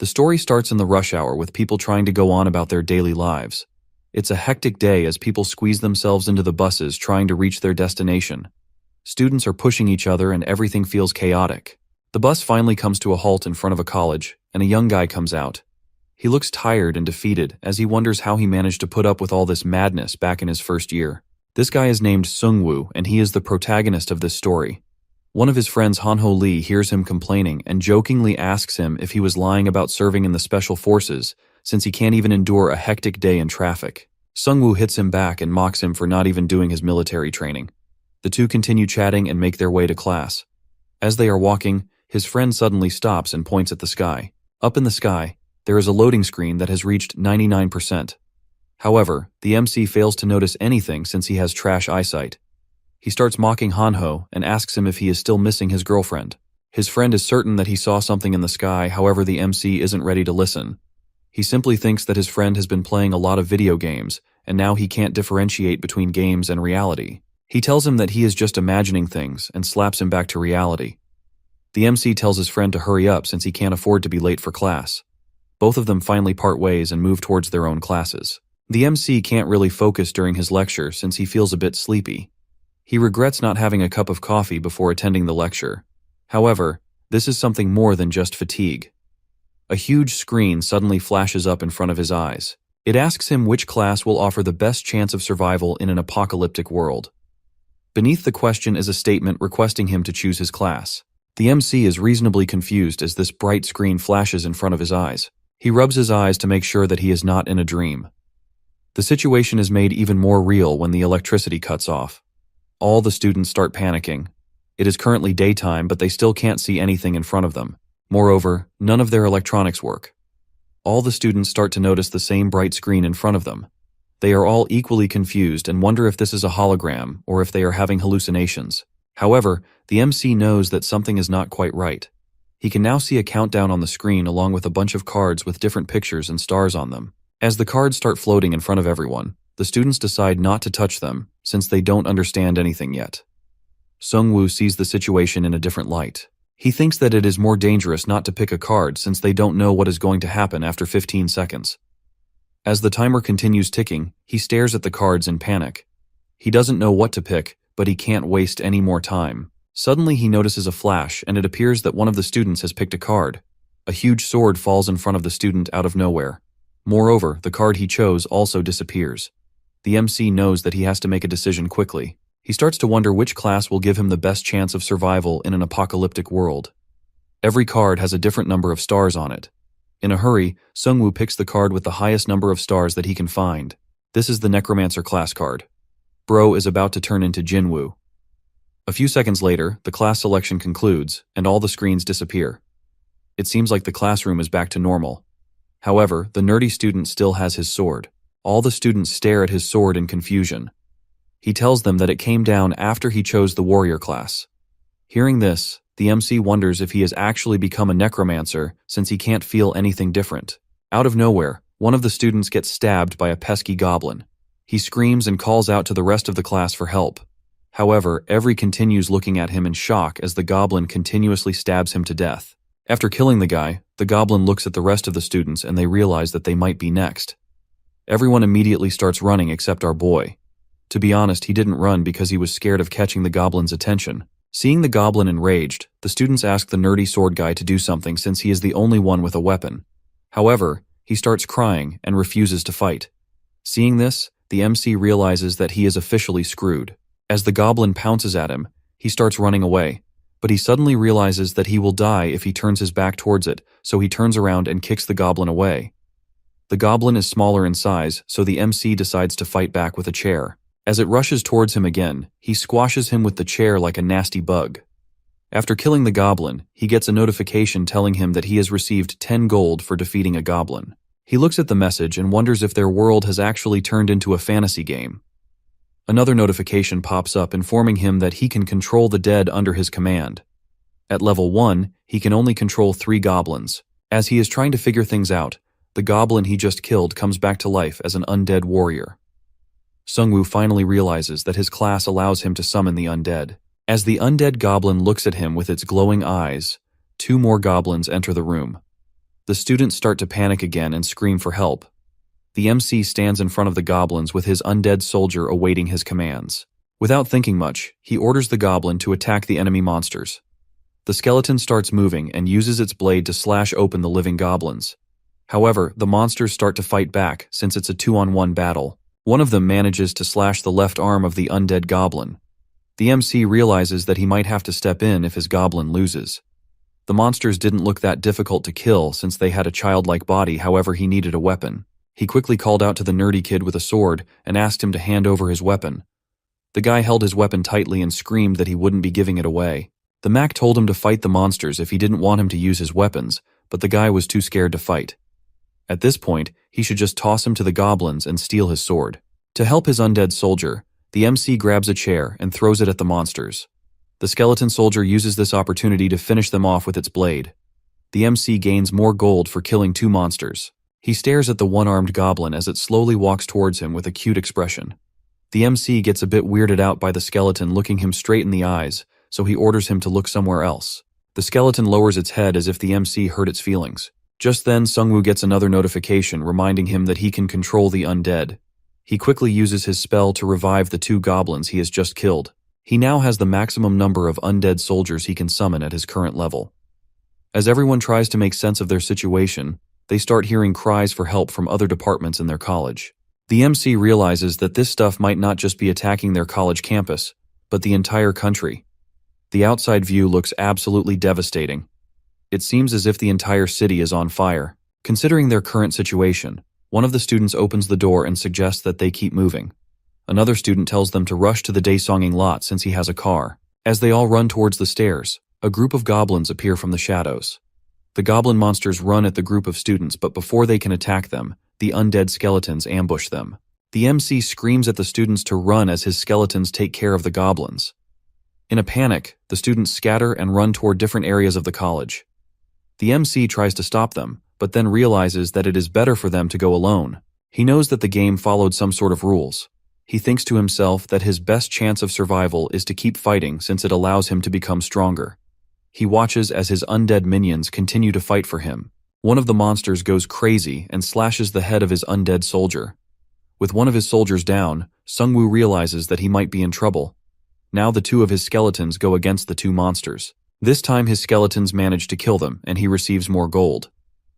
The story starts in the rush hour with people trying to go on about their daily lives. It's a hectic day as people squeeze themselves into the buses trying to reach their destination. Students are pushing each other and everything feels chaotic. The bus finally comes to a halt in front of a college, and a young guy comes out. He looks tired and defeated as he wonders how he managed to put up with all this madness back in his first year. This guy is named Sungwoo, and he is the protagonist of this story. One of his friends, Hanho Lee, hears him complaining and jokingly asks him if he was lying about serving in the special forces, since he can't even endure a hectic day in traffic. Sungwoo hits him back and mocks him for not even doing his military training. The two continue chatting and make their way to class. As they are walking, his friend suddenly stops and points at the sky. Up in the sky, there is a loading screen that has reached 99%. However, the MC fails to notice anything since he has trash eyesight. He starts mocking Hanho and asks him if he is still missing his girlfriend. His friend is certain that he saw something in the sky, however the MC isn't ready to listen. He simply thinks that his friend has been playing a lot of video games, and now he can't differentiate between games and reality. He tells him that he is just imagining things and slaps him back to reality. The MC tells his friend to hurry up since he can't afford to be late for class. Both of them finally part ways and move towards their own classes. The MC can't really focus during his lecture since he feels a bit sleepy. He regrets not having a cup of coffee before attending the lecture. However, this is something more than just fatigue. A huge screen suddenly flashes up in front of his eyes. It asks him which class will offer the best chance of survival in an apocalyptic world. Beneath the question is a statement requesting him to choose his class. The MC is reasonably confused as this bright screen flashes in front of his eyes. He rubs his eyes to make sure that he is not in a dream. The situation is made even more real when the electricity cuts off. All the students start panicking. It is currently daytime, but they still can't see anything in front of them. Moreover, none of their electronics work. All the students start to notice the same bright screen in front of them. They are all equally confused and wonder if this is a hologram or if they are having hallucinations. However, the MC knows that something is not quite right. He can now see a countdown on the screen along with a bunch of cards with different pictures and stars on them. As the cards start floating in front of everyone, the students decide not to touch them since they don't understand anything yet. Sungwoo sees the situation in a different light. He thinks that it is more dangerous not to pick a card since they don't know what is going to happen after 15 seconds. As the timer continues ticking, he stares at the cards in panic. He doesn't know what to pick, but he can't waste any more time. Suddenly he notices a flash and it appears that one of the students has picked a card. A huge sword falls in front of the student out of nowhere. Moreover, the card he chose also disappears. The MC knows that he has to make a decision quickly. He starts to wonder which class will give him the best chance of survival in an apocalyptic world. Every card has a different number of stars on it. In a hurry, Sungwoo picks the card with the highest number of stars that he can find. This is the Necromancer class card. Bro is about to turn into Jinwoo. A few seconds later, the class selection concludes, and all the screens disappear. It seems like the classroom is back to normal. However, the nerdy student still has his sword. All the students stare at his sword in confusion. He tells them that it came down after he chose the warrior class. Hearing this, the MC wonders if he has actually become a necromancer since he can't feel anything different. Out of nowhere, one of the students gets stabbed by a pesky goblin. He screams and calls out to the rest of the class for help. However, everyone continues looking at him in shock as the goblin continuously stabs him to death. After killing the guy, the goblin looks at the rest of the students and they realize that they might be next. Everyone immediately starts running except our boy. To be honest, he didn't run because he was scared of catching the goblin's attention. Seeing the goblin enraged, the students ask the nerdy sword guy to do something since he is the only one with a weapon. However, he starts crying and refuses to fight. Seeing this, the MC realizes that he is officially screwed. As the goblin pounces at him, he starts running away, but he suddenly realizes that he will die if he turns his back towards it, so he turns around and kicks the goblin away. The goblin is smaller in size, so the MC decides to fight back with a chair. As it rushes towards him again, he squashes him with the chair like a nasty bug. After killing the goblin, he gets a notification telling him that he has received 10 gold for defeating a goblin. He looks at the message and wonders if their world has actually turned into a fantasy game. Another notification pops up informing him that he can control the dead under his command. At level 1, he can only control 3 goblins. As he is trying to figure things out, the goblin he just killed comes back to life as an undead warrior. Sungwoo finally realizes that his class allows him to summon the undead. As the undead goblin looks at him with its glowing eyes, 2 more goblins enter the room. The students start to panic again and scream for help. The MC stands in front of the goblins with his undead soldier awaiting his commands. Without thinking much, he orders the goblin to attack the enemy monsters. The skeleton starts moving and uses its blade to slash open the living goblins. However, the monsters start to fight back since it's a 2-on-1 battle. One of them manages to slash the left arm of the undead goblin. The MC realizes that he might have to step in if his goblin loses. The monsters didn't look that difficult to kill since they had a childlike body, however he needed a weapon. He quickly called out to the nerdy kid with a sword and asked him to hand over his weapon. The guy held his weapon tightly and screamed that he wouldn't be giving it away. The Mac told him to fight the monsters if he didn't want him to use his weapons, but the guy was too scared to fight. At this point, he should just toss him to the goblins and steal his sword. To help his undead soldier, the MC grabs a chair and throws it at the monsters. The skeleton soldier uses this opportunity to finish them off with its blade. The MC gains more gold for killing 2 monsters. He stares at the one-armed goblin as it slowly walks towards him with a cute expression. The MC gets a bit weirded out by the skeleton looking him straight in the eyes, so he orders him to look somewhere else. The skeleton lowers its head as if the MC hurt its feelings. Just then, Sungwoo gets another notification reminding him that he can control the undead. He quickly uses his spell to revive the 2 goblins he has just killed. He now has the maximum number of undead soldiers he can summon at his current level. As everyone tries to make sense of their situation, they start hearing cries for help from other departments in their college. The MC realizes that this stuff might not just be attacking their college campus, but the entire country. The outside view looks absolutely devastating. It seems as if the entire city is on fire. Considering their current situation, one of the students opens the door and suggests that they keep moving. Another student tells them to rush to the daysonging lot since he has a car. As they all run towards the stairs, a group of goblins appear from the shadows. The goblin monsters run at the group of students, but before they can attack them, the undead skeletons ambush them. The MC screams at the students to run as his skeletons take care of the goblins. In a panic, the students scatter and run toward different areas of the college. The MC tries to stop them, but then realizes that it is better for them to go alone. He knows that the game followed some sort of rules. He thinks to himself that his best chance of survival is to keep fighting since it allows him to become stronger. He watches as his undead minions continue to fight for him. One of the monsters goes crazy and slashes the head of his undead soldier. With one of his soldiers down, Sungwoo realizes that he might be in trouble. Now the 2 of his skeletons go against the 2 monsters. This time his skeletons manage to kill them and he receives more gold.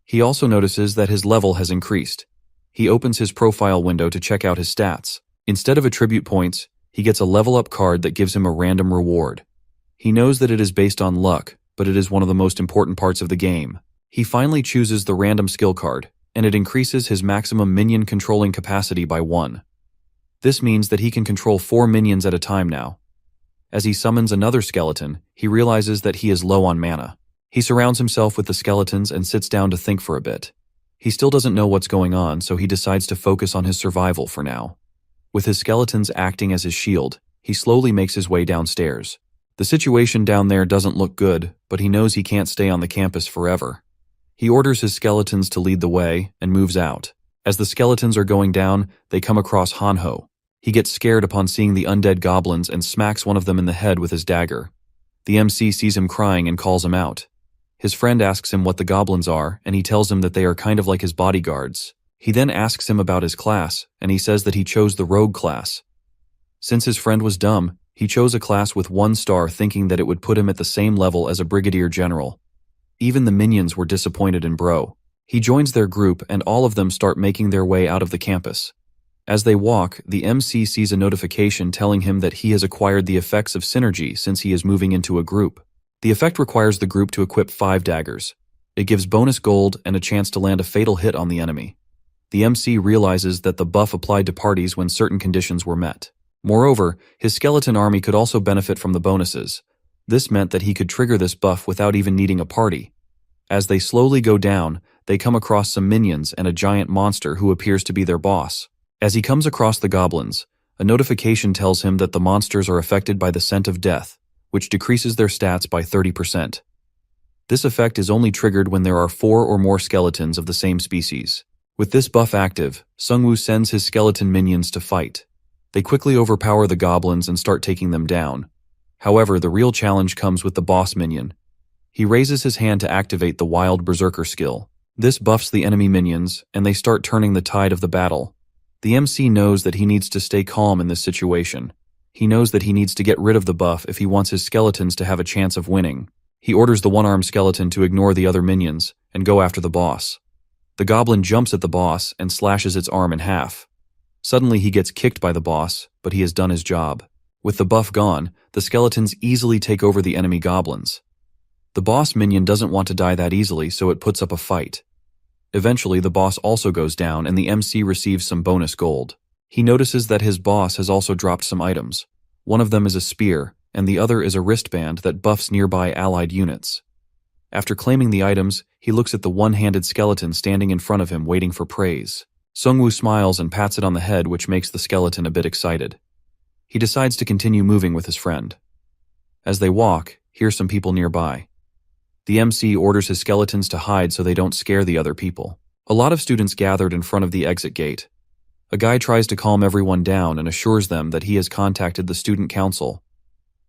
He also notices that his level has increased. He opens his profile window to check out his stats. Instead of attribute points, he gets a level up card that gives him a random reward. He knows that it is based on luck, but it is one of the most important parts of the game. He finally chooses the random skill card, and it increases his maximum minion controlling capacity by 1. This means that he can control 4 minions at a time now. As he summons another skeleton, he realizes that he is low on mana. He surrounds himself with the skeletons and sits down to think for a bit. He still doesn't know what's going on, so he decides to focus on his survival for now. With his skeletons acting as his shield, he slowly makes his way downstairs. The situation down there doesn't look good, but he knows he can't stay on the campus forever. He orders his skeletons to lead the way and moves out. As the skeletons are going down, they come across Hanho. He gets scared upon seeing the undead goblins and smacks one of them in the head with his dagger. The MC sees him crying and calls him out. His friend asks him what the goblins are, and he tells him that they are kind of like his bodyguards. He then asks him about his class, and he says that he chose the rogue class. Since his friend was dumb, he chose a class with 1 star thinking that it would put him at the same level as a brigadier general. Even the minions were disappointed in Bro. He joins their group and all of them start making their way out of the campus. As they walk, the MC sees a notification telling him that he has acquired the effects of synergy since he is moving into a group. The effect requires the group to equip 5 daggers. It gives bonus gold and a chance to land a fatal hit on the enemy. The MC realizes that the buff applied to parties when certain conditions were met. Moreover, his skeleton army could also benefit from the bonuses. This meant that he could trigger this buff without even needing a party. As they slowly go down, they come across some minions and a giant monster who appears to be their boss. As he comes across the goblins, a notification tells him that the monsters are affected by the scent of death, which decreases their stats by 30%. This effect is only triggered when there are 4 or more skeletons of the same species. With this buff active, Sungwoo sends his skeleton minions to fight. They quickly overpower the goblins and start taking them down. However, the real challenge comes with the boss minion. He raises his hand to activate the Wild Berserker skill. This buffs the enemy minions, and they start turning the tide of the battle. The MC knows that he needs to stay calm in this situation. He knows that he needs to get rid of the buff if he wants his skeletons to have a chance of winning. He orders the one-armed skeleton to ignore the other minions and go after the boss. The goblin jumps at the boss and slashes its arm in half. Suddenly he gets kicked by the boss, but he has done his job. With the buff gone, the skeletons easily take over the enemy goblins. The boss minion doesn't want to die that easily, so it puts up a fight. Eventually, the boss also goes down and the MC receives some bonus gold. He notices that his boss has also dropped some items. One of them is a spear, and the other is a wristband that buffs nearby allied units. After claiming the items, he looks at the one-handed skeleton standing in front of him waiting for praise. Sungwoo smiles and pats it on the head, which makes the skeleton a bit excited. He decides to continue moving with his friend. As they walk, hear some people nearby. The MC orders his skeletons to hide so they don't scare the other people. A lot of students gathered in front of the exit gate. A guy tries to calm everyone down and assures them that he has contacted the student council.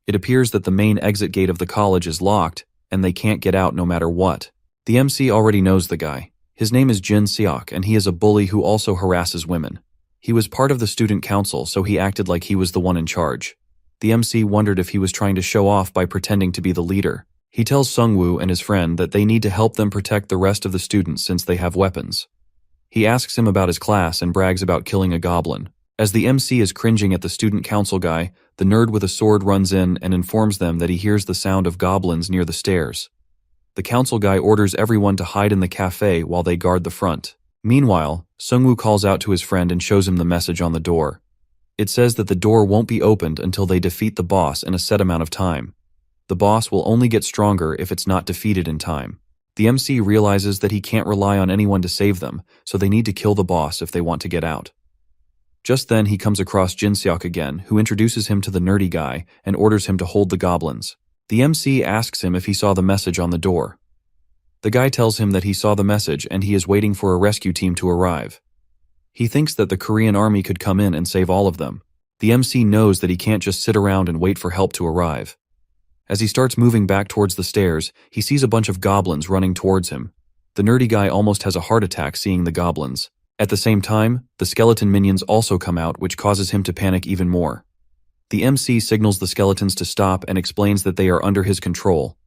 It appears that the main exit gate of the college is locked, and they can't get out no matter what. The MC already knows the guy. His name is Jin Seok, and he is a bully who also harasses women. He was part of the student council, so he acted like he was the one in charge. The MC wondered if he was trying to show off by pretending to be the leader. He tells Sungwoo and his friend that they need to help them protect the rest of the students since they have weapons. He asks him about his class and brags about killing a goblin. As the MC is cringing at the student council guy, the nerd with a sword runs in and informs them that he hears the sound of goblins near the stairs. The council guy orders everyone to hide in the cafe while they guard the front. Meanwhile, Sungwoo calls out to his friend and shows him the message on the door. It says that the door won't be opened until they defeat the boss in a set amount of time. The boss will only get stronger if it's not defeated in time. The MC realizes that he can't rely on anyone to save them, so they need to kill the boss if they want to get out. Just then he comes across Jin Seok again, who introduces him to the nerdy guy and orders him to hold the goblins. The MC asks him if he saw the message on the door. The guy tells him that he saw the message and he is waiting for a rescue team to arrive. He thinks that the Korean army could come in and save all of them. The MC knows that he can't just sit around and wait for help to arrive. As he starts moving back towards the stairs, he sees a bunch of goblins running towards him. The nerdy guy almost has a heart attack seeing the goblins. At the same time, the skeleton minions also come out, which causes him to panic even more. The MC signals the skeletons to stop and explains that they are under his control.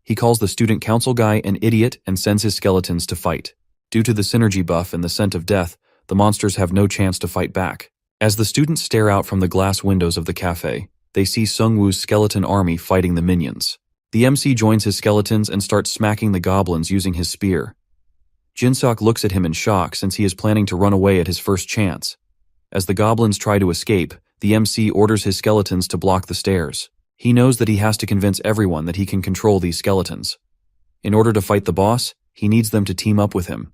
He calls the student council guy an idiot and sends his skeletons to fight. Due to the synergy buff and the scent of death, the monsters have no chance to fight back. As the students stare out from the glass windows of the cafe, they see Sungwoo's skeleton army fighting the minions. The MC joins his skeletons and starts smacking the goblins using his spear. Jin Seok looks at him in shock since he is planning to run away at his first chance. As the goblins try to escape, the MC orders his skeletons to block the stairs. He knows that he has to convince everyone that he can control these skeletons. In order to fight the boss, he needs them to team up with him.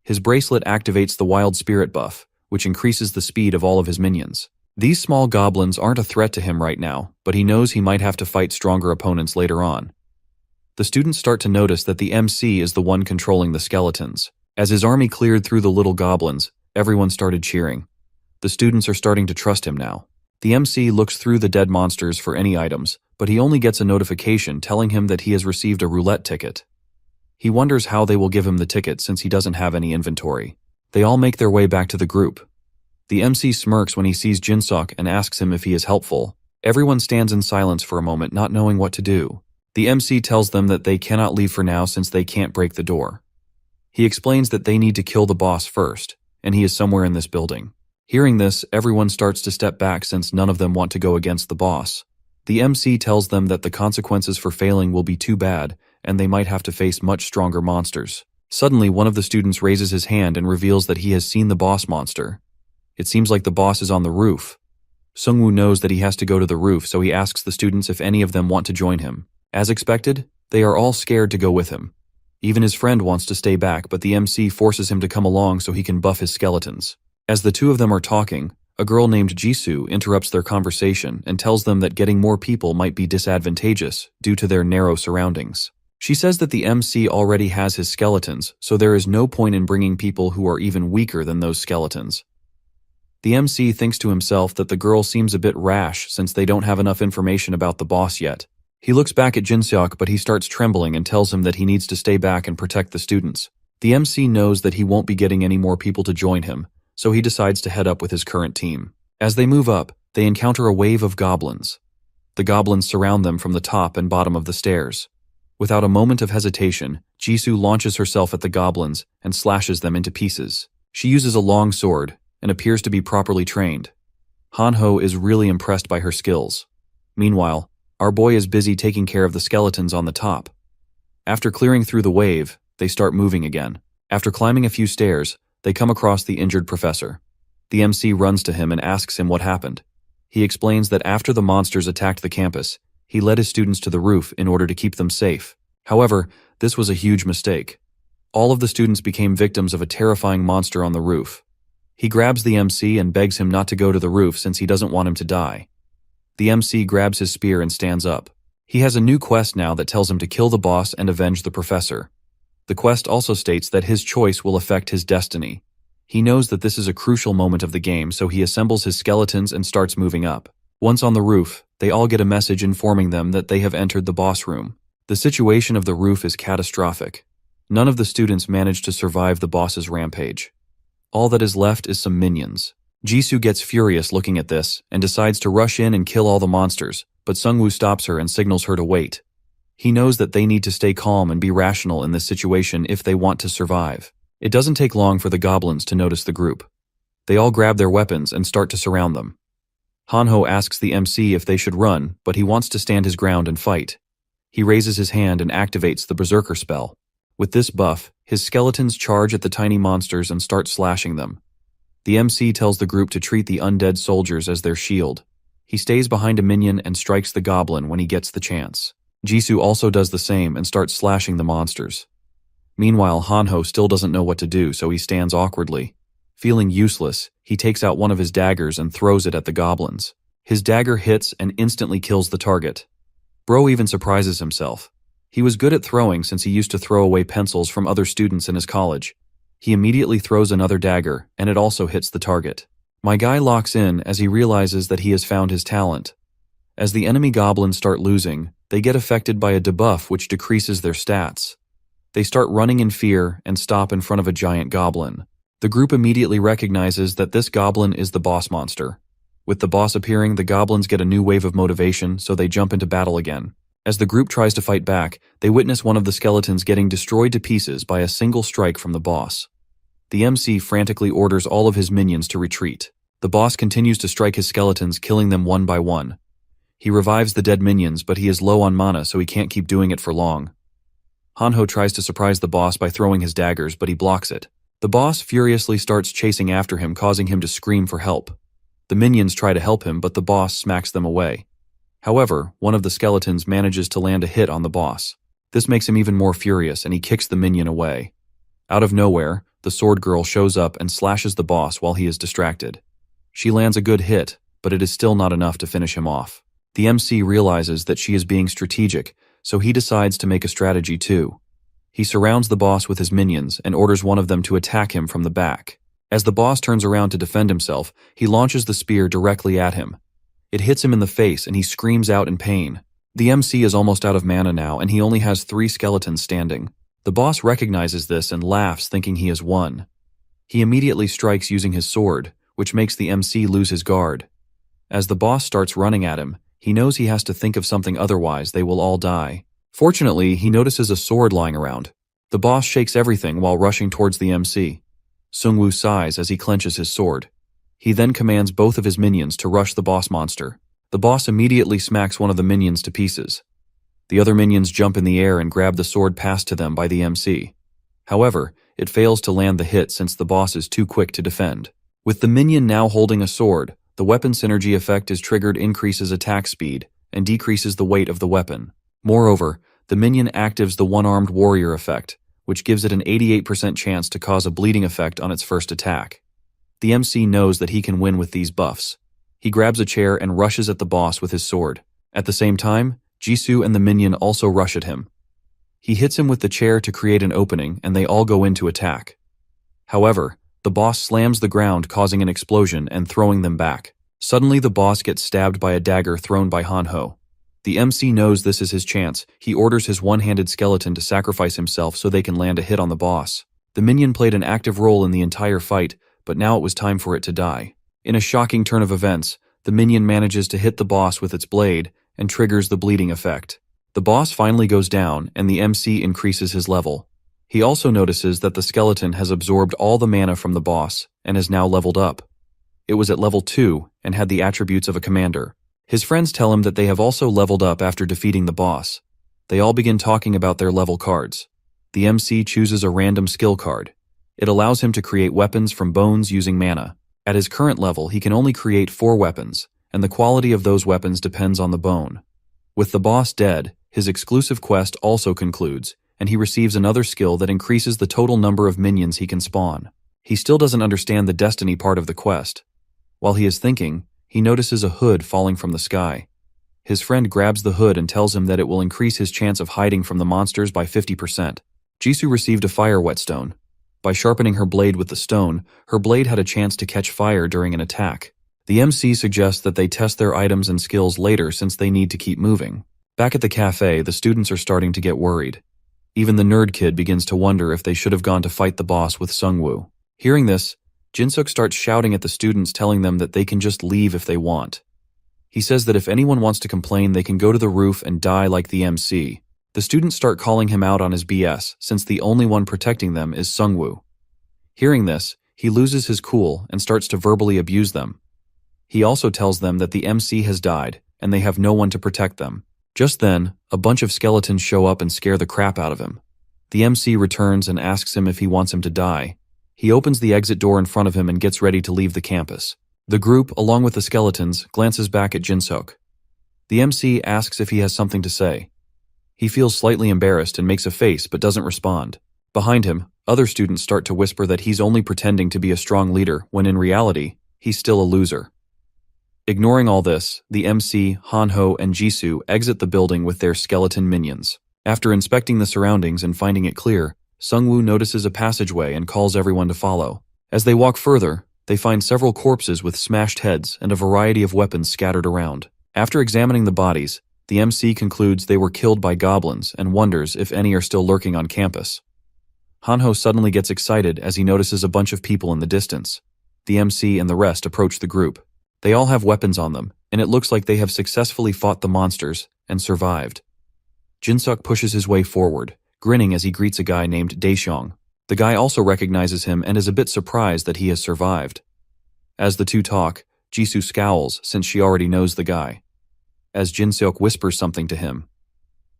His bracelet activates the wild spirit buff, which increases the speed of all of his minions. These small goblins aren't a threat to him right now, but he knows he might have to fight stronger opponents later on. The students start to notice that the MC is the one controlling the skeletons. As his army cleared through the little goblins, everyone started cheering. The students are starting to trust him now. The MC looks through the dead monsters for any items, but he only gets a notification telling him that he has received a roulette ticket. He wonders how they will give him the ticket since he doesn't have any inventory. They all make their way back to the group. The MC smirks when he sees Jin Seok and asks him if he is helpful. Everyone stands in silence for a moment, not knowing what to do. The MC tells them that they cannot leave for now since they can't break the door. He explains that they need to kill the boss first, and he is somewhere in this building. Hearing this, everyone starts to step back since none of them want to go against the boss. The MC tells them that the consequences for failing will be too bad, and they might have to face much stronger monsters. Suddenly, one of the students raises his hand and reveals that he has seen the boss monster. It seems like the boss is on the roof. Sungwoo knows that he has to go to the roof, so he asks the students if any of them want to join him. As expected, they are all scared to go with him. Even his friend wants to stay back, but the MC forces him to come along so he can buff his skeletons. As the two of them are talking, a girl named Jisoo interrupts their conversation and tells them that getting more people might be disadvantageous due to their narrow surroundings. She says that the MC already has his skeletons, so there is no point in bringing people who are even weaker than those skeletons. The MC thinks to himself that the girl seems a bit rash since they don't have enough information about the boss yet. He looks back at Jin Seok, but he starts trembling and tells him that he needs to stay back and protect the students. The MC knows that he won't be getting any more people to join him, so he decides to head up with his current team. As they move up, they encounter a wave of goblins. The goblins surround them from the top and bottom of the stairs. Without a moment of hesitation, Jisoo launches herself at the goblins and slashes them into pieces. She uses a long sword and appears to be properly trained. Hanho is really impressed by her skills. Meanwhile, our boy is busy taking care of the skeletons on the top. After clearing through the wave, they start moving again. After climbing a few stairs, they come across the injured professor. The MC runs to him and asks him what happened. He explains that after the monsters attacked the campus, he led his students to the roof in order to keep them safe. However, this was a huge mistake. All of the students became victims of a terrifying monster on the roof. He grabs the MC and begs him not to go to the roof since he doesn't want him to die. The MC grabs his spear and stands up. He has a new quest now that tells him to kill the boss and avenge the professor. The quest also states that his choice will affect his destiny. He knows that this is a crucial moment of the game, so he assembles his skeletons and starts moving up. Once on the roof, they all get a message informing them that they have entered the boss room. The situation of the roof is catastrophic. None of the students manage to survive the boss's rampage. All that is left is some minions. Jisoo gets furious looking at this and decides to rush in and kill all the monsters, but Sungwoo stops her and signals her to wait. He knows that they need to stay calm and be rational in this situation if they want to survive. It doesn't take long for the goblins to notice the group. They all grab their weapons and start to surround them. Hanho asks the MC if they should run, but he wants to stand his ground and fight. He raises his hand and activates the Berserker spell. With this buff, his skeletons charge at the tiny monsters and start slashing them. The MC tells the group to treat the undead soldiers as their shield. He stays behind a minion and strikes the goblin when he gets the chance. Jisoo also does the same and starts slashing the monsters. Meanwhile, Hanho still doesn't know what to do, so he stands awkwardly. Feeling useless, he takes out one of his daggers and throws it at the goblins. His dagger hits and instantly kills the target. Bro even surprises himself. He was good at throwing since he used to throw away pencils from other students in his college. He immediately throws another dagger, and it also hits the target. My guy locks in as he realizes that he has found his talent. As the enemy goblins start losing, they get affected by a debuff which decreases their stats. They start running in fear and stop in front of a giant goblin. The group immediately recognizes that this goblin is the boss monster. With the boss appearing, the goblins get a new wave of motivation, so they jump into battle again. As the group tries to fight back, they witness one of the skeletons getting destroyed to pieces by a single strike from the boss. The MC frantically orders all of his minions to retreat. The boss continues to strike his skeletons, killing them one by one. He revives the dead minions, but he is low on mana, so he can't keep doing it for long. Hanho tries to surprise the boss by throwing his daggers, but he blocks it. The boss furiously starts chasing after him, causing him to scream for help. The minions try to help him, but the boss smacks them away. However, one of the skeletons manages to land a hit on the boss. This makes him even more furious, and he kicks the minion away. Out of nowhere, the sword girl shows up and slashes the boss while he is distracted. She lands a good hit, but it is still not enough to finish him off. The MC realizes that she is being strategic, so he decides to make a strategy too. He surrounds the boss with his minions and orders one of them to attack him from the back. As the boss turns around to defend himself, he launches the spear directly at him. It hits him in the face and he screams out in pain. The MC is almost out of mana now and he only has 3 skeletons standing. The boss recognizes this and laughs, thinking he has won. He immediately strikes using his sword, which makes the MC lose his guard. As the boss starts running at him, he knows he has to think of something, otherwise they will all die. Fortunately, he notices a sword lying around. The boss shakes everything while rushing towards the MC. Sungwoo sighs as he clenches his sword. He then commands both of his minions to rush the boss monster. The boss immediately smacks one of the minions to pieces. The other minions jump in the air and grab the sword passed to them by the MC. However, it fails to land the hit since the boss is too quick to defend. With the minion now holding a sword, the weapon synergy effect is triggered, increases attack speed, and decreases the weight of the weapon. Moreover, the minion actives the one-armed warrior effect, which gives it an 88% chance to cause a bleeding effect on its first attack. The MC knows that he can win with these buffs. He grabs a chair and rushes at the boss with his sword. At the same time, Jisoo and the minion also rush at him. He hits him with the chair to create an opening, and they all go in to attack. However, the boss slams the ground, causing an explosion and throwing them back. Suddenly, the boss gets stabbed by a dagger thrown by Hanho. The MC knows this is his chance. He orders his one-handed skeleton to sacrifice himself so they can land a hit on the boss. The minion played an active role in the entire fight, but now it was time for it to die. In a shocking turn of events, the minion manages to hit the boss with its blade and triggers the bleeding effect. The boss finally goes down and the MC increases his level. He also notices that the skeleton has absorbed all the mana from the boss and has now leveled up. It was at level 2 and had the attributes of a commander. His friends tell him that they have also leveled up after defeating the boss. They all begin talking about their level cards. The MC chooses a random skill card. It allows him to create weapons from bones using mana. At his current level, he can only create 4 weapons, and the quality of those weapons depends on the bone. With the boss dead, his exclusive quest also concludes, and he receives another skill that increases the total number of minions he can spawn. He still doesn't understand the destiny part of the quest. While he is thinking, he notices a hood falling from the sky. His friend grabs the hood and tells him that it will increase his chance of hiding from the monsters by 50%. Jisoo received a fire whetstone. By sharpening her blade with the stone, her blade had a chance to catch fire during an attack. The MC suggests that they test their items and skills later since they need to keep moving. Back at the cafe, the students are starting to get worried. Even the nerd kid begins to wonder if they should have gone to fight the boss with Sungwoo. Hearing this, Jinsuk starts shouting at the students, telling them that they can just leave if they want. He says that if anyone wants to complain, they can go to the roof and die like the MC. The students start calling him out on his BS, since the only one protecting them is Sungwoo. Hearing this, he loses his cool and starts to verbally abuse them. He also tells them that the MC has died, and they have no one to protect them. Just then, a bunch of skeletons show up and scare the crap out of him. The MC returns and asks him if he wants him to die. He opens the exit door in front of him and gets ready to leave the campus. The group, along with the skeletons, glances back at Jinsuk. The MC asks if he has something to say. He feels slightly embarrassed and makes a face but doesn't respond. Behind him, other students start to whisper that he's only pretending to be a strong leader when in reality, he's still a loser. Ignoring all this, the MC, Hanho, and Jisoo exit the building with their skeleton minions. After inspecting the surroundings and finding it clear, Sungwoo notices a passageway and calls everyone to follow. As they walk further, they find several corpses with smashed heads and a variety of weapons scattered around. After examining the bodies, the MC concludes they were killed by goblins and wonders if any are still lurking on campus. Hanho suddenly gets excited as he notices a bunch of people in the distance. The MC and the rest approach the group. They all have weapons on them, and it looks like they have successfully fought the monsters and survived. Jinsuk pushes his way forward, grinning as he greets a guy named Daeshong. The guy also recognizes him and is a bit surprised that he has survived. As the two talk, Jisoo scowls since she already knows the guy. As Jinsuk whispers something to him,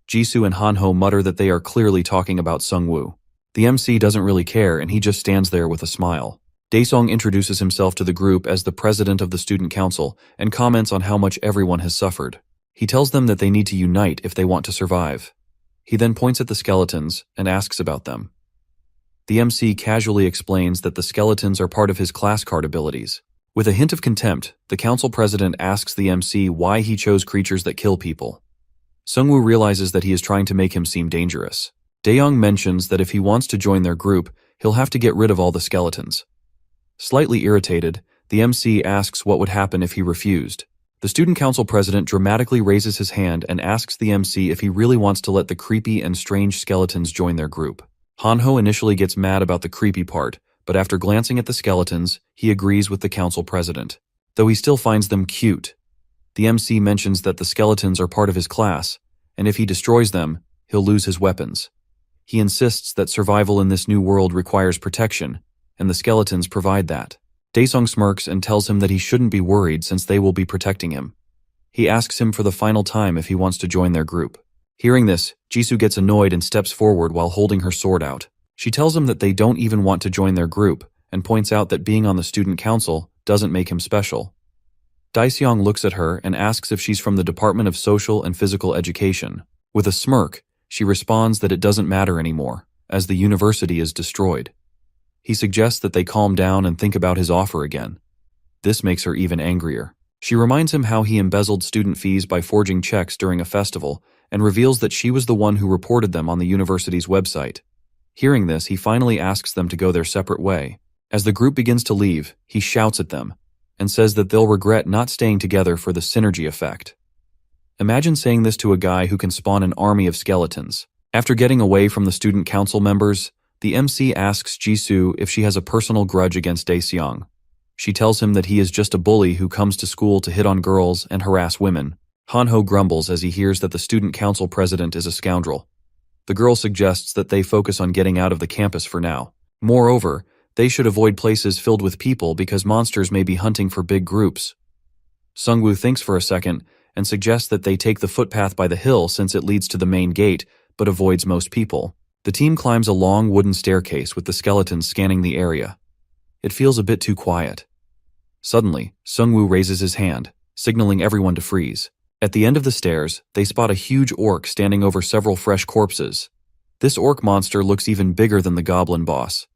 Jisoo and Hanho mutter that they are clearly talking about Sungwoo. The MC doesn't really care and he just stands there with a smile. Daesung introduces himself to the group as the president of the student council and comments on how much everyone has suffered. He tells them that they need to unite if they want to survive. He then points at the skeletons and asks about them. The MC casually explains that the skeletons are part of his class card abilities. With a hint of contempt, the council president asks the MC why he chose creatures that kill people. Sungwoo realizes that he is trying to make him seem dangerous. Daeyoung mentions that if he wants to join their group, he'll have to get rid of all the skeletons. Slightly irritated, the MC asks what would happen if he refused. The student council president dramatically raises his hand and asks the MC if he really wants to let the creepy and strange skeletons join their group. Hanho initially gets mad about the creepy part, but after glancing at the skeletons, he agrees with the council president. Though he still finds them cute. The MC mentions that the skeletons are part of his class, and if he destroys them, he'll lose his weapons. He insists that survival in this new world requires protection, and the skeletons provide that. Daesung smirks and tells him that he shouldn't be worried since they will be protecting him. He asks him for the final time if he wants to join their group. Hearing this, Jisoo gets annoyed and steps forward while holding her sword out. She tells him that they don't even want to join their group, and points out that being on the student council doesn't make him special. Daeseong looks at her and asks if she's from the Department of Social and Physical Education. With a smirk, she responds that it doesn't matter anymore, as the university is destroyed. He suggests that they calm down and think about his offer again. This makes her even angrier. She reminds him how he embezzled student fees by forging checks during a festival, and reveals that she was the one who reported them on the university's website. Hearing this, he finally asks them to go their separate way. As the group begins to leave, he shouts at them, and says that they'll regret not staying together for the synergy effect. Imagine saying this to a guy who can spawn an army of skeletons. After getting away from the student council members, The MC asks Jisoo if she has a personal grudge against Daeseong. She tells him that he is just a bully who comes to school to hit on girls and harass women. Hanho grumbles as he hears that the student council president is a scoundrel. The girl suggests that they focus on getting out of the campus for now. Moreover, they should avoid places filled with people because monsters may be hunting for big groups. Sungwoo thinks for a second and suggests that they take the footpath by the hill since it leads to the main gate, but avoids most people. The team climbs a long wooden staircase with the skeletons scanning the area. It feels a bit too quiet. Suddenly, Sungwoo raises his hand, signaling everyone to freeze. At the end of the stairs, they spot a huge orc standing over several fresh corpses. This orc monster looks even bigger than the goblin boss.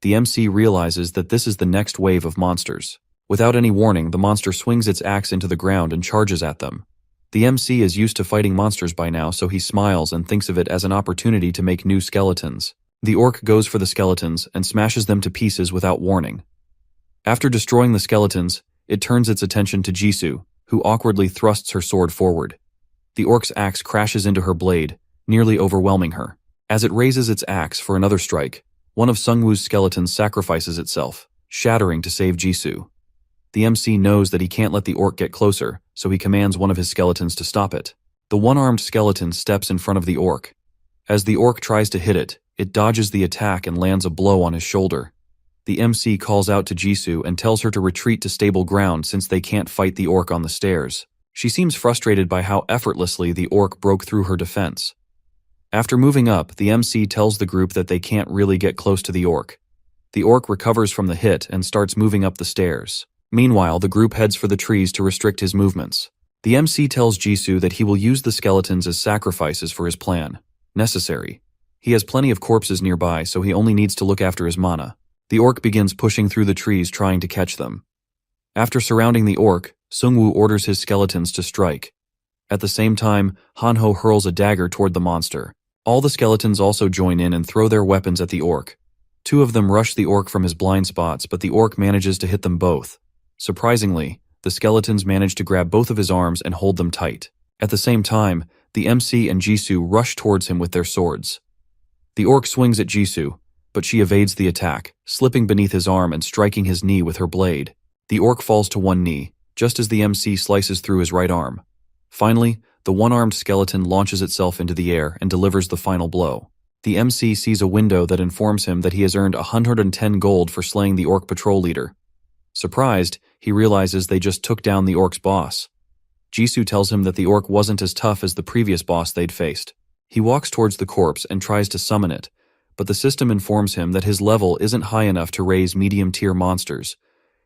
The MC realizes that this is the next wave of monsters. Without any warning, the monster swings its axe into the ground and charges at them. The MC is used to fighting monsters by now, so he smiles and thinks of it as an opportunity to make new skeletons. The orc goes for the skeletons and smashes them to pieces without warning. After destroying the skeletons, it turns its attention to Jisoo, who awkwardly thrusts her sword forward. The orc's axe crashes into her blade, nearly overwhelming her. As it raises its axe for another strike, one of Sungwoo's skeletons sacrifices itself, shattering to save Jisoo. The MC knows that he can't let the orc get closer, so he commands one of his skeletons to stop it. The one-armed skeleton steps in front of the orc. As the orc tries to hit it, it dodges the attack and lands a blow on his shoulder. The MC calls out to Jisoo and tells her to retreat to stable ground since they can't fight the orc on the stairs. She seems frustrated by how effortlessly the orc broke through her defense. After moving up, the MC tells the group that they can't really get close to the orc. The orc recovers from the hit and starts moving up the stairs. Meanwhile, the group heads for the trees to restrict his movements. The MC tells Jisoo that he will use the skeletons as sacrifices for his plan. Necessary. He has plenty of corpses nearby, so he only needs to look after his mana. The orc begins pushing through the trees trying to catch them. After surrounding the orc, Sungwoo orders his skeletons to strike. At the same time, Hanho hurls a dagger toward the monster. All the skeletons also join in and throw their weapons at the orc. Two of them rush the orc from his blind spots, but the orc manages to hit them both. Surprisingly, the skeletons manage to grab both of his arms and hold them tight. At the same time, the MC and Jisoo rush towards him with their swords. The orc swings at Jisoo, but she evades the attack, slipping beneath his arm and striking his knee with her blade. The orc falls to one knee, just as the MC slices through his right arm. Finally, the one-armed skeleton launches itself into the air and delivers the final blow. The MC sees a window that informs him that he has earned 110 gold for slaying the orc patrol leader. Surprised, he realizes they just took down the orc's boss. Jisoo tells him that the orc wasn't as tough as the previous boss they'd faced. He walks towards the corpse and tries to summon it, but the system informs him that his level isn't high enough to raise medium-tier monsters.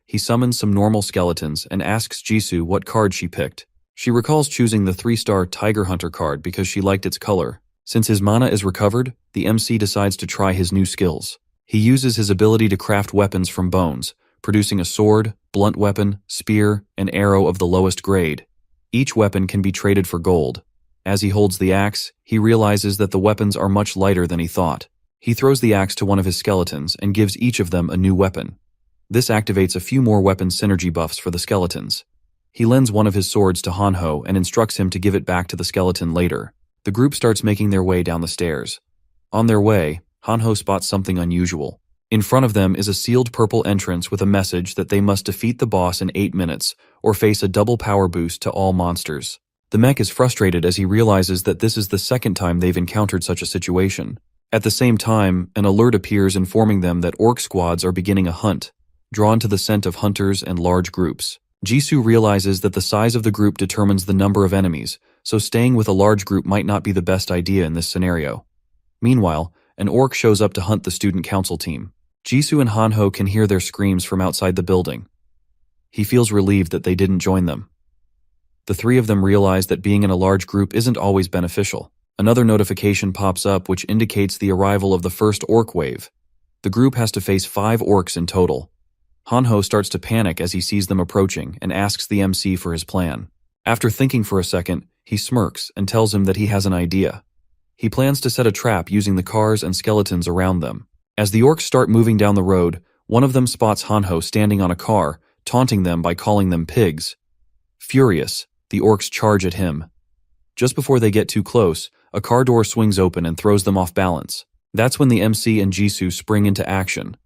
He summons some normal skeletons and asks Jisoo what card she picked. She recalls choosing the 3-star Tiger Hunter card because she liked its color. Since his mana is recovered, the MC decides to try his new skills. He uses his ability to craft weapons from bones, producing a sword, blunt weapon, spear, and arrow of the lowest grade. Each weapon can be traded for gold. As he holds the axe, he realizes that the weapons are much lighter than he thought. He throws the axe to one of his skeletons and gives each of them a new weapon. This activates a few more weapon synergy buffs for the skeletons. He lends one of his swords to Hanho and instructs him to give it back to the skeleton later. The group starts making their way down the stairs. On their way, Hanho spots something unusual. In front of them is a sealed purple entrance with a message that they must defeat the boss in 8 minutes or face a double power boost to all monsters. The mech is frustrated as he realizes that this is the second time they've encountered such a situation. At the same time, an alert appears informing them that orc squads are beginning a hunt, drawn to the scent of hunters and large groups. Jisoo realizes that the size of the group determines the number of enemies, so staying with a large group might not be the best idea in this scenario. Meanwhile, an orc shows up to hunt the student council team. Jisoo and Hanho can hear their screams from outside the building. He feels relieved that they didn't join them. The three of them realize that being in a large group isn't always beneficial. Another notification pops up which indicates the arrival of the first orc wave. The group has to face 5 orcs in total. Hanho starts to panic as he sees them approaching and asks the MC for his plan. After thinking for a second, he smirks and tells him that he has an idea. He plans to set a trap using the cars and skeletons around them. As the orcs start moving down the road, one of them spots Hanho standing on a car, taunting them by calling them pigs. Furious, the orcs charge at him. Just before they get too close, a car door swings open and throws them off balance. That's when the MC and Jisoo spring into action.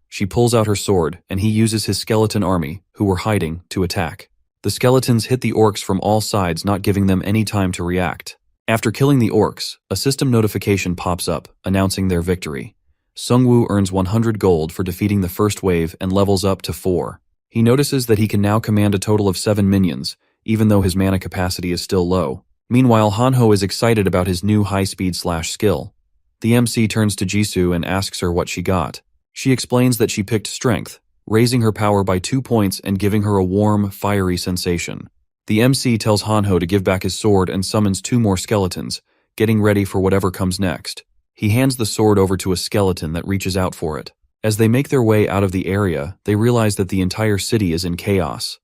She pulls out her sword, and he uses his skeleton army, who were hiding, to attack. The skeletons hit the orcs from all sides, not giving them any time to react. After killing the orcs, a system notification pops up, announcing their victory. Sungwoo earns 100 gold for defeating the first wave and levels up to 4. He notices that he can now command a total of 7 minions, even though his mana capacity is still low. Meanwhile, Hanho is excited about his new high-speed skill. The MC turns to Jisoo and asks her what she got. She explains that she picked strength, raising her power by 2 points and giving her a warm, fiery sensation. The MC tells Hanho to give back his sword and summons 2 more skeletons, getting ready for whatever comes next. He hands the sword over to a skeleton that reaches out for it. As they make their way out of the area, they realize that the entire city is in chaos.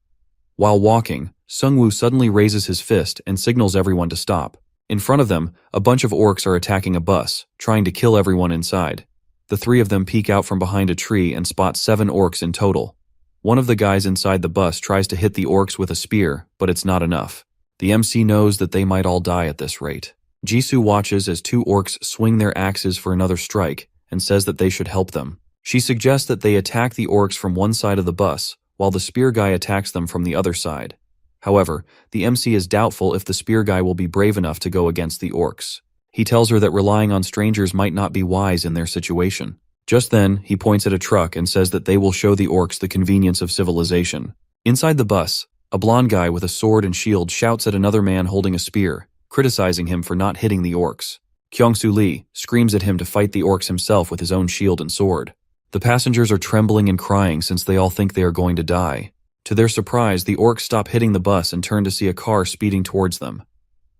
While walking, Sungwoo suddenly raises his fist and signals everyone to stop. In front of them, a bunch of orcs are attacking a bus, trying to kill everyone inside. The 3 of them peek out from behind a tree and spot 7 orcs in total. One of the guys inside the bus tries to hit the orcs with a spear, but it's not enough. The MC knows that they might all die at this rate. Jisoo watches as 2 orcs swing their axes for another strike and says that they should help them. She suggests that they attack the orcs from one side of the bus, while the spear guy attacks them from the other side. However, the MC is doubtful if the spear guy will be brave enough to go against the orcs. He tells her that relying on strangers might not be wise in their situation. Just then, he points at a truck and says that they will show the orcs the convenience of civilization. Inside the bus, a blonde guy with a sword and shield shouts at another man holding a spear, criticizing him for not hitting the orcs. Kyung-soo Lee screams at him to fight the orcs himself with his own shield and sword. The passengers are trembling and crying since they all think they are going to die. To their surprise, the orcs stop hitting the bus and turn to see a car speeding towards them.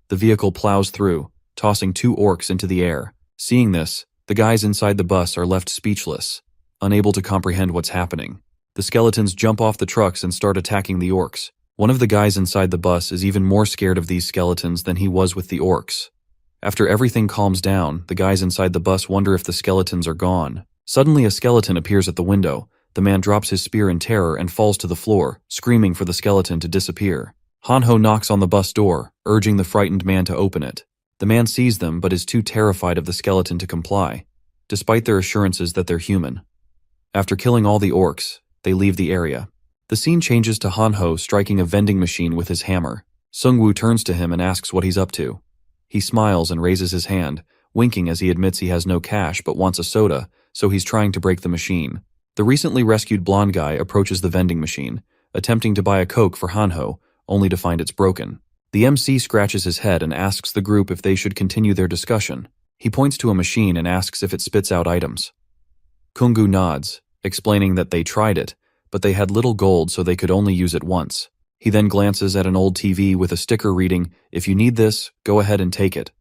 The vehicle plows through, tossing 2 orcs into the air. Seeing this, the guys inside the bus are left speechless, unable to comprehend what's happening. The skeletons jump off the trucks and start attacking the orcs. One of the guys inside the bus is even more scared of these skeletons than he was with the orcs. After everything calms down, the guys inside the bus wonder if the skeletons are gone. Suddenly, a skeleton appears at the window. The man drops his spear in terror and falls to the floor, screaming for the skeleton to disappear. Hanho knocks on the bus door, urging the frightened man to open it. The man sees them but is too terrified of the skeleton to comply, despite their assurances that they're human. After killing all the orcs, they leave the area. The scene changes to Hanho striking a vending machine with his hammer. Sungwoo turns to him and asks what he's up to. He smiles and raises his hand, winking as he admits he has no cash but wants a soda, so he's trying to break the machine. The recently rescued blonde guy approaches the vending machine, attempting to buy a Coke for Hanho, only to find it's broken. The MC scratches his head and asks the group if they should continue their discussion. He points to a machine and asks if it spits out items. Kungu nods, explaining that they tried it, but they had little gold so they could only use it once. He then glances at an old TV with a sticker reading, "If you need this, go ahead and take it,"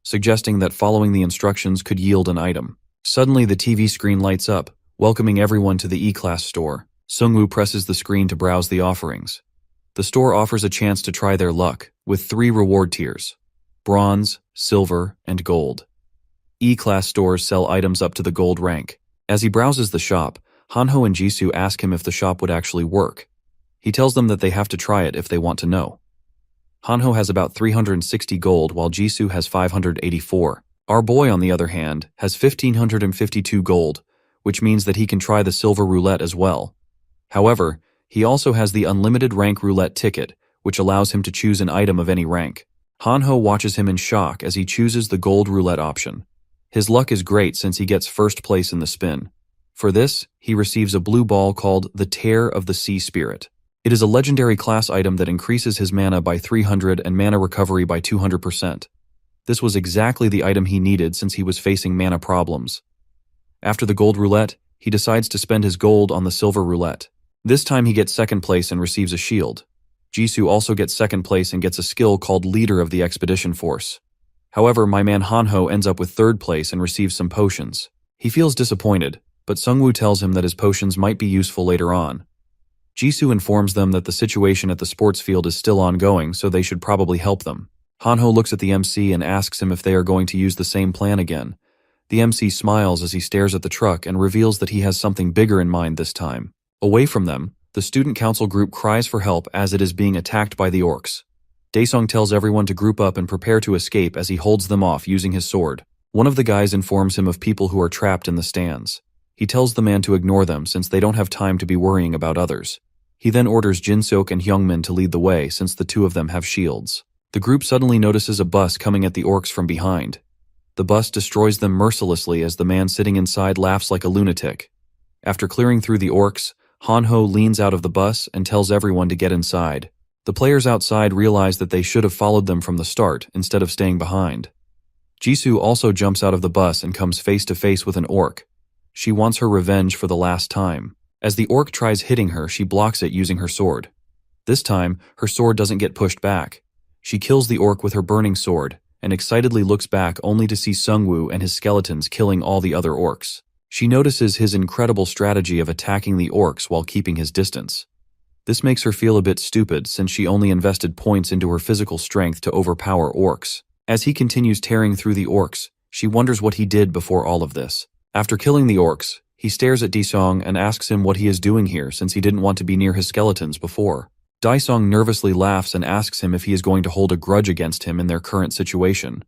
suggesting that following the instructions could yield an item. Suddenly the TV screen lights up, welcoming everyone to the E-Class store. Sungwoo presses the screen to browse the offerings. The store offers a chance to try their luck, with 3 reward tiers: bronze, silver, and gold. E-Class stores sell items up to the gold rank. As he browses the shop, Hanho and Jisoo ask him if the shop would actually work. He tells them that they have to try it if they want to know. Hanho has about 360 gold while Jisoo has 584. Our boy, on the other hand, has 1,552 gold, which means that he can try the silver roulette as well. However, he also has the unlimited rank roulette ticket, which allows him to choose an item of any rank. Hanho watches him in shock as he chooses the gold roulette option. His luck is great since he gets first place in the spin. For this, he receives a blue ball called the Tear of the Sea Spirit. It is a legendary class item that increases his mana by 300 and mana recovery by 200%. This was exactly the item he needed since he was facing mana problems. After the gold roulette, he decides to spend his gold on the silver roulette. This time he gets second place and receives a shield. Jisoo also gets second place and gets a skill called Leader of the Expedition Force. However, my man Hanho ends up with third place and receives some potions. He feels disappointed, but Sungwoo tells him that his potions might be useful later on. Jisoo informs them that the situation at the sports field is still ongoing, so they should probably help them. Hanho looks at the MC and asks him if they are going to use the same plan again. The MC smiles as he stares at the truck and reveals that he has something bigger in mind this time. Away from them, the student council group cries for help as it is being attacked by the orcs. Daesung tells everyone to group up and prepare to escape as he holds them off using his sword. One of the guys informs him of people who are trapped in the stands. He tells the man to ignore them since they don't have time to be worrying about others. He then orders Jin-seok and Hyungmin to lead the way since the two of them have shields. The group suddenly notices a bus coming at the orcs from behind. The bus destroys them mercilessly as the man sitting inside laughs like a lunatic. After clearing through the orcs, Hanho leans out of the bus and tells everyone to get inside. The players outside realize that they should have followed them from the start instead of staying behind. Jisoo also jumps out of the bus and comes face to face with an orc. She wants her revenge for the last time. As the orc tries hitting her, she blocks it using her sword. This time, her sword doesn't get pushed back. She kills the orc with her burning sword, and excitedly looks back only to see Sungwoo and his skeletons killing all the other orcs. She notices his incredible strategy of attacking the orcs while keeping his distance. This makes her feel a bit stupid since she only invested points into her physical strength to overpower orcs. As he continues tearing through the orcs, she wonders what he did before all of this. After killing the orcs, he stares at Daesung and asks him what he is doing here since he didn't want to be near his skeletons before. Daesung nervously laughs and asks him if he is going to hold a grudge against him in their current situation.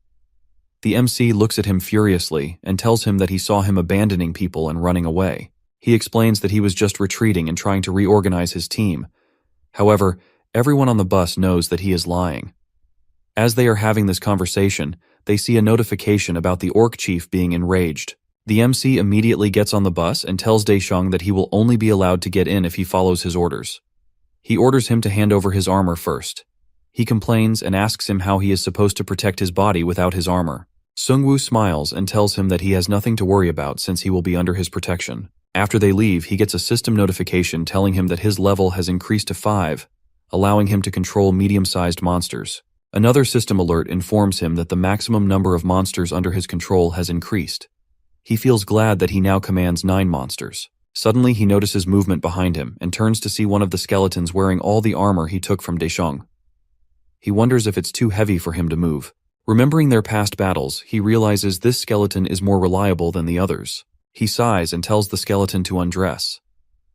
The MC looks at him furiously and tells him that he saw him abandoning people and running away. He explains that he was just retreating and trying to reorganize his team. However, everyone on the bus knows that he is lying. As they are having this conversation, they see a notification about the orc chief being enraged. The MC immediately gets on the bus and tells Daesung that he will only be allowed to get in if he follows his orders. He orders him to hand over his armor first. He complains and asks him how he is supposed to protect his body without his armor. Sungwoo smiles and tells him that he has nothing to worry about since he will be under his protection. After they leave, he gets a system notification telling him that his level has increased to 5, allowing him to control medium-sized monsters. Another system alert informs him that the maximum number of monsters under his control has increased. He feels glad that he now commands 9 monsters. Suddenly, he notices movement behind him and turns to see one of the skeletons wearing all the armor he took from Daesung. He wonders if it's too heavy for him to move. Remembering their past battles, he realizes this skeleton is more reliable than the others. He sighs and tells the skeleton to undress.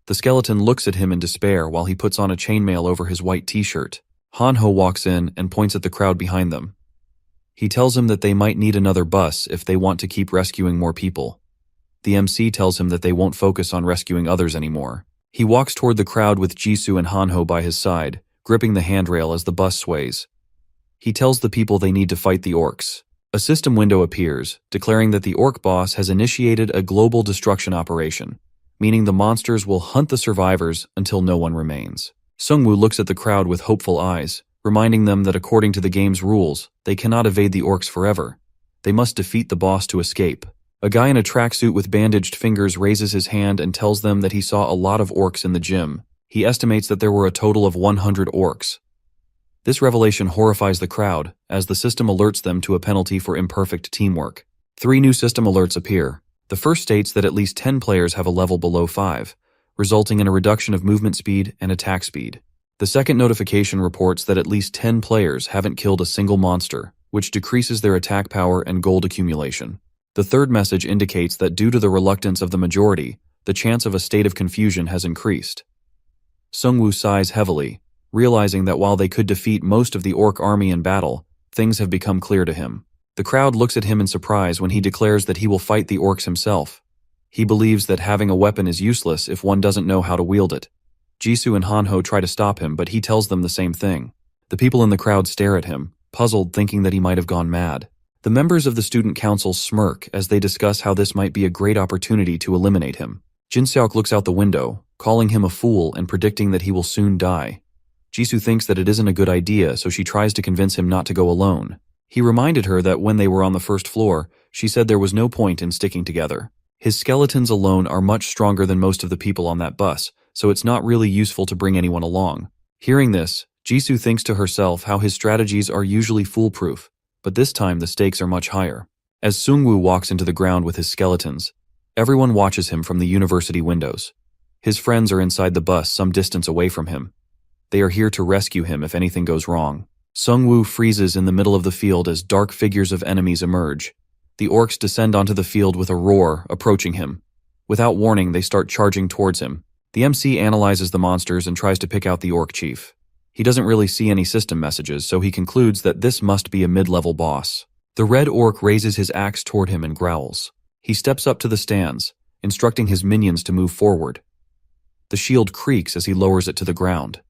The skeleton looks at him in despair while he puts on a chainmail over his white t-shirt. Hanho walks in and points at the crowd behind them. He tells him that they might need another bus if they want to keep rescuing more people. The MC tells him that they won't focus on rescuing others anymore. He walks toward the crowd with Jisoo and Hanho by his side, gripping the handrail as the bus sways. He tells the people they need to fight the orcs. A system window appears, declaring that the orc boss has initiated a global destruction operation, meaning the monsters will hunt the survivors until no one remains. Sungwoo looks at the crowd with hopeful eyes, reminding them that according to the game's rules, they cannot evade the orcs forever. They must defeat the boss to escape. A guy in a tracksuit with bandaged fingers raises his hand and tells them that he saw a lot of orcs in the gym. He estimates that there were a total of 100 orcs. This revelation horrifies the crowd, as the system alerts them to a penalty for imperfect teamwork. 3 new system alerts appear. The first states that at least 10 players have a level below 5, resulting in a reduction of movement speed and attack speed. The second notification reports that at least 10 players haven't killed a single monster, which decreases their attack power and gold accumulation. The third message indicates that due to the reluctance of the majority, the chance of a state of confusion has increased. Sungwoo sighs heavily, realizing that while they could defeat most of the orc army in battle, things have become clear to him. The crowd looks at him in surprise when he declares that he will fight the orcs himself. He believes that having a weapon is useless if one doesn't know how to wield it. Jisoo and Hanho try to stop him, but he tells them the same thing. The people in the crowd stare at him, puzzled, thinking that he might have gone mad. The members of the student council smirk as they discuss how this might be a great opportunity to eliminate him. Jin-seok looks out the window, calling him a fool and predicting that he will soon die. Jisoo thinks that it isn't a good idea, so she tries to convince him not to go alone. He reminded her that when they were on the first floor, she said there was no point in sticking together. His skeletons alone are much stronger than most of the people on that bus, so it's not really useful to bring anyone along. Hearing this, Jisoo thinks to herself how his strategies are usually foolproof, but this time the stakes are much higher. As Sungwoo walks into the ground with his skeletons, everyone watches him from the university windows. His friends are inside the bus some distance away from him. They are here to rescue him if anything goes wrong. Sungwoo freezes in the middle of the field as dark figures of enemies emerge. The orcs descend onto the field with a roar, approaching him. Without warning, they start charging towards him. The MC analyzes the monsters and tries to pick out the orc chief. He doesn't really see any system messages, so he concludes that this must be a mid-level boss. The red orc raises his axe toward him and growls. He steps up to the stands, instructing his minions to move forward. The shield creaks as he lowers it to the ground.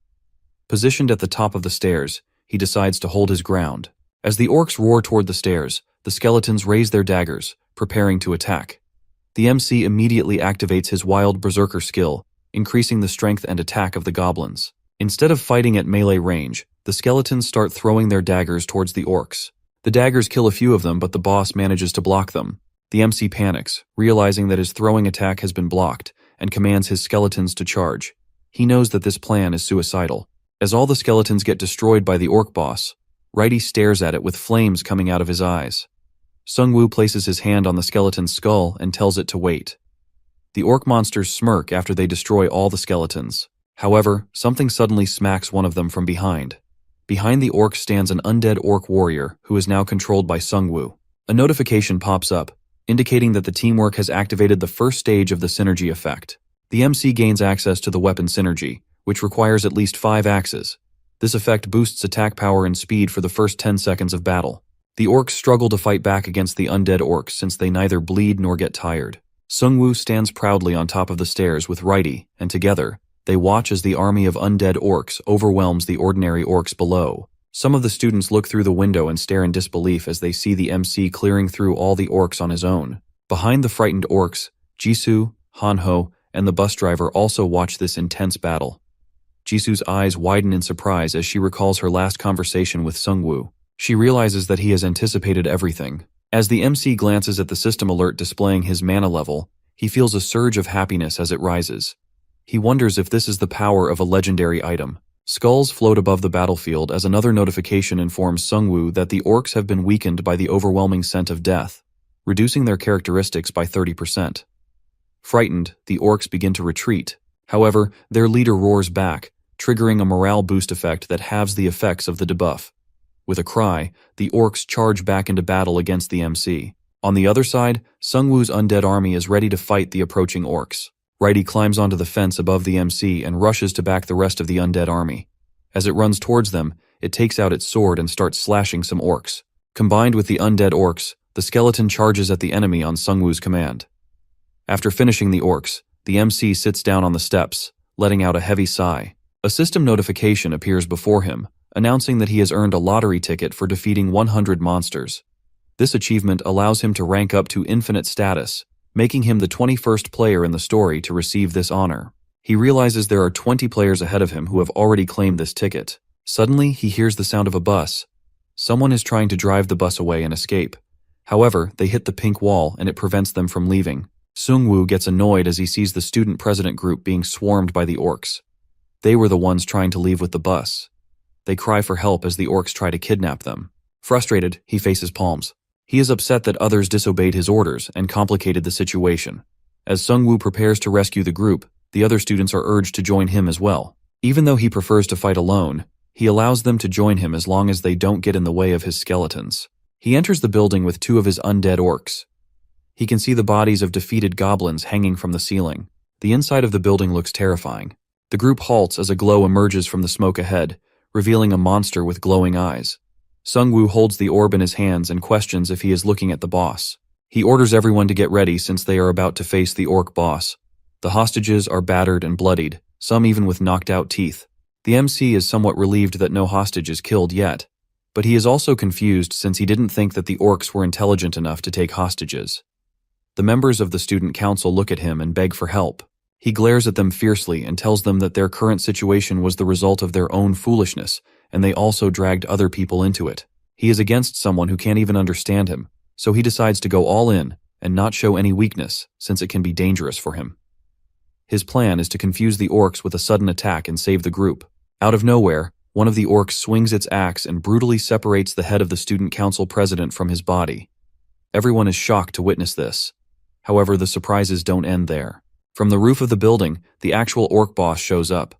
Positioned at the top of the stairs, he decides to hold his ground. As the orcs roar toward the stairs, the skeletons raise their daggers, preparing to attack. The MC immediately activates his wild berserker skill, increasing the strength and attack of the goblins. Instead of fighting at melee range, the skeletons start throwing their daggers towards the orcs. The daggers kill a few of them, but the boss manages to block them. The MC panics, realizing that his throwing attack has been blocked, and commands his skeletons to charge. He knows that this plan is suicidal. As all the skeletons get destroyed by the orc boss, Righty stares at it with flames coming out of his eyes. Sungwoo places his hand on the skeleton's skull and tells it to wait. The orc monsters smirk after they destroy all the skeletons. However, something suddenly smacks one of them from behind. Behind the orc stands an undead orc warrior who is now controlled by Sungwoo. A notification pops up, indicating that the teamwork has activated the first stage of the synergy effect. The MC gains access to the weapon synergy, which requires at least 5 axes. This effect boosts attack power and speed for the first 10 seconds of battle. The orcs struggle to fight back against the undead orcs since they neither bleed nor get tired. Sungwoo stands proudly on top of the stairs with Righty, and together, they watch as the army of undead orcs overwhelms the ordinary orcs below. Some of the students look through the window and stare in disbelief as they see the MC clearing through all the orcs on his own. Behind the frightened orcs, Jisoo, Hanho, and the bus driver also watch this intense battle. Jisoo's eyes widen in surprise as she recalls her last conversation with Sungwoo. She realizes that he has anticipated everything. As the MC glances at the system alert displaying his mana level, he feels a surge of happiness as it rises. He wonders if this is the power of a legendary item. Skulls float above the battlefield as another notification informs Sungwoo that the orcs have been weakened by the overwhelming scent of death, reducing their characteristics by 30%. Frightened, the orcs begin to retreat. However, their leader roars back, triggering a morale boost effect that halves the effects of the debuff. With a cry, the orcs charge back into battle against the MC. On the other side, Sungwoo's undead army is ready to fight the approaching orcs. Righty climbs onto the fence above the MC and rushes to back the rest of the undead army. As it runs towards them, it takes out its sword and starts slashing some orcs. Combined with the undead orcs, the skeleton charges at the enemy on Sungwoo's command. After finishing the orcs, the MC sits down on the steps, letting out a heavy sigh. A system notification appears before him, announcing that he has earned a lottery ticket for defeating 100 monsters. This achievement allows him to rank up to infinite status, making him the 21st player in the story to receive this honor. He realizes there are 20 players ahead of him who have already claimed this ticket. Suddenly, he hears the sound of a bus. Someone is trying to drive the bus away and escape. However, they hit the pink wall and it prevents them from leaving. Sungwoo gets annoyed as he sees the student president group being swarmed by the orcs. They were the ones trying to leave with the bus. They cry for help as the orcs try to kidnap them. Frustrated, he faces palms. He is upset that others disobeyed his orders and complicated the situation. As Sungwoo prepares to rescue the group, the other students are urged to join him as well. Even though he prefers to fight alone, he allows them to join him as long as they don't get in the way of his skeletons. He enters the building with 2 of his undead orcs. He can see the bodies of defeated goblins hanging from the ceiling. The inside of the building looks terrifying. The group halts as a glow emerges from the smoke ahead, revealing a monster with glowing eyes. Sungwoo holds the orb in his hands and questions if he is looking at the boss. He orders everyone to get ready since they are about to face the orc boss. The hostages are battered and bloodied, some even with knocked out teeth. The MC is somewhat relieved that no hostage is killed yet, but he is also confused since he didn't think that the orcs were intelligent enough to take hostages. The members of the student council look at him and beg for help. He glares at them fiercely and tells them that their current situation was the result of their own foolishness, and they also dragged other people into it. He is against someone who can't even understand him, so he decides to go all in and not show any weakness, since it can be dangerous for him. His plan is to confuse the orcs with a sudden attack and save the group. Out of nowhere, one of the orcs swings its axe and brutally separates the head of the student council president from his body. Everyone is shocked to witness this. However, the surprises don't end there. From the roof of the building, the actual orc boss shows up.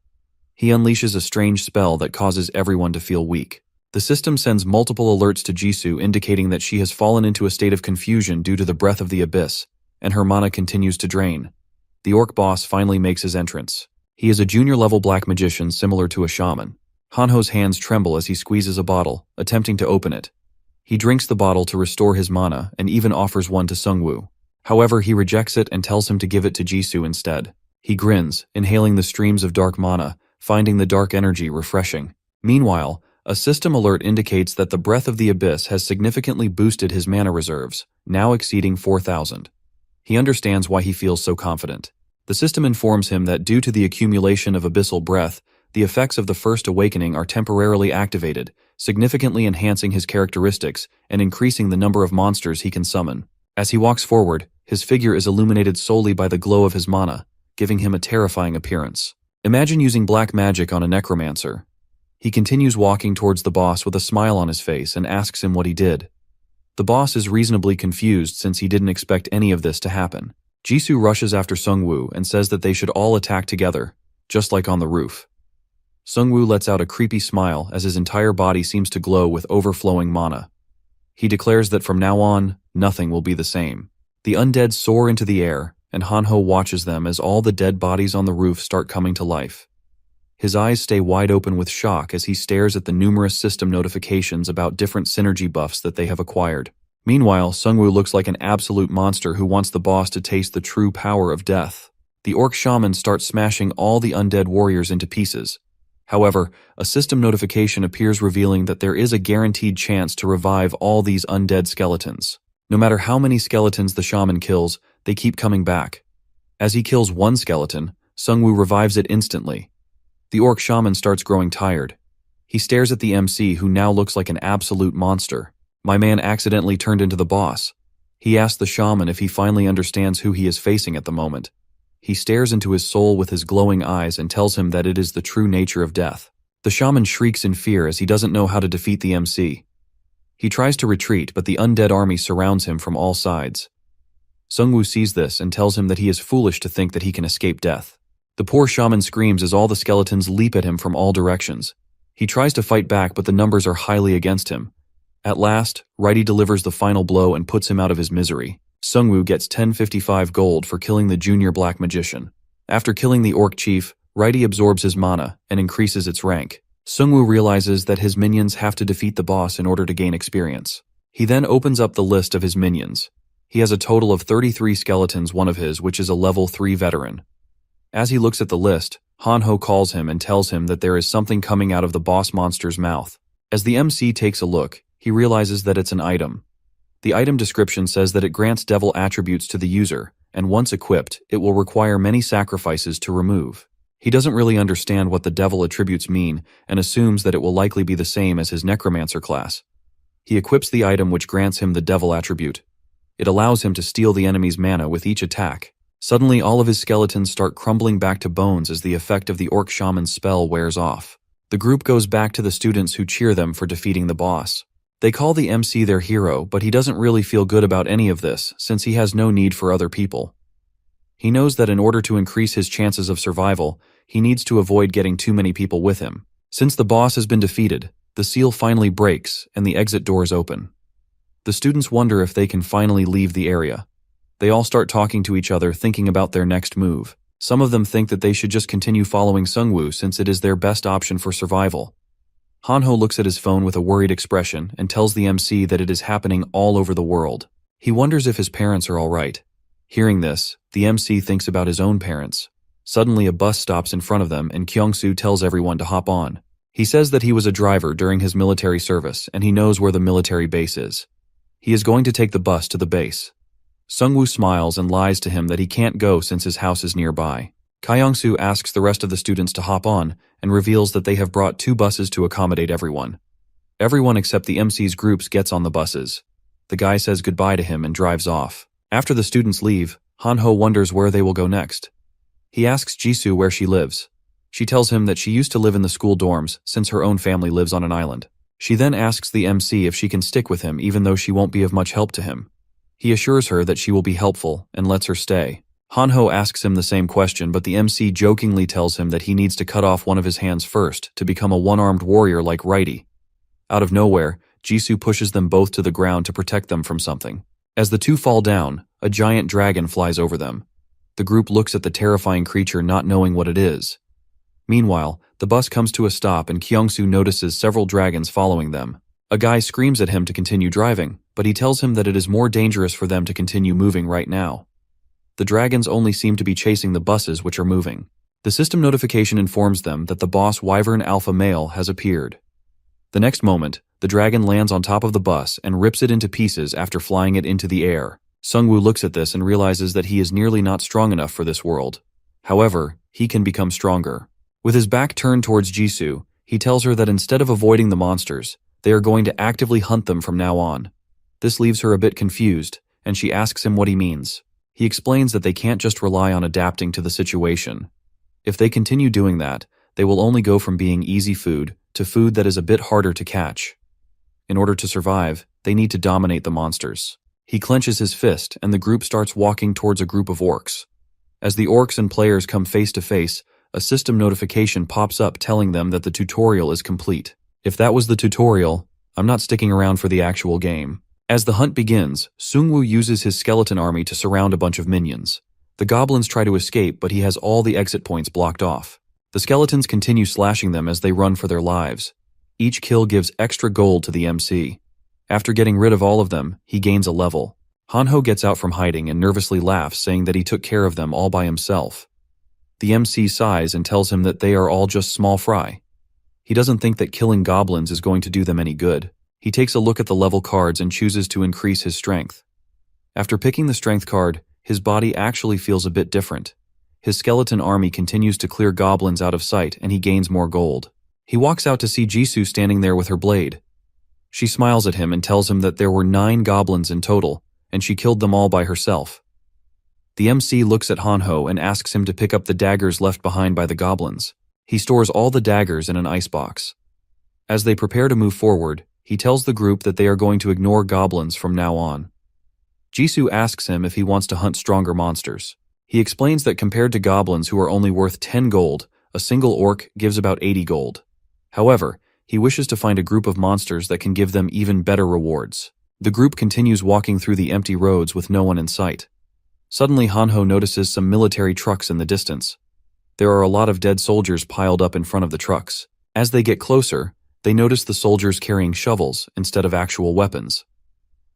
He unleashes a strange spell that causes everyone to feel weak. The system sends multiple alerts to Jisoo indicating that she has fallen into a state of confusion due to the breath of the abyss, and her mana continues to drain. The orc boss finally makes his entrance. He is a junior-level black magician similar to a shaman. Hanho's hands tremble as he squeezes a bottle, attempting to open it. He drinks the bottle to restore his mana and even offers one to Sungwoo. However, he rejects it and tells him to give it to Jisoo instead. He grins, inhaling the streams of dark mana, finding the dark energy refreshing. Meanwhile, a system alert indicates that the Breath of the Abyss has significantly boosted his mana reserves, now exceeding 4,000. He understands why he feels so confident. The system informs him that due to the accumulation of abyssal breath, the effects of the First Awakening are temporarily activated, significantly enhancing his characteristics and increasing the number of monsters he can summon. As he walks forward, his figure is illuminated solely by the glow of his mana, giving him a terrifying appearance. Imagine using black magic on a necromancer. He continues walking towards the boss with a smile on his face and asks him what he did. The boss is reasonably confused since he didn't expect any of this to happen. Jisoo rushes after Sungwoo and says that they should all attack together, just like on the roof. Sungwoo lets out a creepy smile as his entire body seems to glow with overflowing mana. He declares that from now on, nothing will be the same. The undead soar into the air, and Hanho watches them as all the dead bodies on the roof start coming to life. His eyes stay wide open with shock as he stares at the numerous system notifications about different synergy buffs that they have acquired. Meanwhile, Sungwoo looks like an absolute monster who wants the boss to taste the true power of death. The orc shaman starts smashing all the undead warriors into pieces. However, a system notification appears revealing that there is a guaranteed chance to revive all these undead skeletons. No matter how many skeletons the shaman kills, they keep coming back. As he kills one skeleton, Sungwoo revives it instantly. The orc shaman starts growing tired. He stares at the MC who now looks like an absolute monster. My man accidentally turned into the boss. He asks the shaman if he finally understands who he is facing at the moment. He stares into his soul with his glowing eyes and tells him that it is the true nature of death. The shaman shrieks in fear as he doesn't know how to defeat the MC. He tries to retreat, but the undead army surrounds him from all sides. Sungwoo sees this and tells him that he is foolish to think that he can escape death. The poor shaman screams as all the skeletons leap at him from all directions. He tries to fight back, but the numbers are highly against him. At last, Righty delivers the final blow and puts him out of his misery. Sungwoo gets 1055 gold for killing the junior black magician. After killing the orc chief, Righty absorbs his mana and increases its rank. Sungwoo realizes that his minions have to defeat the boss in order to gain experience. He then opens up the list of his minions. He has a total of 33 skeletons, one of his which is a level 3 veteran. As he looks at the list, Hanho calls him and tells him that there is something coming out of the boss monster's mouth. As the MC takes a look, he realizes that it's an item. The item description says that it grants devil attributes to the user, and once equipped, it will require many sacrifices to remove. He doesn't really understand what the devil attributes mean and assumes that it will likely be the same as his Necromancer class. He equips the item which grants him the devil attribute. It allows him to steal the enemy's mana with each attack. Suddenly, all of his skeletons start crumbling back to bones as the effect of the orc shaman's spell wears off. The group goes back to the students who cheer them for defeating the boss. They call the MC their hero, but he doesn't really feel good about any of this since he has no need for other people. He knows that in order to increase his chances of survival, he needs to avoid getting too many people with him. Since the boss has been defeated, the seal finally breaks and the exit doors open. The students wonder if they can finally leave the area. They all start talking to each other, thinking about their next move. Some of them think that they should just continue following Sungwoo since it is their best option for survival. Hanho looks at his phone with a worried expression and tells the MC that it is happening all over the world. He wonders if his parents are all right. Hearing this, the MC thinks about his own parents. Suddenly a bus stops in front of them and Kyungsoo tells everyone to hop on. He says that he was a driver during his military service and he knows where the military base is. He is going to take the bus to the base. Sungwoo smiles and lies to him that he can't go since his house is nearby. Kyungsoo asks the rest of the students to hop on and reveals that they have brought 2 buses to accommodate everyone. Everyone except the MC's groups gets on the buses. The guy says goodbye to him and drives off. After the students leave, Hanho wonders where they will go next. He asks Jisoo where she lives. She tells him that she used to live in the school dorms since her own family lives on an island. She then asks the MC if she can stick with him even though she won't be of much help to him. He assures her that she will be helpful and lets her stay. Hanho asks him the same question, but the MC jokingly tells him that he needs to cut off one of his hands first to become a one-armed warrior like Righty. Out of nowhere, Jisoo pushes them both to the ground to protect them from something. As the two fall down, a giant dragon flies over them. The group looks at the terrifying creature not knowing what it is. Meanwhile, the bus comes to a stop and Kyungsoo notices several dragons following them. A guy screams at him to continue driving, but he tells him that it is more dangerous for them to continue moving right now. The dragons only seem to be chasing the buses which are moving. The system notification informs them that the boss Wyvern Alpha Male has appeared. The next moment, the dragon lands on top of the bus and rips it into pieces after flying it into the air. Sungwoo looks at this and realizes that he is nearly not strong enough for this world. However, he can become stronger. With his back turned towards Jisoo, he tells her that instead of avoiding the monsters, they are going to actively hunt them from now on. This leaves her a bit confused, and she asks him what he means. He explains that they can't just rely on adapting to the situation. If they continue doing that, they will only go from being easy food to food that is a bit harder to catch. In order to survive, they need to dominate the monsters. He clenches his fist, and the group starts walking towards a group of orcs. As the orcs and players come face to face, a system notification pops up telling them that the tutorial is complete. If that was the tutorial, I'm not sticking around for the actual game. As the hunt begins, Sungwoo uses his skeleton army to surround a bunch of minions. The goblins try to escape, but he has all the exit points blocked off. The skeletons continue slashing them as they run for their lives. Each kill gives extra gold to the MC. After getting rid of all of them, he gains a level. Hanho gets out from hiding and nervously laughs, saying that he took care of them all by himself. The MC sighs and tells him that they are all just small fry. He doesn't think that killing goblins is going to do them any good. He takes a look at the level cards and chooses to increase his strength. After picking the strength card, his body actually feels a bit different. His skeleton army continues to clear goblins out of sight and he gains more gold. He walks out to see Jisoo standing there with her blade. She smiles at him and tells him that there were 9 goblins in total, and she killed them all by herself. The MC looks at Hanho and asks him to pick up the daggers left behind by the goblins. He stores all the daggers in an icebox. As they prepare to move forward, he tells the group that they are going to ignore goblins from now on. Jisoo asks him if he wants to hunt stronger monsters. He explains that compared to goblins who are only worth 10 gold, a single orc gives about 80 gold. However, he wishes to find a group of monsters that can give them even better rewards. The group continues walking through the empty roads with no one in sight. Suddenly, Hanho notices some military trucks in the distance. There are a lot of dead soldiers piled up in front of the trucks. As they get closer, they notice the soldiers carrying shovels instead of actual weapons.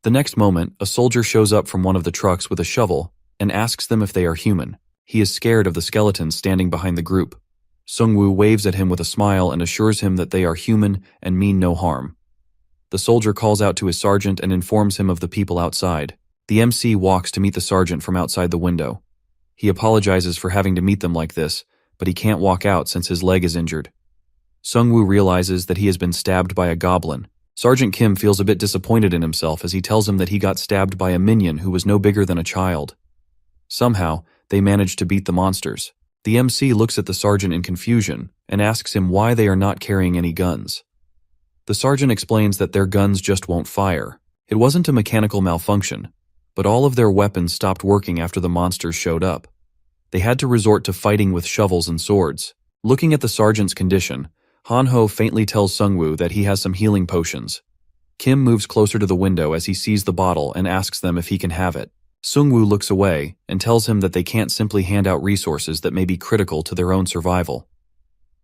The next moment, a soldier shows up from one of the trucks with a shovel and asks them if they are human. He is scared of the skeletons standing behind the group. Sungwoo waves at him with a smile and assures him that they are human and mean no harm. The soldier calls out to his sergeant and informs him of the people outside. The MC walks to meet the sergeant from outside the window. He apologizes for having to meet them like this, but he can't walk out since his leg is injured. Sungwoo realizes that he has been stabbed by a goblin. Sergeant Kim feels a bit disappointed in himself as he tells him that he got stabbed by a minion who was no bigger than a child. Somehow, they manage to beat the monsters. The MC looks at the sergeant in confusion and asks him why they are not carrying any guns. The sergeant explains that their guns just won't fire. It wasn't a mechanical malfunction, but all of their weapons stopped working after the monsters showed up. They had to resort to fighting with shovels and swords. Looking at the sergeant's condition, Hanho faintly tells Sungwoo that he has some healing potions. Kim moves closer to the window as he sees the bottle and asks them if he can have it. Sungwoo looks away and tells him that they can't simply hand out resources that may be critical to their own survival.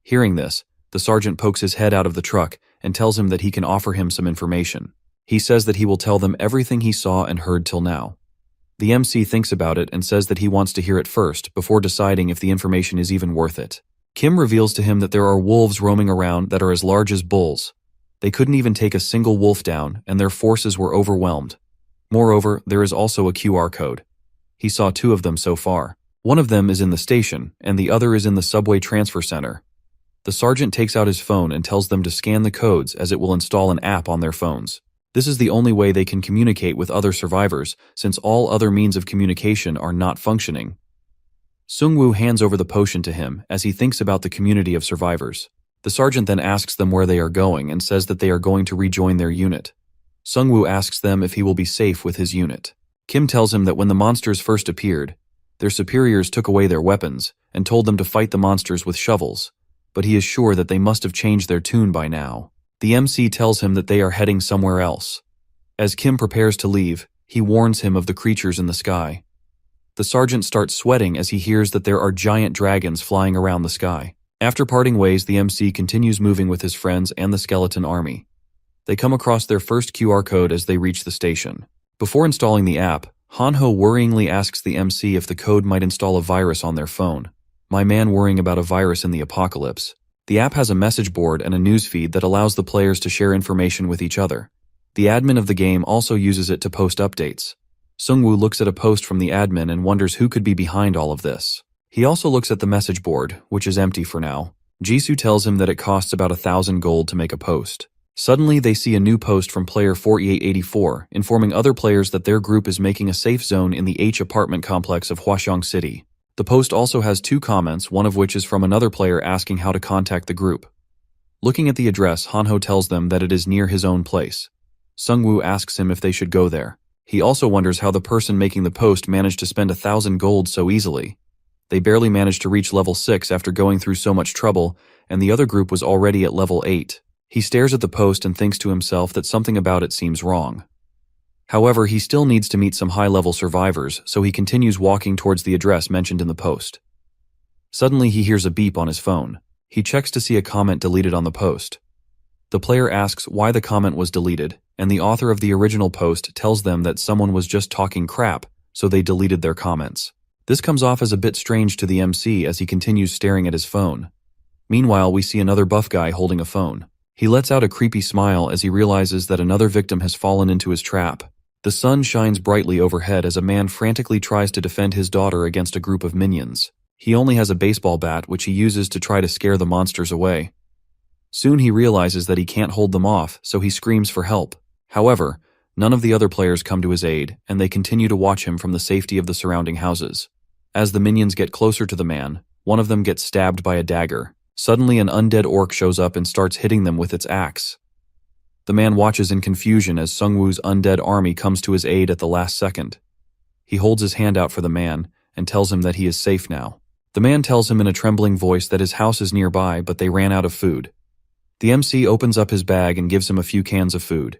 Hearing this, the sergeant pokes his head out of the truck and tells him that he can offer him some information. He says that he will tell them everything he saw and heard till now. The MC thinks about it and says that he wants to hear it first before deciding if the information is even worth it. Kim reveals to him that there are wolves roaming around that are as large as bulls. They couldn't even take a single wolf down, and their forces were overwhelmed. Moreover, there is also a QR code. He saw 2 of them so far. One of them is in the station, and the other is in the subway transfer center. The sergeant takes out his phone and tells them to scan the codes as it will install an app on their phones. This is the only way they can communicate with other survivors, since all other means of communication are not functioning. Sungwoo hands over the potion to him as he thinks about the community of survivors. The sergeant then asks them where they are going and says that they are going to rejoin their unit. Sungwoo asks them if he will be safe with his unit. Kim tells him that when the monsters first appeared, their superiors took away their weapons and told them to fight the monsters with shovels, but he is sure that they must have changed their tune by now. The MC tells him that they are heading somewhere else. As Kim prepares to leave, he warns him of the creatures in the sky. The sergeant starts sweating as he hears that there are giant dragons flying around the sky. After parting ways, the MC continues moving with his friends and the skeleton army. They come across their first QR code as they reach the station. Before installing the app, Hanho worryingly asks the MC if the code might install a virus on their phone. My man worrying about a virus in the apocalypse. The app has a message board and a newsfeed that allows the players to share information with each other. The admin of the game also uses it to post updates. Sungwoo looks at a post from the admin and wonders who could be behind all of this. He also looks at the message board, which is empty for now. Jisoo tells him that it costs about 1,000 gold to make a post. Suddenly, they see a new post from player 4884, informing other players that their group is making a safe zone in the H apartment complex of Hwaseong City. The post also has 2 comments, one of which is from another player asking how to contact the group. Looking at the address, Hanho tells them that it is near his own place. Sungwoo asks him if they should go there. He also wonders how the person making the post managed to spend 1,000 gold so easily. They barely managed to reach level 6 after going through so much trouble, and the other group was already at level 8. He stares at the post and thinks to himself that something about it seems wrong. However, he still needs to meet some high-level survivors, so he continues walking towards the address mentioned in the post. Suddenly, he hears a beep on his phone. He checks to see a comment deleted on the post. The player asks why the comment was deleted, and the author of the original post tells them that someone was just talking crap, so they deleted their comments. This comes off as a bit strange to the MC as he continues staring at his phone. Meanwhile, we see another buff guy holding a phone. He lets out a creepy smile as he realizes that another victim has fallen into his trap. The sun shines brightly overhead as a man frantically tries to defend his daughter against a group of minions. He only has a baseball bat which he uses to try to scare the monsters away. Soon he realizes that he can't hold them off, so he screams for help. However, none of the other players come to his aid, and they continue to watch him from the safety of the surrounding houses. As the minions get closer to the man, one of them gets stabbed by a dagger. Suddenly an undead orc shows up and starts hitting them with its axe. The man watches in confusion as Sungwoo's undead army comes to his aid at the last second. He holds his hand out for the man and tells him that he is safe now. The man tells him in a trembling voice that his house is nearby, but they ran out of food. The MC opens up his bag and gives him a few cans of food.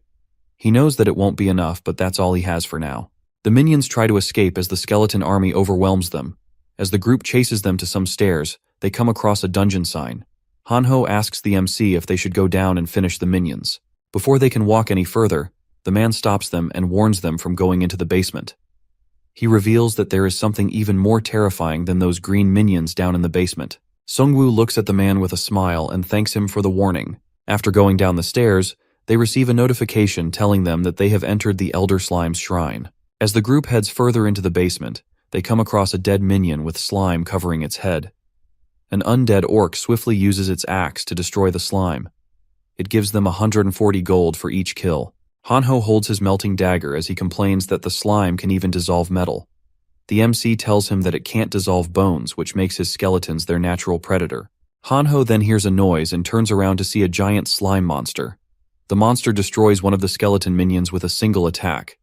He knows that it won't be enough, but that's all he has for now. The minions try to escape as the skeleton army overwhelms them. As the group chases them to some stairs, they come across a dungeon sign. Hanho asks the MC if they should go down and finish the minions. Before they can walk any further, the man stops them and warns them from going into the basement. He reveals that there is something even more terrifying than those green minions down in the basement. Sungwoo looks at the man with a smile and thanks him for the warning. After going down the stairs, they receive a notification telling them that they have entered the Elder Slime's shrine. As the group heads further into the basement, they come across a dead minion with slime covering its head. An undead orc swiftly uses its axe to destroy the slime. It gives them 140 gold for each kill. Hanho holds his melting dagger as he complains that the slime can even dissolve metal. The MC tells him that it can't dissolve bones, which makes his skeletons their natural predator. Hanho then hears a noise and turns around to see a giant slime monster. The monster destroys one of the skeleton minions with a single attack.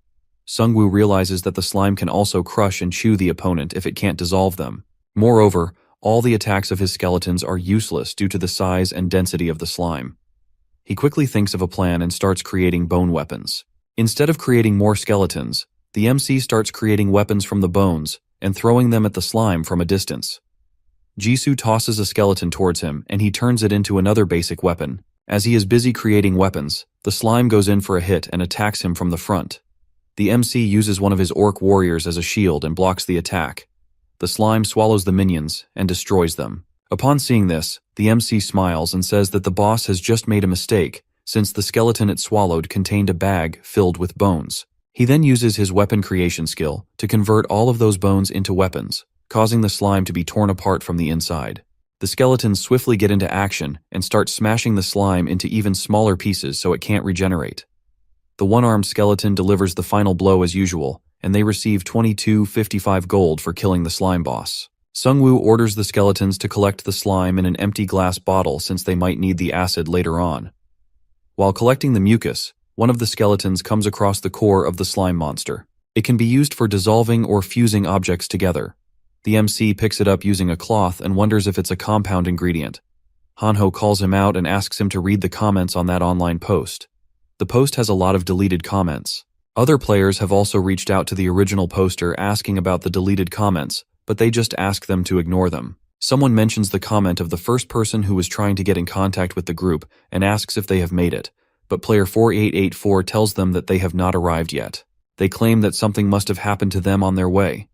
Sungwoo realizes that the slime can also crush and chew the opponent if it can't dissolve them. Moreover, all the attacks of his skeletons are useless due to the size and density of the slime. He quickly thinks of a plan and starts creating bone weapons. Instead of creating more skeletons, the MC starts creating weapons from the bones and throwing them at the slime from a distance. Jisoo tosses a skeleton towards him and he turns it into another basic weapon. As he is busy creating weapons, the slime goes in for a hit and attacks him from the front. The MC uses one of his orc warriors as a shield and blocks the attack. The slime swallows the minions and destroys them. Upon seeing this, the MC smiles and says that the boss has just made a mistake, since the skeleton it swallowed contained a bag filled with bones. He then uses his weapon creation skill to convert all of those bones into weapons, causing the slime to be torn apart from the inside. The skeletons swiftly get into action and start smashing the slime into even smaller pieces so it can't regenerate. The one-armed skeleton delivers the final blow as usual, and they receive 2255 gold for killing the slime boss. Sungwoo orders the skeletons to collect the slime in an empty glass bottle since they might need the acid later on. While collecting the mucus, one of the skeletons comes across the core of the slime monster. It can be used for dissolving or fusing objects together. The MC picks it up using a cloth and wonders if it's a compound ingredient. Hanho calls him out and asks him to read the comments on that online post. The post has a lot of deleted comments. Other players have also reached out to the original poster asking about the deleted comments, but they just ask them to ignore them. Someone mentions the comment of the first person who was trying to get in contact with the group and asks if they have made it, but player 4884 tells them that they have not arrived yet. They claim that something must have happened to them on their way.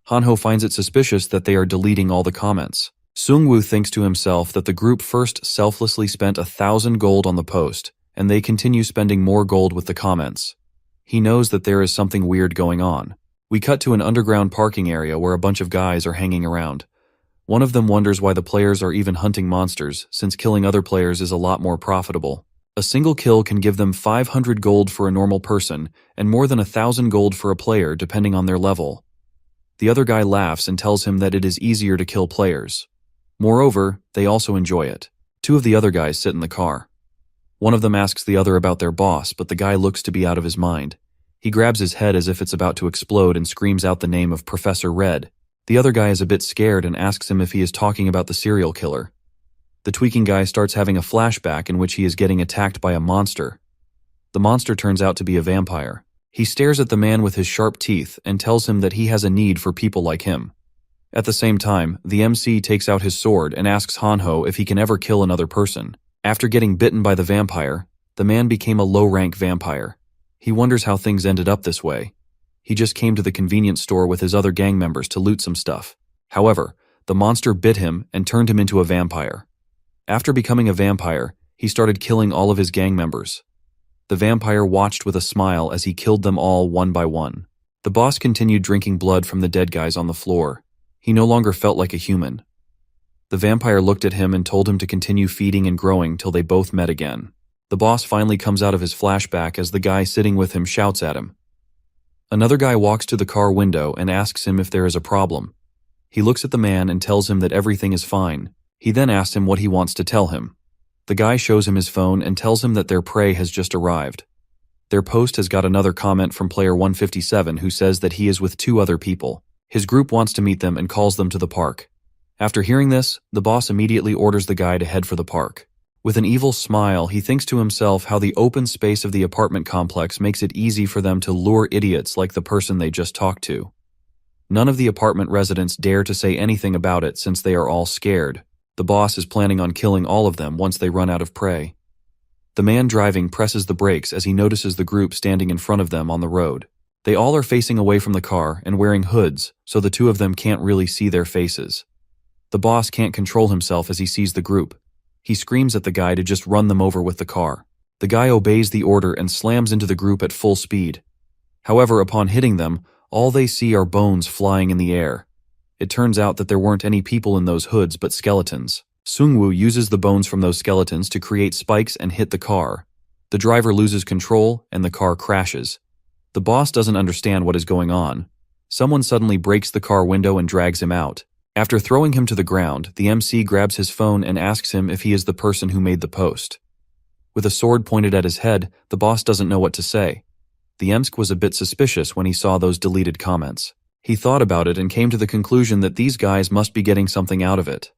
Hanho finds it suspicious that they are deleting all the comments. Sungwoo thinks to himself that the group first selflessly spent 1,000 gold on the post, and they continue spending more gold with the comments. He knows that there is something weird going on. We cut to an underground parking area where a bunch of guys are hanging around. One of them wonders why the players are even hunting monsters, since killing other players is a lot more profitable. A single kill can give them 500 gold for a normal person, and more than 1,000 gold for a player depending on their level. The other guy laughs and tells him that it is easier to kill players. Moreover, they also enjoy it. Two of the other guys sit in the car. One of them asks the other about their boss, but the guy looks to be out of his mind. He grabs his head as if it's about to explode and screams out the name of Professor Red. The other guy is a bit scared and asks him if he is talking about the serial killer. The tweaking guy starts having a flashback in which he is getting attacked by a monster. The monster turns out to be a vampire. He stares at the man with his sharp teeth and tells him that he has a need for people like him. At the same time, the MC takes out his sword and asks Hanho if he can ever kill another person. After getting bitten by the vampire, the man became a low-rank vampire. He wonders how things ended up this way. He just came to the convenience store with his other gang members to loot some stuff. However, the monster bit him and turned him into a vampire. After becoming a vampire, he started killing all of his gang members. The vampire watched with a smile as he killed them all one by one. The boss continued drinking blood from the dead guys on the floor. He no longer felt like a human. The vampire looked at him and told him to continue feeding and growing till they both met again. The boss finally comes out of his flashback as the guy sitting with him shouts at him. Another guy walks to the car window and asks him if there is a problem. He looks at the man and tells him that everything is fine. He then asks him what he wants to tell him. The guy shows him his phone and tells him that their prey has just arrived. Their post has got another comment from player 157 who says that he is with two other people. His group wants to meet them and calls them to the park. After hearing this, the boss immediately orders the guy to head for the park. With an evil smile, he thinks to himself how the open space of the apartment complex makes it easy for them to lure idiots like the person they just talked to. None of the apartment residents dare to say anything about it since they are all scared. The boss is planning on killing all of them once they run out of prey. The man driving presses the brakes as he notices the group standing in front of them on the road. They all are facing away from the car and wearing hoods, so the two of them can't really see their faces. The boss can't control himself as he sees the group. He screams at the guy to just run them over with the car. The guy obeys the order and slams into the group at full speed. However, upon hitting them, all they see are bones flying in the air. It turns out that there weren't any people in those hoods but skeletons. Sungwoo uses the bones from those skeletons to create spikes and hit the car. The driver loses control and the car crashes. The boss doesn't understand what is going on. Someone suddenly breaks the car window and drags him out. After throwing him to the ground, the MC grabs his phone and asks him if he is the person who made the post. With a sword pointed at his head, the boss doesn't know what to say. The MC was a bit suspicious when he saw those deleted comments. He thought about it and came to the conclusion that these guys must be getting something out of it.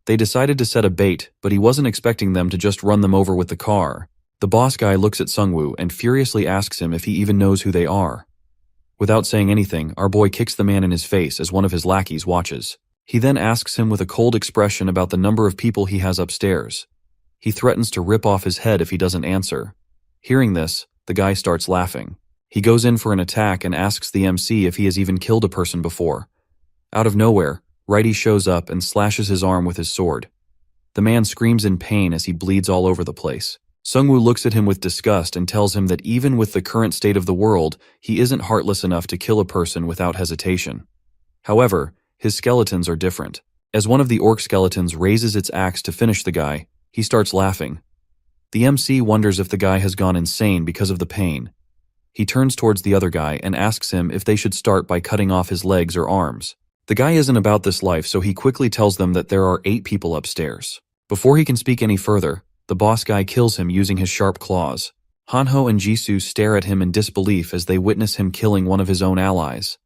They decided to set a bait, but he wasn't expecting them to just run them over with the car. The boss guy looks at Sungwoo and furiously asks him if he even knows who they are. Without saying anything, our boy kicks the man in his face as one of his lackeys watches. He then asks him with a cold expression about the number of people he has upstairs. He threatens to rip off his head if he doesn't answer. Hearing this, the guy starts laughing. He goes in for an attack and asks the MC if he has even killed a person before. Out of nowhere, Righty shows up and slashes his arm with his sword. The man screams in pain as he bleeds all over the place. Sungwoo looks at him with disgust and tells him that even with the current state of the world, he isn't heartless enough to kill a person without hesitation. However, his skeletons are different. As one of the orc skeletons raises its axe to finish the guy, he starts laughing. The MC wonders if the guy has gone insane because of the pain. He turns towards the other guy and asks him if they should start by cutting off his legs or arms. The guy isn't about this life, so he quickly tells them that there are 8 people upstairs. Before he can speak any further, the boss guy kills him using his sharp claws. Hanho and Jisoo stare at him in disbelief as they witness him killing one of his own allies.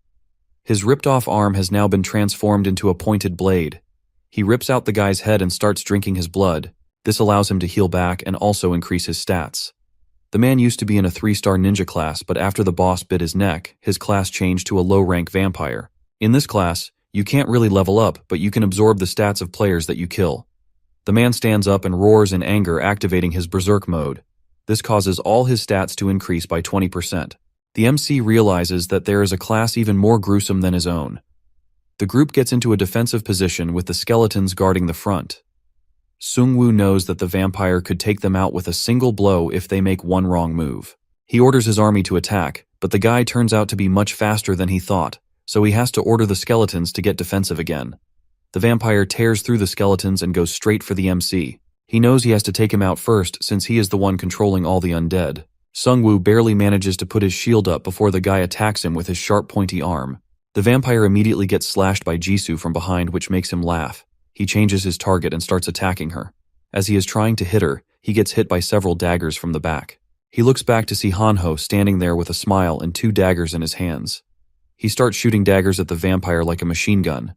His ripped-off arm has now been transformed into a pointed blade. He rips out the guy's head and starts drinking his blood. This allows him to heal back and also increase his stats. The man used to be in a 3-star ninja class, but after the boss bit his neck, his class changed to a low-rank vampire. In this class, you can't really level up, but you can absorb the stats of players that you kill. The man stands up and roars in anger, activating his berserk mode. This causes all his stats to increase by 20%. The MC realizes that there is a class even more gruesome than his own. The group gets into a defensive position with the skeletons guarding the front. Sungwoo knows that the vampire could take them out with a single blow if they make one wrong move. He orders his army to attack, but the guy turns out to be much faster than he thought, so he has to order the skeletons to get defensive again. The vampire tears through the skeletons and goes straight for the MC. He knows he has to take him out first since he is the one controlling all the undead. Sungwoo barely manages to put his shield up before the guy attacks him with his sharp pointy arm. The vampire immediately gets slashed by Jisoo from behind, which makes him laugh. He changes his target and starts attacking her. As he is trying to hit her, he gets hit by several daggers from the back. He looks back to see Hanho standing there with a smile and 2 daggers in his hands. He starts shooting daggers at the vampire like a machine gun.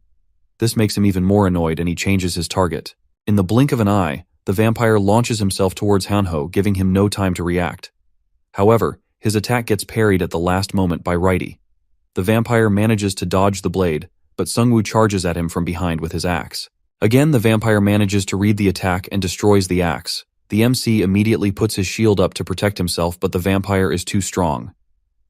This makes him even more annoyed and he changes his target. In the blink of an eye, the vampire launches himself towards Hanho, giving him no time to react. However, his attack gets parried at the last moment by Righty. The vampire manages to dodge the blade, but Sungwoo charges at him from behind with his axe. Again, the vampire manages to read the attack and destroys the axe. The MC immediately puts his shield up to protect himself, but the vampire is too strong.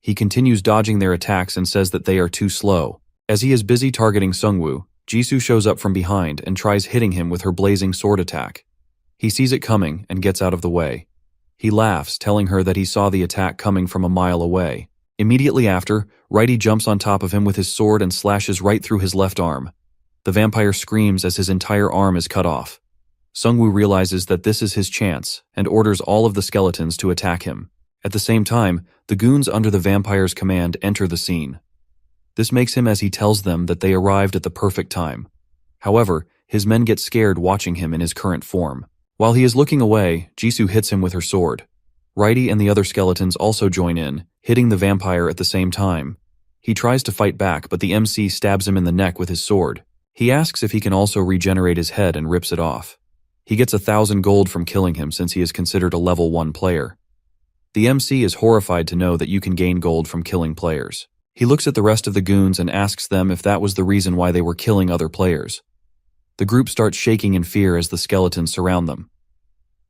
He continues dodging their attacks and says that they are too slow. As he is busy targeting Sungwoo, Jisoo shows up from behind and tries hitting him with her blazing sword attack. He sees it coming and gets out of the way. He laughs, telling her that he saw the attack coming from a mile away. Immediately after, Righty jumps on top of him with his sword and slashes right through his left arm. The vampire screams as his entire arm is cut off. Sungwoo realizes that this is his chance and orders all of the skeletons to attack him. At the same time, the goons under the vampire's command enter the scene. This makes him as he tells them that they arrived at the perfect time. However, his men get scared watching him in his current form. While he is looking away, Jisoo hits him with her sword. Righty and the other skeletons also join in, hitting the vampire at the same time. He tries to fight back, but the MC stabs him in the neck with his sword. He asks if he can also regenerate his head and rips it off. He gets 1,000 gold from killing him since he is considered a level 1 player. The MC is horrified to know that you can gain gold from killing players. He looks at the rest of the goons and asks them if that was the reason why they were killing other players. The group starts shaking in fear as the skeletons surround them.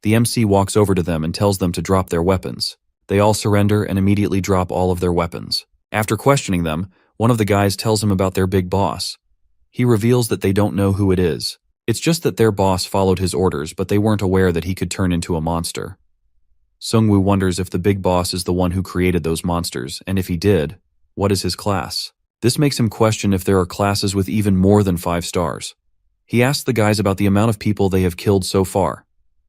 The MC walks over to them and tells them to drop their weapons. They all surrender and immediately drop all of their weapons. After questioning them, one of the guys tells him about their big boss. He reveals that they don't know who it is. It's just that their boss followed his orders, but they weren't aware that he could turn into a monster. Sungwoo wonders if the big boss is the one who created those monsters, and if he did, what is his class? This makes him question if there are classes with even more than 5 stars. He asks the guys about the amount of people they have killed so far.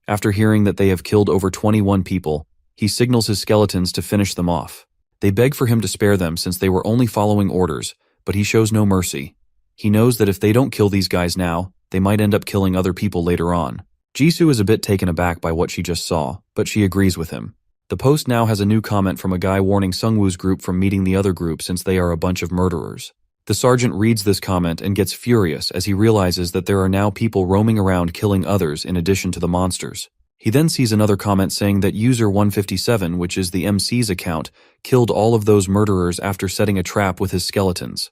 After hearing that they have killed over 21 people, he signals his skeletons to finish them off. They beg for him to spare them since they were only following orders, but he shows no mercy. He knows that if they don't kill these guys now, they might end up killing other people later on. Jisoo is a bit taken aback by what she just saw, but she agrees with him. The post now has a new comment from a guy warning Sungwoo's group from meeting the other group since they are a bunch of murderers. The sergeant reads this comment and gets furious as he realizes that there are now people roaming around killing others in addition to the monsters. He then sees another comment saying that user 157, which is the MC's account, killed all of those murderers after setting a trap with his skeletons.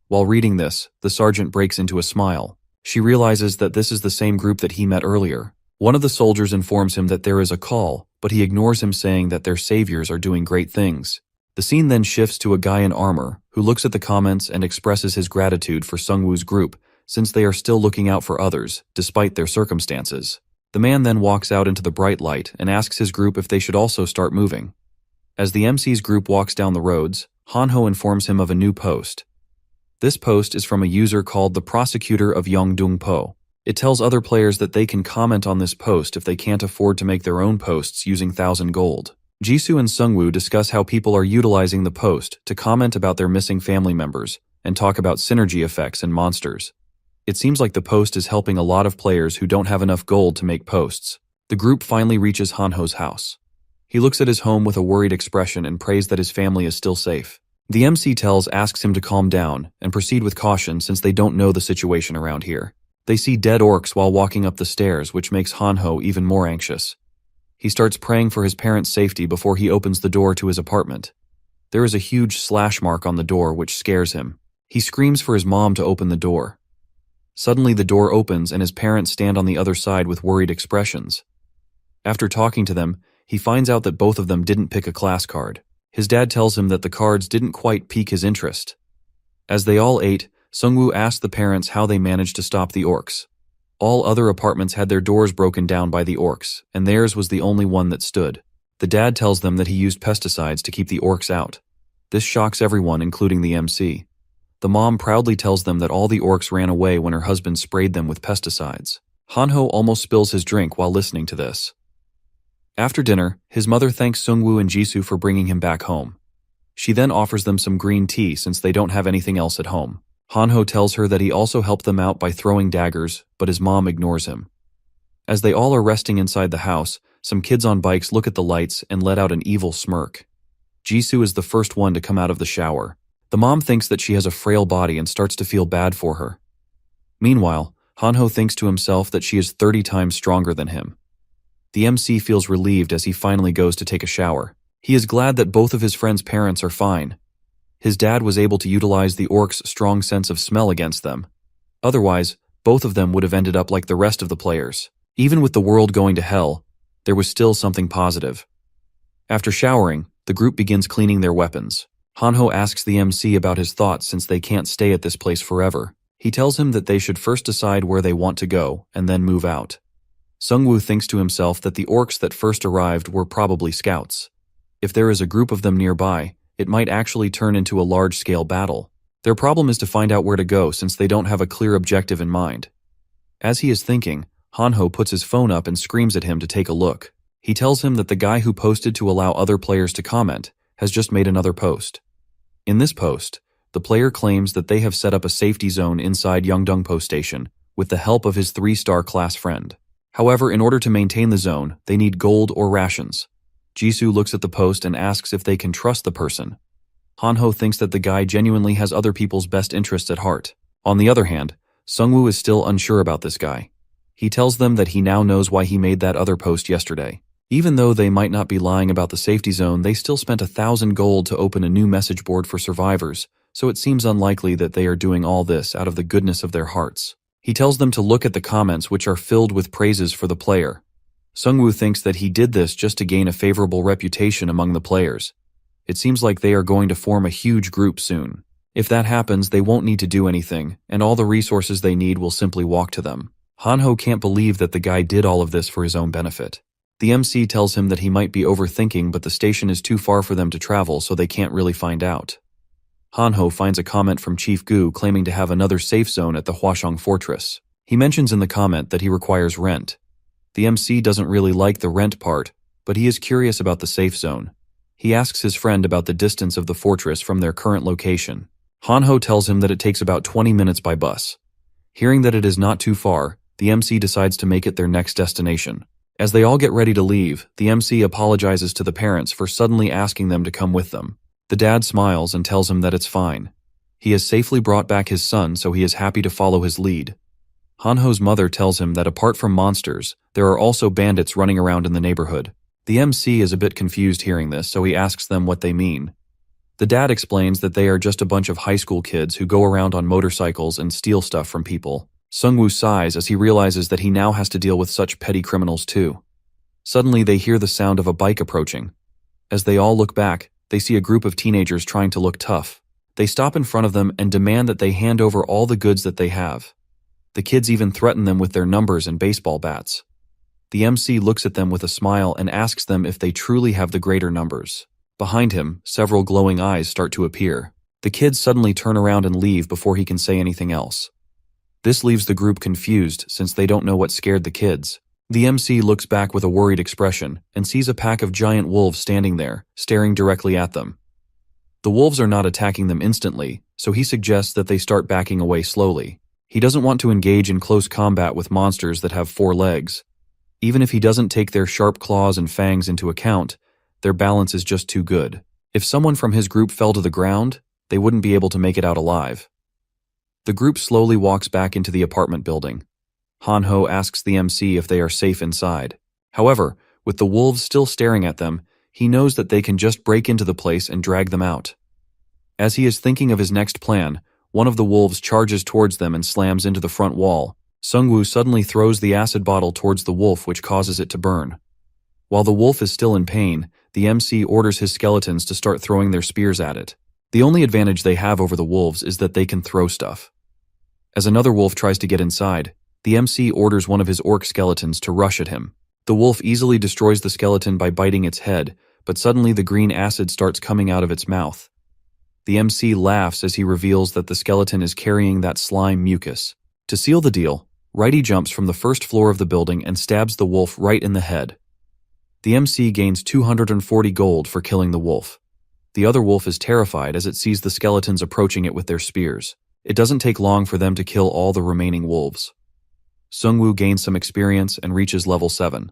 While reading this, the sergeant breaks into a smile. She realizes that this is the same group that he met earlier. One of the soldiers informs him that there is a call, but he ignores him, saying that their saviors are doing great things. The scene then shifts to a guy in armor who looks at the comments and expresses his gratitude for Sungwoo's group since they are still looking out for others despite their circumstances. The man then walks out into the bright light and asks his group if they should also start moving. As the MC's group walks down the roads, Hanho informs him of a new post. This post is from a user called the Prosecutor of Yongdong-po. It tells other players that they can comment on this post if they can't afford to make their own posts using 1,000 gold. Jisoo and Sungwoo discuss how people are utilizing the post to comment about their missing family members and talk about synergy effects and monsters. It seems like the post is helping a lot of players who don't have enough gold to make posts. The group finally reaches Hanho's house. He looks at his home with a worried expression and prays that his family is still safe. The MC asks him to calm down and proceed with caution since they don't know the situation around here. They see dead orcs while walking up the stairs, which makes Hanho even more anxious. He starts praying for his parents' safety before he opens the door to his apartment. There is a huge slash mark on the door which scares him. He screams for his mom to open the door. Suddenly the door opens and his parents stand on the other side with worried expressions. After talking to them, he finds out that both of them didn't pick a class card. His dad tells him that the cards didn't quite pique his interest. As they all ate, Sungwoo asked the parents how they managed to stop the orcs. All other apartments had their doors broken down by the orcs, and theirs was the only one that stood. The dad tells them that he used pesticides to keep the orcs out. This shocks everyone, including the MC. The mom proudly tells them that all the orcs ran away when her husband sprayed them with pesticides. Hanho almost spills his drink while listening to this. After dinner, his mother thanks Sungwoo and Jisoo for bringing him back home. She then offers them some green tea since they don't have anything else at home. Hanho tells her that he also helped them out by throwing daggers, but his mom ignores him. As they all are resting inside the house, some kids on bikes look at the lights and let out an evil smirk. Jisoo is the first one to come out of the shower. The mom thinks that she has a frail body and starts to feel bad for her. Meanwhile, Hanho thinks to himself that she is 30 times stronger than him. The MC feels relieved as he finally goes to take a shower. He is glad that both of his friends' parents are fine. His dad was able to utilize the orcs' strong sense of smell against them. Otherwise, both of them would have ended up like the rest of the players. Even with the world going to hell, there was still something positive. After showering, the group begins cleaning their weapons. Hanho asks the MC about his thoughts since they can't stay at this place forever. He tells him that they should first decide where they want to go and then move out. Sungwoo thinks to himself that the orcs that first arrived were probably scouts. If there is a group of them nearby, it might actually turn into a large-scale battle. Their problem is to find out where to go since they don't have a clear objective in mind. As he is thinking, Hanho puts his phone up and screams at him to take a look. He tells him that the guy who posted to allow other players to comment has just made another post. In this post, the player claims that they have set up a safety zone inside Yeongdeungpo Station with the help of his 3-star class friend. However, in order to maintain the zone, they need gold or rations. Jisoo looks at the post and asks if they can trust the person. Hanho thinks that the guy genuinely has other people's best interests at heart. On the other hand, Sungwoo is still unsure about this guy. He tells them that he now knows why he made that other post yesterday. Even though they might not be lying about the safety zone, they still spent 1,000 gold to open a new message board for survivors, so it seems unlikely that they are doing all this out of the goodness of their hearts. He tells them to look at the comments, which are filled with praises for the player. Sungwoo thinks that he did this just to gain a favorable reputation among the players. It seems like they are going to form a huge group soon. If that happens, they won't need to do anything, and all the resources they need will simply walk to them. Hanho can't believe that the guy did all of this for his own benefit. The MC tells him that he might be overthinking, but the station is too far for them to travel, so they can't really find out. Hanho finds a comment from Chief Gu claiming to have another safe zone at the Hwashong Fortress. He mentions in the comment that he requires rent. The MC doesn't really like the rent part, but he is curious about the safe zone. He asks his friend about the distance of the fortress from their current location. Hanho tells him that it takes about 20 minutes by bus. Hearing that it is not too far, the MC decides to make it their next destination. As they all get ready to leave, the MC apologizes to the parents for suddenly asking them to come with them. The dad smiles and tells him that it's fine. He has safely brought back his son, so he is happy to follow his lead. Hanho's mother tells him that apart from monsters, there are also bandits running around in the neighborhood. The MC is a bit confused hearing this, so he asks them what they mean. The dad explains that they are just a bunch of high school kids who go around on motorcycles and steal stuff from people. Sungwoo sighs as he realizes that he now has to deal with such petty criminals too. Suddenly they hear the sound of a bike approaching. As they all look back, they see a group of teenagers trying to look tough. They stop in front of them and demand that they hand over all the goods that they have. The kids even threaten them with their numbers and baseball bats. The MC looks at them with a smile and asks them if they truly have the greater numbers. Behind him, several glowing eyes start to appear. The kids suddenly turn around and leave before he can say anything else. This leaves the group confused since they don't know what scared the kids. The MC looks back with a worried expression and sees a pack of giant wolves standing there, staring directly at them. The wolves are not attacking them instantly, so he suggests that they start backing away slowly. He doesn't want to engage in close combat with monsters that have 4 legs. Even if he doesn't take their sharp claws and fangs into account, their balance is just too good. If someone from his group fell to the ground, they wouldn't be able to make it out alive. The group slowly walks back into the apartment building. Hanho asks the MC if they are safe inside. However, with the wolves still staring at them, he knows that they can just break into the place and drag them out. As he is thinking of his next plan, one of the wolves charges towards them and slams into the front wall. Sungwoo suddenly throws the acid bottle towards the wolf, which causes it to burn. While the wolf is still in pain, the MC orders his skeletons to start throwing their spears at it. The only advantage they have over the wolves is that they can throw stuff. As another wolf tries to get inside, the MC orders one of his orc skeletons to rush at him. The wolf easily destroys the skeleton by biting its head, but suddenly the green acid starts coming out of its mouth. The MC laughs as he reveals that the skeleton is carrying that slime mucus. To seal the deal, Righty jumps from the first floor of the building and stabs the wolf right in the head. The MC gains 240 gold for killing the wolf. The other wolf is terrified as it sees the skeletons approaching it with their spears. It doesn't take long for them to kill all the remaining wolves. Sungwoo gains some experience and reaches level 7.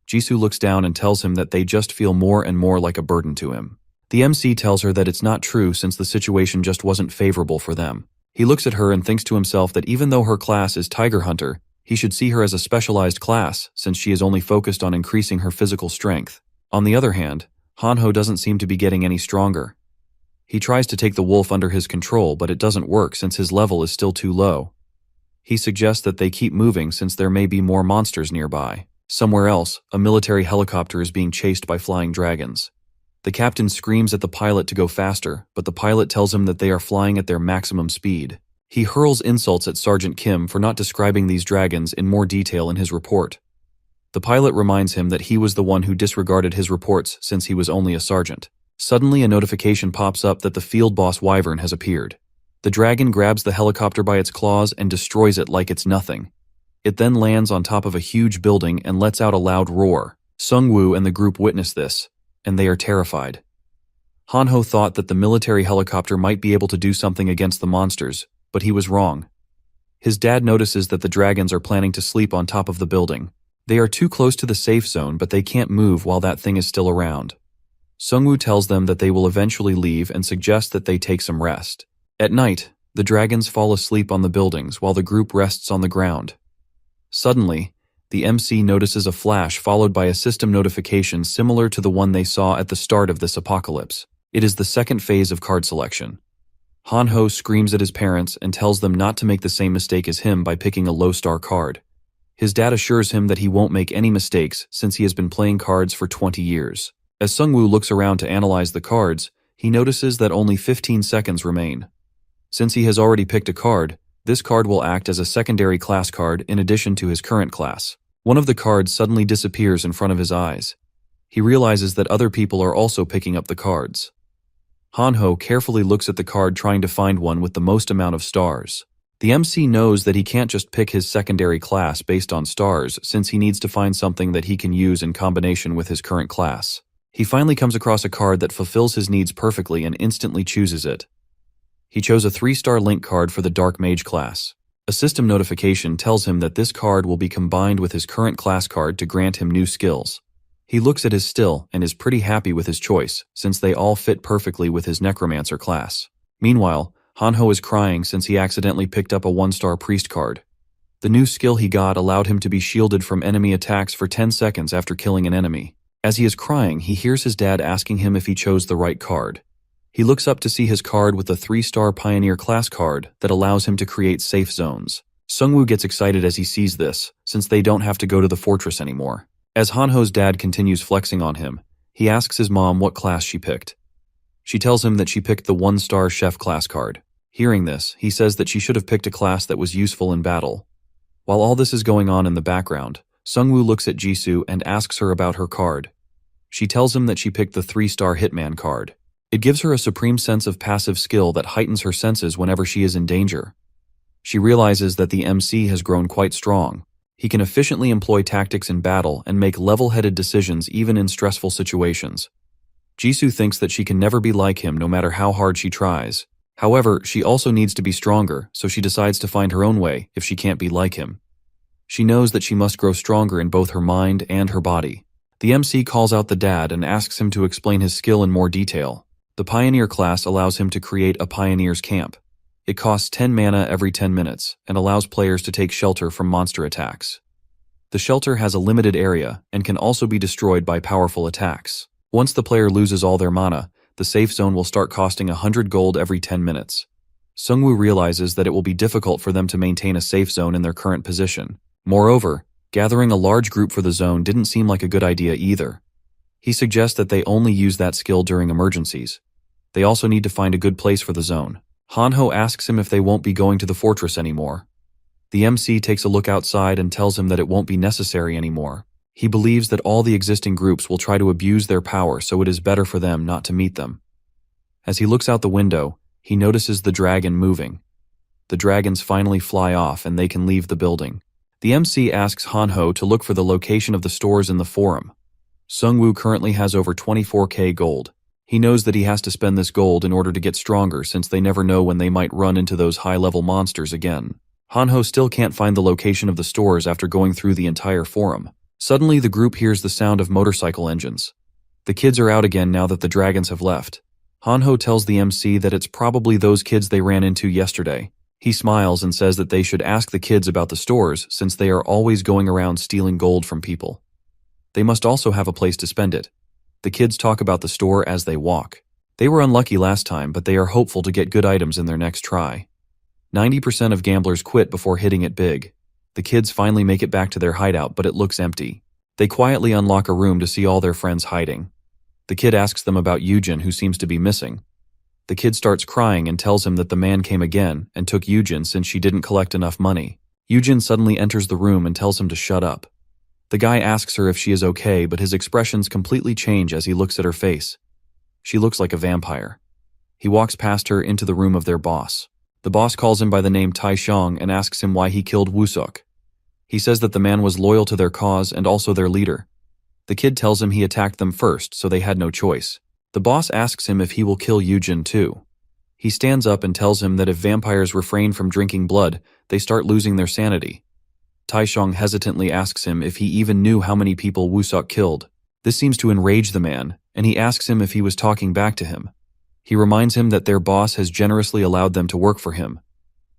Jisoo looks down and tells him that they just feel more and more like a burden to him. The MC tells her that it's not true since the situation just wasn't favorable for them. He looks at her and thinks to himself that even though her class is Tiger Hunter, he should see her as a specialized class since she is only focused on increasing her physical strength. On the other hand, Hanho doesn't seem to be getting any stronger. He tries to take the wolf under his control, but it doesn't work since his level is still too low. He suggests that they keep moving since there may be more monsters nearby. Somewhere else, a military helicopter is being chased by flying dragons. The captain screams at the pilot to go faster, but the pilot tells him that they are flying at their maximum speed. He hurls insults at Sergeant Kim for not describing these dragons in more detail in his report. The pilot reminds him that he was the one who disregarded his reports since he was only a sergeant. Suddenly, a notification pops up that the field boss Wyvern has appeared. The dragon grabs the helicopter by its claws and destroys it like it's nothing. It then lands on top of a huge building and lets out a loud roar. Sungwoo and the group witness this, and they are terrified. Hanho thought that the military helicopter might be able to do something against the monsters, but he was wrong. His dad notices that the dragons are planning to sleep on top of the building. They are too close to the safe zone, but they can't move while that thing is still around. Sungwoo tells them that they will eventually leave and suggests that they take some rest. At night, the dragons fall asleep on the buildings while the group rests on the ground. Suddenly, the MC notices a flash followed by a system notification similar to the one they saw at the start of this apocalypse. It is the second phase of card selection. Hanho screams at his parents and tells them not to make the same mistake as him by picking a low-star card. His dad assures him that he won't make any mistakes since he has been playing cards for 20 years. As Sungwoo looks around to analyze the cards, he notices that only 15 seconds remain. Since he has already picked a card, this card will act as a secondary class card in addition to his current class. One of the cards suddenly disappears in front of his eyes. He realizes that other people are also picking up the cards. Hanho carefully looks at the card trying to find one with the most amount of stars. The MC knows that he can't just pick his secondary class based on stars since he needs to find something that he can use in combination with his current class. He finally comes across a card that fulfills his needs perfectly and instantly chooses it. He chose a 3-star link card for the Dark Mage class. A system notification tells him that this card will be combined with his current class card to grant him new skills. He looks at his still and is pretty happy with his choice since they all fit perfectly with his Necromancer class. Meanwhile, Hanho is crying since he accidentally picked up a 1-star priest card. The new skill he got allowed him to be shielded from enemy attacks for 10 seconds after killing an enemy. As he is crying, he hears his dad asking him if he chose the right card. He looks up to see his card with a 3-star Pioneer class card that allows him to create safe zones. Sungwoo gets excited as he sees this, since they don't have to go to the fortress anymore. As Hanho's dad continues flexing on him, he asks his mom what class she picked. She tells him that she picked the 1-star chef class card. Hearing this, he says that she should have picked a class that was useful in battle. While all this is going on in the background, Sungwoo looks at Jisoo and asks her about her card. She tells him that she picked the 3-star Hitman card. It gives her a supreme sense of passive skill that heightens her senses whenever she is in danger. She realizes that the MC has grown quite strong. He can efficiently employ tactics in battle and make level-headed decisions even in stressful situations. Jisoo thinks that she can never be like him no matter how hard she tries. However, she also needs to be stronger, so she decides to find her own way if she can't be like him. She knows that she must grow stronger in both her mind and her body. The MC calls out the dad and asks him to explain his skill in more detail. The Pioneer class allows him to create a Pioneer's Camp. It costs 10 mana every 10 minutes and allows players to take shelter from monster attacks. The shelter has a limited area and can also be destroyed by powerful attacks. Once the player loses all their mana, the safe zone will start costing 100 gold every 10 minutes. Sungwoo realizes that it will be difficult for them to maintain a safe zone in their current position. Moreover, Gathering a large group for the zone didn't seem like a good idea either. He suggests that they only use that skill during emergencies. They also need to find a good place for the zone. Hanho asks him if they won't be going to the fortress anymore. The MC takes a look outside and tells him that it won't be necessary anymore. He believes that all the existing groups will try to abuse their power, so it is better for them not to meet them. As he looks out the window, he notices the dragon moving. The dragons finally fly off and they can leave the building. The MC asks Hanho to look for the location of the stores in the forum. Sungwoo currently has over 24k gold. He knows that he has to spend this gold in order to get stronger, since they never know when they might run into those high-level monsters again. Hanho still can't find the location of the stores after going through the entire forum. Suddenly the group hears the sound of motorcycle engines. The kids are out again now that the dragons have left. Hanho tells the MC that it's probably those kids they ran into yesterday. He smiles and says that they should ask the kids about the stores, since they are always going around stealing gold from people. They must also have a place to spend it. The kids talk about the store as they walk. They were unlucky last time, but they are hopeful to get good items in their next try. 90% of gamblers quit before hitting it big. The kids finally make it back to their hideout, but it looks empty. They quietly unlock a room to see all their friends hiding. The kid asks them about Yujin, who seems to be missing. The kid starts crying and tells him that the man came again and took Yujin since she didn't collect enough money. Yujin suddenly enters the room and tells him to shut up. The guy asks her if she is okay, but his expressions completely change as he looks at her face. She looks like a vampire. He walks past her into the room of their boss. The boss calls him by the name Tai Xiong and asks him why he killed Wusuk. He says that the man was loyal to their cause and also their leader. The kid tells him he attacked them first, so they had no choice. The boss asks him if he will kill Yujin too. He stands up and tells him that if vampires refrain from drinking blood, they start losing their sanity. Tai Xiong hesitantly asks him if he even knew how many people Wusuk killed. This seems to enrage the man, and he asks him if he was talking back to him. He reminds him that their boss has generously allowed them to work for him.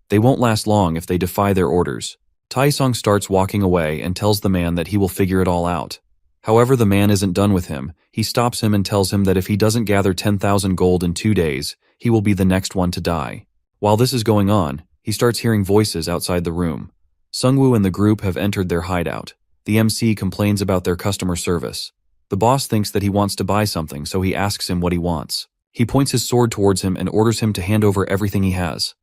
They won't last long if they defy their orders. Tai Xiong starts walking away and tells the man that he will figure it all out. However, the man isn't done with him. He stops him and tells him that if he doesn't gather 10,000 gold in 2 days, he will be the next one to die. While this is going on, he starts hearing voices outside the room. Sungwoo and the group have entered their hideout. The MC complains about their customer service. The boss thinks that he wants to buy something, so he asks him what he wants. He points his sword towards him and orders him to hand over everything he has.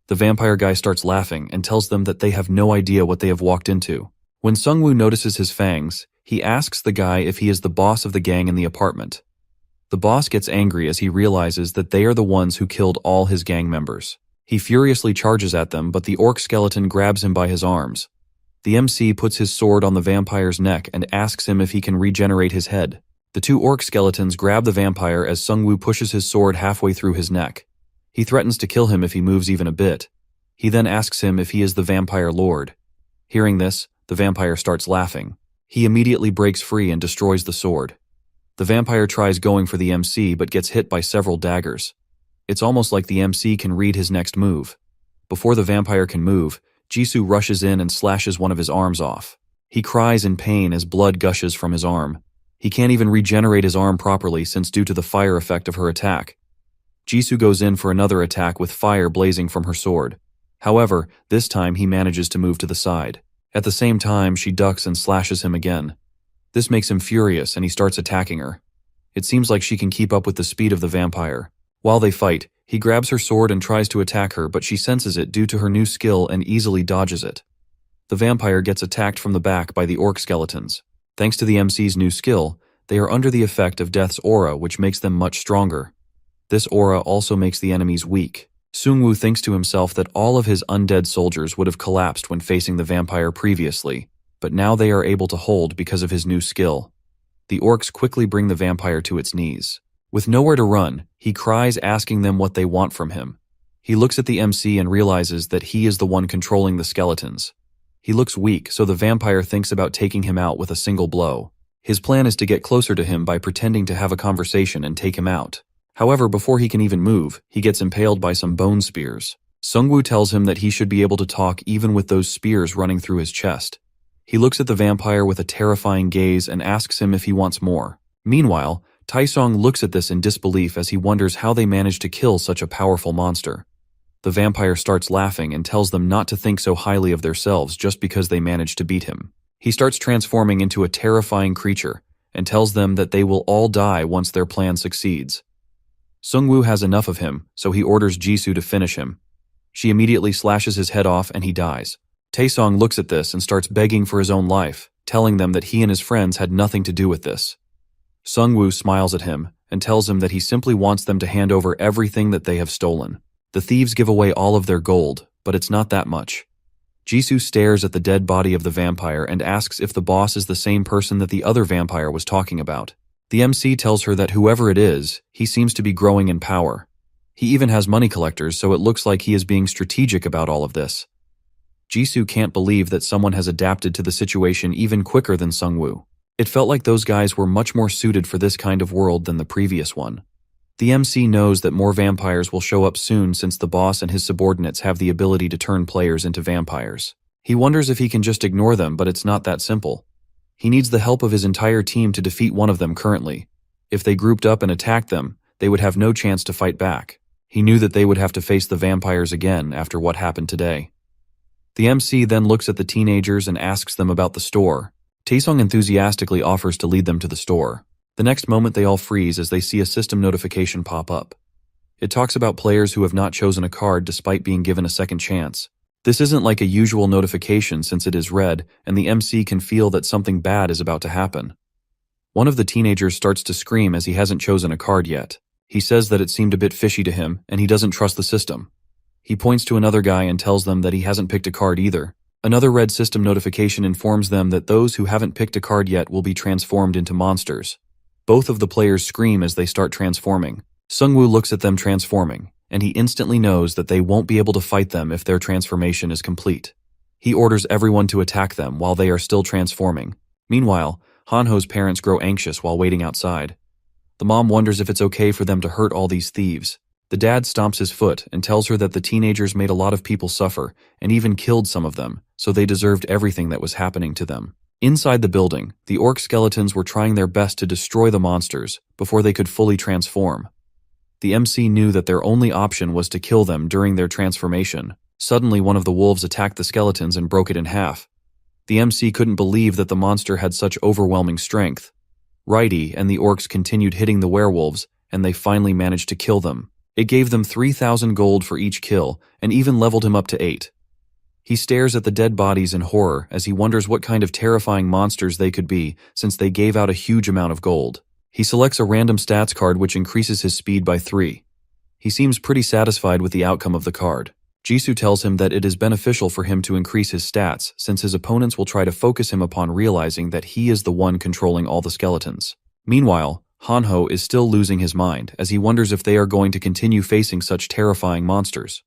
The vampire guy starts laughing and tells them that they have no idea what they have walked into. When Sungwoo notices his fangs, he asks the guy if he is the boss of the gang in the apartment. The boss gets angry as he realizes that they are the ones who killed all his gang members. He furiously charges at them, but the orc skeleton grabs him by his arms. The MC puts his sword on the vampire's neck and asks him if he can regenerate his head. The 2 orc skeletons grab the vampire as Sungwoo pushes his sword halfway through his neck. He threatens to kill him if he moves even a bit. He then asks him if he is the vampire lord. Hearing this, the vampire starts laughing. He immediately breaks free and destroys the sword. The vampire tries going for the MC but gets hit by several daggers. It's almost like the MC can read his next move. Before the vampire can move, Jisoo rushes in and slashes one of his arms off. He cries in pain as blood gushes from his arm. He can't even regenerate his arm properly since due to the fire effect of her attack. Jisoo goes in for another attack with fire blazing from her sword. However, this time he manages to move to the side. At the same time, she ducks and slashes him again. This makes him furious and he starts attacking her. It seems like she can keep up with the speed of the vampire. While they fight, he grabs her sword and tries to attack her, but she senses it due to her new skill and easily dodges it. The vampire gets attacked from the back by the orc skeletons. Thanks to the MC's new skill, they are under the effect of Death's aura, which makes them much stronger. This aura also makes the enemies weak. Sungwoo thinks to himself that all of his undead soldiers would have collapsed when facing the vampire previously, but now they are able to hold because of his new skill. The orcs quickly bring the vampire to its knees. With nowhere to run, he cries asking them what they want from him. He looks at the MC and realizes that he is the one controlling the skeletons. He looks weak, so the vampire thinks about taking him out with a single blow. His plan is to get closer to him by pretending to have a conversation and take him out. However, before he can even move, he gets impaled by some bone spears. Sungwoo tells him that he should be able to talk even with those spears running through his chest. He looks at the vampire with a terrifying gaze and asks him if he wants more. Meanwhile, Tai Xiong looks at this in disbelief as he wonders how they managed to kill such a powerful monster. The vampire starts laughing and tells them not to think so highly of themselves just because they managed to beat him. He starts transforming into a terrifying creature and tells them that they will all die once their plan succeeds. Sungwoo has enough of him, so he orders Jisoo to finish him. She immediately slashes his head off and he dies. Taesong looks at this and starts begging for his own life, telling them that he and his friends had nothing to do with this. Sungwoo smiles at him and tells him that he simply wants them to hand over everything that they have stolen. The thieves give away all of their gold, but it's not that much. Jisoo stares at the dead body of the vampire and asks if the boss is the same person that the other vampire was talking about. The MC tells her that whoever it is, he seems to be growing in power. He even has money collectors, so it looks like he is being strategic about all of this. Jisoo can't believe that someone has adapted to the situation even quicker than Sungwoo. It felt like those guys were much more suited for this kind of world than the previous one. The MC knows that more vampires will show up soon since the boss and his subordinates have the ability to turn players into vampires. He wonders if he can just ignore them, but it's not that simple. He needs the help of his entire team to defeat one of them currently. If they grouped up and attacked them, they would have no chance to fight back. He knew that they would have to face the vampires again after what happened today. The MC then looks at the teenagers and asks them about the store. Taesong enthusiastically offers to lead them to the store. The next moment they all freeze as they see a system notification pop up. It talks about players who have not chosen a card despite being given a second chance. This isn't like a usual notification since it is red, and the MC can feel that something bad is about to happen. One of the teenagers starts to scream as he hasn't chosen a card yet. He says that it seemed a bit fishy to him, and he doesn't trust the system. He points to another guy and tells them that he hasn't picked a card either. Another red system notification informs them that those who haven't picked a card yet will be transformed into monsters. Both of the players scream as they start transforming. Sungwoo looks at them transforming, and he instantly knows that they won't be able to fight them if their transformation is complete. He orders everyone to attack them while they are still transforming. Meanwhile, Hanho's parents grow anxious while waiting outside. The mom wonders if it's okay for them to hurt all these thieves. The dad stomps his foot and tells her that the teenagers made a lot of people suffer and even killed some of them, so they deserved everything that was happening to them. Inside the building, the orc skeletons were trying their best to destroy the monsters before they could fully transform. The MC knew that their only option was to kill them during their transformation. Suddenly, one of the wolves attacked the skeletons and broke it in half. The MC couldn't believe that the monster had such overwhelming strength. Righty and the orcs continued hitting the werewolves, and they finally managed to kill them. It gave them 3,000 gold for each kill, and even leveled him up to 8. He stares at the dead bodies in horror as he wonders what kind of terrifying monsters they could be since they gave out a huge amount of gold. He selects a random stats card which increases his speed by 3. He seems pretty satisfied with the outcome of the card. Jisoo tells him that it is beneficial for him to increase his stats since his opponents will try to focus him upon realizing that he is the one controlling all the skeletons. Meanwhile, Hanho is still losing his mind as he wonders if they are going to continue facing such terrifying monsters.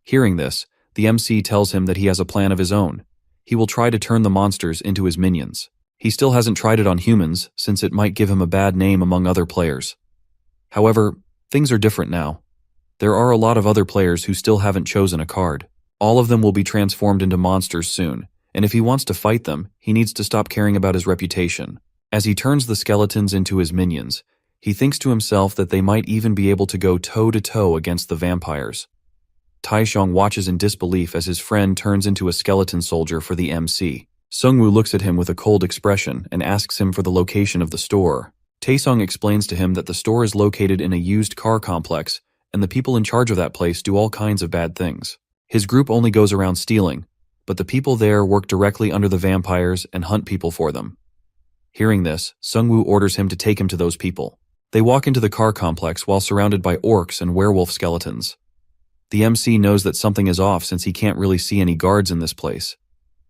Hearing this, the MC tells him that he has a plan of his own. He will try to turn the monsters into his minions. He still hasn't tried it on humans since it might give him a bad name among other players. However, things are different now. There are a lot of other players who still haven't chosen a card. All of them will be transformed into monsters soon, and if he wants to fight them, he needs to stop caring about his reputation. As he turns the skeletons into his minions, he thinks to himself that they might even be able to go toe-to-toe against the vampires. Taesong watches in disbelief as his friend turns into a skeleton soldier for the MC. Sungwoo looks at him with a cold expression and asks him for the location of the store. Taesong explains to him that the store is located in a used car complex, and the people in charge of that place do all kinds of bad things. His group only goes around stealing, but the people there work directly under the vampires and hunt people for them. Hearing this, Sungwoo orders him to take him to those people. They walk into the car complex while surrounded by orcs and werewolf skeletons. The MC knows that something is off since he can't really see any guards in this place.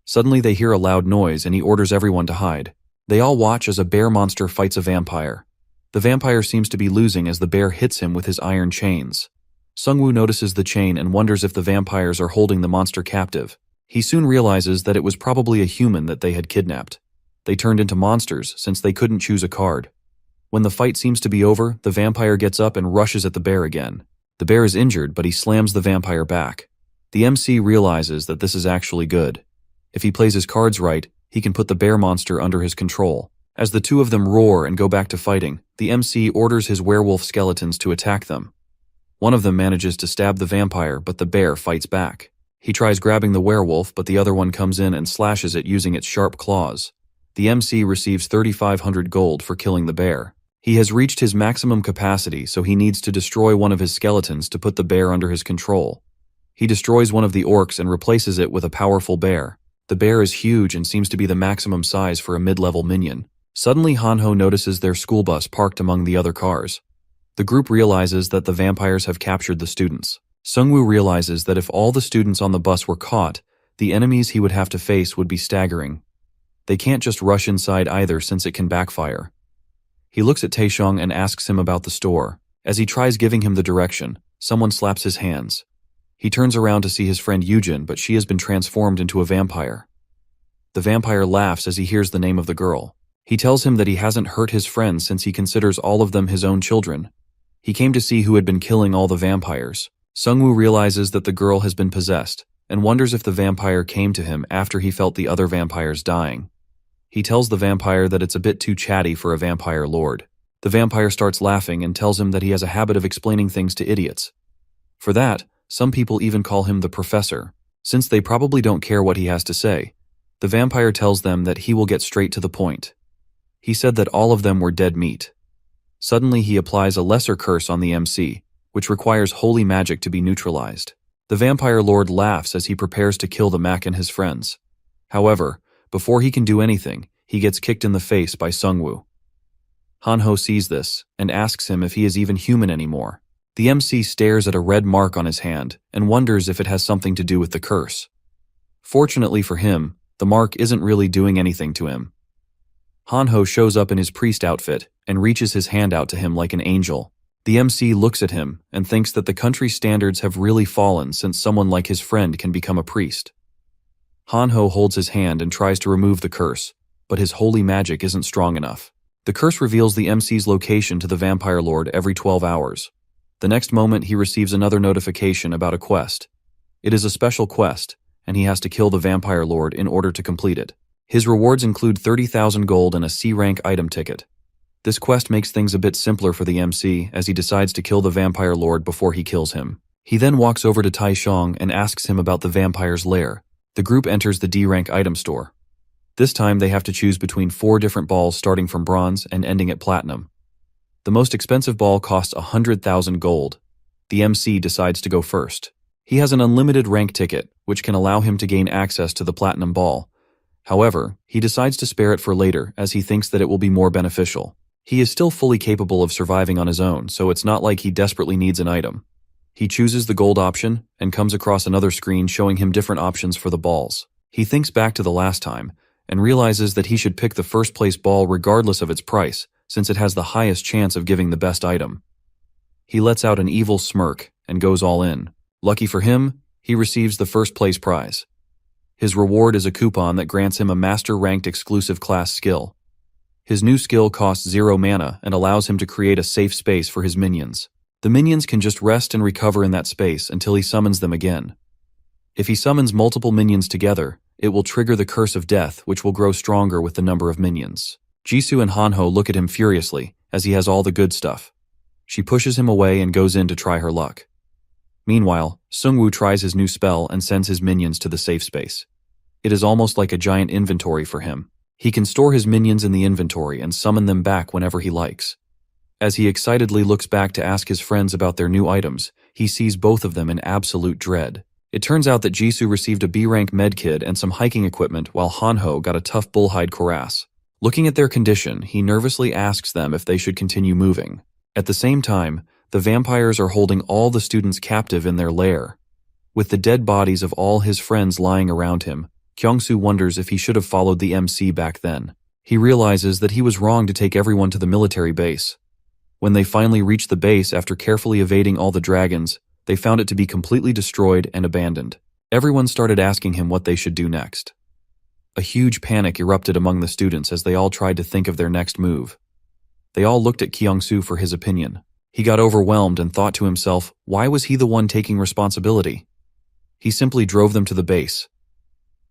Suddenly they hear a loud noise and he orders everyone to hide. They all watch as a bear monster fights a vampire. The vampire seems to be losing as the bear hits him with his iron chains. Sungwoo notices the chain and wonders if the vampires are holding the monster captive. He soon realizes that it was probably a human that they had kidnapped. They turned into monsters since they couldn't choose a card. When the fight seems to be over, the vampire gets up and rushes at the bear again. The bear is injured, but he slams the vampire back. The MC realizes that this is actually good. If he plays his cards right, he can put the bear monster under his control. As the two of them roar and go back to fighting, the MC orders his werewolf skeletons to attack them. One of them manages to stab the vampire, but the bear fights back. He tries grabbing the werewolf, but the other one comes in and slashes it using its sharp claws. The MC receives 3,500 gold for killing the bear. He has reached his maximum capacity, so he needs to destroy one of his skeletons to put the bear under his control. He destroys one of the orcs and replaces it with a powerful bear. The bear is huge and seems to be the maximum size for a mid-level minion. Suddenly Hanho notices their school bus parked among the other cars. The group realizes that the vampires have captured the students. Sungwoo realizes that if all the students on the bus were caught, the enemies he would have to face would be staggering. They can't just rush inside either since it can backfire. He looks at Taeshong and asks him about the store. As he tries giving him the direction, someone slaps his hands. He turns around to see his friend Yujin, but she has been transformed into a vampire. The vampire laughs as he hears the name of the girl. He tells him that he hasn't hurt his friends since he considers all of them his own children. He came to see who had been killing all the vampires. Sungwoo realizes that the girl has been possessed, and wonders if the vampire came to him after he felt the other vampires dying. He tells the vampire that it's a bit too chatty for a vampire lord. The vampire starts laughing and tells him that he has a habit of explaining things to idiots. For that, some people even call him the professor, since they probably don't care what he has to say. The vampire tells them that he will get straight to the point. He said that all of them were dead meat. Suddenly he applies a lesser curse on the MC, which requires holy magic to be neutralized. The vampire lord laughs as he prepares to kill the Mac and his friends. However, before he can do anything, he gets kicked in the face by Sungwoo. Hanho sees this and asks him if he is even human anymore. The MC stares at a red mark on his hand and wonders if it has something to do with the curse. Fortunately for him, the mark isn't really doing anything to him. Hanho shows up in his priest outfit and reaches his hand out to him like an angel. The MC looks at him and thinks that the country's standards have really fallen since someone like his friend can become a priest. Hanho holds his hand and tries to remove the curse, but his holy magic isn't strong enough. The curse reveals the MC's location to the vampire lord every 12 hours. The next moment he receives another notification about a quest. It is a special quest, and he has to kill the vampire lord in order to complete it. His rewards include 30,000 gold and a C-rank item ticket. This quest makes things a bit simpler for the MC as he decides to kill the vampire lord before he kills him. He then walks over to Taeshong and asks him about the vampire's lair. The group enters the D-rank item store. This time they have to choose between 4 different balls starting from bronze and ending at platinum. The most expensive ball costs 100,000 gold. The MC decides to go first. He has an unlimited rank ticket, which can allow him to gain access to the platinum ball. However, he decides to spare it for later as he thinks that it will be more beneficial. He is still fully capable of surviving on his own, so it's not like he desperately needs an item. He chooses the gold option and comes across another screen showing him different options for the balls. He thinks back to the last time and realizes that he should pick the first place ball regardless of its price, since it has the highest chance of giving the best item. He lets out an evil smirk and goes all in. Lucky for him, he receives the first place prize. His reward is a coupon that grants him a master-ranked exclusive class skill. His new skill costs 0 mana and allows him to create a safe space for his minions. The minions can just rest and recover in that space until he summons them again. If he summons multiple minions together, it will trigger the curse of death, which will grow stronger with the number of minions. Jisoo and Hanho look at him furiously, as he has all the good stuff. She pushes him away and goes in to try her luck. Meanwhile, Sungwoo tries his new spell and sends his minions to the safe space. It is almost like a giant inventory for him. He can store his minions in the inventory and summon them back whenever he likes. As he excitedly looks back to ask his friends about their new items, he sees both of them in absolute dread. It turns out that Jisoo received a B-rank medkit and some hiking equipment, while Hanho got a tough bullhide cuirass. Looking at their condition, he nervously asks them if they should continue moving. At the same time, the vampires are holding all the students captive in their lair. With the dead bodies of all his friends lying around him, Kyungsoo wonders if he should have followed the MC back then. He realizes that he was wrong to take everyone to the military base. When they finally reached the base after carefully evading all the dragons, they found it to be completely destroyed and abandoned. Everyone started asking him what they should do next. A huge panic erupted among the students as they all tried to think of their next move. They all looked at Kyungsoo for his opinion. He got overwhelmed and thought to himself, why was he the one taking responsibility? He simply drove them to the base.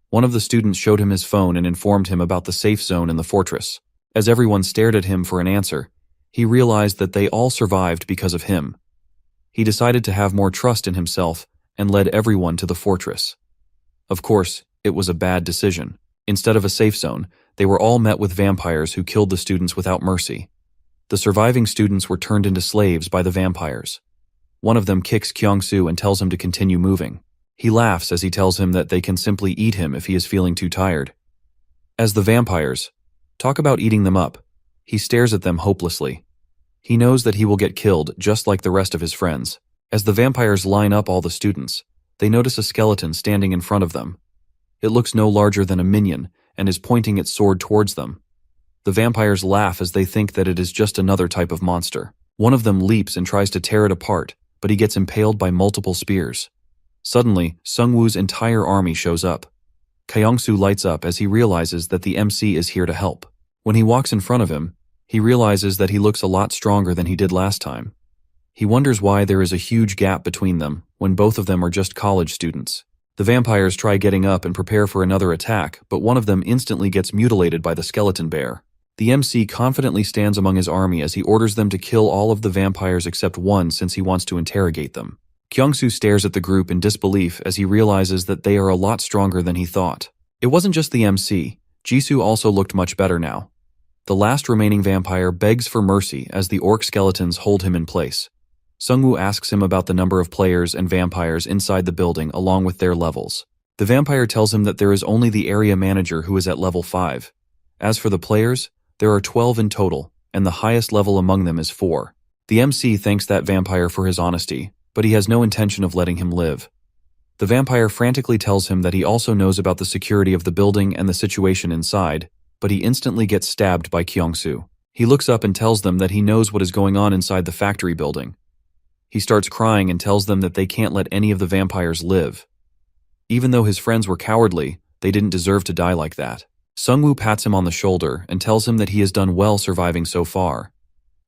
One of the students showed him his phone and informed him about the safe zone in the fortress. As everyone stared at him for an answer, he realized that they all survived because of him. He decided to have more trust in himself and led everyone to the fortress. Of course, it was a bad decision. Instead of a safe zone, they were all met with vampires who killed the students without mercy. The surviving students were turned into slaves by the vampires. One of them kicks Kyung-soo and tells him to continue moving. He laughs as he tells him that they can simply eat him if he is feeling too tired. As the vampires talk about eating them up, he stares at them hopelessly. He knows that he will get killed just like the rest of his friends. As the vampires line up all the students, they notice a skeleton standing in front of them. It looks no larger than a minion and is pointing its sword towards them. The vampires laugh as they think that it is just another type of monster. One of them leaps and tries to tear it apart, but he gets impaled by multiple spears. Suddenly, Sungwoo's entire army shows up. Kyung-soo lights up as he realizes that the MC is here to help. When he walks in front of him, he realizes that he looks a lot stronger than he did last time. He wonders why there is a huge gap between them when both of them are just college students. The vampires try getting up and prepare for another attack, but one of them instantly gets mutilated by the skeleton bear. The MC confidently stands among his army as he orders them to kill all of the vampires except one since he wants to interrogate them. Kyung-soo stares at the group in disbelief as he realizes that they are a lot stronger than he thought. It wasn't just the MC, Jisoo also looked much better now. The last remaining vampire begs for mercy as the orc skeletons hold him in place. Sungwoo asks him about the number of players and vampires inside the building along with their levels. The vampire tells him that there is only the area manager who is at level 5. As for the players, there are 12 in total, and the highest level among them is 4. The MC thanks that vampire for his honesty, but he has no intention of letting him live. The vampire frantically tells him that he also knows about the security of the building and the situation inside, but he instantly gets stabbed by Kyung-soo. He looks up and tells them that he knows what is going on inside the factory building. He starts crying and tells them that they can't let any of the vampires live. Even though his friends were cowardly, they didn't deserve to die like that. Sungwoo pats him on the shoulder and tells him that he has done well surviving so far.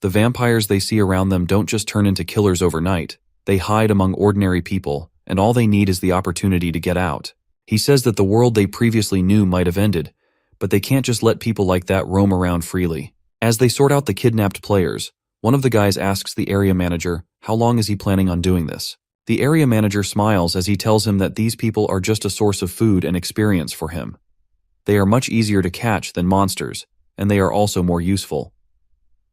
The vampires they see around them don't just turn into killers overnight. They hide among ordinary people, and all they need is the opportunity to get out. He says that the world they previously knew might have ended, but they can't just let people like that roam around freely. As they sort out the kidnapped players, one of the guys asks the area manager, how long is he planning on doing this? The area manager smiles as he tells him that these people are just a source of food and experience for him. They are much easier to catch than monsters, and they are also more useful.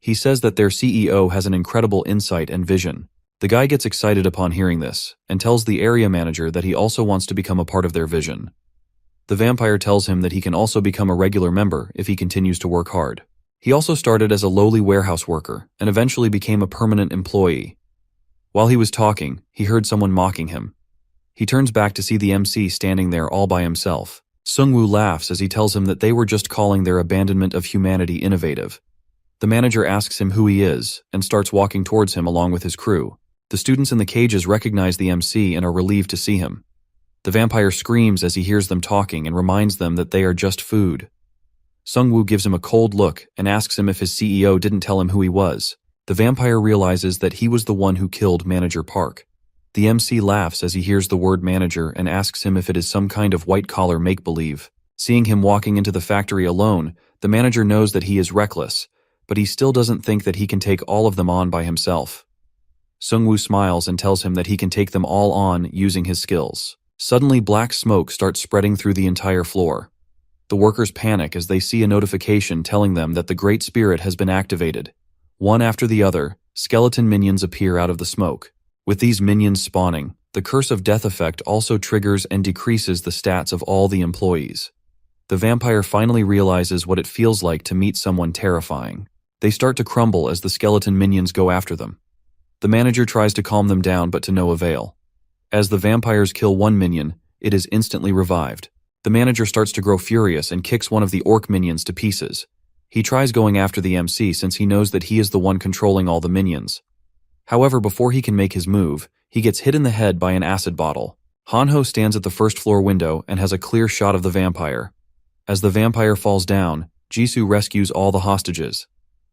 He says that their CEO has an incredible insight and vision. The guy gets excited upon hearing this, and tells the area manager that he also wants to become a part of their vision. The vampire tells him that he can also become a regular member if he continues to work hard. He also started as a lowly warehouse worker, and eventually became a permanent employee. While he was talking, he heard someone mocking him. He turns back to see the MC standing there all by himself. Sungwoo laughs as he tells him that they were just calling their abandonment of humanity innovative. The manager asks him who he is, and starts walking towards him along with his crew. The students in the cages recognize the MC and are relieved to see him. The vampire screams as he hears them talking and reminds them that they are just food. Sungwoo gives him a cold look and asks him if his CEO didn't tell him who he was. The vampire realizes that he was the one who killed Manager Park. The MC laughs as he hears the word manager and asks him if it is some kind of white-collar make-believe. Seeing him walking into the factory alone, the manager knows that he is reckless, but he still doesn't think that he can take all of them on by himself. Sungwoo smiles and tells him that he can take them all on using his skills. Suddenly, black smoke starts spreading through the entire floor. The workers panic as they see a notification telling them that the Great Spirit has been activated. One after the other, skeleton minions appear out of the smoke. With these minions spawning, the Curse of Death effect also triggers and decreases the stats of all the employees. The vampire finally realizes what it feels like to meet someone terrifying. They start to crumble as the skeleton minions go after them. The manager tries to calm them down, but to no avail. As the vampires kill one minion, it is instantly revived. The manager starts to grow furious and kicks one of the orc minions to pieces. He tries going after the MC since he knows that he is the one controlling all the minions. However, before he can make his move, he gets hit in the head by an acid bottle. Hanho stands at the first floor window and has a clear shot of the vampire. As the vampire falls down, Jisoo rescues all the hostages.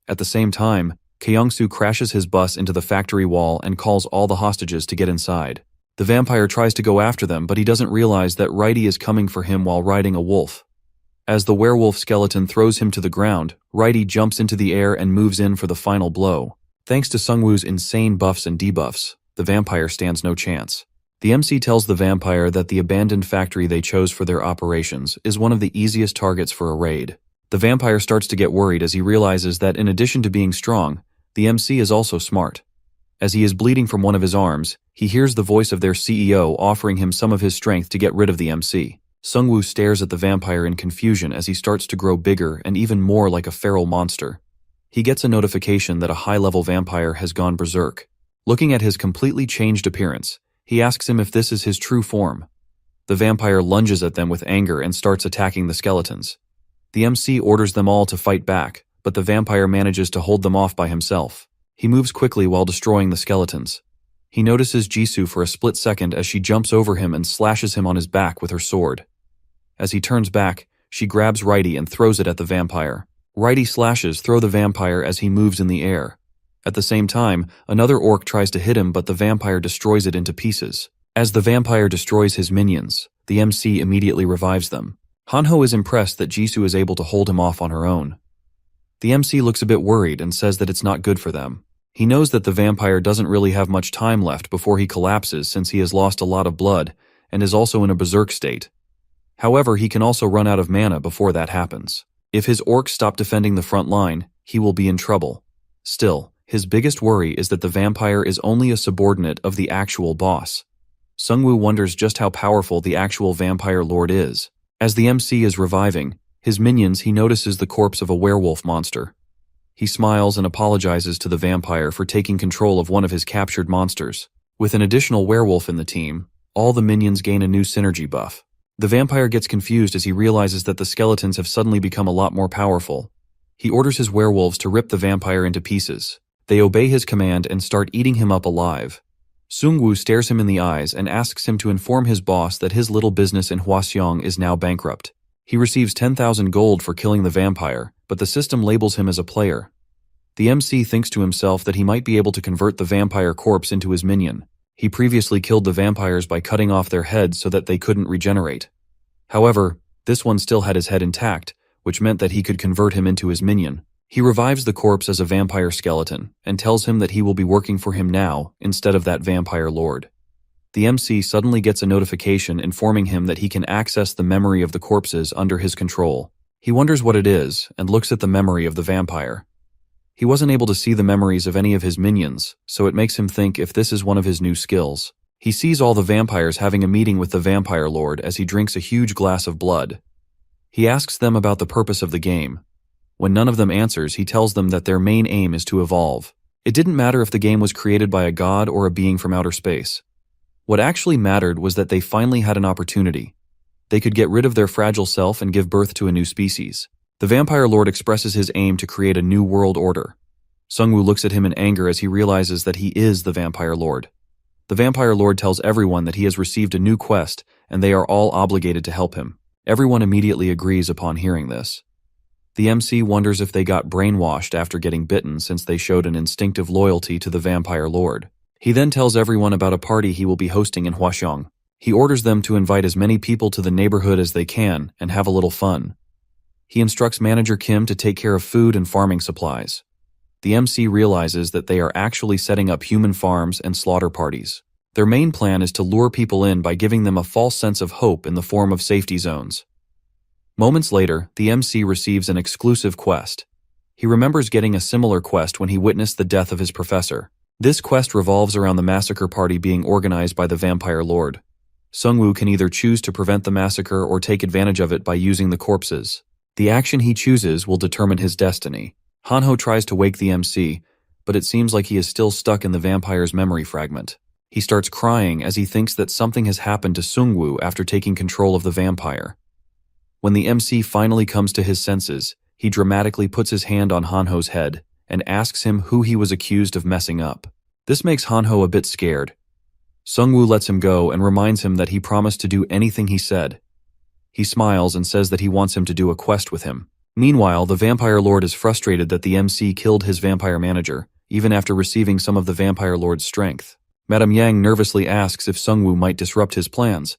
At the same time, Kyung-soo crashes his bus into the factory wall and calls all the hostages to get inside. The vampire tries to go after them, but he doesn't realize that Righty is coming for him while riding a wolf. As the werewolf skeleton throws him to the ground, Righty jumps into the air and moves in for the final blow. Thanks to Sungwoo's insane buffs and debuffs, the vampire stands no chance. The MC tells the vampire that the abandoned factory they chose for their operations is one of the easiest targets for a raid. The vampire starts to get worried as he realizes that in addition to being strong, the MC is also smart. As he is bleeding from one of his arms, he hears the voice of their CEO offering him some of his strength to get rid of the MC. Sungwoo stares at the vampire in confusion as he starts to grow bigger and even more like a feral monster. He gets a notification that a high-level vampire has gone berserk. Looking at his completely changed appearance, he asks him if this is his true form. The vampire lunges at them with anger and starts attacking the skeletons. The MC orders them all to fight back, but the vampire manages to hold them off by himself. He moves quickly while destroying the skeletons. He notices Jisoo for a split second as she jumps over him and slashes him on his back with her sword. As he turns back, she grabs Righty and throws it at the vampire. Righty slashes through the vampire as he moves in the air. At the same time, another orc tries to hit him, but the vampire destroys it into pieces. As the vampire destroys his minions, the MC immediately revives them. Hanho is impressed that Jisoo is able to hold him off on her own. The MC looks a bit worried and says that it's not good for them. He knows that the vampire doesn't really have much time left before he collapses since he has lost a lot of blood and is also in a berserk state. However, he can also run out of mana before that happens. If his orcs stop defending the front line, he will be in trouble. Still, his biggest worry is that the vampire is only a subordinate of the actual boss. Sungwoo wonders just how powerful the actual vampire lord is. As the MC is reviving his minions, he notices the corpse of a werewolf monster. He smiles and apologizes to the vampire for taking control of one of his captured monsters. With an additional werewolf in the team, all the minions gain a new synergy buff. The vampire gets confused as he realizes that the skeletons have suddenly become a lot more powerful. He orders his werewolves to rip the vampire into pieces. They obey his command and start eating him up alive. Sungwoo stares him in the eyes and asks him to inform his boss that his little business in Hwaseong is now bankrupt. He receives 10,000 gold for killing the vampire, but the system labels him as a player. The MC thinks to himself that he might be able to convert the vampire corpse into his minion. He previously killed the vampires by cutting off their heads so that they couldn't regenerate. However, this one still had his head intact, which meant that he could convert him into his minion. He revives the corpse as a vampire skeleton and tells him that he will be working for him now instead of that vampire lord. The MC suddenly gets a notification informing him that he can access the memory of the corpses under his control. He wonders what it is and looks at the memory of the vampire. He wasn't able to see the memories of any of his minions, so it makes him think if this is one of his new skills. He sees all the vampires having a meeting with the vampire lord as he drinks a huge glass of blood. He asks them about the purpose of the game. When none of them answers, he tells them that their main aim is to evolve. It didn't matter if the game was created by a god or a being from outer space. What actually mattered was that they finally had an opportunity. They could get rid of their fragile self and give birth to a new species. The vampire lord expresses his aim to create a new world order. Sungwoo looks at him in anger as he realizes that he is the vampire lord. The vampire lord tells everyone that he has received a new quest and they are all obligated to help him. Everyone immediately agrees upon hearing this. The MC wonders if they got brainwashed after getting bitten since they showed an instinctive loyalty to the vampire lord. He then tells everyone about a party he will be hosting in Hwaseong. He orders them to invite as many people to the neighborhood as they can and have a little fun. He instructs manager Kim to take care of food and farming supplies. The MC realizes that they are actually setting up human farms and slaughter parties. Their main plan is to lure people in by giving them a false sense of hope in the form of safety zones. Moments later, the MC receives an exclusive quest. He remembers getting a similar quest when he witnessed the death of his professor. This quest revolves around the massacre party being organized by the vampire lord. Sungwoo can either choose to prevent the massacre or take advantage of it by using the corpses. The action he chooses will determine his destiny. Hanho tries to wake the MC, but it seems like he is still stuck in the vampire's memory fragment. He starts crying as he thinks that something has happened to Sungwoo after taking control of the vampire. When the MC finally comes to his senses, he dramatically puts his hand on Hanho's head and asks him who he was accused of messing up. This makes Hanho a bit scared. Sungwoo lets him go and reminds him that he promised to do anything he said. He smiles and says that he wants him to do a quest with him. Meanwhile, the vampire lord is frustrated that the MC killed his vampire manager, even after receiving some of the vampire lord's strength. Madame Yang nervously asks if Sungwoo might disrupt his plans,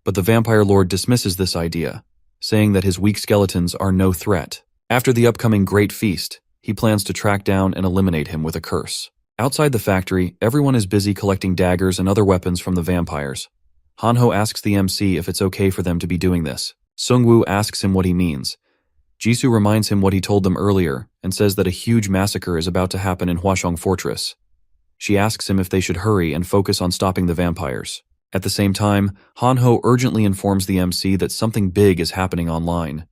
but the vampire lord dismisses this idea, saying that his weak skeletons are no threat. After the upcoming Great Feast, he plans to track down and eliminate him with a curse. Outside the factory, everyone is busy collecting daggers and other weapons from the vampires. Hanho asks the MC if it's okay for them to be doing this. Sungwoo asks him what he means. Jisoo reminds him what he told them earlier and says that a huge massacre is about to happen in Hwashong Fortress. She asks him if they should hurry and focus on stopping the vampires. At the same time, Hanho urgently informs the MC that something big is happening online.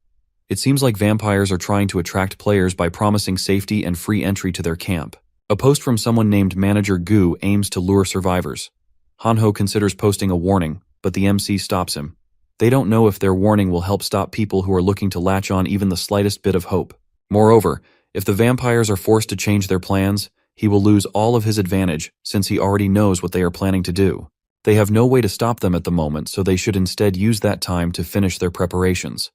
It seems like vampires are trying to attract players by promising safety and free entry to their camp. A post from someone named Manager Gu aims to lure survivors. Hanho considers posting a warning, but the MC stops him. They don't know if their warning will help stop people who are looking to latch on even the slightest bit of hope. Moreover, if the vampires are forced to change their plans, he will lose all of his advantage since he already knows what they are planning to do. They have no way to stop them at the moment, so they should instead use that time to finish their preparations.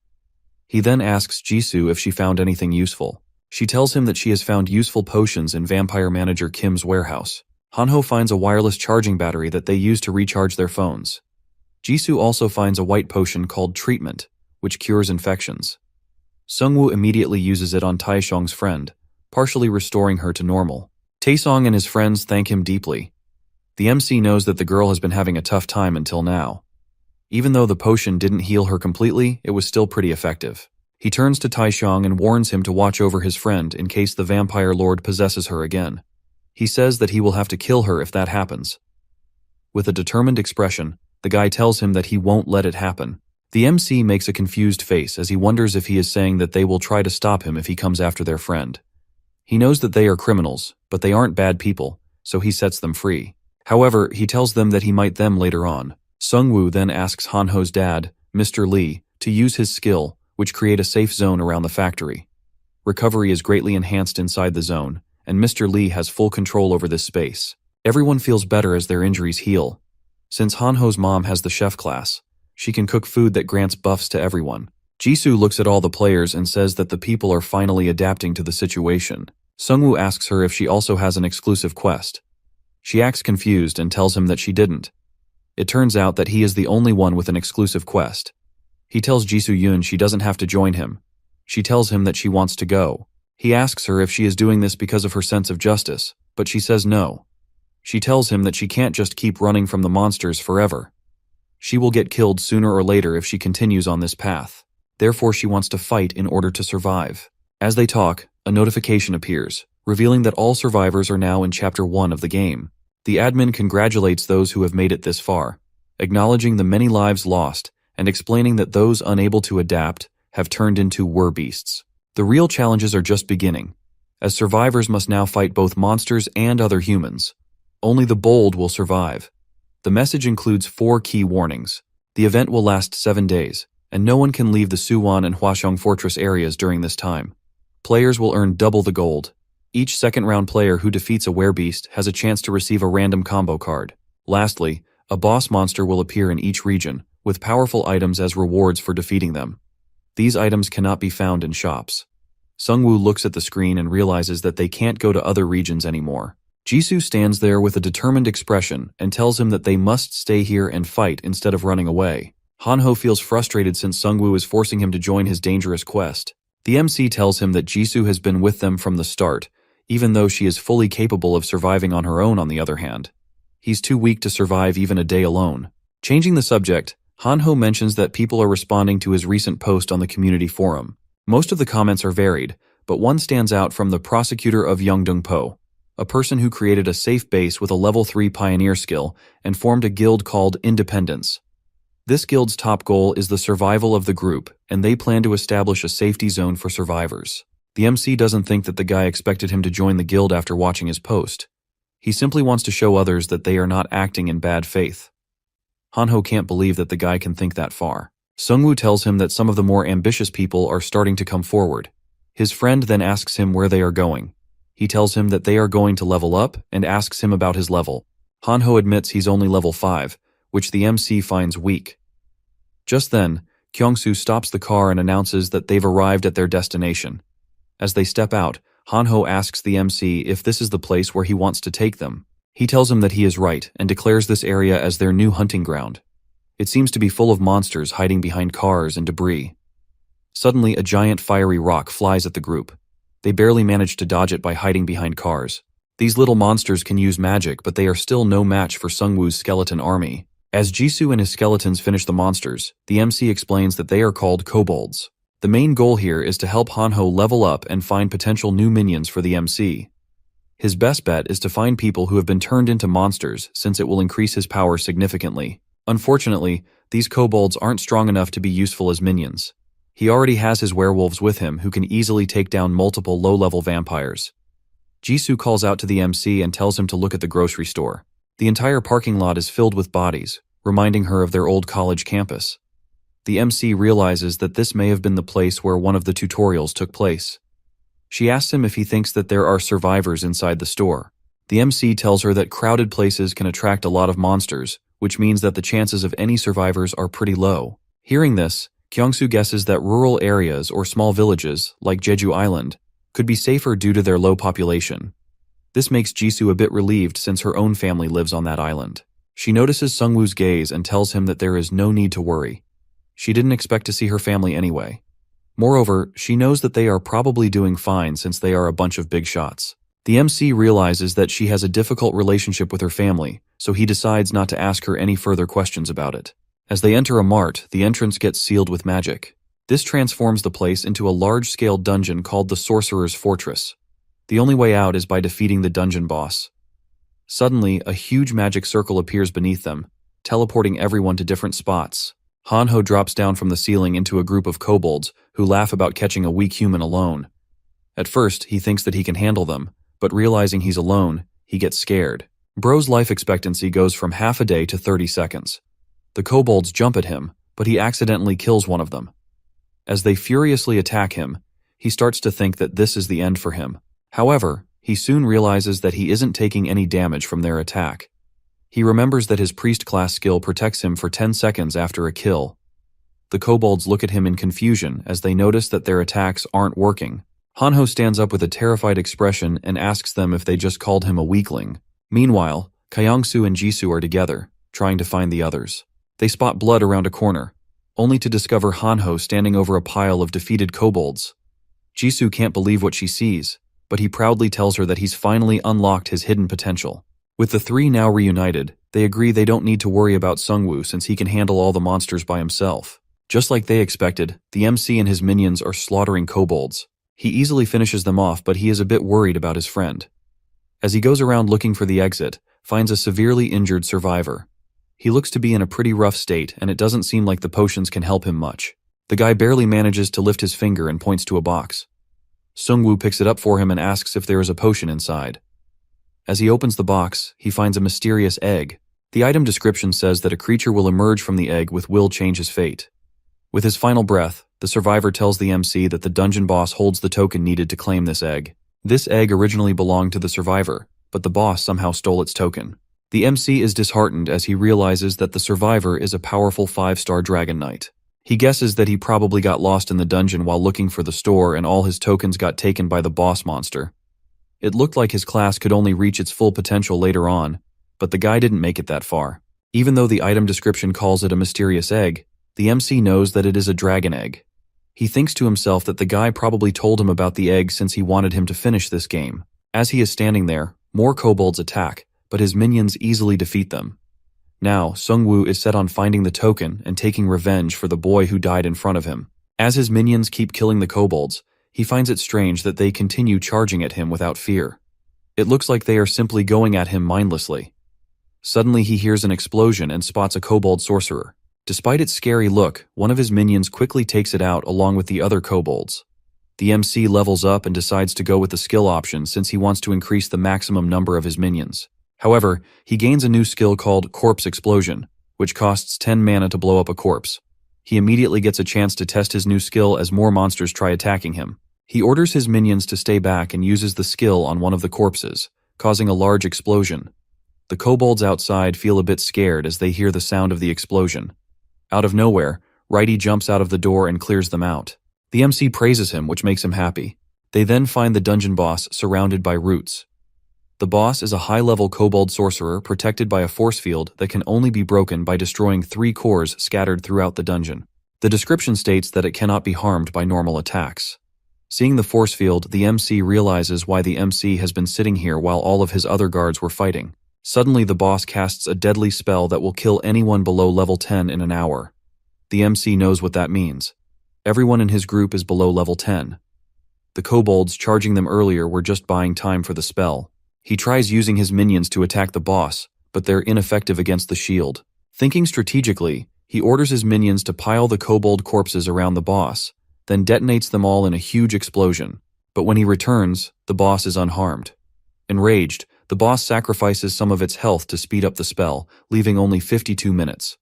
He then asks Jisoo if she found anything useful. She tells him that she has found useful potions in Vampire Manager Kim's warehouse. Hanho finds a wireless charging battery that they use to recharge their phones. Jisoo also finds a white potion called Treatment, which cures infections. Sungwoo immediately uses it on Taishong's friend, partially restoring her to normal. Taesong and his friends thank him deeply. The MC knows that the girl has been having a tough time until now. Even though the potion didn't heal her completely, it was still pretty effective. He turns to Taishong and warns him to watch over his friend in case the vampire lord possesses her again. He says that he will have to kill her if that happens. With a determined expression, the guy tells him that he won't let it happen. The MC makes a confused face as he wonders if he is saying that they will try to stop him if he comes after their friend. He knows that they are criminals, but they aren't bad people, so he sets them free. However, he tells them that he might them later on. Sungwoo then asks Hanho's dad, Mr. Lee, to use his skill, which create a safe zone around the factory. Recovery is greatly enhanced inside the zone, and Mr. Lee has full control over this space. Everyone feels better as their injuries heal. Since Hanho's mom has the chef class, she can cook food that grants buffs to everyone. Jisoo looks at all the players and says that the people are finally adapting to the situation. Sungwoo asks her if she also has an exclusive quest. She acts confused and tells him that she didn't. It turns out that he is the only one with an exclusive quest. He tells Jisoo Yun she doesn't have to join him. She tells him that she wants to go. He asks her if she is doing this because of her sense of justice, but she says no. She tells him that she can't just keep running from the monsters forever. She will get killed sooner or later if she continues on this path. Therefore, she wants to fight in order to survive. As they talk, a notification appears, revealing that all survivors are now in Chapter 1 of the game. The admin congratulates those who have made it this far, acknowledging the many lives lost and explaining that those unable to adapt have turned into werbeasts. The real challenges are just beginning, as survivors must now fight both monsters and other humans. Only the bold will survive. The message includes 4 key warnings. The event will last 7 days, and no one can leave the Suwon and Hwashong Fortress areas during this time. Players will earn double the gold. Each second-round player who defeats a werebeast has a chance to receive a random combo card. Lastly, a boss monster will appear in each region, with powerful items as rewards for defeating them. These items cannot be found in shops. Sungwoo looks at the screen and realizes that they can't go to other regions anymore. Jisoo stands there with a determined expression and tells him that they must stay here and fight instead of running away. Hanho feels frustrated since Sungwoo is forcing him to join his dangerous quest. The MC tells him that Jisoo has been with them from the start, even though she is fully capable of surviving on her own on the other hand. He's too weak to survive even a day alone. Changing the subject, Hanho mentions that people are responding to his recent post on the community forum. Most of the comments are varied, but one stands out from the prosecutor of Yeongdeung-po, a person who created a safe base with a level 3 pioneer skill and formed a guild called Independence. This guild's top goal is the survival of the group, and they plan to establish a safety zone for survivors. The MC doesn't think that the guy expected him to join the guild after watching his post. He simply wants to show others that they are not acting in bad faith. Hanho can't believe that the guy can think that far. Sungwoo tells him that some of the more ambitious people are starting to come forward. His friend then asks him where they are going. He tells him that they are going to level up and asks him about his level. Hanho admits he's only level 5, which the MC finds weak. Just then, Kyungsoo stops the car and announces that they've arrived at their destination. As they step out, Hanho asks the MC if this is the place where he wants to take them. He tells him that he is right and declares this area as their new hunting ground. It seems to be full of monsters hiding behind cars and debris. Suddenly, a giant fiery rock flies at the group. They barely manage to dodge it by hiding behind cars. These little monsters can use magic, but they are still no match for Sungwoo's skeleton army. As Jisoo and his skeletons finish the monsters, the MC explains that they are called kobolds. The main goal here is to help Hanho level up and find potential new minions for the MC. His best bet is to find people who have been turned into monsters, since it will increase his power significantly. Unfortunately, these kobolds aren't strong enough to be useful as minions. He already has his werewolves with him who can easily take down multiple low-level vampires. Jisoo calls out to the MC and tells him to look at the grocery store. The entire parking lot is filled with bodies, reminding her of their old college campus. The MC realizes that this may have been the place where one of the tutorials took place. She asks him if he thinks that there are survivors inside the store. The MC tells her that crowded places can attract a lot of monsters, which means that the chances of any survivors are pretty low. Hearing this, Kyungsoo guesses that rural areas or small villages, like Jeju Island, could be safer due to their low population. This makes Jisoo a bit relieved since her own family lives on that island. She notices Sungwoo's gaze and tells him that there is no need to worry. She didn't expect to see her family anyway. Moreover, she knows that they are probably doing fine since they are a bunch of big shots. The MC realizes that she has a difficult relationship with her family, so he decides not to ask her any further questions about it. As they enter a mart, the entrance gets sealed with magic. This transforms the place into a large-scale dungeon called the Sorcerer's Fortress. The only way out is by defeating the dungeon boss. Suddenly, a huge magic circle appears beneath them, teleporting everyone to different spots. Hanho drops down from the ceiling into a group of kobolds who laugh about catching a weak human alone. At first, he thinks that he can handle them, but realizing he's alone, he gets scared. Bro's life expectancy goes from half a day to 30 seconds. The kobolds jump at him, but he accidentally kills one of them. As they furiously attack him, he starts to think that this is the end for him. However, he soon realizes that he isn't taking any damage from their attack. He remembers that his priest class skill protects him for 10 seconds after a kill. The kobolds look at him in confusion as they notice that their attacks aren't working. Hanho stands up with a terrified expression and asks them if they just called him a weakling. Meanwhile, Kyungsoo and Jisoo are together, trying to find the others. They spot blood around a corner, only to discover Hanho standing over a pile of defeated kobolds. Jisoo can't believe what she sees, but he proudly tells her that he's finally unlocked his hidden potential. With the three now reunited, they agree they don't need to worry about Sungwoo since he can handle all the monsters by himself. Just like they expected, the MC and his minions are slaughtering kobolds. He easily finishes them off, but he is a bit worried about his friend. As he goes around looking for the exit, finds a severely injured survivor. He looks to be in a pretty rough state, and it doesn't seem like the potions can help him much. The guy barely manages to lift his finger and points to a box. Sungwoo picks it up for him and asks if there is a potion inside. As he opens the box, he finds a mysterious egg. The item description says that a creature will emerge from the egg with will change his fate. With his final breath, the survivor tells the MC that the dungeon boss holds the token needed to claim this egg. This egg originally belonged to the survivor, but the boss somehow stole its token. The MC is disheartened as he realizes that the survivor is a powerful 5-star Dragon Knight. He guesses that he probably got lost in the dungeon while looking for the store and all his tokens got taken by the boss monster. It looked like his class could only reach its full potential later on, but the guy didn't make it that far. Even though the item description calls it a mysterious egg, the MC knows that it is a dragon egg. He thinks to himself that the guy probably told him about the egg since he wanted him to finish this game. As he is standing there, more kobolds attack, but his minions easily defeat them. Now, Sungwoo is set on finding the token and taking revenge for the boy who died in front of him. As his minions keep killing the kobolds, he finds it strange that they continue charging at him without fear. It looks like they are simply going at him mindlessly. Suddenly he hears an explosion and spots a kobold sorcerer. Despite its scary look, one of his minions quickly takes it out along with the other kobolds. The MC levels up and decides to go with the skill option since he wants to increase the maximum number of his minions. However, he gains a new skill called Corpse Explosion, which costs 10 mana to blow up a corpse. He immediately gets a chance to test his new skill as more monsters try attacking him. He orders his minions to stay back and uses the skill on one of the corpses, causing a large explosion. The kobolds outside feel a bit scared as they hear the sound of the explosion. Out of nowhere, Righty jumps out of the door and clears them out. The MC praises him, which makes him happy. They then find the dungeon boss surrounded by roots. The boss is a high-level kobold sorcerer protected by a force field that can only be broken by destroying 3 cores scattered throughout the dungeon. The description states that it cannot be harmed by normal attacks. Seeing the force field, the MC realizes why the MC has been sitting here while all of his other guards were fighting. Suddenly, the boss casts a deadly spell that will kill anyone below level 10 in an hour. The MC knows what that means. Everyone in his group is below level 10. The kobolds charging them earlier were just buying time for the spell. He tries using his minions to attack the boss, but they're ineffective against the shield. Thinking strategically, he orders his minions to pile the kobold corpses around the boss, then detonates them all in a huge explosion. But when he returns, the boss is unharmed. Enraged, the boss sacrifices some of its health to speed up the spell, leaving only 52 minutes.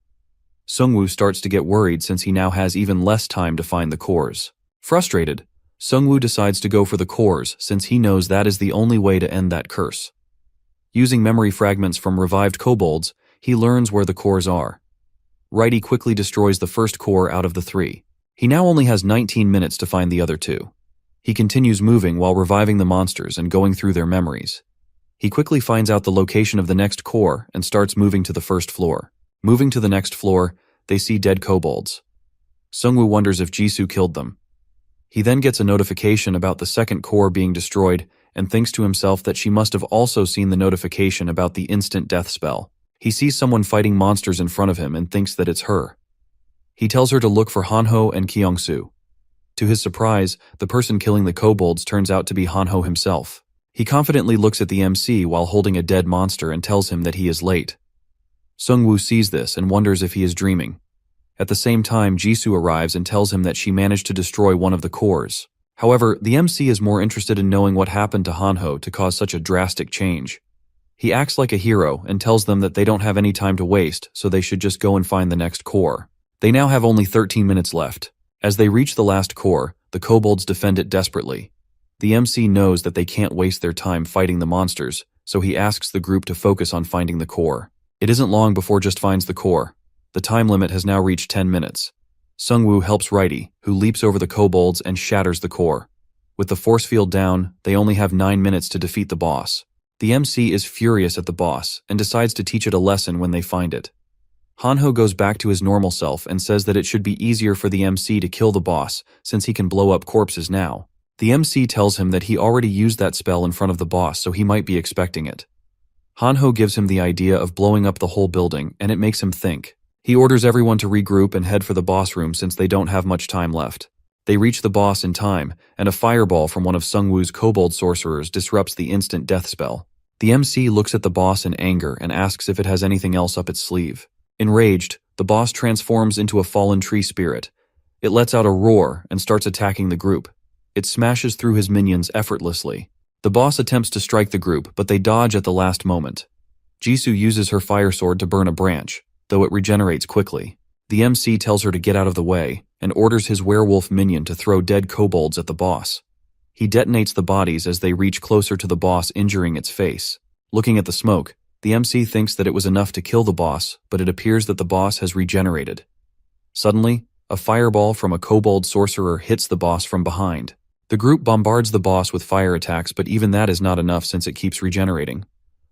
Sungwoo starts to get worried since he now has even less time to find the cores. Frustrated, Sungwoo decides to go for the cores since he knows that is the only way to end that curse. Using memory fragments from revived kobolds, he learns where the cores are. Righty quickly destroys the first core out of the 3. He now only has 19 minutes to find the other 2. He continues moving while reviving the monsters and going through their memories. He quickly finds out the location of the next core and starts moving to the first floor. Moving to the next floor, they see dead kobolds. Sungwoo wonders if Jisoo killed them. He then gets a notification about the second core being destroyed and thinks to himself that she must have also seen the notification about the instant death spell. He sees someone fighting monsters in front of him and thinks that it's her. He tells her to look for Hanho and Kyungsoo. To his surprise, the person killing the kobolds turns out to be Hanho himself. He confidently looks at the MC while holding a dead monster and tells him that he is late. Sungwoo sees this and wonders if he is dreaming. At the same time, Jisoo arrives and tells him that she managed to destroy one of the cores. However, the MC is more interested in knowing what happened to Hanho to cause such a drastic change. He acts like a hero and tells them that they don't have any time to waste, so they should just go and find the next core. They now have only 13 minutes left. As they reach the last core, the kobolds defend it desperately. The MC knows that they can't waste their time fighting the monsters, so he asks the group to focus on finding the core. It isn't long before just finds the core. The time limit has now reached 10 minutes. Sungwoo helps Righty, who leaps over the kobolds and shatters the core. With the force field down, they only have 9 minutes to defeat the boss. The MC is furious at the boss and decides to teach it a lesson when they find it. Hanho goes back to his normal self and says that it should be easier for the MC to kill the boss since he can blow up corpses now. The MC tells him that he already used that spell in front of the boss, so he might be expecting it. Hanho gives him the idea of blowing up the whole building, and it makes him think. He orders everyone to regroup and head for the boss room since they don't have much time left. They reach the boss in time, and a fireball from one of Sungwoo's kobold sorcerers disrupts the instant death spell. The MC looks at the boss in anger and asks if it has anything else up its sleeve. Enraged, the boss transforms into a fallen tree spirit. It lets out a roar and starts attacking the group. It smashes through his minions effortlessly. The boss attempts to strike the group, but they dodge at the last moment. Jisoo uses her fire sword to burn a branch, though it regenerates quickly. The MC tells her to get out of the way and orders his werewolf minion to throw dead kobolds at the boss. He detonates the bodies as they reach closer to the boss, injuring its face. Looking at the smoke, the MC thinks that it was enough to kill the boss, but it appears that the boss has regenerated. Suddenly, a fireball from a kobold sorcerer hits the boss from behind. The group bombards the boss with fire attacks, but even that is not enough since it keeps regenerating.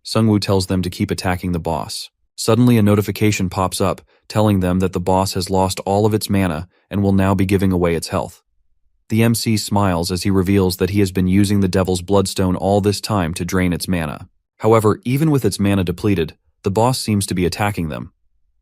Sungwoo tells them to keep attacking the boss. Suddenly, a notification pops up, telling them that the boss has lost all of its mana and will now be giving away its health. The MC smiles as he reveals that he has been using the Devil's Bloodstone all this time to drain its mana. However, even with its mana depleted, the boss seems to be attacking them.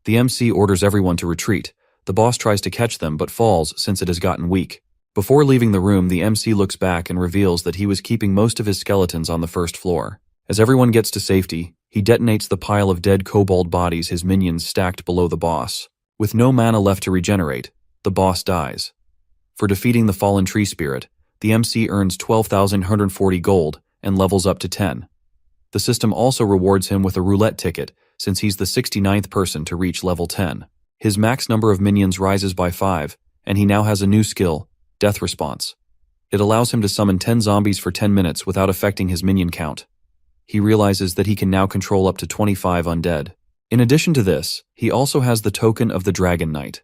The MC orders everyone to retreat. The boss tries to catch them but falls since it has gotten weak. Before leaving the room, the MC looks back and reveals that he was keeping most of his skeletons on the first floor. As everyone gets to safety, he detonates the pile of dead kobold bodies his minions stacked below the boss. With no mana left to regenerate, the boss dies. For defeating the fallen tree spirit, the MC earns 12,140 gold and levels up to 10. The system also rewards him with a roulette ticket since he's the 69th person to reach level 10. His max number of minions rises by 5, and he now has a new skill, Death Response. It allows him to summon 10 zombies for 10 minutes without affecting his minion count. He realizes that he can now control up to 25 undead. In addition to this, he also has the token of the Dragon Knight.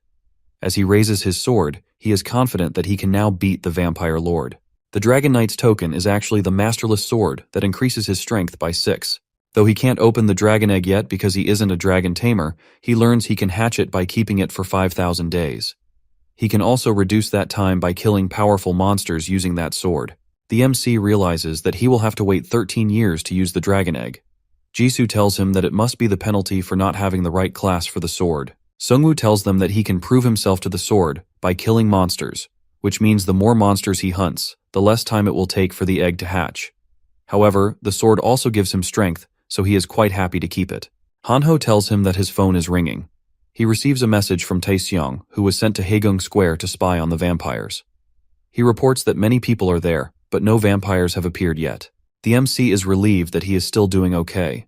As he raises his sword, he is confident that he can now beat the Vampire Lord. The Dragon Knight's token is actually the Masterless Sword that increases his strength by 6. Though he can't open the dragon egg yet because he isn't a dragon tamer, he learns he can hatch it by keeping it for 5,000 days. He can also reduce that time by killing powerful monsters using that sword. The MC realizes that he will have to wait 13 years to use the dragon egg. Jisoo tells him that it must be the penalty for not having the right class for the sword. Sungwoo tells them that he can prove himself to the sword by killing monsters, which means the more monsters he hunts, the less time it will take for the egg to hatch. However, the sword also gives him strength, so he is quite happy to keep it. Hanho tells him that his phone is ringing. He receives a message from Taeseong, who was sent to Haegung Square to spy on the vampires. He reports that many people are there, but no vampires have appeared yet. The MC is relieved that he is still doing okay.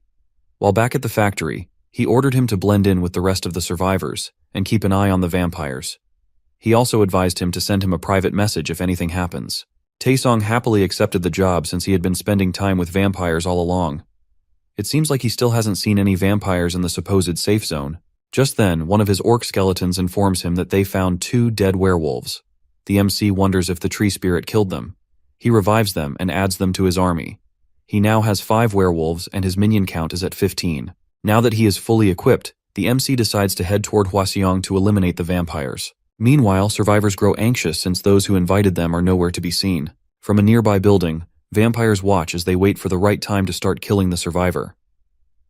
While back at the factory, he ordered him to blend in with the rest of the survivors and keep an eye on the vampires. He also advised him to send him a private message if anything happens. Taesong happily accepted the job since he had been spending time with vampires all along. It seems like he still hasn't seen any vampires in the supposed safe zone. Just then, one of his orc skeletons informs him that they found 2 dead werewolves. The MC wonders if the tree spirit killed them. He revives them and adds them to his army. He now has 5 werewolves and his minion count is at 15. Now that he is fully equipped, the MC decides to head toward Hwaseong to eliminate the vampires. Meanwhile, survivors grow anxious since those who invited them are nowhere to be seen. From a nearby building, vampires watch as they wait for the right time to start killing the survivor.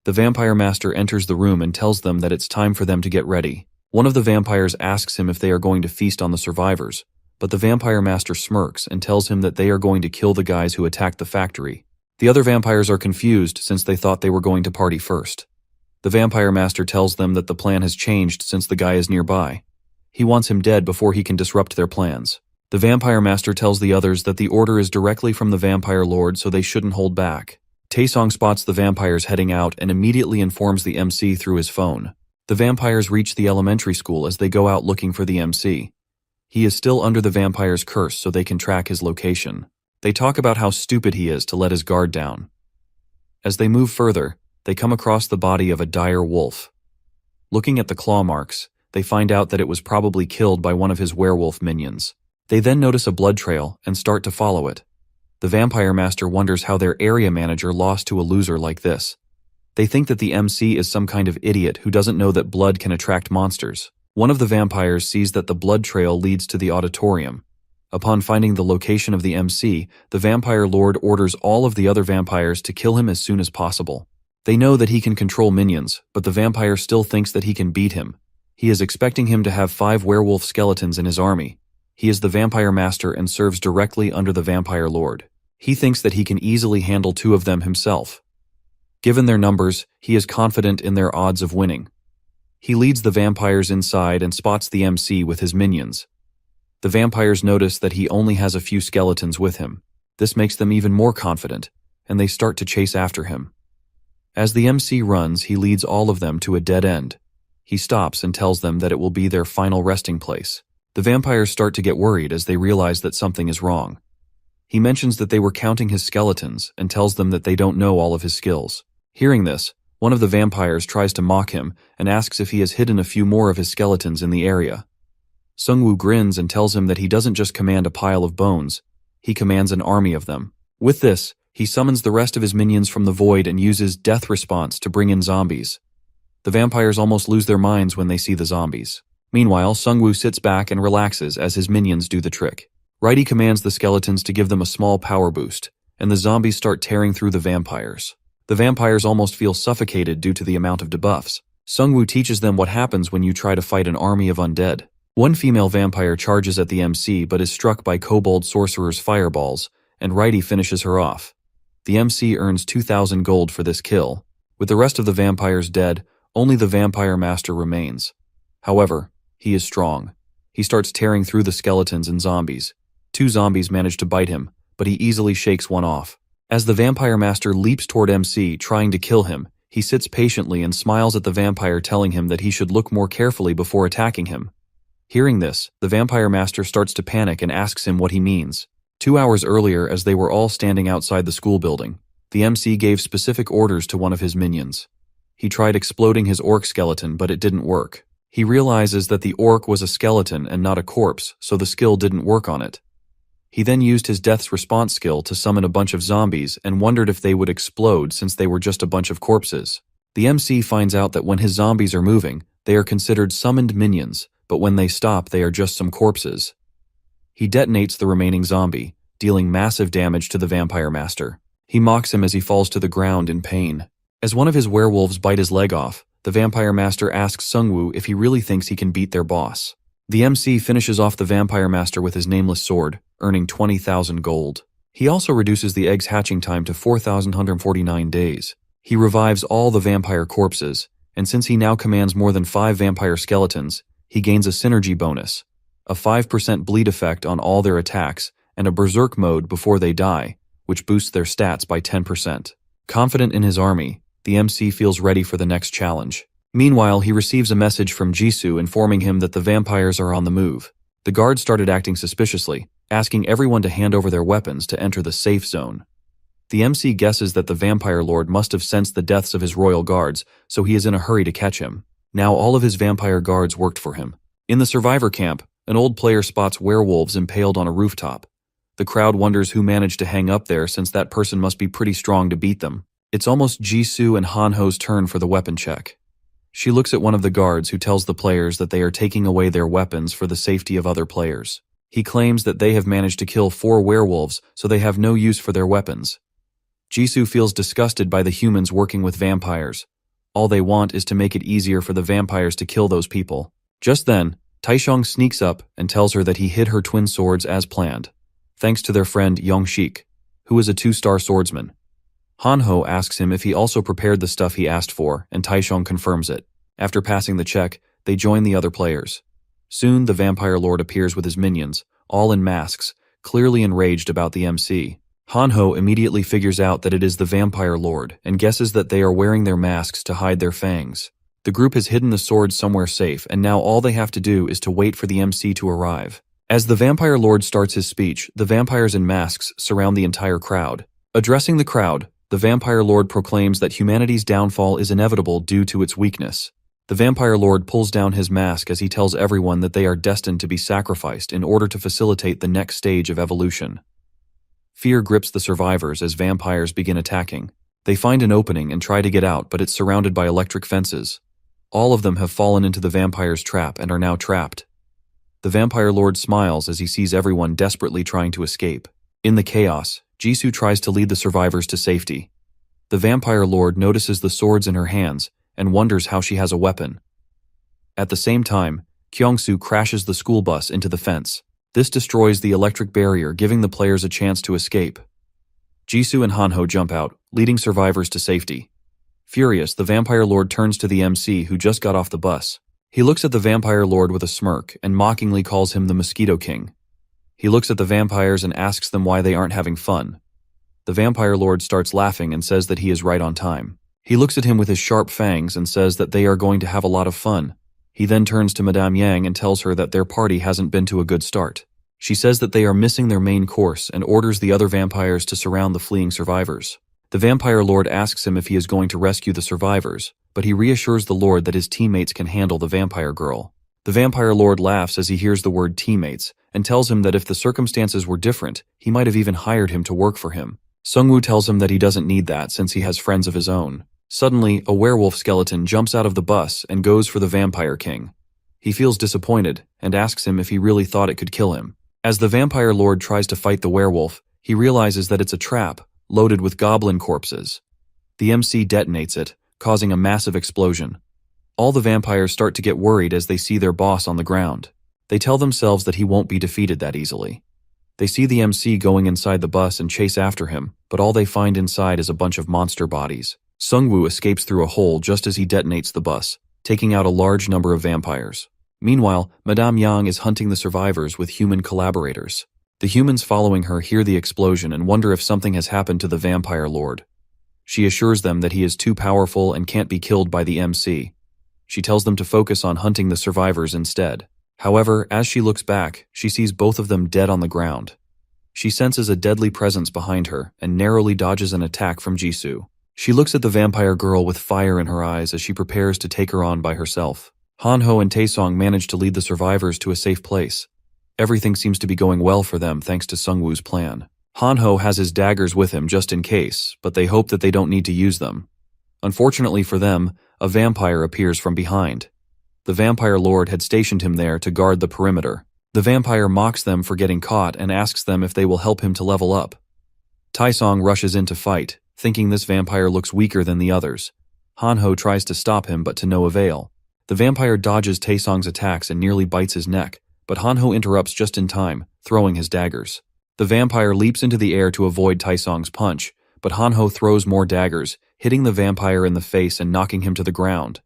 The vampire master enters the room and tells them that it's time for them to get ready. One of the vampires asks him if they are going to feast on the survivors, but the vampire master smirks and tells him that they are going to kill the guys who attacked the factory. The other vampires are confused since they thought they were going to party first. The vampire master tells them that the plan has changed since the guy is nearby. He wants him dead before he can disrupt their plans. The vampire master tells the others that the order is directly from the vampire lord, so they shouldn't hold back. Taesong spots the vampires heading out and immediately informs the MC through his phone. The vampires reach the elementary school as they go out looking for the MC. He is still under the vampire's curse, so they can track his location. They talk about how stupid he is to let his guard down. As they move further, they come across the body of a dire wolf. Looking at the claw marks, they find out that it was probably killed by one of his werewolf minions. They then notice a blood trail and start to follow it. The vampire master wonders how their area manager lost to a loser like this. They think that the MC is some kind of idiot who doesn't know that blood can attract monsters. One of the vampires sees that the blood trail leads to the auditorium. Upon finding the location of the MC, the vampire lord orders all of the other vampires to kill him as soon as possible. They know that he can control minions, but the vampire still thinks that he can beat him. He is expecting him to have 5 werewolf skeletons in his army. He is the vampire master and serves directly under the vampire lord. He thinks that he can easily handle 2 of them himself. Given their numbers, he is confident in their odds of winning. He leads the vampires inside and spots the MC with his minions. The vampires notice that he only has a few skeletons with him. This makes them even more confident, and they start to chase after him. As the MC runs, he leads all of them to a dead end. He stops and tells them that it will be their final resting place. The vampires start to get worried as they realize that something is wrong. He mentions that they were counting his skeletons and tells them that they don't know all of his skills. Hearing this, one of the vampires tries to mock him and asks if he has hidden a few more of his skeletons in the area. Sungwoo grins and tells him that he doesn't just command a pile of bones, he commands an army of them. With this, he summons the rest of his minions from the void and uses death response to bring in zombies. The vampires almost lose their minds when they see the zombies. Meanwhile, Sungwoo sits back and relaxes as his minions do the trick. Righty commands the skeletons to give them a small power boost, and the zombies start tearing through the vampires. The vampires almost feel suffocated due to the amount of debuffs. Sungwoo teaches them what happens when you try to fight an army of undead. One female vampire charges at the MC but is struck by kobold sorcerer's fireballs, and Righty finishes her off. The MC earns 2,000 gold for this kill. With the rest of the vampires dead, only the vampire master remains. However, he is strong. He starts tearing through the skeletons and zombies. 2 zombies manage to bite him, but he easily shakes one off. As the vampire master leaps toward MC, trying to kill him, he sits patiently and smiles at the vampire, telling him that he should look more carefully before attacking him. Hearing this, the vampire master starts to panic and asks him what he means. 2 hours earlier, as they were all standing outside the school building, the MC gave specific orders to one of his minions. He tried exploding his orc skeleton, but it didn't work. He realizes that the orc was a skeleton and not a corpse, so the skill didn't work on it. He then used his death's response skill to summon a bunch of zombies and wondered if they would explode since they were just a bunch of corpses. The MC finds out that when his zombies are moving, they are considered summoned minions, but when they stop, they are just some corpses. He detonates the remaining zombie, dealing massive damage to the vampire master. He mocks him as he falls to the ground in pain. As one of his werewolves bite his leg off, the vampire master asks Sungwoo if he really thinks he can beat their boss. The MC finishes off the vampire master with his nameless sword, earning 20,000 gold. He also reduces the egg's hatching time to 4,149 days. He revives all the vampire corpses, and since he now commands more than 5 vampire skeletons, he gains a synergy bonus, a 5% bleed effect on all their attacks, and a berserk mode before they die, which boosts their stats by 10%. Confident in his army, the MC feels ready for the next challenge. Meanwhile, he receives a message from Jisoo informing him that the vampires are on the move. The guards started acting suspiciously, asking everyone to hand over their weapons to enter the safe zone. The MC guesses that the vampire lord must have sensed the deaths of his royal guards, so he is in a hurry to catch him. Now all of his vampire guards worked for him. In the survivor camp, an old player spots werewolves impaled on a rooftop. The crowd wonders who managed to hang up there since that person must be pretty strong to beat them. It's almost Jisoo and Hanho's turn for the weapon check. She looks at one of the guards who tells the players that they are taking away their weapons for the safety of other players. He claims that they have managed to kill 4 werewolves, so they have no use for their weapons. Jisoo feels disgusted by the humans working with vampires. All they want is to make it easier for the vampires to kill those people. Just then, Taishong sneaks up and tells her that he hid her twin swords as planned, thanks to their friend Yongshik, who is a 2-star swordsman. Hanho asks him if he also prepared the stuff he asked for, and Taishong confirms it. After passing the check, they join the other players. Soon, the vampire lord appears with his minions, all in masks, clearly enraged about the MC. Hanho immediately figures out that it is the vampire lord and guesses that they are wearing their masks to hide their fangs. The group has hidden the swords somewhere safe, and now all they have to do is to wait for the MC to arrive. As the vampire lord starts his speech, the vampires in masks surround the entire crowd. Addressing the crowd, the vampire lord proclaims that humanity's downfall is inevitable due to its weakness. The vampire lord pulls down his mask as he tells everyone that they are destined to be sacrificed in order to facilitate the next stage of evolution. Fear grips the survivors as vampires begin attacking. They find an opening and try to get out, but it's surrounded by electric fences. All of them have fallen into the vampire's trap and are now trapped. The vampire lord smiles as he sees everyone desperately trying to escape. In the chaos, Jisoo tries to lead the survivors to safety. The vampire lord notices the swords in her hands and wonders how she has a weapon. At the same time, Kyungsoo crashes the school bus into the fence. This destroys the electric barrier, giving the players a chance to escape. Jisoo and Hanho jump out, leading survivors to safety. Furious, the vampire lord turns to the MC who just got off the bus. He looks at the vampire lord with a smirk and mockingly calls him the Mosquito King. He looks at the vampires and asks them why they aren't having fun. The vampire lord starts laughing and says that he is right on time. He looks at him with his sharp fangs and says that they are going to have a lot of fun. He then turns to Madame Yang and tells her that their party hasn't been to a good start. She says that they are missing their main course and orders the other vampires to surround the fleeing survivors. The vampire lord asks him if he is going to rescue the survivors, but he reassures the lord that his teammates can handle the vampire girl. The vampire lord laughs as he hears the word teammates and tells him that if the circumstances were different, he might have even hired him to work for him. Sungwoo tells him that he doesn't need that since he has friends of his own. Suddenly, a werewolf skeleton jumps out of the bus and goes for the vampire king. He feels disappointed and asks him if he really thought it could kill him. As the vampire lord tries to fight the werewolf, he realizes that it's a trap, loaded with goblin corpses. The MC detonates it, causing a massive explosion. All the vampires start to get worried as they see their boss on the ground. They tell themselves that he won't be defeated that easily. They see the MC going inside the bus and chase after him, but all they find inside is a bunch of monster bodies. Sungwoo escapes through a hole just as he detonates the bus, taking out a large number of vampires. Meanwhile, Madame Yang is hunting the survivors with human collaborators. The humans following her hear the explosion and wonder if something has happened to the vampire lord. She assures them that he is too powerful and can't be killed by the MC. She tells them to focus on hunting the survivors instead. However, as she looks back, she sees both of them dead on the ground. She senses a deadly presence behind her and narrowly dodges an attack from Jisoo. She looks at the vampire girl with fire in her eyes as she prepares to take her on by herself. Hanho and Taesong manage to lead the survivors to a safe place. Everything seems to be going well for them thanks to Sungwoo's plan. Hanho has his daggers with him just in case, but they hope that they don't need to use them. Unfortunately for them, a vampire appears from behind. The vampire lord had stationed him there to guard the perimeter. The vampire mocks them for getting caught and asks them if they will help him to level up. Taesong rushes in to fight, thinking this vampire looks weaker than the others. Hanho tries to stop him, but to no avail. The vampire dodges Taesong's attacks and nearly bites his neck, but Hanho interrupts just in time, throwing his daggers. The vampire leaps into the air to avoid Taesong's punch, but Hanho throws more daggers, hitting the vampire in the face and knocking him to the ground.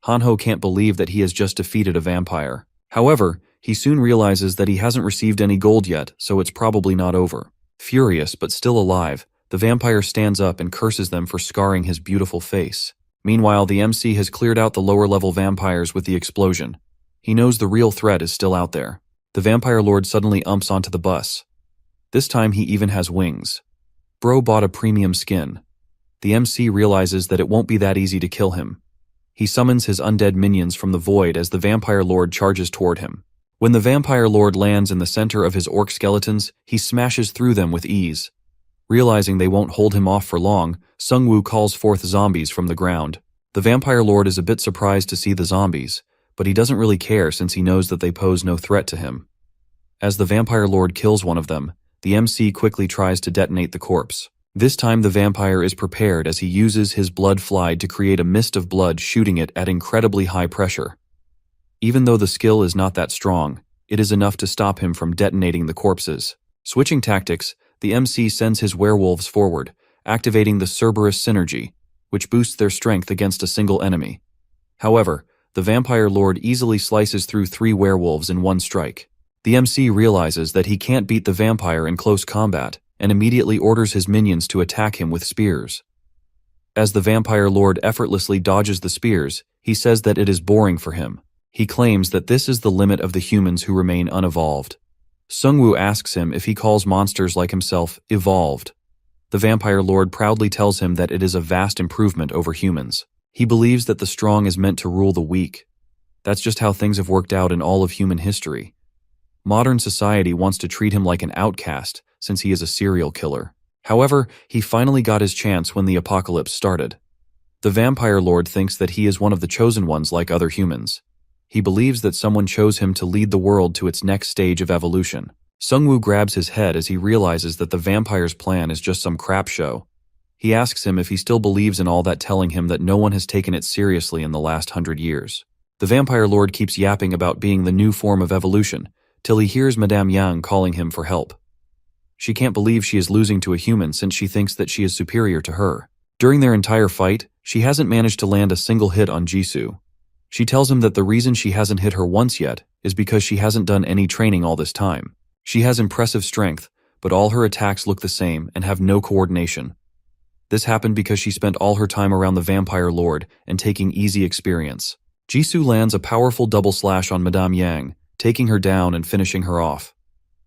Hanho can't believe that he has just defeated a vampire. However, he soon realizes that he hasn't received any gold yet, so it's probably not over. Furious but still alive, the vampire stands up and curses them for scarring his beautiful face. Meanwhile, the MC has cleared out the lower-level vampires with the explosion. He knows the real threat is still out there. The vampire lord suddenly umps onto the bus. This time he even has wings. Bro bought a premium skin. The MC realizes that it won't be that easy to kill him. He summons his undead minions from the void as the vampire lord charges toward him. When the vampire lord lands in the center of his orc skeletons, he smashes through them with ease. Realizing they won't hold him off for long, Sungwoo calls forth zombies from the ground. The vampire lord is a bit surprised to see the zombies, but he doesn't really care since he knows that they pose no threat to him. As the vampire lord kills one of them, the MC quickly tries to detonate the corpse. This time the vampire is prepared as he uses his blood flied to create a mist of blood, shooting it at incredibly high pressure. Even though the skill is not that strong, it is enough to stop him from detonating the corpses. Switching tactics, the MC sends his werewolves forward, activating the Cerberus synergy, which boosts their strength against a single enemy. However, the vampire lord easily slices through 3 werewolves in one strike. The MC realizes that he can't beat the vampire in close combat, and immediately orders his minions to attack him with spears. As the vampire lord effortlessly dodges the spears, he says that it is boring for him. He claims that this is the limit of the humans who remain unevolved. Sungwoo asks him if he calls monsters like himself evolved. The vampire lord proudly tells him that it is a vast improvement over humans. He believes that the strong is meant to rule the weak. That's just how things have worked out in all of human history. Modern society wants to treat him like an outcast since he is a serial killer. However, he finally got his chance when the apocalypse started. The vampire lord thinks that he is one of the chosen ones like other humans. He believes that someone chose him to lead the world to its next stage of evolution. Sungwoo grabs his head as he realizes that the vampire's plan is just some crap show. He asks him if he still believes in all that, telling him that no one has taken it seriously in the last 100 years. The vampire lord keeps yapping about being the new form of evolution, till he hears Madame Yang calling him for help. She can't believe she is losing to a human since she thinks that she is superior to her. During their entire fight, she hasn't managed to land a single hit on Jisoo. She tells him that the reason she hasn't hit her once yet is because she hasn't done any training all this time. She has impressive strength, but all her attacks look the same and have no coordination. This happened because she spent all her time around the vampire lord and taking easy experience. Jisoo lands a powerful double slash on Madame Yang, taking her down and finishing her off.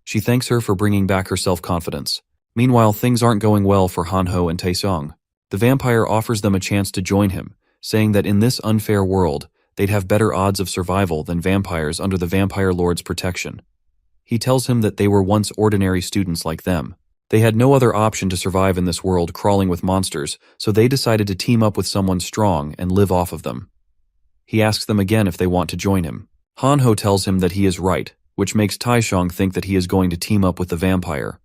She thanks her for bringing back her self-confidence. Meanwhile, things aren't going well for Hanho and Taesong. The vampire offers them a chance to join him, saying that in this unfair world, they'd have better odds of survival than vampires under the vampire lord's protection. He tells him that they were once ordinary students like them. They had no other option to survive in this world crawling with monsters, so they decided to team up with someone strong and live off of them. He asks them again if they want to join him. Hanho tells him that he is right, which makes Taesong think that he is going to team up with the vampire.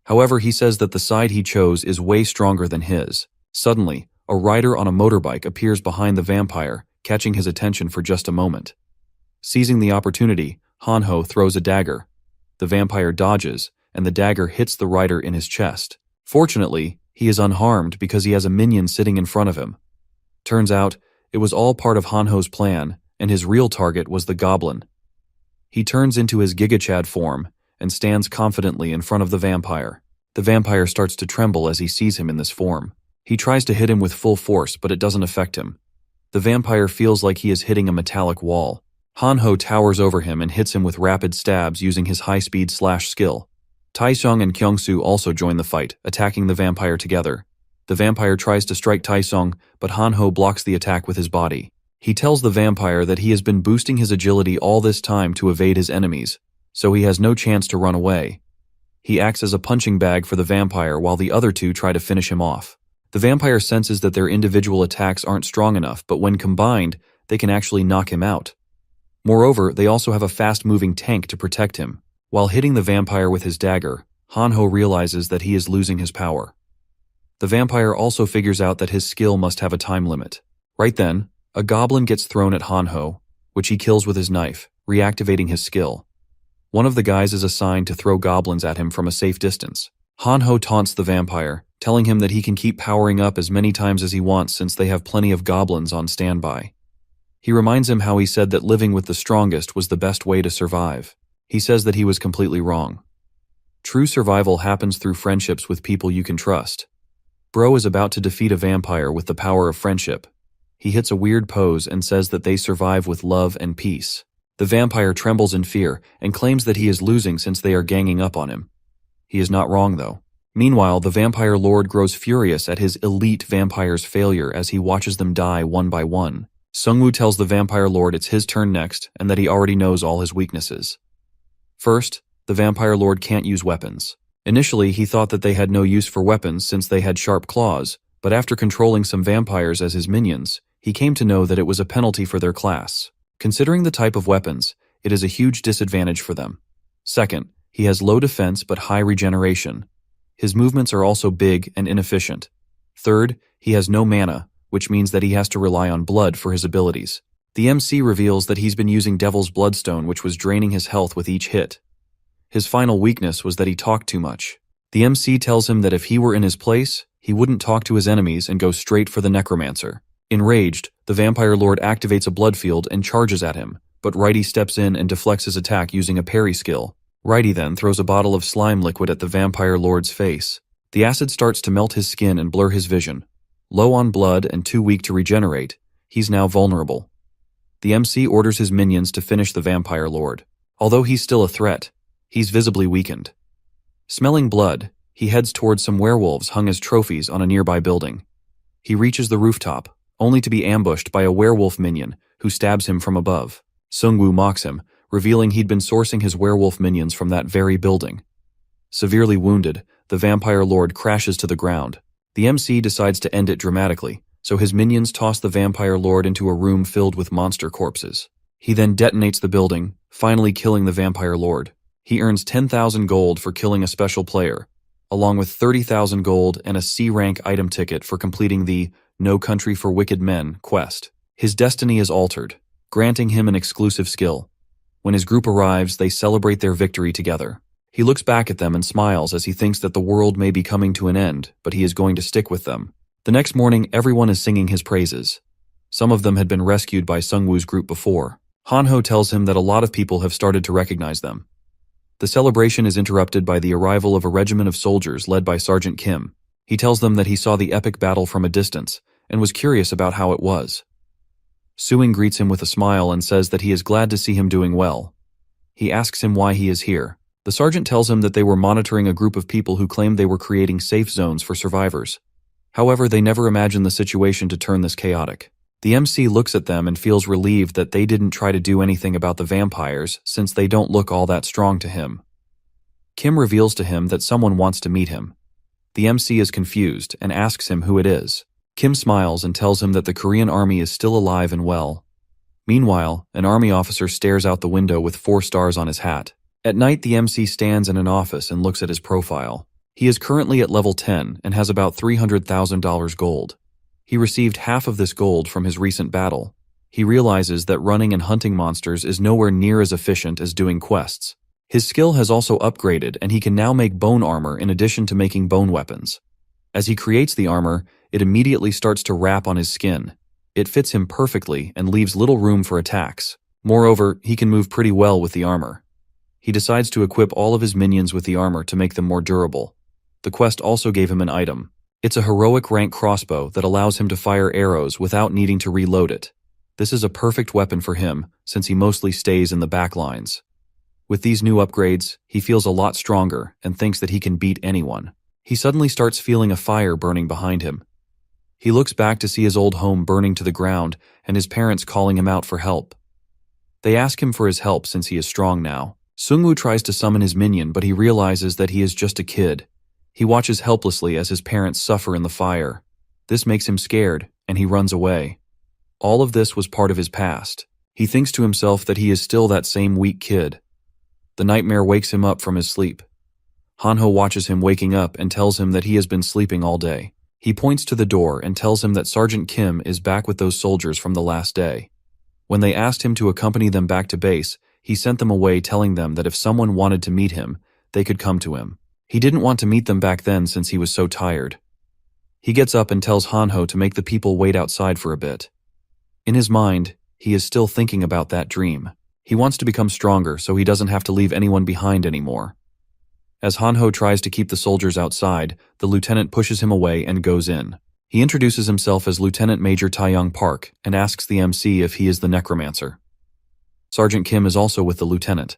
However, he says that the side he chose is way stronger than his. Suddenly, a rider on a motorbike appears behind the vampire, catching his attention for just a moment. Seizing the opportunity, Hanho throws a dagger. The vampire dodges, and the dagger hits the rider in his chest. Fortunately, he is unharmed because he has a minion sitting in front of him. Turns out, it was all part of Hanho's plan, and his real target was the goblin. He turns into his Gigachad form and stands confidently in front of the vampire. The vampire starts to tremble as he sees him in this form. He tries to hit him with full force, but it doesn't affect him. The vampire feels like he is hitting a metallic wall. Hanho towers over him and hits him with rapid stabs using his high-speed slash skill. Taesong and Kyungsoo also join the fight, attacking the vampire together. The vampire tries to strike Taesong, but Hanho blocks the attack with his body. He tells the vampire that he has been boosting his agility all this time to evade his enemies, so he has no chance to run away. He acts as a punching bag for the vampire while the other two try to finish him off. The vampire senses that their individual attacks aren't strong enough, but when combined, they can actually knock him out. Moreover, they also have a fast-moving tank to protect him. While hitting the vampire with his dagger, Hanho realizes that he is losing his power. The vampire also figures out that his skill must have a time limit. Right then, a goblin gets thrown at Hanho, which he kills with his knife, reactivating his skill. One of the guys is assigned to throw goblins at him from a safe distance. Hanho taunts the vampire, telling him that he can keep powering up as many times as he wants since they have plenty of goblins on standby. He reminds him how he said that living with the strongest was the best way to survive. He says that he was completely wrong. True survival happens through friendships with people you can trust. Bro is about to defeat a vampire with the power of friendship. He hits a weird pose and says that they survive with love and peace. The vampire trembles in fear and claims that he is losing since they are ganging up on him. He is not wrong though. Meanwhile, the vampire lord grows furious at his elite vampire's failure as he watches them die one by one. Sungwoo tells the vampire lord it's his turn next and that he already knows all his weaknesses. First, the vampire lord can't use weapons. Initially, he thought that they had no use for weapons since they had sharp claws, but after controlling some vampires as his minions, he came to know that it was a penalty for their class. Considering the type of weapons, it is a huge disadvantage for them. Second, he has low defense but high regeneration. His movements are also big and inefficient. Third, he has no mana, which means that he has to rely on blood for his abilities. The MC reveals that he's been using Devil's Bloodstone, which was draining his health with each hit. His final weakness was that he talked too much. The MC tells him that if he were in his place, he wouldn't talk to his enemies and go straight for the Necromancer. Enraged, the vampire lord activates a blood field and charges at him, but Righty steps in and deflects his attack using a parry skill. Righty then throws a bottle of slime liquid at the vampire lord's face. The acid starts to melt his skin and blur his vision. Low on blood and too weak to regenerate, he's now vulnerable. The MC orders his minions to finish the vampire lord. Although he's still a threat, he's visibly weakened. Smelling blood, he heads towards some werewolves hung as trophies on a nearby building. He reaches the rooftop, only to be ambushed by a werewolf minion who stabs him from above. Sungwoo mocks him, revealing he'd been sourcing his werewolf minions from that very building. Severely wounded, the vampire lord crashes to the ground. The MC decides to end it dramatically, so his minions toss the vampire lord into a room filled with monster corpses. He then detonates the building, finally killing the vampire lord. He earns 10,000 gold for killing a special player, along with 30,000 gold and a C-rank item ticket for completing the No Country for Wicked Men quest. His destiny is altered, granting him an exclusive skill. When his group arrives, they celebrate their victory together. He looks back at them and smiles as he thinks that the world may be coming to an end, but he is going to stick with them. The next morning, everyone is singing his praises. Some of them had been rescued by Sungwoo's group before. Hanho tells him that a lot of people have started to recognize them. The celebration is interrupted by the arrival of a regiment of soldiers led by Sergeant Kim. He tells them that he saw the epic battle from a distance and was curious about how it was. Suing greets him with a smile and says that he is glad to see him doing well. He asks him why he is here. The sergeant tells him that they were monitoring a group of people who claimed they were creating safe zones for survivors. However, they never imagined the situation to turn this chaotic. The MC looks at them and feels relieved that they didn't try to do anything about the vampires since they don't look all that strong to him. Kim reveals to him that someone wants to meet him. The MC is confused and asks him who it is. Kim smiles and tells him that the Korean army is still alive and well. Meanwhile, an army officer stares out the window with 4 stars on his hat. At night, the MC stands in an office and looks at his profile. He is currently at level 10 and has about $300,000 gold. He received half of this gold from his recent battle. He realizes that running and hunting monsters is nowhere near as efficient as doing quests. His skill has also upgraded and he can now make bone armor in addition to making bone weapons. As he creates the armor, it immediately starts to wrap on his skin. It fits him perfectly and leaves little room for attacks. Moreover, he can move pretty well with the armor. He decides to equip all of his minions with the armor to make them more durable. The quest also gave him an item. It's a heroic rank crossbow that allows him to fire arrows without needing to reload it. This is a perfect weapon for him, since he mostly stays in the back lines. With these new upgrades, he feels a lot stronger and thinks that he can beat anyone. He suddenly starts feeling a fire burning behind him. He looks back to see his old home burning to the ground and his parents calling him out for help. They ask him for his help since he is strong now. Sungwoo tries to summon his minion, but he realizes that he is just a kid. He watches helplessly as his parents suffer in the fire. This makes him scared, and he runs away. All of this was part of his past. He thinks to himself that he is still that same weak kid. The nightmare wakes him up from his sleep. Hanho watches him waking up and tells him that he has been sleeping all day. He points to the door and tells him that Sergeant Kim is back with those soldiers from the last day. When they asked him to accompany them back to base, he sent them away telling them that if someone wanted to meet him, they could come to him. He didn't want to meet them back then since he was so tired. He gets up and tells Hanho to make the people wait outside for a bit. In his mind, he is still thinking about that dream. He wants to become stronger so he doesn't have to leave anyone behind anymore. As Hanho tries to keep the soldiers outside, the lieutenant pushes him away and goes in. He introduces himself as Lieutenant Major Taeyong Park and asks the MC if he is the Necromancer. Sergeant Kim is also with the lieutenant.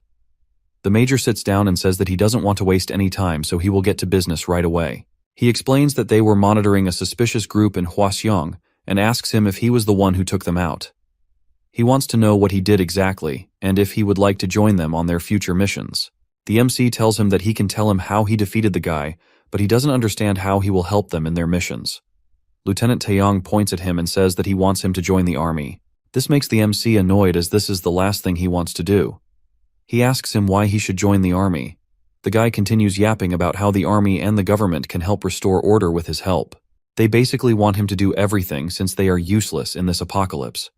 The major sits down and says that he doesn't want to waste any time, so he will get to business right away. He explains that they were monitoring a suspicious group in Hwaseong and asks him if he was the one who took them out. He wants to know what he did exactly and if he would like to join them on their future missions. The MC tells him that he can tell him how he defeated the guy, but he doesn't understand how he will help them in their missions. Lieutenant Taeyong points at him and says that he wants him to join the army. This makes the MC annoyed as this is the last thing he wants to do. He asks him why he should join the army. The guy continues yapping about how the army and the government can help restore order with his help. They basically want him to do everything since they are useless in this apocalypse.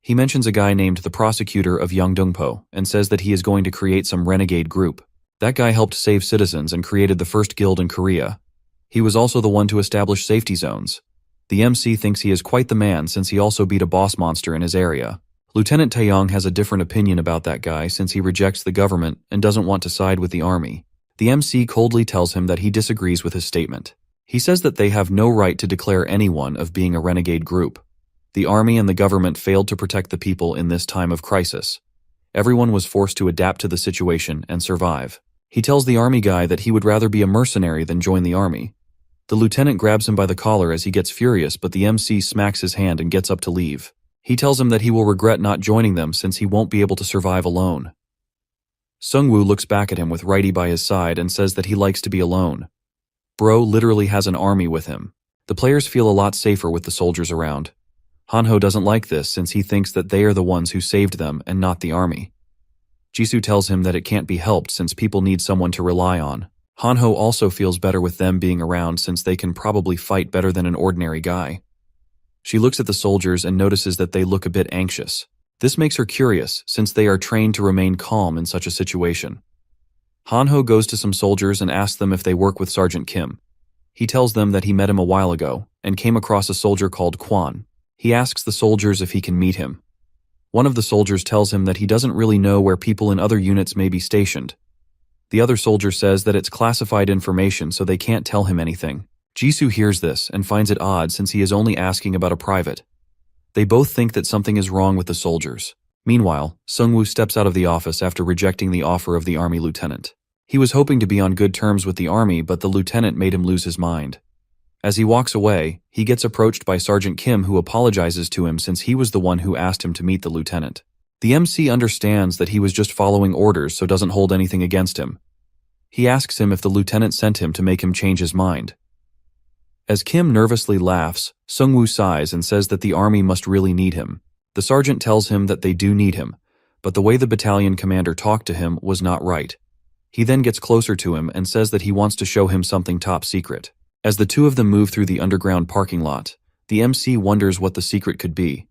He mentions a guy named the prosecutor of Yeongdongpo and says that he is going to create some renegade group. That guy helped save citizens and created the first guild in Korea. He was also the one to establish safety zones. The MC thinks he is quite the man since he also beat a boss monster in his area. Lieutenant Taeyong has a different opinion about that guy since he rejects the government and doesn't want to side with the army. The MC coldly tells him that he disagrees with his statement. He says that they have no right to declare anyone of being a renegade group. The army and the government failed to protect the people in this time of crisis. Everyone was forced to adapt to the situation and survive. He tells the army guy that he would rather be a mercenary than join the army. The lieutenant grabs him by the collar as he gets furious, but the MC smacks his hand and gets up to leave. He tells him that he will regret not joining them since he won't be able to survive alone. Sungwoo looks back at him with Righty by his side and says that he likes to be alone. Bro literally has an army with him. The players feel a lot safer with the soldiers around. Hanho doesn't like this since he thinks that they are the ones who saved them and not the army. Jisoo tells him that it can't be helped since people need someone to rely on. Hanho also feels better with them being around since they can probably fight better than an ordinary guy. She looks at the soldiers and notices that they look a bit anxious. This makes her curious since they are trained to remain calm in such a situation. Hanho goes to some soldiers and asks them if they work with Sergeant Kim. He tells them that he met him a while ago and came across a soldier called Kwan. He asks the soldiers if he can meet him. One of the soldiers tells him that he doesn't really know where people in other units may be stationed. The other soldier says that it's classified information so they can't tell him anything. Jisoo hears this and finds it odd since he is only asking about a private. They both think that something is wrong with the soldiers. Meanwhile, Sungwoo steps out of the office after rejecting the offer of the army lieutenant. He was hoping to be on good terms with the army, but the lieutenant made him lose his mind. As he walks away, he gets approached by Sergeant Kim, who apologizes to him since he was the one who asked him to meet the lieutenant. The MC understands that he was just following orders so doesn't hold anything against him. He asks him if the lieutenant sent him to make him change his mind. As Kim nervously laughs, Sungwoo sighs and says that the army must really need him. The sergeant tells him that they do need him, but the way the battalion commander talked to him was not right. He then gets closer to him and says that he wants to show him something top secret. As the two of them move through the underground parking lot, the MC wonders what the secret could be.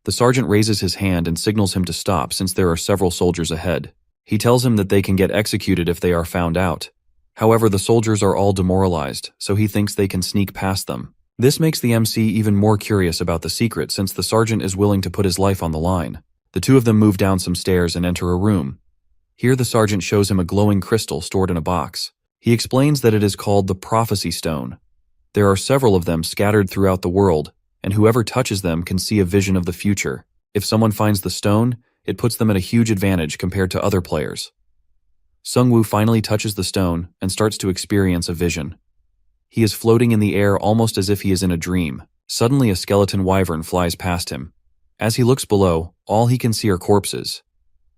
The sergeant raises his hand and signals him to stop since there are several soldiers ahead. He tells him that they can get executed if they are found out. However, the soldiers are all demoralized, so he thinks they can sneak past them. This makes the MC even more curious about the secret since the sergeant is willing to put his life on the line. The two of them move down some stairs and enter a room. Here the sergeant shows him a glowing crystal stored in a box. He explains that it is called the Prophecy Stone. There are several of them scattered throughout the world, and whoever touches them can see a vision of the future. If someone finds the stone, it puts them at a huge advantage compared to other players. Sungwoo finally touches the stone and starts to experience a vision. He is floating in the air almost as if he is in a dream. Suddenly a skeleton wyvern flies past him. As he looks below, all he can see are corpses.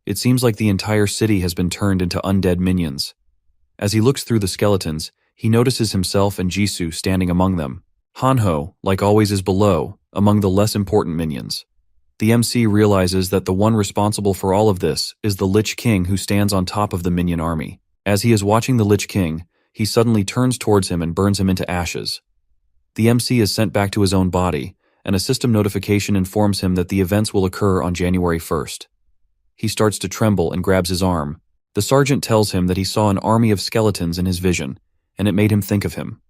It seems like the entire city has been turned into undead minions. As he looks through the skeletons, he notices himself and Jisoo standing among them. Hanho, like always, is below, among the less important minions. The MC realizes that the one responsible for all of this is the Lich King who stands on top of the minion army. As he is watching the Lich King, he suddenly turns towards him and burns him into ashes. The MC is sent back to his own body, and a system notification informs him that the events will occur on January 1st. He starts to tremble and grabs his arm. The sergeant tells him that he saw an army of skeletons in his vision, and it made him think of him.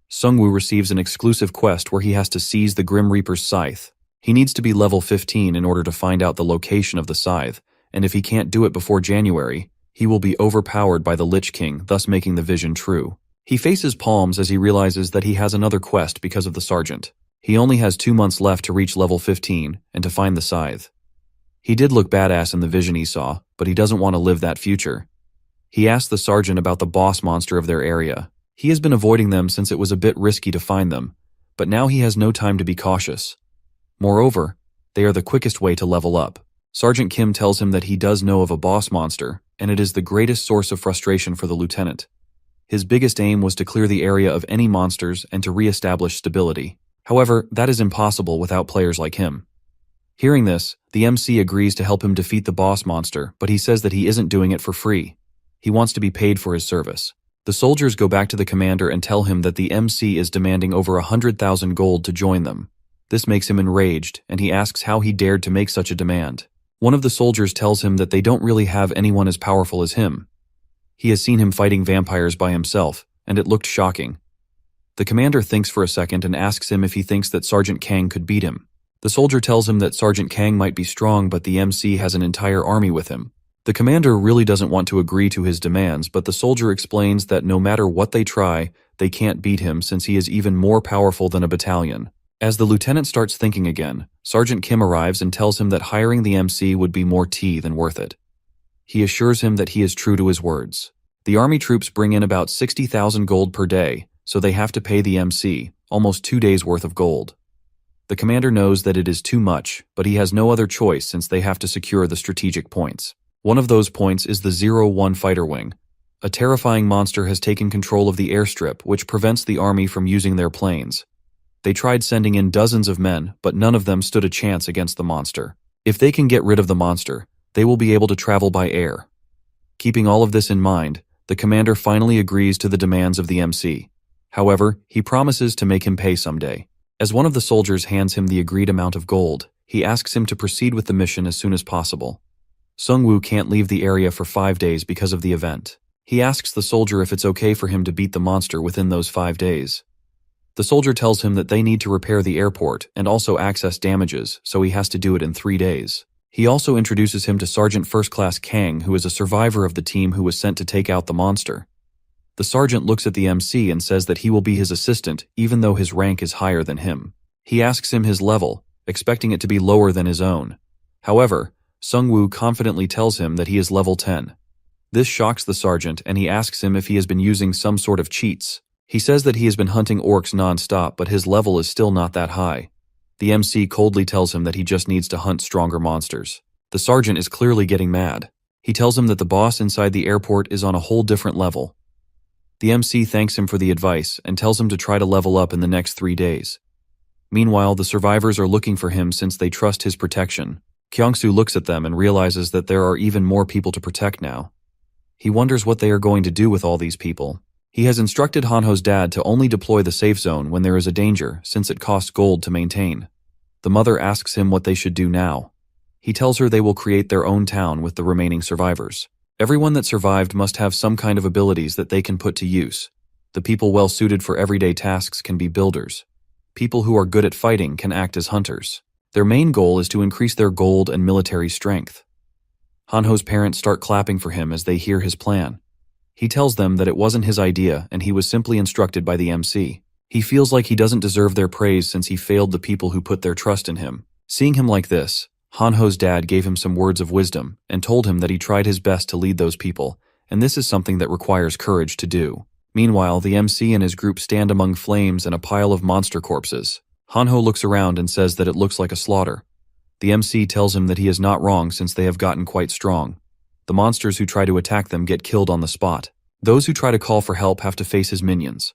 Sungwoo receives an exclusive quest where he has to seize the Grim Reaper's scythe. He needs to be level 15 in order to find out the location of the scythe, and if he can't do it before January, he will be overpowered by the Lich King, thus making the vision true. He faces palms as he realizes that he has another quest because of the sergeant. He only has 2 months left to reach level 15 and to find the scythe. He did look badass in the vision he saw, but he doesn't want to live that future. He asked the sergeant about the boss monster of their area. He has been avoiding them since it was a bit risky to find them, but now he has no time to be cautious. Moreover, they are the quickest way to level up. Sergeant Kim tells him that he does know of a boss monster, and it is the greatest source of frustration for the lieutenant. His biggest aim was to clear the area of any monsters and to re-establish stability. However, that is impossible without players like him. Hearing this, the MC agrees to help him defeat the boss monster, but he says that he isn't doing it for free. He wants to be paid for his service. The soldiers go back to the commander and tell him that the MC is demanding over 100,000 gold to join them. This makes him enraged, and he asks how he dared to make such a demand. One of the soldiers tells him that they don't really have anyone as powerful as him. He has seen him fighting vampires by himself, and it looked shocking. The commander thinks for a second and asks him if he thinks that Sergeant Kang could beat him. The soldier tells him that Sergeant Kang might be strong, but the MC has an entire army with him. The commander really doesn't want to agree to his demands, but the soldier explains that no matter what they try, they can't beat him since he is even more powerful than a battalion. As the lieutenant starts thinking again, Sergeant Kim arrives and tells him that hiring the MC would be more tea than worth it. He assures him that he is true to his words. The army troops bring in about 60,000 gold per day, so they have to pay the MC almost 2 days' worth of gold. The commander knows that it is too much, but he has no other choice since they have to secure the strategic points. One of those points is the 01 fighter wing. A terrifying monster has taken control of the airstrip, which prevents the army from using their planes. They tried sending in dozens of men, but none of them stood a chance against the monster. If they can get rid of the monster, they will be able to travel by air. Keeping all of this in mind, the commander finally agrees to the demands of the MC. However, he promises to make him pay someday. As one of the soldiers hands him the agreed amount of gold, he asks him to proceed with the mission as soon as possible. Sungwoo can't leave the area for 5 days because of the event. He asks the soldier if it's okay for him to beat the monster within those 5 days. The soldier tells him that they need to repair the airport and also access damages, so he has to do it in 3 days. He also introduces him to Sergeant First Class Kang, who is a survivor of the team who was sent to take out the monster. The sergeant looks at the MC and says that he will be his assistant even though his rank is higher than him. He asks him his level, expecting it to be lower than his own. However, Sungwoo confidently tells him that he is level 10. This shocks the sergeant and he asks him if he has been using some sort of cheats. He says that he has been hunting orcs non-stop, but his level is still not that high. The MC coldly tells him that he just needs to hunt stronger monsters. The sergeant is clearly getting mad. He tells him that the boss inside the airport is on a whole different level. The MC thanks him for the advice and tells him to try to level up in the next 3 days. Meanwhile, the survivors are looking for him since they trust his protection. Kyungsoo looks at them and realizes that there are even more people to protect now. He wonders what they are going to do with all these people. He has instructed Hanho's dad to only deploy the safe zone when there is a danger, since it costs gold to maintain. The mother asks him what they should do now. He tells her they will create their own town with the remaining survivors. Everyone that survived must have some kind of abilities that they can put to use. The people well suited for everyday tasks can be builders. People who are good at fighting can act as hunters. Their main goal is to increase their gold and military strength. Hanho's parents start clapping for him as they hear his plan. He tells them that it wasn't his idea and he was simply instructed by the MC. He feels like he doesn't deserve their praise since he failed the people who put their trust in him. Seeing him like this, Hanho's dad gave him some words of wisdom and told him that he tried his best to lead those people, and this is something that requires courage to do. Meanwhile, the MC and his group stand among flames and a pile of monster corpses. Hanho looks around and says that it looks like a slaughter. The MC tells him that he is not wrong since they have gotten quite strong. The monsters who try to attack them get killed on the spot. Those who try to call for help have to face his minions.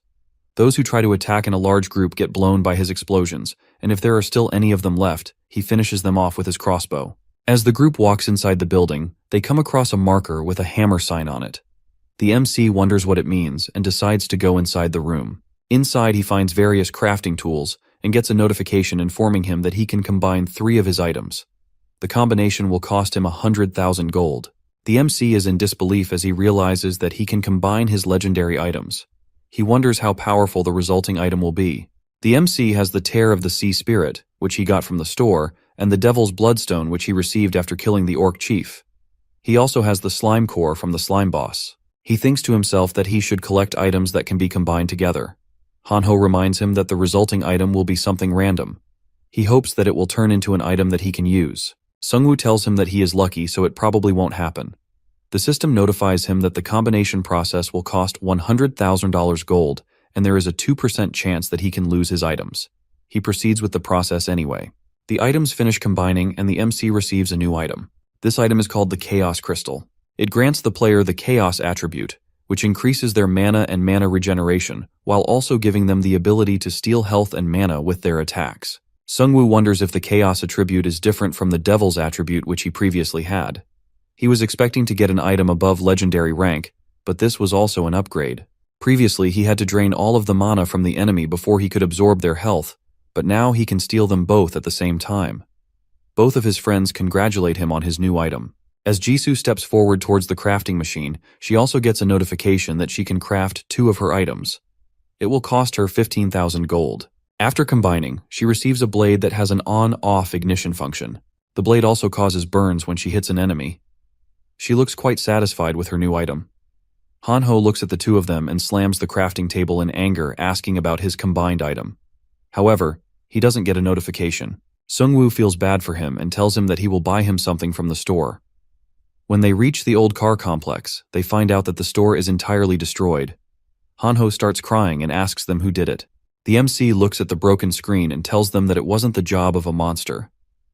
Those who try to attack in a large group get blown by his explosions, and if there are still any of them left, He finishes them off with his crossbow. As the group walks inside the building, they come across a marker with a hammer sign on it. The MC wonders what it means and decides to go inside the room. Inside, he finds various crafting tools and gets a notification informing him that he can combine 3 of his items. The combination will cost him 100,000 gold. The MC is in disbelief as he realizes that he can combine his legendary items. He wonders how powerful the resulting item will be. The MC has the Tear of the Sea Spirit, which he got from the store, and the Devil's Bloodstone, which he received after killing the Orc Chief. He also has the Slime Core from the Slime Boss. He thinks to himself that he should collect items that can be combined together. Hanho reminds him that the resulting item will be something random. He hopes that it will turn into an item that he can use. Sungwoo tells him that he is lucky, so it probably won't happen. The system notifies him that the combination process will cost $100,000 gold, and there is a 2% chance that he can lose his items. He proceeds with the process anyway. The items finish combining, and the MC receives a new item. This item is called the Chaos Crystal. It grants the player the Chaos attribute, which increases their mana and mana regeneration, while also giving them the ability to steal health and mana with their attacks. Sungwoo wonders if the Chaos attribute is different from the Devil's attribute which he previously had. He was expecting to get an item above legendary rank, but this was also an upgrade. Previously, he had to drain all of the mana from the enemy before he could absorb their health, but now he can steal them both at the same time. Both of his friends congratulate him on his new item. As Jisoo steps forward towards the crafting machine, she also gets a notification that she can craft 2 of her items. It will cost her 15,000 gold. After combining, she receives a blade that has an on-off ignition function. The blade also causes burns when she hits an enemy. She looks quite satisfied with her new item. Hanho looks at the 2 of them and slams the crafting table in anger, asking about his combined item. However, he doesn't get a notification. Sungwoo feels bad for him and tells him that he will buy him something from the store. When they reach the old car complex, they find out that the store is entirely destroyed. Hanho starts crying and asks them who did it. The MC looks at the broken screen and tells them that it wasn't the job of a monster.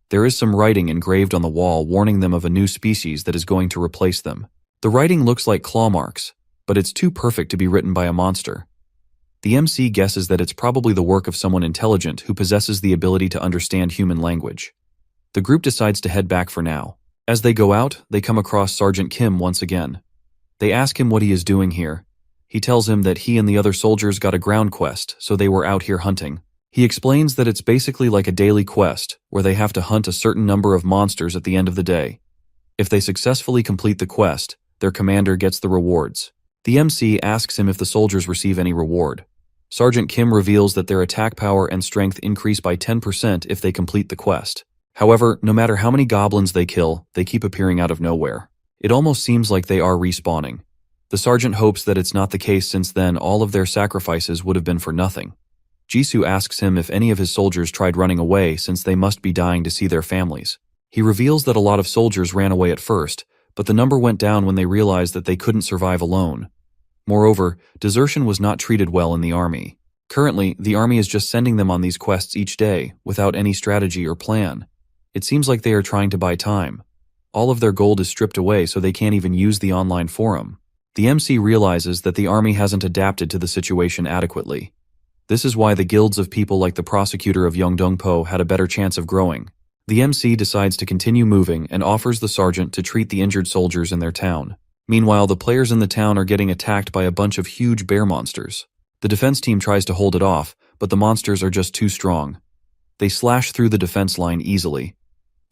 There is some writing engraved on the wall warning them of a new species that is going to replace them. The writing looks like claw marks, but it's too perfect to be written by a monster. The MC guesses that it's probably the work of someone intelligent who possesses the ability to understand human language. The group decides to head back for now. As they go out, they come across Sergeant Kim once again. They ask him what he is doing here. He tells him that he and the other soldiers got a ground quest, so they were out here hunting. He explains that it's basically like a daily quest, where they have to hunt a certain number of monsters at the end of the day. If they successfully complete the quest, their commander gets the rewards. The MC asks him if the soldiers receive any reward. Sergeant Kim reveals that their attack power and strength increase by 10% if they complete the quest. However, no matter how many goblins they kill, they keep appearing out of nowhere. It almost seems like they are respawning. The sergeant hopes that it's not the case, since then all of their sacrifices would have been for nothing. Jisoo asks him if any of his soldiers tried running away, since they must be dying to see their families. He reveals that a lot of soldiers ran away at first, but the number went down when they realized that they couldn't survive alone. Moreover, desertion was not treated well in the army. Currently, the army is just sending them on these quests each day, without any strategy or plan. It seems like they are trying to buy time. All of their gold is stripped away, so they can't even use the online forum. The MC realizes that the army hasn't adapted to the situation adequately. This is why the guilds of people like the prosecutor of Yeongdongpo had a better chance of growing. The MC decides to continue moving and offers the sergeant to treat the injured soldiers in their town. Meanwhile, the players in the town are getting attacked by a bunch of huge bear monsters. The defense team tries to hold it off, but the monsters are just too strong. They slash through the defense line easily.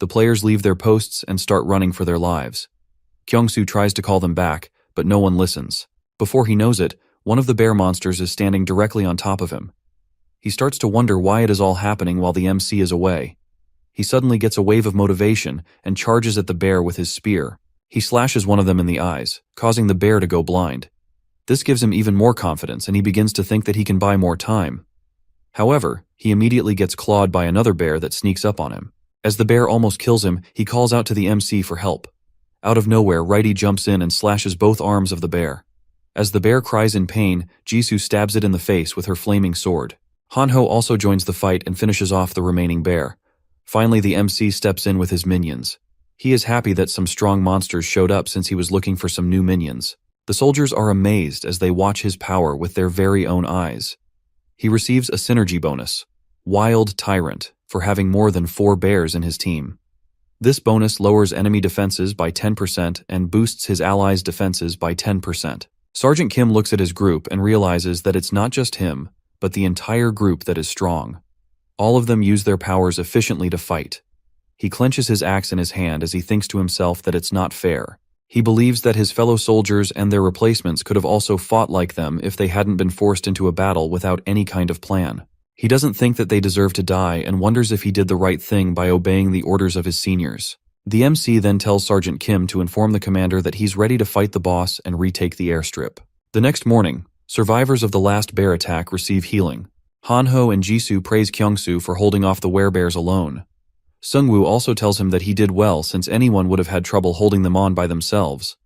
The players leave their posts and start running for their lives. Kyungsoo tries to call them back, but no one listens. Before he knows it, one of the bear monsters is standing directly on top of him. He starts to wonder why it is all happening while the MC is away. He suddenly gets a wave of motivation and charges at the bear with his spear. He slashes one of them in the eyes, causing the bear to go blind. This gives him even more confidence, and he begins to think that he can buy more time. However, he immediately gets clawed by another bear that sneaks up on him. As the bear almost kills him, he calls out to the MC for help. Out of nowhere, Righty jumps in and slashes both arms of the bear. As the bear cries in pain, Jisoo stabs it in the face with her flaming sword. Hanho also joins the fight and finishes off the remaining bear. Finally, the MC steps in with his minions. He is happy that some strong monsters showed up, since he was looking for some new minions. The soldiers are amazed as they watch his power with their very own eyes. He receives a synergy bonus, Wild Tyrant, for having more than 4 bears in his team. This bonus lowers enemy defenses by 10% and boosts his allies' defenses by 10%. Sergeant Kim looks at his group and realizes that it's not just him, but the entire group that is strong. All of them use their powers efficiently to fight. He clenches his axe in his hand as he thinks to himself that it's not fair. He believes that his fellow soldiers and their replacements could have also fought like them if they hadn't been forced into a battle without any kind of plan. He doesn't think that they deserve to die and wonders if he did the right thing by obeying the orders of his seniors. The MC then tells Sergeant Kim to inform the commander that he's ready to fight the boss and retake the airstrip. The next morning, survivors of the last bear attack receive healing. Hanho and Jisoo praise Kyungsoo for holding off the werebears alone. Sungwoo also tells him that he did well since anyone would have had trouble holding them on by themselves.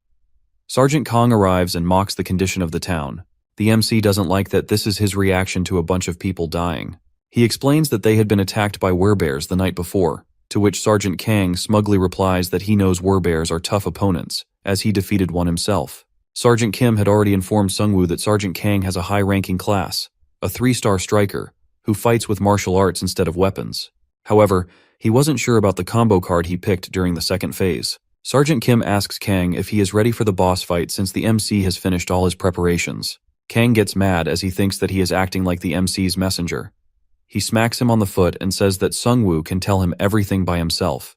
Sergeant Kong arrives and mocks the condition of the town. The MC doesn't like that this is his reaction to a bunch of people dying. He explains that they had been attacked by werebears the night before, to which Sergeant Kang smugly replies that he knows werebears are tough opponents, as he defeated one himself. Sergeant Kim had already informed Sungwoo that Sergeant Kang has a high-ranking class, a 3-star striker, who fights with martial arts instead of weapons. However, he wasn't sure about the combo card he picked during the second phase. Sergeant Kim asks Kang if he is ready for the boss fight since the MC has finished all his preparations. Kang gets mad as he thinks that he is acting like the MC's messenger. He smacks him on the foot and says that Sungwoo can tell him everything by himself.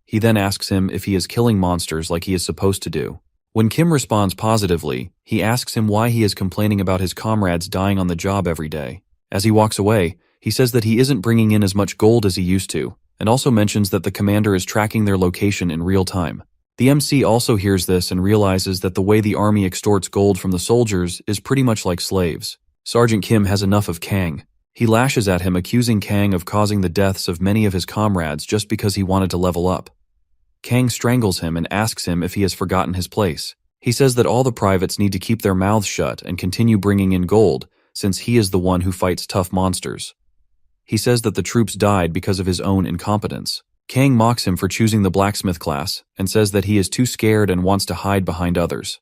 He then asks him if he is killing monsters like he is supposed to do. When Kim responds positively, he asks him why he is complaining about his comrades dying on the job every day. As he walks away, he says that he isn't bringing in as much gold as he used to, and also mentions that the commander is tracking their location in real time. The MC also hears this and realizes that the way the army extorts gold from the soldiers is pretty much like slaves. Sergeant Kim has enough of Kang. He lashes at him, accusing Kang of causing the deaths of many of his comrades just because he wanted to level up. Kang strangles him and asks him if he has forgotten his place. He says that all the privates need to keep their mouths shut and continue bringing in gold, since he is the one who fights tough monsters. He says that the troops died because of his own incompetence. Kang mocks him for choosing the blacksmith class and says that he is too scared and wants to hide behind others.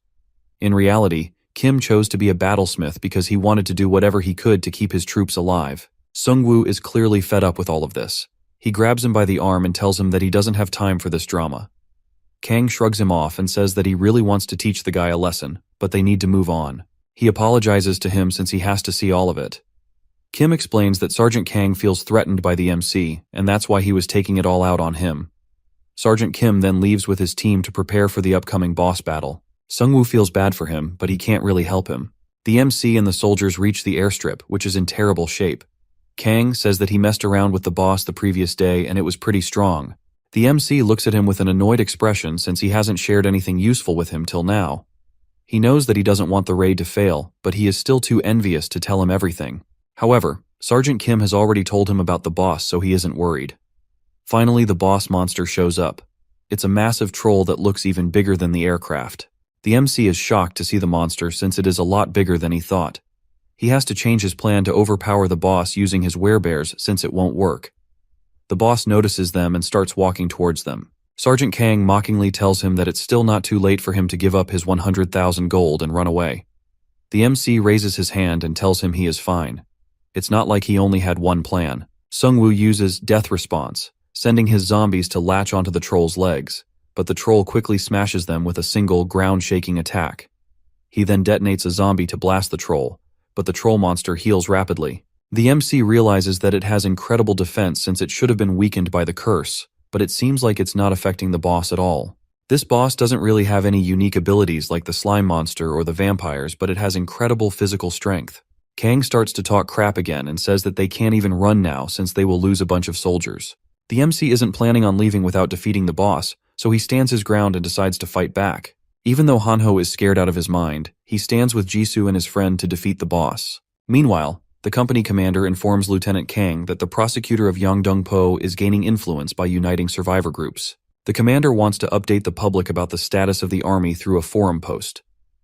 In reality, Kim chose to be a battlesmith because he wanted to do whatever he could to keep his troops alive. Sungwoo is clearly fed up with all of this. He grabs him by the arm and tells him that he doesn't have time for this drama. Kang shrugs him off and says that he really wants to teach the guy a lesson, but they need to move on. He apologizes to him since he has to see all of it. Kim explains that Sergeant Kang feels threatened by the MC, and that's why he was taking it all out on him. Sergeant Kim then leaves with his team to prepare for the upcoming boss battle. Sungwoo feels bad for him, but he can't really help him. The MC and the soldiers reach the airstrip, which is in terrible shape. Kang says that he messed around with the boss the previous day and it was pretty strong. The MC looks at him with an annoyed expression since he hasn't shared anything useful with him till now. He knows that he doesn't want the raid to fail, but he is still too envious to tell him everything. However, Sergeant Kim has already told him about the boss, so he isn't worried. Finally, the boss monster shows up. It's a massive troll that looks even bigger than the aircraft. The MC is shocked to see the monster since it is a lot bigger than he thought. He has to change his plan to overpower the boss using his werebears since it won't work. The boss notices them and starts walking towards them. Sergeant Kang mockingly tells him that it's still not too late for him to give up his 100,000 gold and run away. The MC raises his hand and tells him he is fine. It's not like he only had one plan. Sungwoo uses Death Response, sending his zombies to latch onto the troll's legs, but the troll quickly smashes them with a single ground-shaking attack. He then detonates a zombie to blast the troll, but the troll monster heals rapidly. The MC realizes that it has incredible defense since it should have been weakened by the curse, but it seems like it's not affecting the boss at all. This boss doesn't really have any unique abilities like the slime monster or the vampires, but it has incredible physical strength. Kang starts to talk crap again and says that they can't even run now since they will lose a bunch of soldiers. The MC isn't planning on leaving without defeating the boss, so he stands his ground and decides to fight back. Even though Hanho is scared out of his mind, he stands with Jisoo and his friend to defeat the boss. Meanwhile, the company commander informs Lieutenant Kang that the prosecutor of Yongdong-po is gaining influence by uniting survivor groups. The commander wants to update the public about the status of the army through a forum post,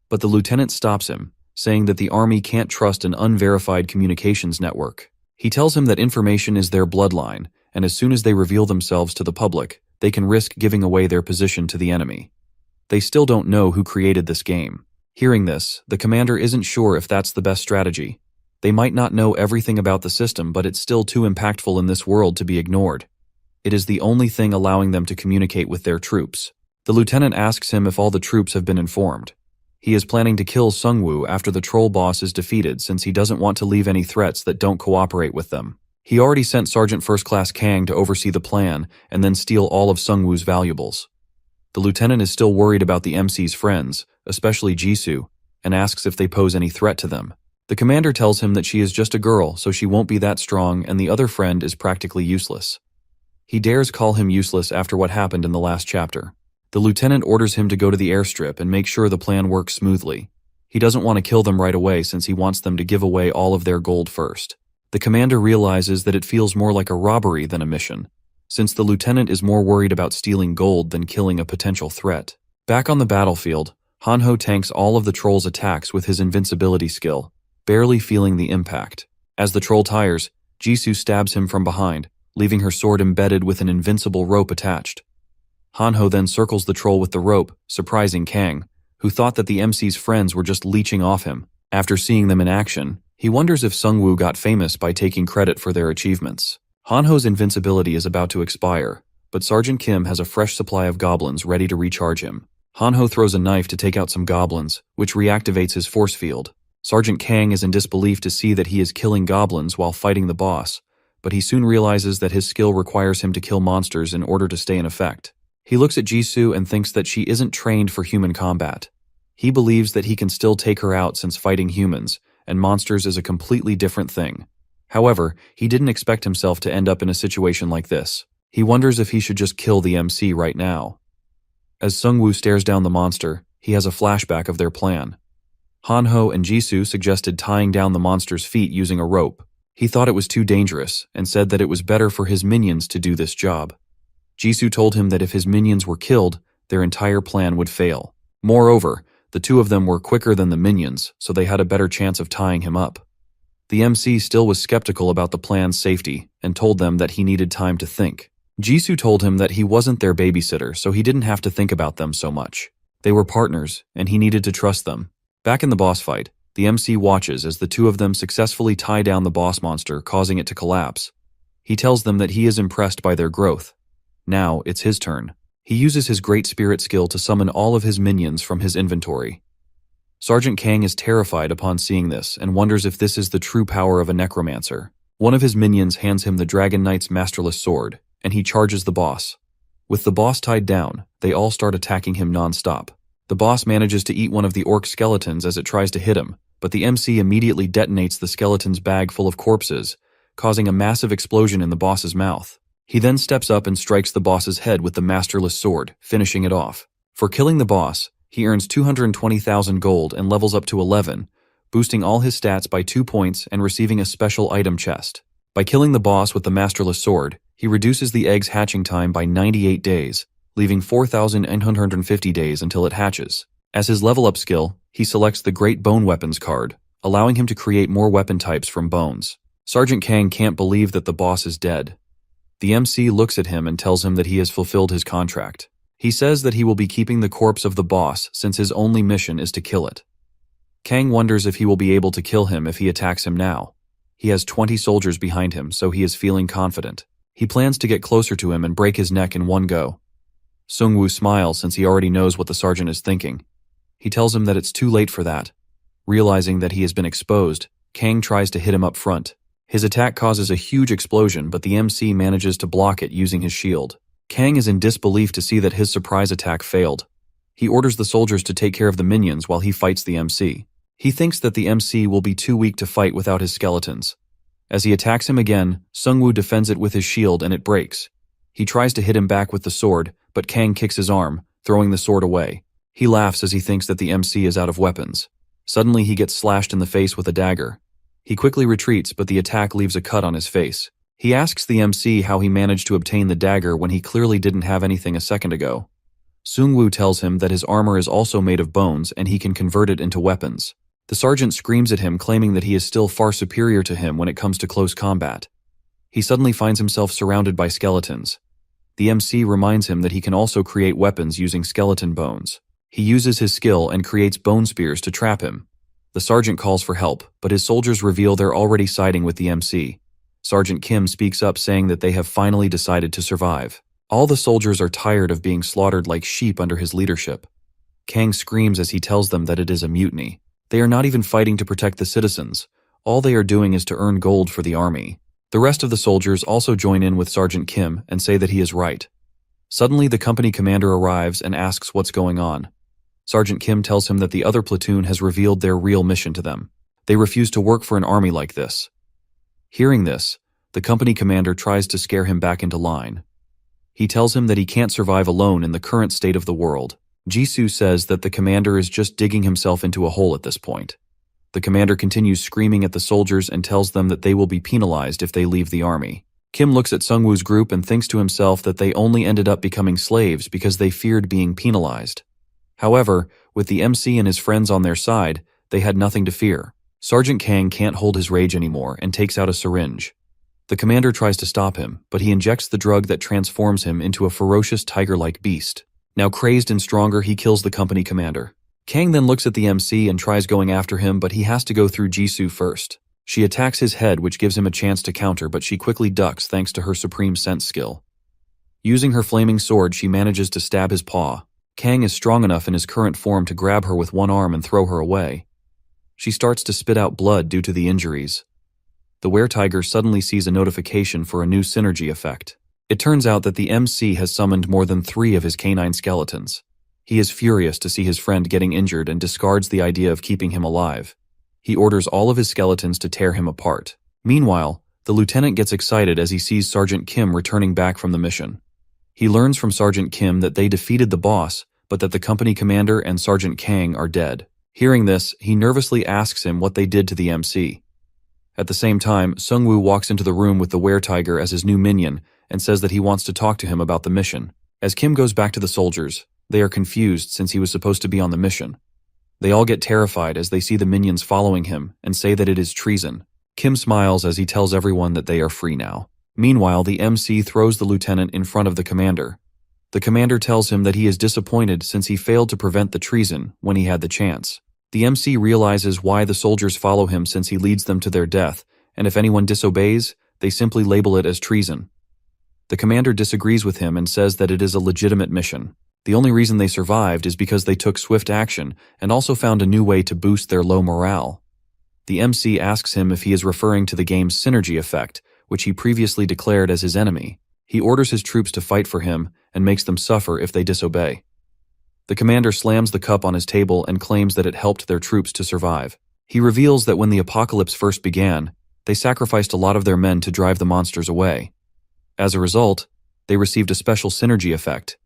but the lieutenant stops him, saying that the army can't trust an unverified communications network. He tells him that information is their bloodline, and as soon as they reveal themselves to the public, they can risk giving away their position to the enemy. They still don't know who created this game. Hearing this, the commander isn't sure if that's the best strategy. They might not know everything about the system, but it's still too impactful in this world to be ignored. It is the only thing allowing them to communicate with their troops. The lieutenant asks him if all the troops have been informed. He is planning to kill Sungwoo after the troll boss is defeated, since he doesn't want to leave any threats that don't cooperate with them. He already sent Sergeant First Class Kang to oversee the plan and then steal all of Sungwoo's valuables. The lieutenant is still worried about the MC's friends, especially Jisoo, and asks if they pose any threat to them. The commander tells him that she is just a girl, so she won't be that strong, and the other friend is practically useless. He dares call him useless after what happened in the last chapter. The lieutenant orders him to go to the airstrip and make sure the plan works smoothly. He doesn't want to kill them right away since he wants them to give away all of their gold first. The commander realizes that it feels more like a robbery than a mission, since the lieutenant is more worried about stealing gold than killing a potential threat. Back on the battlefield, Hanho tanks all of the troll's attacks with his invincibility skill, barely feeling the impact. As the troll tires, Jisoo stabs him from behind, leaving her sword embedded with an invincible rope attached. Hanho then circles the troll with the rope, surprising Kang, who thought that the MC's friends were just leeching off him. After seeing them in action, he wonders if Sungwoo got famous by taking credit for their achievements. Hanho's invincibility is about to expire, but Sergeant Kim has a fresh supply of goblins ready to recharge him. Hanho throws a knife to take out some goblins, which reactivates his force field. Sergeant Kang is in disbelief to see that he is killing goblins while fighting the boss, but he soon realizes that his skill requires him to kill monsters in order to stay in effect. He looks at Jisoo and thinks that she isn't trained for human combat. He believes that he can still take her out since fighting humans, and monsters is a completely different thing. However, he didn't expect himself to end up in a situation like this. He wonders if he should just kill the MC right now. As Sungwoo stares down the monster, he has a flashback of their plan. Hanho and Jisoo suggested tying down the monster's feet using a rope. He thought it was too dangerous and said that it was better for his minions to do this job. Jisoo told him that if his minions were killed, their entire plan would fail. Moreover, the two of them were quicker than the minions, so they had a better chance of tying him up. The MC still was skeptical about the plan's safety and told them that he needed time to think. Jisoo told him that he wasn't their babysitter, so he didn't have to think about them so much. They were partners, and he needed to trust them. Back in the boss fight, the MC watches as the two of them successfully tie down the boss monster, causing it to collapse. He tells them that he is impressed by their growth. Now, it's his turn. He uses his great spirit skill to summon all of his minions from his inventory. Sergeant Kang is terrified upon seeing this and wonders if this is the true power of a necromancer. One of his minions hands him the Dragon Knight's masterless sword, and he charges the boss. With the boss tied down, they all start attacking him non-stop. The boss manages to eat one of the orc skeletons as it tries to hit him, but the MC immediately detonates the skeleton's bag full of corpses, causing a massive explosion in the boss's mouth. He then steps up and strikes the boss's head with the masterless sword, finishing it off. For killing the boss, he earns 220,000 gold and levels up to 11, boosting all his stats by 2 points and receiving a special item chest. By killing the boss with the masterless sword, he reduces the egg's hatching time by 98 days, leaving 4,950 days until it hatches. As his level-up skill, he selects the Great Bone Weapons card, allowing him to create more weapon types from bones. Sergeant Kang can't believe that the boss is dead. The MC looks at him and tells him that he has fulfilled his contract. He says that he will be keeping the corpse of the boss since his only mission is to kill it. Kang wonders if he will be able to kill him if he attacks him now. He has 20 soldiers behind him, so he is feeling confident. He plans to get closer to him and break his neck in one go. Sungwoo smiles since he already knows what the sergeant is thinking. He tells him that it's too late for that. Realizing that he has been exposed, Kang tries to hit him up front. His attack causes a huge explosion, but the MC manages to block it using his shield. Kang is in disbelief to see that his surprise attack failed. He orders the soldiers to take care of the minions while he fights the MC. He thinks that the MC will be too weak to fight without his skeletons. As he attacks him again, Sungwoo defends it with his shield and it breaks. He tries to hit him back with the sword, but Kang kicks his arm, throwing the sword away. He laughs as he thinks that the MC is out of weapons. Suddenly he gets slashed in the face with a dagger. He quickly retreats, but the attack leaves a cut on his face. He asks the MC how he managed to obtain the dagger when he clearly didn't have anything a second ago. Sungwoo tells him that his armor is also made of bones and he can convert it into weapons. The sergeant screams at him, claiming that he is still far superior to him when it comes to close combat. He suddenly finds himself surrounded by skeletons. The MC reminds him that he can also create weapons using skeleton bones. He uses his skill and creates bone spears to trap him. The sergeant calls for help, but his soldiers reveal they're already siding with the MC. Sergeant Kim speaks up saying that they have finally decided to survive. All the soldiers are tired of being slaughtered like sheep under his leadership. Kang screams as he tells them that it is a mutiny. They are not even fighting to protect the citizens. All they are doing is to earn gold for the army. The rest of the soldiers also join in with Sergeant Kim and say that he is right. Suddenly, the company commander arrives and asks what's going on. Sergeant Kim tells him that the other platoon has revealed their real mission to them. They refuse to work for an army like this. Hearing this, the company commander tries to scare him back into line. He tells him that he can't survive alone in the current state of the world. Jisoo says that the commander is just digging himself into a hole at this point. The commander continues screaming at the soldiers and tells them that they will be penalized if they leave the army. Kim looks at Sungwoo's group and thinks to himself that they only ended up becoming slaves because they feared being penalized. However, with the MC and his friends on their side, they had nothing to fear. Sergeant Kang can't hold his rage anymore and takes out a syringe. The commander tries to stop him, but he injects the drug that transforms him into a ferocious tiger-like beast. Now crazed and stronger, he kills the company commander. Kang then looks at the MC and tries going after him, but he has to go through Jisoo first. She attacks his head, which gives him a chance to counter, but she quickly ducks thanks to her supreme sense skill. Using her flaming sword, she manages to stab his paw. Kang is strong enough in his current form to grab her with one arm and throw her away. She starts to spit out blood due to the injuries. The were-tiger suddenly sees a notification for a new synergy effect. It turns out that the MC has summoned more than 3 of his canine skeletons. He is furious to see his friend getting injured and discards the idea of keeping him alive. He orders all of his skeletons to tear him apart. Meanwhile, the lieutenant gets excited as he sees Sergeant Kim returning back from the mission. He learns from Sergeant Kim that they defeated the boss, but that the company commander and Sergeant Kang are dead. Hearing this, he nervously asks him what they did to the MC. At the same time, Sungwoo walks into the room with the were-tiger as his new minion and says that he wants to talk to him about the mission. As Kim goes back to the soldiers, they are confused since he was supposed to be on the mission. They all get terrified as they see the minions following him and say that it is treason. Kim smiles as he tells everyone that they are free now. Meanwhile, the MC throws the lieutenant in front of the commander. The commander tells him that he is disappointed since he failed to prevent the treason when he had the chance. The MC realizes why the soldiers follow him since he leads them to their death, and if anyone disobeys, they simply label it as treason. The commander disagrees with him and says that it is a legitimate mission. The only reason they survived is because they took swift action and also found a new way to boost their low morale. The MC asks him if he is referring to the game's synergy effect, which he previously declared as his enemy. He orders his troops to fight for him and makes them suffer if they disobey. The commander slams the cup on his table and claims that it helped their troops to survive. He reveals that when the apocalypse first began, they sacrificed a lot of their men to drive the monsters away. As a result, they received a special synergy effect.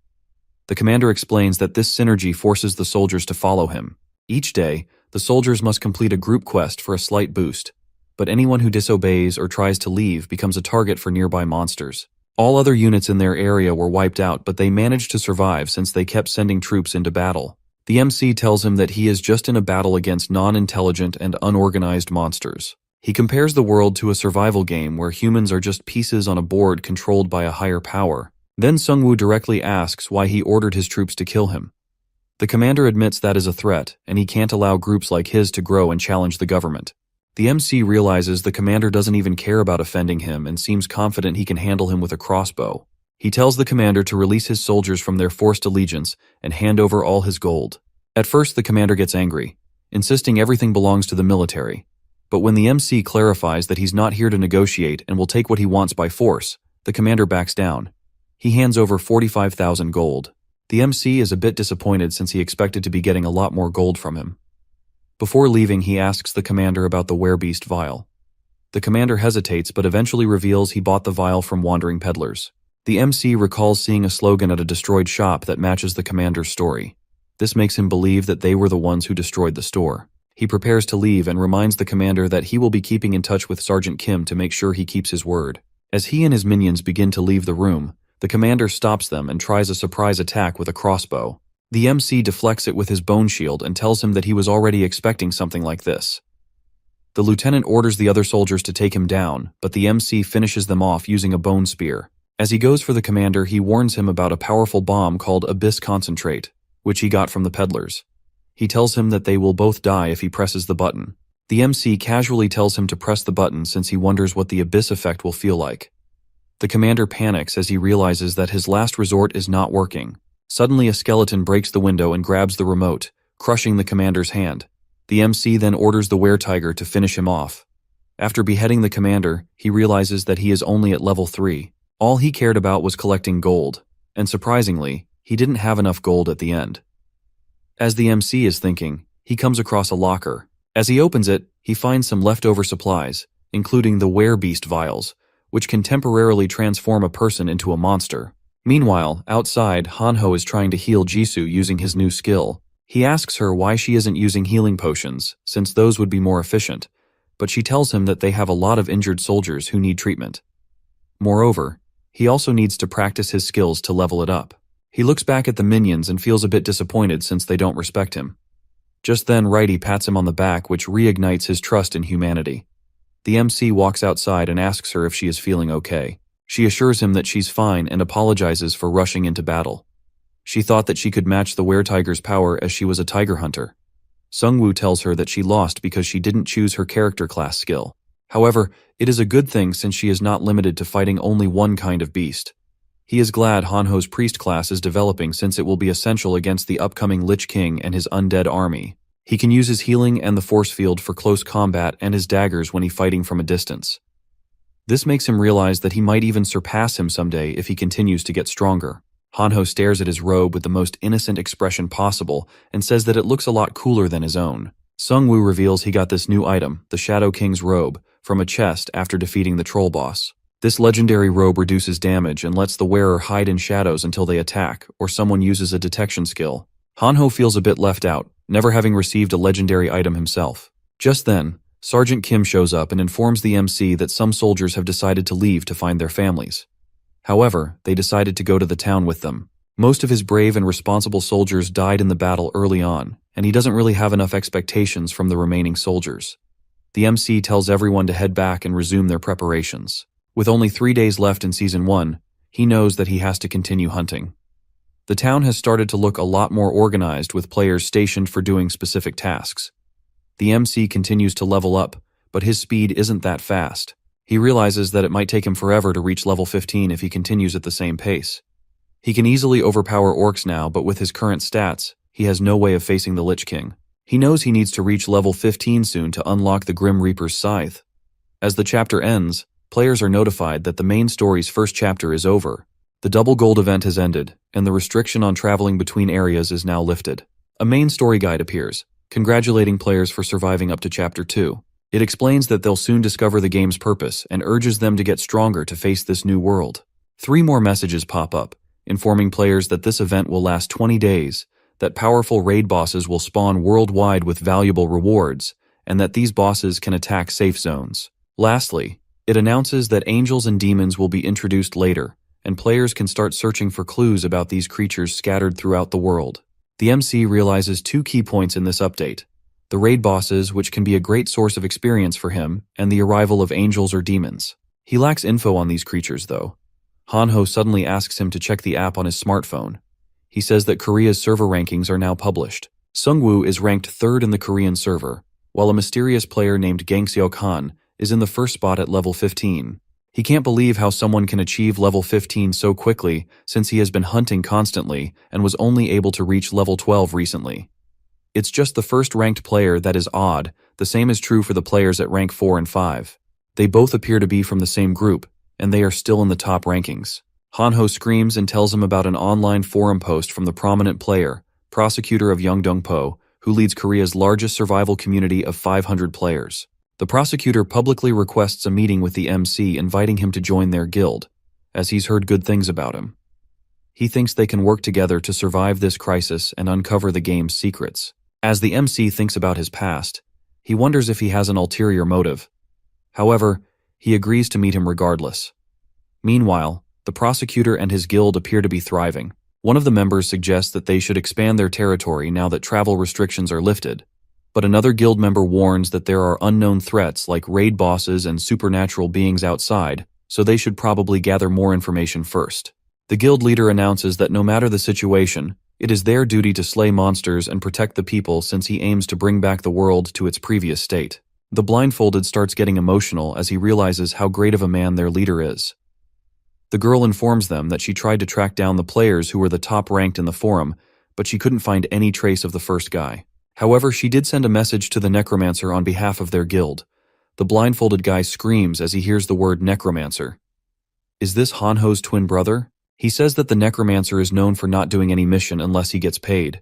The commander explains that this synergy forces the soldiers to follow him. Each day, the soldiers must complete a group quest for a slight boost, but anyone who disobeys or tries to leave becomes a target for nearby monsters. All other units in their area were wiped out, but they managed to survive since they kept sending troops into battle. The MC tells him that he is just in a battle against non-intelligent and unorganized monsters. He compares the world to a survival game where humans are just pieces on a board controlled by a higher power. Then Sungwoo directly asks why he ordered his troops to kill him. The commander admits that is a threat, and he can't allow groups like his to grow and challenge the government. The MC realizes the commander doesn't even care about offending him and seems confident he can handle him with a crossbow. He tells the commander to release his soldiers from their forced allegiance and hand over all his gold. At first, the commander gets angry, insisting everything belongs to the military. But when the MC clarifies that he's not here to negotiate and will take what he wants by force, the commander backs down. He hands over 45,000 gold. The MC is a bit disappointed since he expected to be getting a lot more gold from him. Before leaving, he asks the commander about the werebeast vial. The commander hesitates but eventually reveals he bought the vial from wandering peddlers. The MC recalls seeing a slogan at a destroyed shop that matches the commander's story. This makes him believe that they were the ones who destroyed the store. He prepares to leave and reminds the commander that he will be keeping in touch with Sergeant Kim to make sure he keeps his word. As he and his minions begin to leave the room, the commander stops them and tries a surprise attack with a crossbow. The MC deflects it with his bone shield and tells him that he was already expecting something like this. The lieutenant orders the other soldiers to take him down, but the MC finishes them off using a bone spear. As he goes for the commander, he warns him about a powerful bomb called Abyss Concentrate, which he got from the peddlers. He tells him that they will both die if he presses the button. The MC casually tells him to press the button since he wonders what the abyss effect will feel like. The commander panics as he realizes that his last resort is not working. Suddenly a skeleton breaks the window and grabs the remote, crushing the commander's hand. The MC then orders the were-tiger to finish him off. After beheading the commander, he realizes that he is only at level 3. All he cared about was collecting gold, and surprisingly, he didn't have enough gold at the end. As the MC is thinking, he comes across a locker. As he opens it, he finds some leftover supplies, including the were-beast vials, which can temporarily transform a person into a monster. Meanwhile, outside, Hanho is trying to heal Jisoo using his new skill. He asks her why she isn't using healing potions, since those would be more efficient, but she tells him that they have a lot of injured soldiers who need treatment. Moreover, he also needs to practice his skills to level it up. He looks back at the minions and feels a bit disappointed since they don't respect him. Just then, Righty pats him on the back, which reignites his trust in humanity. The MC walks outside and asks her if she is feeling okay. She assures him that she's fine and apologizes for rushing into battle. She thought that she could match the were-tiger's power as she was a tiger hunter. Sungwoo tells her that she lost because she didn't choose her character class skill. However, it is a good thing since she is not limited to fighting only one kind of beast. He is glad Hanho's priest class is developing since it will be essential against the upcoming Lich King and his undead army. He can use his healing and the force field for close combat and his daggers when he's fighting from a distance. This makes him realize that he might even surpass him someday if he continues to get stronger. Hanho stares at his robe with the most innocent expression possible and says that it looks a lot cooler than his own. Sungwoo reveals he got this new item, the Shadow King's robe, from a chest after defeating the troll boss. This legendary robe reduces damage and lets the wearer hide in shadows until they attack or someone uses a detection skill. Hanho feels a bit left out, never having received a legendary item himself. Just then, Sergeant Kim shows up and informs the MC that some soldiers have decided to leave to find their families. However, they decided to go to the town with them. Most of his brave and responsible soldiers died in the battle early on, and he doesn't really have enough expectations from the remaining soldiers. The MC tells everyone to head back and resume their preparations. With only 3 days left in Season 1, he knows that he has to continue hunting. The town has started to look a lot more organized with players stationed for doing specific tasks. The MC continues to level up, but his speed isn't that fast. He realizes that it might take him forever to reach level 15 if he continues at the same pace. He can easily overpower orcs now, but with his current stats, he has no way of facing the Lich King. He knows he needs to reach level 15 soon to unlock the Grim Reaper's scythe. As the chapter ends, players are notified that the main story's first chapter is over. The double gold event has ended, and the restriction on traveling between areas is now lifted. A main story guide appears, congratulating players for surviving up to Chapter 2. It explains that they'll soon discover the game's purpose and urges them to get stronger to face this new world. 3 more messages pop up, informing players that this event will last 20 days, that powerful raid bosses will spawn worldwide with valuable rewards, and that these bosses can attack safe zones. Lastly, it announces that angels and demons will be introduced later, and players can start searching for clues about these creatures scattered throughout the world. The MC realizes 2 key points in this update: the raid bosses, which can be a great source of experience for him, and the arrival of angels or demons. He lacks info on these creatures, though. Hanho suddenly asks him to check the app on his smartphone. He says that Korea's server rankings are now published. Sungwoo is ranked 3rd in the Korean server, while a mysterious player named Gangseo Khan is in the first spot at level 15. He can't believe how someone can achieve level 15 so quickly since he has been hunting constantly and was only able to reach level 12 recently. It's just the first ranked player that is odd. The same is true for the players at rank 4 and 5. They both appear to be from the same group, and they are still in the top rankings. Hanho screams and tells him about an online forum post from the prominent player, prosecutor of Yeongdongpo, who leads Korea's largest survival community of 500 players. The prosecutor publicly requests a meeting with the MC, inviting him to join their guild, as he's heard good things about him. He thinks they can work together to survive this crisis and uncover the game's secrets. As the MC thinks about his past, he wonders if he has an ulterior motive. However, he agrees to meet him regardless. Meanwhile, the prosecutor and his guild appear to be thriving. One of the members suggests that they should expand their territory now that travel restrictions are lifted, but another guild member warns that there are unknown threats like raid bosses and supernatural beings outside, so they should probably gather more information first. The guild leader announces that no matter the situation, It is their duty to slay monsters and protect the people since he aims to bring back the world to its previous state. The blindfolded starts getting emotional as he realizes how great of a man their leader is. The girl informs them that she tried to track down the players who were the top ranked in the forum, but she couldn't find any trace of the first guy. However, she did send a message to the Necromancer on behalf of their guild. The blindfolded guy screams as he hears the word Necromancer. Is this Hanho's twin brother? He says that the Necromancer is known for not doing any mission unless he gets paid.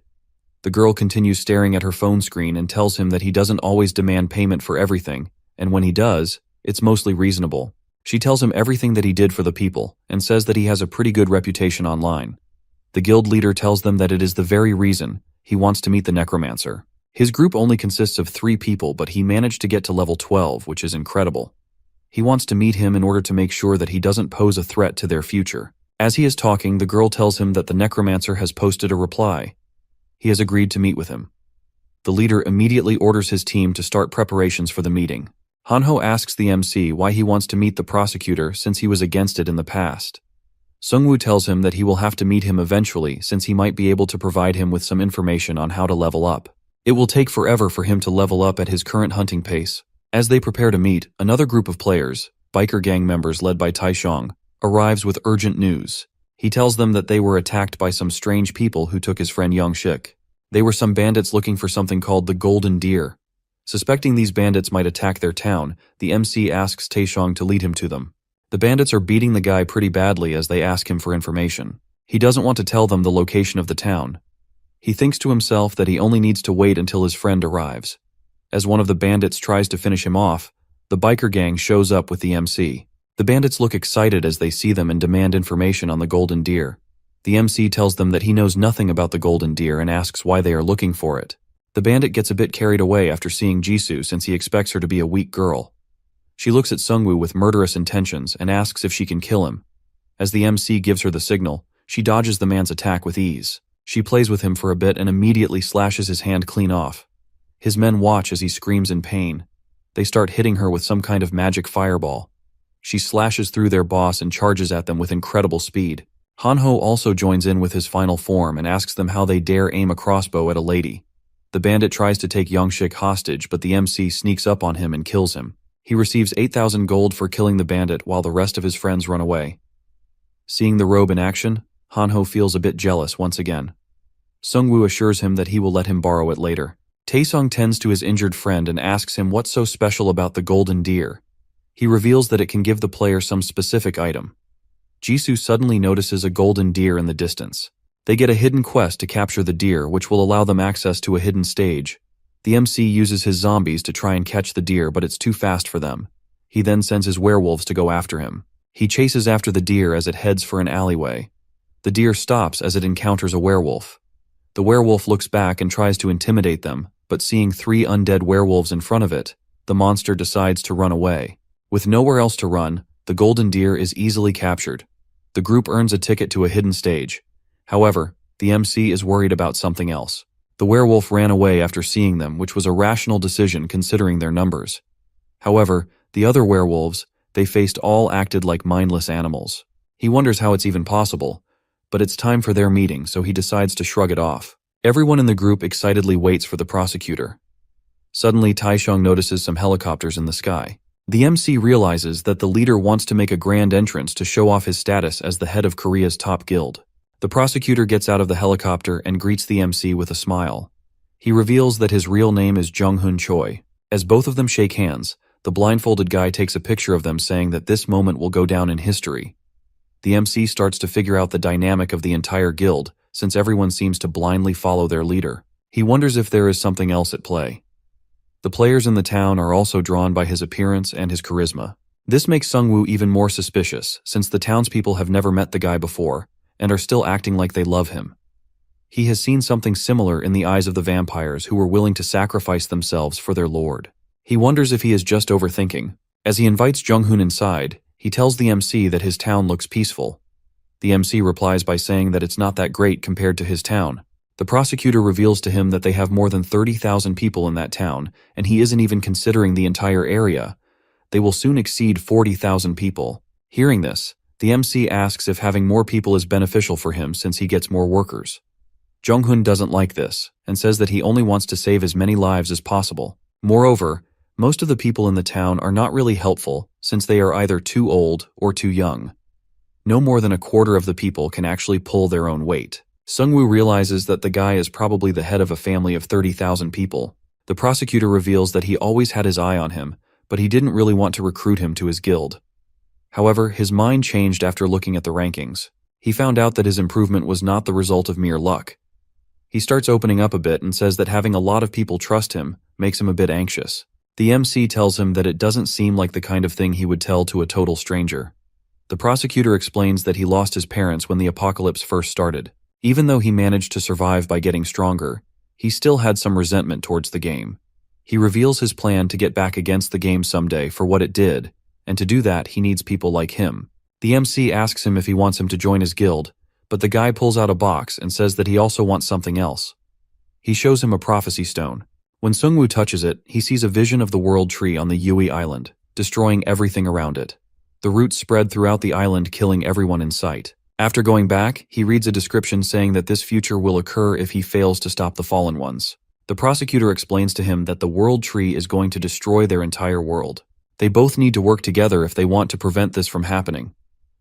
The girl continues staring at her phone screen and tells him that he doesn't always demand payment for everything, and when he does, it's mostly reasonable. She tells him everything that he did for the people, and says that he has a pretty good reputation online. The guild leader tells them that it is the very reason he wants to meet the Necromancer. His group only consists of 3 people, but he managed to get to level 12, which is incredible. He wants to meet him in order to make sure that he doesn't pose a threat to their future. As he is talking, the girl tells him that the Necromancer has posted a reply. He has agreed to meet with him. The leader immediately orders his team to start preparations for the meeting. Hanho asks the MC why he wants to meet the prosecutor since he was against it in the past. Sungwoo tells him that he will have to meet him eventually since he might be able to provide him with some information on how to level up. It will take forever for him to level up at his current hunting pace. As they prepare to meet, another group of players, biker gang members led by Taishong, arrives with urgent news. He tells them that they were attacked by some strange people who took his friend Young Shik. They were some bandits looking for something called the Golden Deer. Suspecting these bandits might attack their town, the MC asks Taishong to lead him to them. The bandits are beating the guy pretty badly as they ask him for information. He doesn't want to tell them the location of the town. He thinks to himself that he only needs to wait until his friend arrives. As one of the bandits tries to finish him off, the biker gang shows up with the MC. The bandits look excited as they see them and demand information on the Golden Deer. The MC tells them that he knows nothing about the Golden Deer and asks why they are looking for it. The bandit gets a bit carried away after seeing Jisoo since he expects her to be a weak girl. She looks at Sungwoo with murderous intentions and asks if she can kill him. As the MC gives her the signal, she dodges the man's attack with ease. She plays with him for a bit and immediately slashes his hand clean off. His men watch as he screams in pain. They start hitting her with some kind of magic fireball. She slashes through their boss and charges at them with incredible speed. Hanho also joins in with his final form and asks them how they dare aim a crossbow at a lady. The bandit tries to take Youngshik hostage, but the MC sneaks up on him and kills him. He receives 8,000 gold for killing the bandit while the rest of his friends run away. Seeing the robe in action, Hanho feels a bit jealous once again. Sungwoo assures him that he will let him borrow it later. Taesung tends to his injured friend and asks him what's so special about the Golden Deer. He reveals that it can give the player some specific item. Jisoo suddenly notices a golden deer in the distance. They get a hidden quest to capture the deer, which will allow them access to a hidden stage. The MC uses his zombies to try and catch the deer, but it's too fast for them. He then sends his werewolves to go after him. He chases after the deer as it heads for an alleyway. The deer stops as it encounters a werewolf. The werewolf looks back and tries to intimidate them, but seeing 3 undead werewolves in front of it, the monster decides to run away. With nowhere else to run, the golden deer is easily captured. The group earns a ticket to a hidden stage. However, the MC is worried about something else. The werewolf ran away after seeing them, which was a rational decision considering their numbers. However, the other werewolves they faced all acted like mindless animals. He wonders how it's even possible, but it's time for their meeting, so he decides to shrug it off. Everyone in the group excitedly waits for the prosecutor. Suddenly, Taishong notices some helicopters in the sky. The MC realizes that the leader wants to make a grand entrance to show off his status as the head of Korea's top guild. The prosecutor gets out of the helicopter and greets the MC with a smile. He reveals that his real name is Jung-hoon Choi. As both of them shake hands, the blindfolded guy takes a picture of them saying that this moment will go down in history. The MC starts to figure out the dynamic of the entire guild, since everyone seems to blindly follow their leader. He wonders if there is something else at play. The players in the town are also drawn by his appearance and his charisma. This makes Sungwoo even more suspicious, since the townspeople have never met the guy before, and are still acting like they love him. He has seen something similar in the eyes of the vampires who were willing to sacrifice themselves for their lord. He wonders if he is just overthinking. As he invites Jung-hoon inside, he tells the MC that his town looks peaceful. The MC replies by saying that it's not that great compared to his town. The prosecutor reveals to him that they have more than 30,000 people in that town, and he isn't even considering the entire area. They will soon exceed 40,000 people. Hearing this, the MC asks if having more people is beneficial for him since he gets more workers. Jong-hun doesn't like this, and says that he only wants to save as many lives as possible. Moreover, most of the people in the town are not really helpful since they are either too old or too young. No more than a quarter of the people can actually pull their own weight. Sung-woo realizes that the guy is probably the head of a family of 30,000 people. The prosecutor reveals that he always had his eye on him, but he didn't really want to recruit him to his guild. However, his mind changed after looking at the rankings. He found out that his improvement was not the result of mere luck. He starts opening up a bit and says that having a lot of people trust him makes him a bit anxious. The MC tells him that it doesn't seem like the kind of thing he would tell to a total stranger. The prosecutor explains that he lost his parents when the apocalypse first started. Even though he managed to survive by getting stronger, he still had some resentment towards the game. He reveals his plan to get back against the game someday for what it did, and to do that he needs people like him. The MC asks him if he wants him to join his guild, but the guy pulls out a box and says that he also wants something else. He shows him a prophecy stone. When Sung-woo touches it, he sees a vision of the World Tree on the Yui Island, destroying everything around it. The roots spread throughout the island, killing everyone in sight. After going back, he reads a description saying that this future will occur if he fails to stop the fallen ones. The prosecutor explains to him that the World Tree is going to destroy their entire world. They both need to work together if they want to prevent this from happening.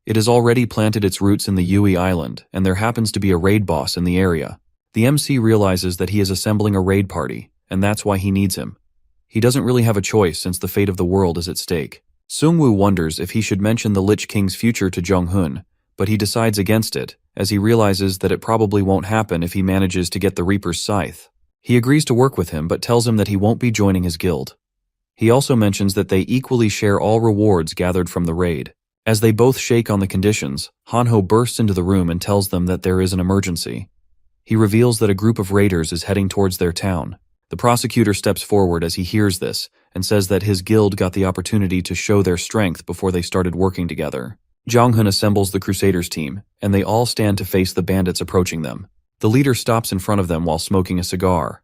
It has already planted its roots in the Yui Island, and there happens to be a raid boss in the area. The MC realizes that he is assembling a raid party, and that's why he needs him. He doesn't really have a choice since the fate of the world is at stake. Sung-woo wonders if he should mention the Lich King's future to Jong-hun, but he decides against it, as he realizes that it probably won't happen if he manages to get the Reaper's scythe. He agrees to work with him but tells him that he won't be joining his guild. He also mentions that they equally share all rewards gathered from the raid. As they both shake on the conditions, Hanho bursts into the room and tells them that there is an emergency. He reveals that a group of raiders is heading towards their town. The prosecutor steps forward as he hears this and says that his guild got the opportunity to show their strength before they started working together. Jong-hun assembles the Crusaders team, and they all stand to face the bandits approaching them. The leader stops in front of them while smoking a cigar.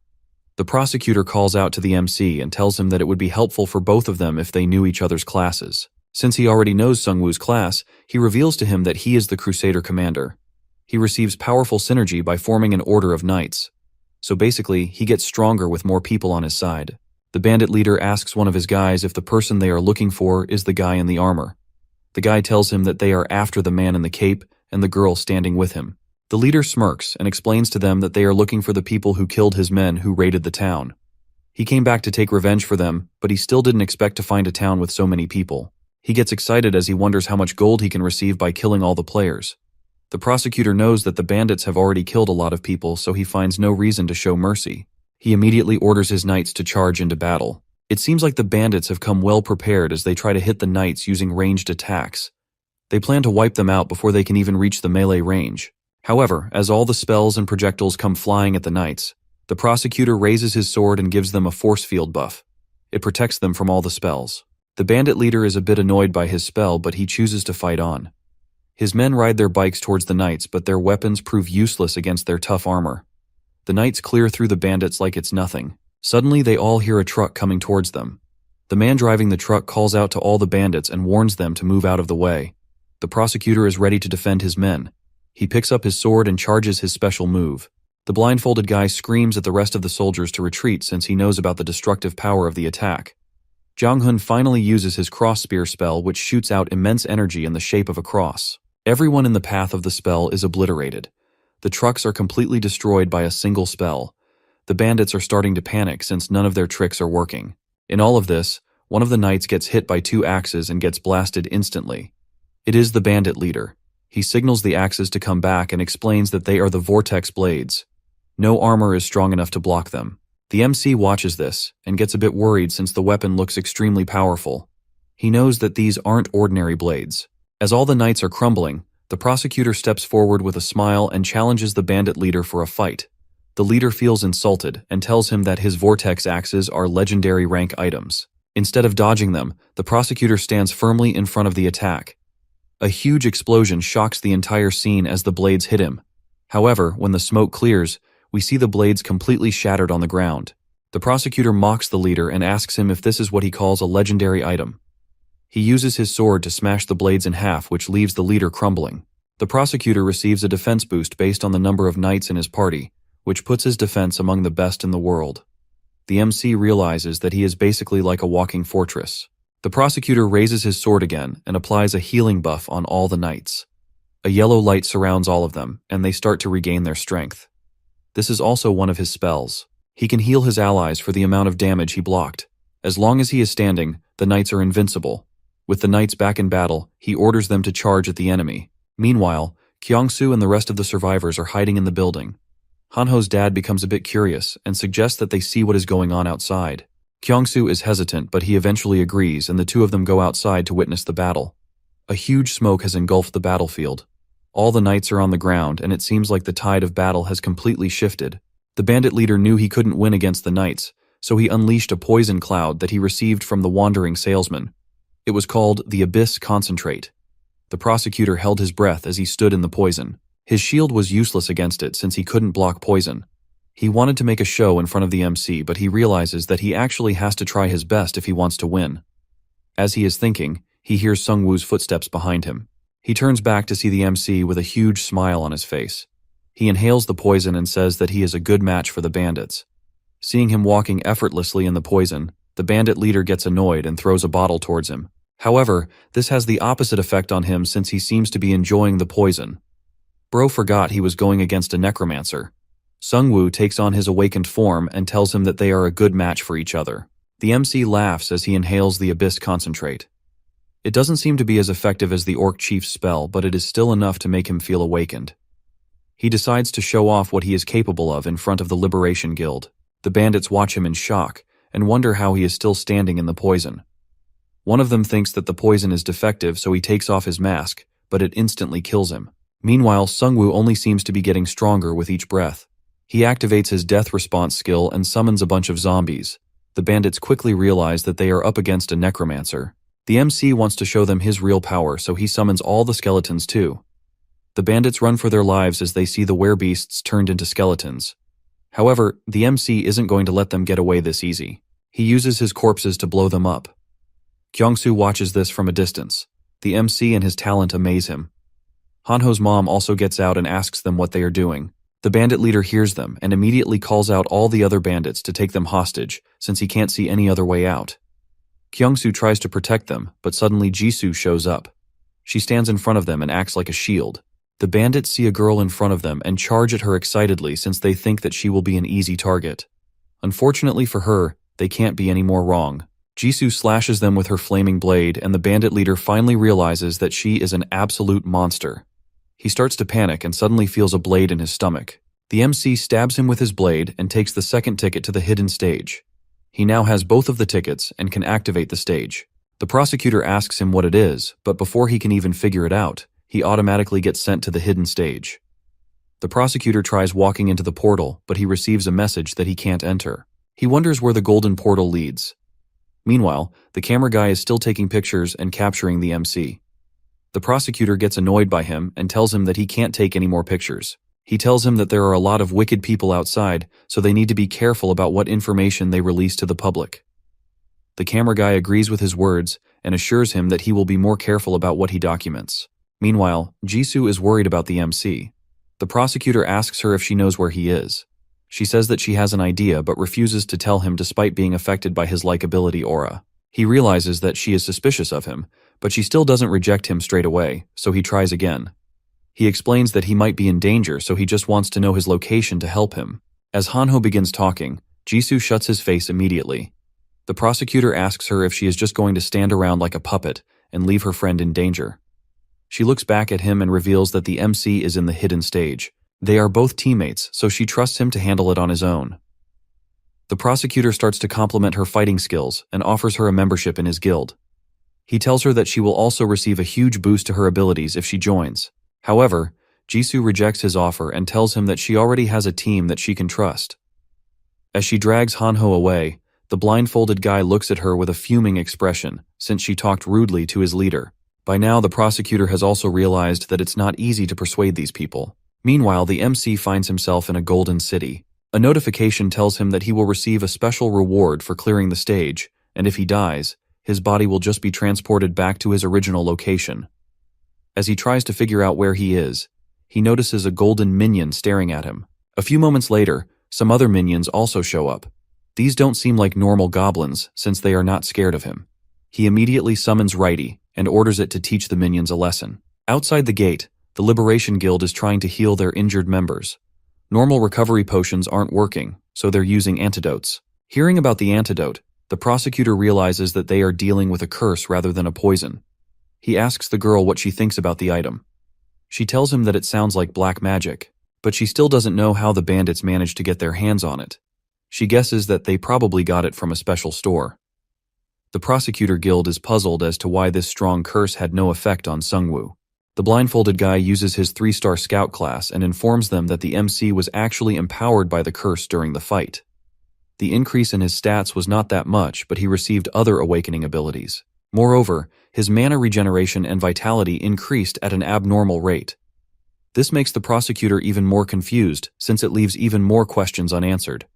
The prosecutor calls out to the MC and tells him that it would be helpful for both of them if they knew each other's classes. Since he already knows Sung-woo's class, he reveals to him that he is the Crusader commander. He receives powerful synergy by forming an order of knights. So basically, he gets stronger with more people on his side. The bandit leader asks one of his guys if the person they are looking for is the guy in the armor. The guy tells him that they are after the man in the cape and the girl standing with him. The leader smirks and explains to them that they are looking for the people who killed his men who raided the town. He came back to take revenge for them, but he still didn't expect to find a town with so many people. He gets excited as he wonders how much gold he can receive by killing all the players. The prosecutor knows that the bandits have already killed a lot of people, so he finds no reason to show mercy. He immediately orders his knights to charge into battle. It seems like the bandits have come well prepared as they try to hit the knights using ranged attacks. They plan to wipe them out before they can even reach the melee range. However, as all the spells and projectiles come flying at the knights, the prosecutor raises his sword and gives them a force field buff. It protects them from all the spells. The bandit leader is a bit annoyed by his spell, but he chooses to fight on. His men ride their bikes towards the knights, but their weapons prove useless against their tough armor. The knights clear through the bandits like it's nothing. Suddenly, they all hear a truck coming towards them. The man driving the truck calls out to all the bandits and warns them to move out of the way. The prosecutor is ready to defend his men. He picks up his sword and charges his special move. The blindfolded guy screams at the rest of the soldiers to retreat since he knows about the destructive power of the attack. Jong-hun finally uses his cross spear spell, which shoots out immense energy in the shape of a cross. Everyone in the path of the spell is obliterated. The trucks are completely destroyed by a single spell. The bandits are starting to panic since none of their tricks are working. In all of this, one of the knights gets hit by 2 axes and gets blasted instantly. It is the bandit leader. He signals the axes to come back and explains that they are the vortex blades. No armor is strong enough to block them. The MC watches this and gets a bit worried since the weapon looks extremely powerful. He knows that these aren't ordinary blades. As all the knights are crumbling, the prosecutor steps forward with a smile and challenges the bandit leader for a fight. The leader feels insulted and tells him that his vortex axes are legendary rank items. Instead of dodging them, the prosecutor stands firmly in front of the attack. A huge explosion shocks the entire scene as the blades hit him. However, when the smoke clears, we see the blades completely shattered on the ground. The prosecutor mocks the leader and asks him if this is what he calls a legendary item. He uses his sword to smash the blades in half, which leaves the leader crumbling. The prosecutor receives a defense boost based on the number of knights in his party, which puts his defense among the best in the world. The MC realizes that he is basically like a walking fortress. The prosecutor raises his sword again and applies a healing buff on all the knights. A yellow light surrounds all of them, and they start to regain their strength. This is also one of his spells. He can heal his allies for the amount of damage he blocked. As long as he is standing, the knights are invincible. With the knights back in battle, he orders them to charge at the enemy. Meanwhile, Kyung-soo and the rest of the survivors are hiding in the building. Hanho's dad becomes a bit curious and suggests that they see what is going on outside. Kyung-soo is hesitant, but he eventually agrees, and the two of them go outside to witness the battle. A huge smoke has engulfed the battlefield. All the knights are on the ground, and it seems like the tide of battle has completely shifted. The bandit leader knew he couldn't win against the knights, so he unleashed a poison cloud that he received from the wandering salesman. It was called the Abyss Concentrate. The prosecutor held his breath as he stood in the poison. His shield was useless against it since he couldn't block poison. He wanted to make a show in front of the MC, but he realizes that he actually has to try his best if he wants to win. As he is thinking, he hears Sung-woo's footsteps behind him. He turns back to see the MC with a huge smile on his face. He inhales the poison and says that he is a good match for the bandits. Seeing him walking effortlessly in the poison, the bandit leader gets annoyed and throws a bottle towards him. However, this has the opposite effect on him since he seems to be enjoying the poison. Bro forgot he was going against a necromancer. Sung-woo takes on his awakened form and tells him that they are a good match for each other. The MC laughs as he inhales the Abyss Concentrate. It doesn't seem to be as effective as the Orc Chief's spell, but it is still enough to make him feel awakened. He decides to show off what he is capable of in front of the Liberation Guild. The bandits watch him in shock and wonder how he is still standing in the poison. One of them thinks that the poison is defective, so he takes off his mask, but it instantly kills him. Meanwhile, Sung-woo only seems to be getting stronger with each breath. He activates his death response skill and summons a bunch of zombies. The bandits quickly realize that they are up against a necromancer. The MC wants to show them his real power, so he summons all the skeletons too. The bandits run for their lives as they see the werebeasts turned into skeletons. However, the MC isn't going to let them get away this easy. He uses his corpses to blow them up. Kyung-soo watches this from a distance. The MC and his talent amaze him. Hanho's mom also gets out and asks them what they are doing. The bandit leader hears them and immediately calls out all the other bandits to take them hostage, since he can't see any other way out. Kyung-soo tries to protect them, but suddenly Jisoo shows up. She stands in front of them and acts like a shield. The bandits see a girl in front of them and charge at her excitedly since they think that she will be an easy target. Unfortunately for her, they can't be any more wrong. Jisoo slashes them with her flaming blade, and the bandit leader finally realizes that she is an absolute monster. He starts to panic and suddenly feels a blade in his stomach. The MC stabs him with his blade and takes the second ticket to the hidden stage. He now has both of the tickets and can activate the stage. The prosecutor asks him what it is, but before he can even figure it out, he automatically gets sent to the hidden stage. The prosecutor tries walking into the portal, but he receives a message that he can't enter. He wonders where the golden portal leads. Meanwhile, the camera guy is still taking pictures and capturing the MC. The prosecutor gets annoyed by him and tells him that he can't take any more pictures. He tells him that there are a lot of wicked people outside, so they need to be careful about what information they release to the public. The camera guy agrees with his words and assures him that he will be more careful about what he documents. Meanwhile, Jisoo is worried about the MC. The prosecutor asks her if she knows where he is. She says that she has an idea but refuses to tell him despite being affected by his likability aura. He realizes that she is suspicious of him, but she still doesn't reject him straight away, so he tries again. He explains that he might be in danger, so he just wants to know his location to help him. As Hanho begins talking, Jisoo shuts his face immediately. The prosecutor asks her if she is just going to stand around like a puppet and leave her friend in danger. She looks back at him and reveals that the MC is in the hidden stage. They are both teammates, so she trusts him to handle it on his own. The prosecutor starts to compliment her fighting skills and offers her a membership in his guild. He tells her that she will also receive a huge boost to her abilities if she joins. However, Jisoo rejects his offer and tells him that she already has a team that she can trust. As she drags Hanho away, the blindfolded guy looks at her with a fuming expression, since she talked rudely to his leader. By now, the prosecutor has also realized that it's not easy to persuade these people. Meanwhile, the MC finds himself in a golden city. A notification tells him that he will receive a special reward for clearing the stage, and if he dies, his body will just be transported back to his original location. As he tries to figure out where he is, he notices a golden minion staring at him. A few moments later, some other minions also show up. These don't seem like normal goblins since they are not scared of him. He immediately summons Righty and orders it to teach the minions a lesson. Outside the gate, the Liberation Guild is trying to heal their injured members. Normal recovery potions aren't working, so they're using antidotes. Hearing about the antidote, the prosecutor realizes that they are dealing with a curse rather than a poison. He asks the girl what she thinks about the item. She tells him that it sounds like black magic, but she still doesn't know how the bandits managed to get their hands on it. She guesses that they probably got it from a special store. The Prosecutor Guild is puzzled as to why this strong curse had no effect on Sungwoo. The blindfolded guy uses his 3-star scout class and informs them that the MC was actually empowered by the curse during the fight. The increase in his stats was not that much, but he received other awakening abilities. Moreover, his mana regeneration and vitality increased at an abnormal rate. This makes the prosecutor even more confused, since it leaves even more questions unanswered.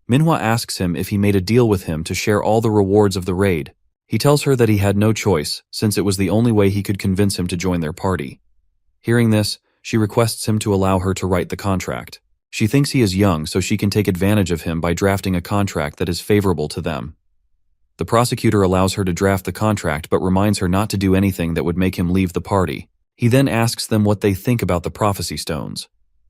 Manhwa asks him if he made a deal with him to share all the rewards of the raid. He tells her that he had no choice, since it was the only way he could convince him to join their party. Hearing this, she requests him to allow her to write the contract. She thinks he is young, so she can take advantage of him by drafting a contract that is favorable to them. The prosecutor allows her to draft the contract but reminds her not to do anything that would make him leave the party. He then asks them what they think about the prophecy stones.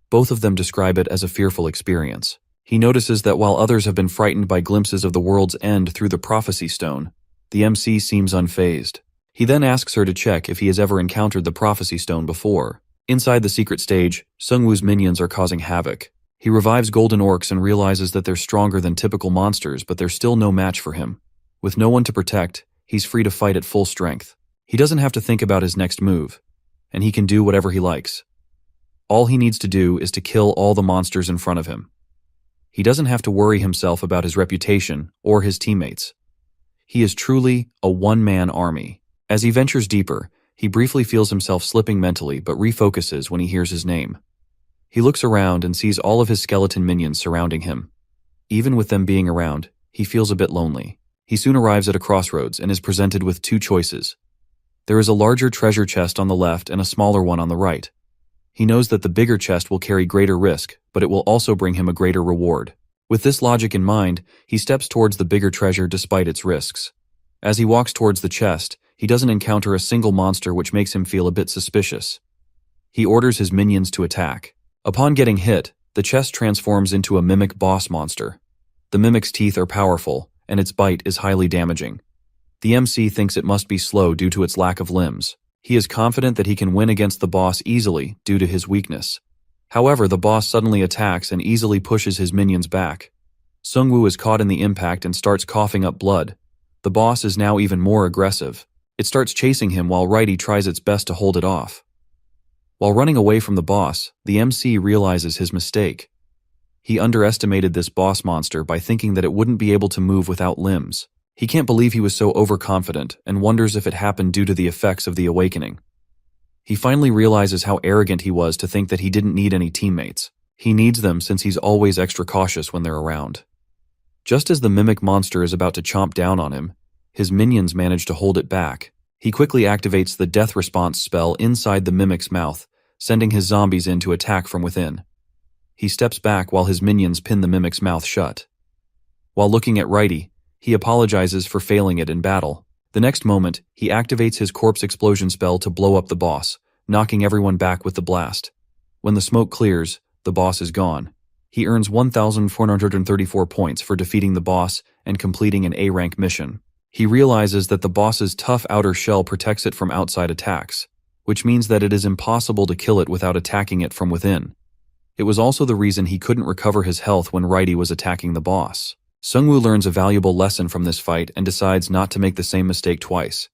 Both of them describe it as a fearful experience. He notices that while others have been frightened by glimpses of the world's end through the prophecy stone, the MC seems unfazed. He then asks her to check if he has ever encountered the prophecy stone before. Inside the secret stage, Sungwoo's minions are causing havoc. He revives golden orcs and realizes that they're stronger than typical monsters, but they're still no match for him. With no one to protect, he's free to fight at full strength. He doesn't have to think about his next move, and he can do whatever he likes. All he needs to do is to kill all the monsters in front of him. He doesn't have to worry himself about his reputation or his teammates. He is truly a one-man army. As he ventures deeper, he briefly feels himself slipping mentally but refocuses when he hears his name. He looks around and sees all of his skeleton minions surrounding him. Even with them being around, he feels a bit lonely. He soon arrives at a crossroads and is presented with two choices. There is a larger treasure chest on the left and a smaller one on the right. He knows that the bigger chest will carry greater risk, but it will also bring him a greater reward. With this logic in mind, he steps towards the bigger treasure despite its risks. As he walks towards the chest, he doesn't encounter a single monster, which makes him feel a bit suspicious. He orders his minions to attack. Upon getting hit, the chest transforms into a mimic boss monster. The mimic's teeth are powerful, and its bite is highly damaging. The MC thinks it must be slow due to its lack of limbs. He is confident that he can win against the boss easily due to his weakness. However, the boss suddenly attacks and easily pushes his minions back. Sungwoo is caught in the impact and starts coughing up blood. The boss is now even more aggressive. It starts chasing him while Righty tries its best to hold it off. While running away from the boss, the MC realizes his mistake. He underestimated this boss monster by thinking that it wouldn't be able to move without limbs. He can't believe he was so overconfident and wonders if it happened due to the effects of the awakening. He finally realizes how arrogant he was to think that he didn't need any teammates. He needs them since he's always extra cautious when they're around. Just as the mimic monster is about to chomp down on him, his minions manage to hold it back. He quickly activates the death response spell inside the mimic's mouth, sending his zombies in to attack from within. He steps back while his minions pin the mimic's mouth shut. While looking at Righty, he apologizes for failing it in battle. The next moment, he activates his corpse explosion spell to blow up the boss, knocking everyone back with the blast. When the smoke clears, the boss is gone. He earns 1,434 points for defeating the boss and completing an A-rank mission. He realizes that the boss's tough outer shell protects it from outside attacks, which means that it is impossible to kill it without attacking it from within. It was also the reason he couldn't recover his health when Righty was attacking the boss. Sungwoo learns a valuable lesson from this fight and decides not to make the same mistake twice.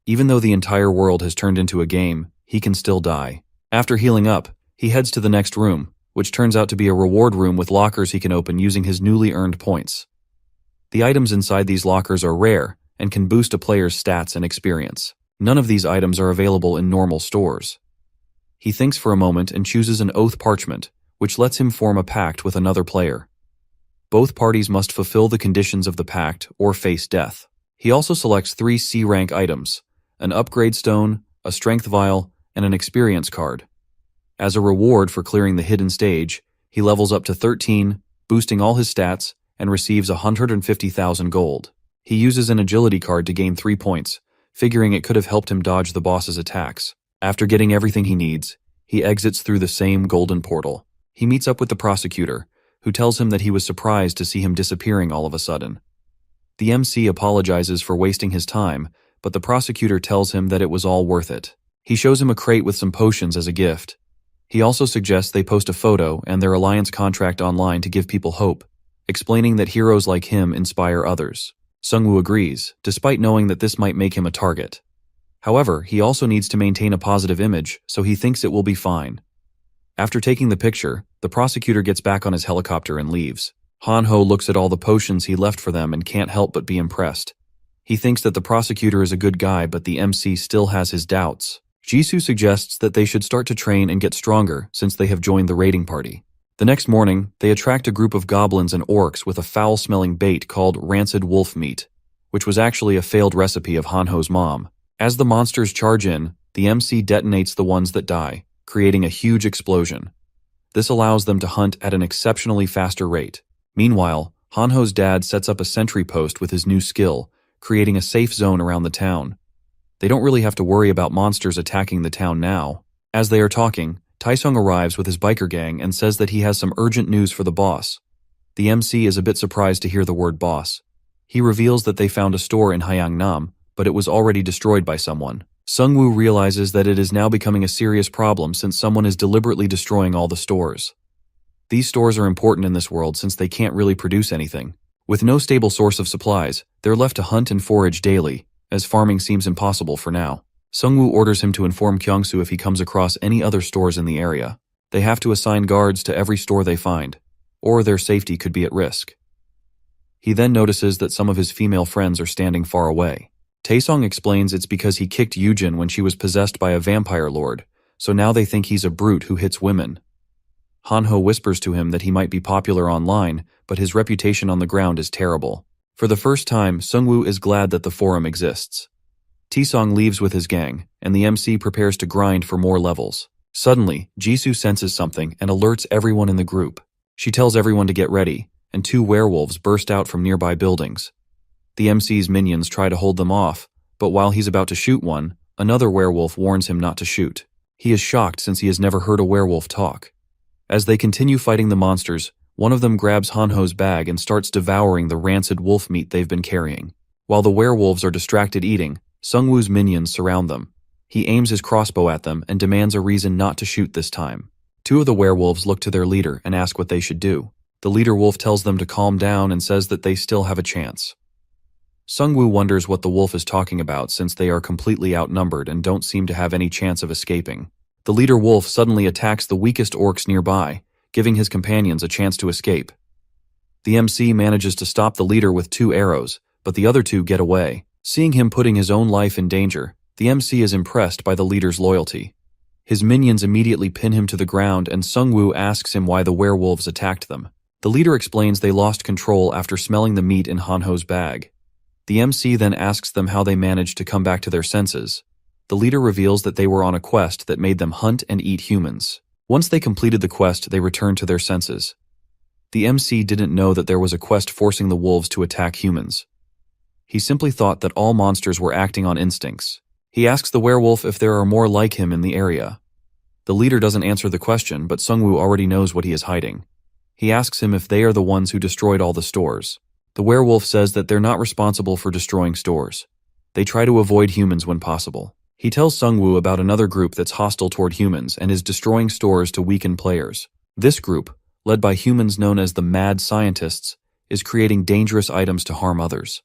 Even though the entire world has turned into a game, he can still die. After healing up, he heads to the next room, which turns out to be a reward room with lockers he can open using his newly earned points. The items inside these lockers are rare and can boost a player's stats and experience. None of these items are available in normal stores. He thinks for a moment and chooses an oath parchment, which lets him form a pact with another player. Both parties must fulfill the conditions of the pact or face death. He also selects 3 C-rank items, an upgrade stone, a strength vial, and an experience card. As a reward for clearing the hidden stage, He levels up to 13, boosting all his stats, and receives 150,000 gold. He uses an agility card to gain 3 points, figuring it could have helped him dodge the boss's attacks. After getting everything he needs, he exits through the same golden portal. He meets up with the prosecutor, who tells him that he was surprised to see him disappearing all of a sudden. The MC apologizes for wasting his time, but the prosecutor tells him that it was all worth it. He shows him a crate with some potions as a gift. He also suggests they post a photo and their alliance contract online to give people hope, explaining that heroes like him inspire others. Sungwoo agrees, despite knowing that this might make him a target. However, he also needs to maintain a positive image, so he thinks it will be fine. After taking the picture, the prosecutor gets back on his helicopter and leaves. Hanho looks at all the potions he left for them and can't help but be impressed. He thinks that the prosecutor is a good guy, but the MC still has his doubts. Jisoo suggests that they should start to train and get stronger since they have joined the raiding party. The next morning, they attract a group of goblins and orcs with a foul-smelling bait called rancid wolf meat, which was actually a failed recipe of Hanho's mom. As the monsters charge in, the MC detonates the ones that die, creating a huge explosion. This allows them to hunt at an exceptionally faster rate. Meanwhile, Hanho's dad sets up a sentry post with his new skill, creating a safe zone around the town. They don't really have to worry about monsters attacking the town now. As they are talking, Taesung arrives with his biker gang and says that he has some urgent news for the boss. The MC is a bit surprised to hear the word boss. He reveals that they found a store in Hayangnam, but it was already destroyed by someone. Sungwoo realizes that it is now becoming a serious problem since someone is deliberately destroying all the stores. These stores are important in this world since they can't really produce anything. With no stable source of supplies, they're left to hunt and forage daily, as farming seems impossible for now. Sungwoo orders him to inform Kyungsoo if he comes across any other stores in the area. They have to assign guards to every store they find, or their safety could be at risk. He then notices that some of his female friends are standing far away. Taesung explains it's because he kicked Yujin when she was possessed by a vampire lord, so now they think he's a brute who hits women. Hanho whispers to him that he might be popular online, but his reputation on the ground is terrible. For the first time, Sungwoo is glad that the forum exists. Taesung leaves with his gang, and the MC prepares to grind for more levels. Suddenly, Jisoo senses something and alerts everyone in the group. She tells everyone to get ready, and 2 werewolves burst out from nearby buildings. The MC's minions try to hold them off, but while he's about to shoot one, another werewolf warns him not to shoot. He is shocked since he has never heard a werewolf talk. As they continue fighting the monsters, one of them grabs Hanho's bag and starts devouring the rancid wolf meat they've been carrying. While the werewolves are distracted eating, Sungwoo's minions surround them. He aims his crossbow at them and demands a reason not to shoot this time. 2 of the werewolves look to their leader and ask what they should do. The leader wolf tells them to calm down and says that they still have a chance. Sungwoo wonders what the wolf is talking about since they are completely outnumbered and don't seem to have any chance of escaping. The leader wolf suddenly attacks the weakest orcs nearby, giving his companions a chance to escape. The MC manages to stop the leader with 2 arrows, but the other 2 get away. Seeing him putting his own life in danger, the MC is impressed by the leader's loyalty. His minions immediately pin him to the ground and Sungwoo asks him why the werewolves attacked them. The leader explains they lost control after smelling the meat in Hanho's bag. The MC then asks them how they managed to come back to their senses. The leader reveals that they were on a quest that made them hunt and eat humans. Once they completed the quest, they returned to their senses. The MC didn't know that there was a quest forcing the wolves to attack humans. He simply thought that all monsters were acting on instincts. He asks the werewolf if there are more like him in the area. The leader doesn't answer the question, but Sungwoo already knows what he is hiding. He asks him if they are the ones who destroyed all the stores. The werewolf says that they're not responsible for destroying stores. They try to avoid humans when possible. He tells Sungwoo about another group that's hostile toward humans and is destroying stores to weaken players. This group, led by humans known as the Mad Scientists, is creating dangerous items to harm others.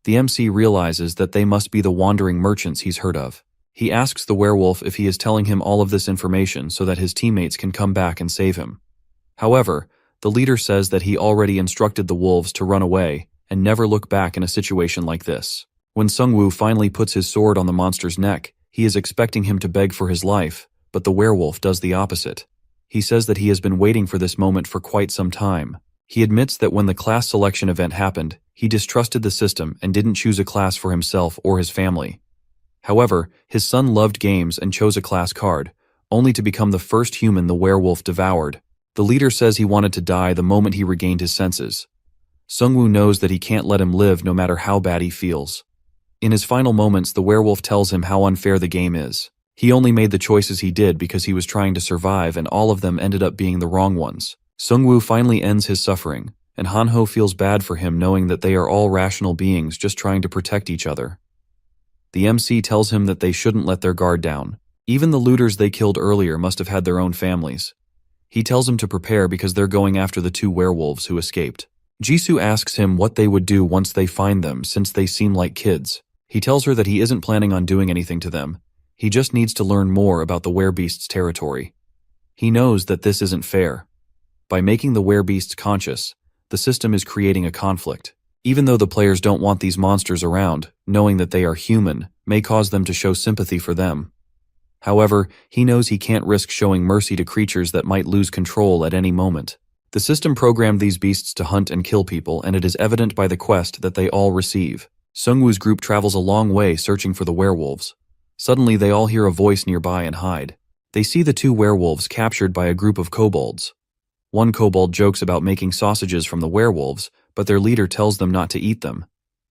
The MC realizes that they must be the wandering merchants he's heard of. He asks the werewolf if he is telling him all of this information so that his teammates can come back and save him. However, the leader says that he already instructed the wolves to run away and never look back in a situation like this. When Sungwoo finally puts his sword on the monster's neck, he is expecting him to beg for his life, but the werewolf does the opposite. He says that he has been waiting for this moment for quite some time. He admits that when the class selection event happened, he distrusted the system and didn't choose a class for himself or his family. However, his son loved games and chose a class card, only to become the first human the werewolf devoured. The leader says he wanted to die the moment he regained his senses. Sungwoo knows that he can't let him live no matter how bad he feels. In his final moments, the werewolf tells him how unfair the game is. He only made the choices he did because he was trying to survive, and all of them ended up being the wrong ones. Sungwoo finally ends his suffering, and Hanho feels bad for him knowing that they are all rational beings just trying to protect each other. The MC tells him that they shouldn't let their guard down. Even the looters they killed earlier must have had their own families. He tells him to prepare because they're going after the two werewolves who escaped. Jisoo asks him what they would do once they find them since they seem like kids. He tells her that he isn't planning on doing anything to them. He just needs to learn more about the werebeast's territory. He knows that this isn't fair. By making the werebeasts conscious, the system is creating a conflict. Even though the players don't want these monsters around, knowing that they are human may cause them to show sympathy for them. However, he knows he can't risk showing mercy to creatures that might lose control at any moment. The system programmed these beasts to hunt and kill people, and it is evident by the quest that they all receive. Sungwoo's group travels a long way searching for the werewolves. Suddenly, they all hear a voice nearby and hide. They see the two werewolves captured by a group of kobolds. One kobold jokes about making sausages from the werewolves, but their leader tells them not to eat them.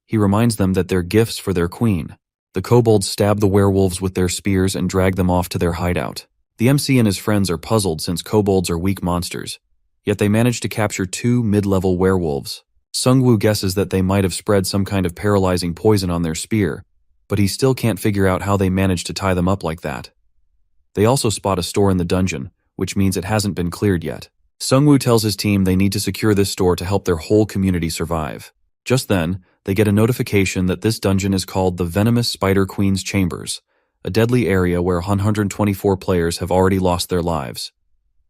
He reminds them that they're gifts for their queen. The kobolds stab the werewolves with their spears and drag them off to their hideout. The MC and his friends are puzzled since kobolds are weak monsters, yet they manage to capture two mid-level werewolves. Sungwoo guesses that they might have spread some kind of paralyzing poison on their spear, but he still can't figure out how they managed to tie them up like that. They also spot a store in the dungeon, which means it hasn't been cleared yet. Sungwoo tells his team they need to secure this store to help their whole community survive. Just then, they get a notification that this dungeon is called the Venomous Spider Queen's Chambers, a deadly area where 124 players have already lost their lives.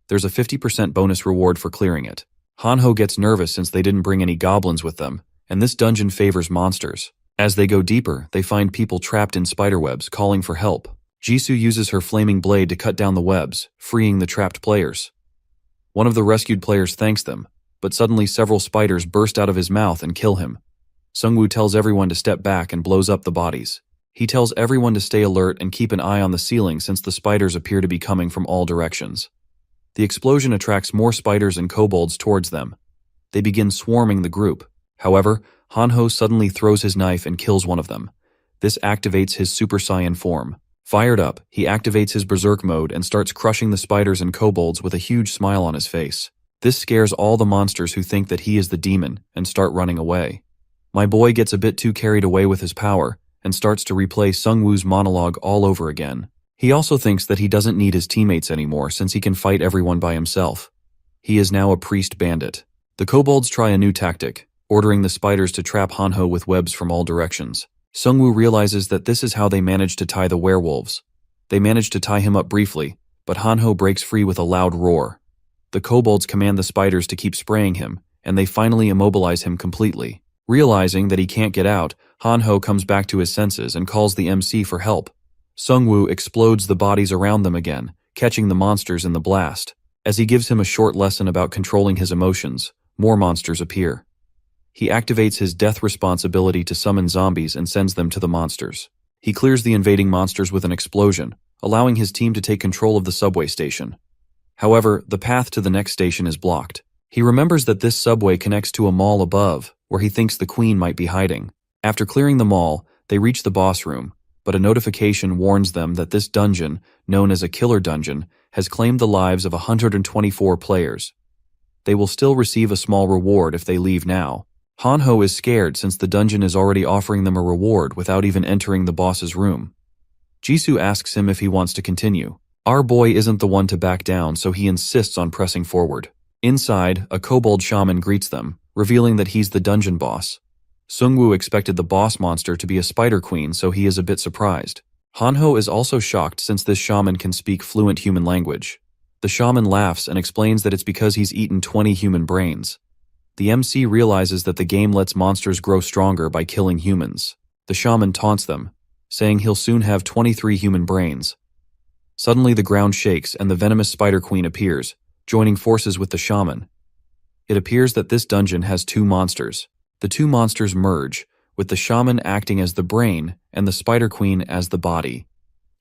There's a 50% bonus reward for clearing it. Hanho gets nervous since they didn't bring any goblins with them, and this dungeon favors monsters. As they go deeper, they find people trapped in spiderwebs calling for help. Jisoo uses her flaming blade to cut down the webs, freeing the trapped players. One of the rescued players thanks them, but suddenly several spiders burst out of his mouth and kill him. Sungwoo tells everyone to step back and blows up the bodies. He tells everyone to stay alert and keep an eye on the ceiling since the spiders appear to be coming from all directions. The explosion attracts more spiders and kobolds towards them. They begin swarming the group. However, Hanho suddenly throws his knife and kills one of them. This activates his Super Saiyan form. Fired up, he activates his Berserk mode and starts crushing the spiders and kobolds with a huge smile on his face. This scares all the monsters who think that he is the demon and start running away. My boy gets a bit too carried away with his power and starts to replay Sungwoo's monologue all over again. He also thinks that he doesn't need his teammates anymore since he can fight everyone by himself. He is now a priest bandit. The kobolds try a new tactic, ordering the spiders to trap Hanho with webs from all directions. Sungwoo realizes that this is how they manage to tie the werewolves. They manage to tie him up briefly, but Hanho breaks free with a loud roar. The kobolds command the spiders to keep spraying him, and they finally immobilize him completely. Realizing that he can't get out, Hanho comes back to his senses and calls the MC for help. Sungwoo explodes the bodies around them again, catching the monsters in the blast. As he gives him a short lesson about controlling his emotions, more monsters appear. He activates his death response ability to summon zombies and sends them to the monsters. He clears the invading monsters with an explosion, allowing his team to take control of the subway station. However, the path to the next station is blocked. He remembers that this subway connects to a mall above, where he thinks the queen might be hiding. After clearing the mall, they reach the boss room, but a notification warns them that this dungeon, known as a killer dungeon, has claimed the lives of 124 players. They will still receive a small reward if they leave now. Hanho is scared since the dungeon is already offering them a reward without even entering the boss's room. Jisoo asks him if he wants to continue. Our boy isn't the one to back down, so he insists on pressing forward. Inside, a kobold shaman greets them, revealing that he's the dungeon boss. Sungwoo expected the boss monster to be a spider queen, so he is a bit surprised. Hanho is also shocked since this shaman can speak fluent human language. The shaman laughs and explains that it's because he's eaten 20 human brains. The MC realizes that the game lets monsters grow stronger by killing humans. The shaman taunts them, saying he'll soon have 23 human brains. Suddenly the ground shakes and the venomous spider queen appears, joining forces with the shaman. It appears that this dungeon has two monsters. The two monsters merge, with the shaman acting as the brain and the spider queen as the body.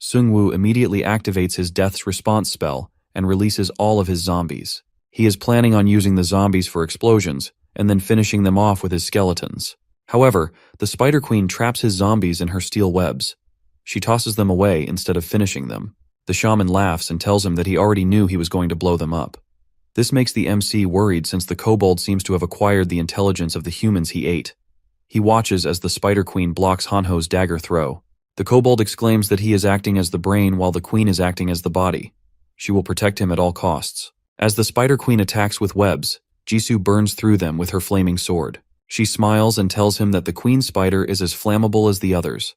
Sungwoo immediately activates his death's response spell and releases all of his zombies. He is planning on using the zombies for explosions, and then finishing them off with his skeletons. However, the Spider Queen traps his zombies in her steel webs. She tosses them away instead of finishing them. The shaman laughs and tells him that he already knew he was going to blow them up. This makes the MC worried since the kobold seems to have acquired the intelligence of the humans he ate. He watches as the Spider Queen blocks Hanho's dagger throw. The kobold exclaims that he is acting as the brain while the queen is acting as the body. She will protect him at all costs. As the Spider Queen attacks with webs, Jisoo burns through them with her flaming sword. She smiles and tells him that the queen spider is as flammable as the others.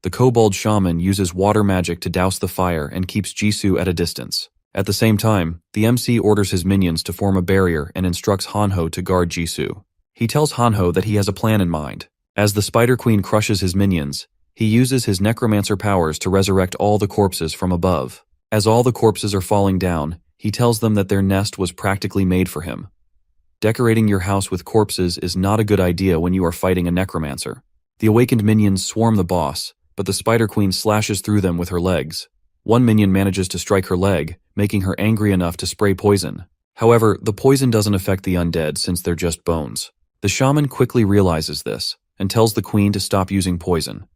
The kobold shaman uses water magic to douse the fire and keeps Jisoo at a distance. At the same time, the MC orders his minions to form a barrier and instructs Hanho to guard Jisoo. He tells Hanho that he has a plan in mind. As the Spider Queen crushes his minions, he uses his Necromancer powers to resurrect all the corpses from above. As all the corpses are falling down, he tells them that their nest was practically made for him. Decorating your house with corpses is not a good idea when you are fighting a Necromancer. The awakened minions swarm the boss, but the Spider Queen slashes through them with her legs. One minion manages to strike her leg, making her angry enough to spray poison. However, the poison doesn't affect the undead since they're just bones. The shaman quickly realizes this, and tells the queen to stop using poison.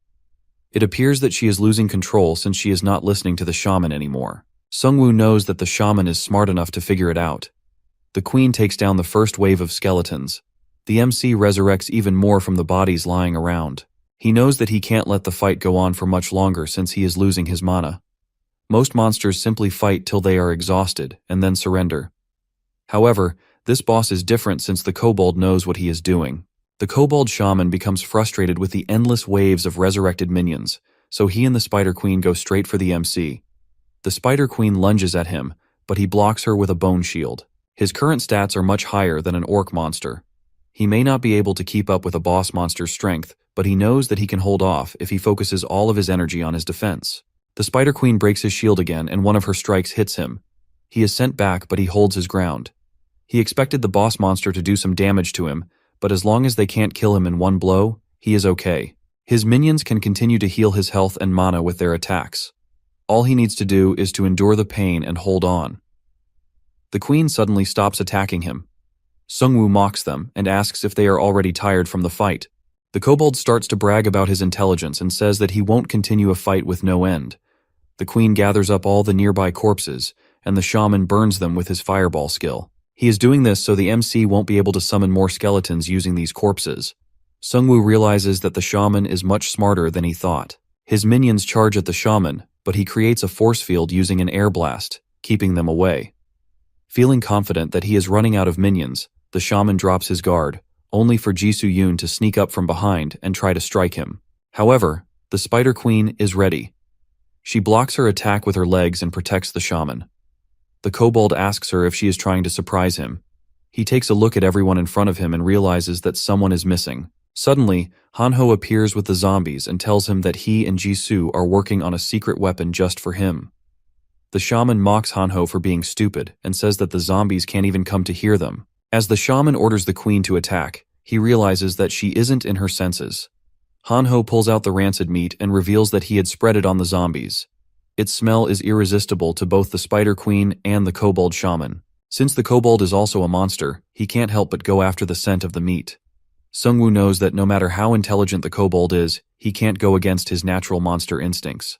It appears that she is losing control since she is not listening to the shaman anymore. Sungwoo knows that the shaman is smart enough to figure it out. The queen takes down the first wave of skeletons. The MC resurrects even more from the bodies lying around. He knows that he can't let the fight go on for much longer since he is losing his mana. Most monsters simply fight till they are exhausted and then surrender. However, this boss is different since the kobold knows what he is doing. The kobold shaman becomes frustrated with the endless waves of resurrected minions, so he and the Spider Queen go straight for the MC. The Spider Queen lunges at him, but he blocks her with a bone shield. His current stats are much higher than an orc monster. He may not be able to keep up with a boss monster's strength, but he knows that he can hold off if he focuses all of his energy on his defense. The Spider Queen breaks his shield again and one of her strikes hits him. He is sent back, but he holds his ground. He expected the boss monster to do some damage to him, but as long as they can't kill him in one blow, he is okay. His minions can continue to heal his health and mana with their attacks. All he needs to do is to endure the pain and hold on. The queen suddenly stops attacking him. Sungwoo mocks them and asks if they are already tired from the fight. The kobold starts to brag about his intelligence and says that he won't continue a fight with no end. The queen gathers up all the nearby corpses, and the shaman burns them with his fireball skill. He is doing this so the MC won't be able to summon more skeletons using these corpses. Sungwoo realizes that the shaman is much smarter than he thought. His minions charge at the shaman, but he creates a force field using an air blast, keeping them away. Feeling confident that he is running out of minions, the shaman drops his guard, only for Jisoo Yoon to sneak up from behind and try to strike him. However, the Spider Queen is ready. She blocks her attack with her legs and protects the shaman. The kobold asks her if she is trying to surprise him. He takes a look at everyone in front of him and realizes that someone is missing. Suddenly, Hanho appears with the zombies and tells him that he and Jisoo are working on a secret weapon just for him. The shaman mocks Hanho for being stupid and says that the zombies can't even come to hear them. As the shaman orders the queen to attack, he realizes that she isn't in her senses. Hanho pulls out the rancid meat and reveals that he had spread it on the zombies. Its smell is irresistible to both the Spider Queen and the kobold shaman. Since the kobold is also a monster, he can't help but go after the scent of the meat. Sungwoo knows that no matter how intelligent the kobold is, he can't go against his natural monster instincts.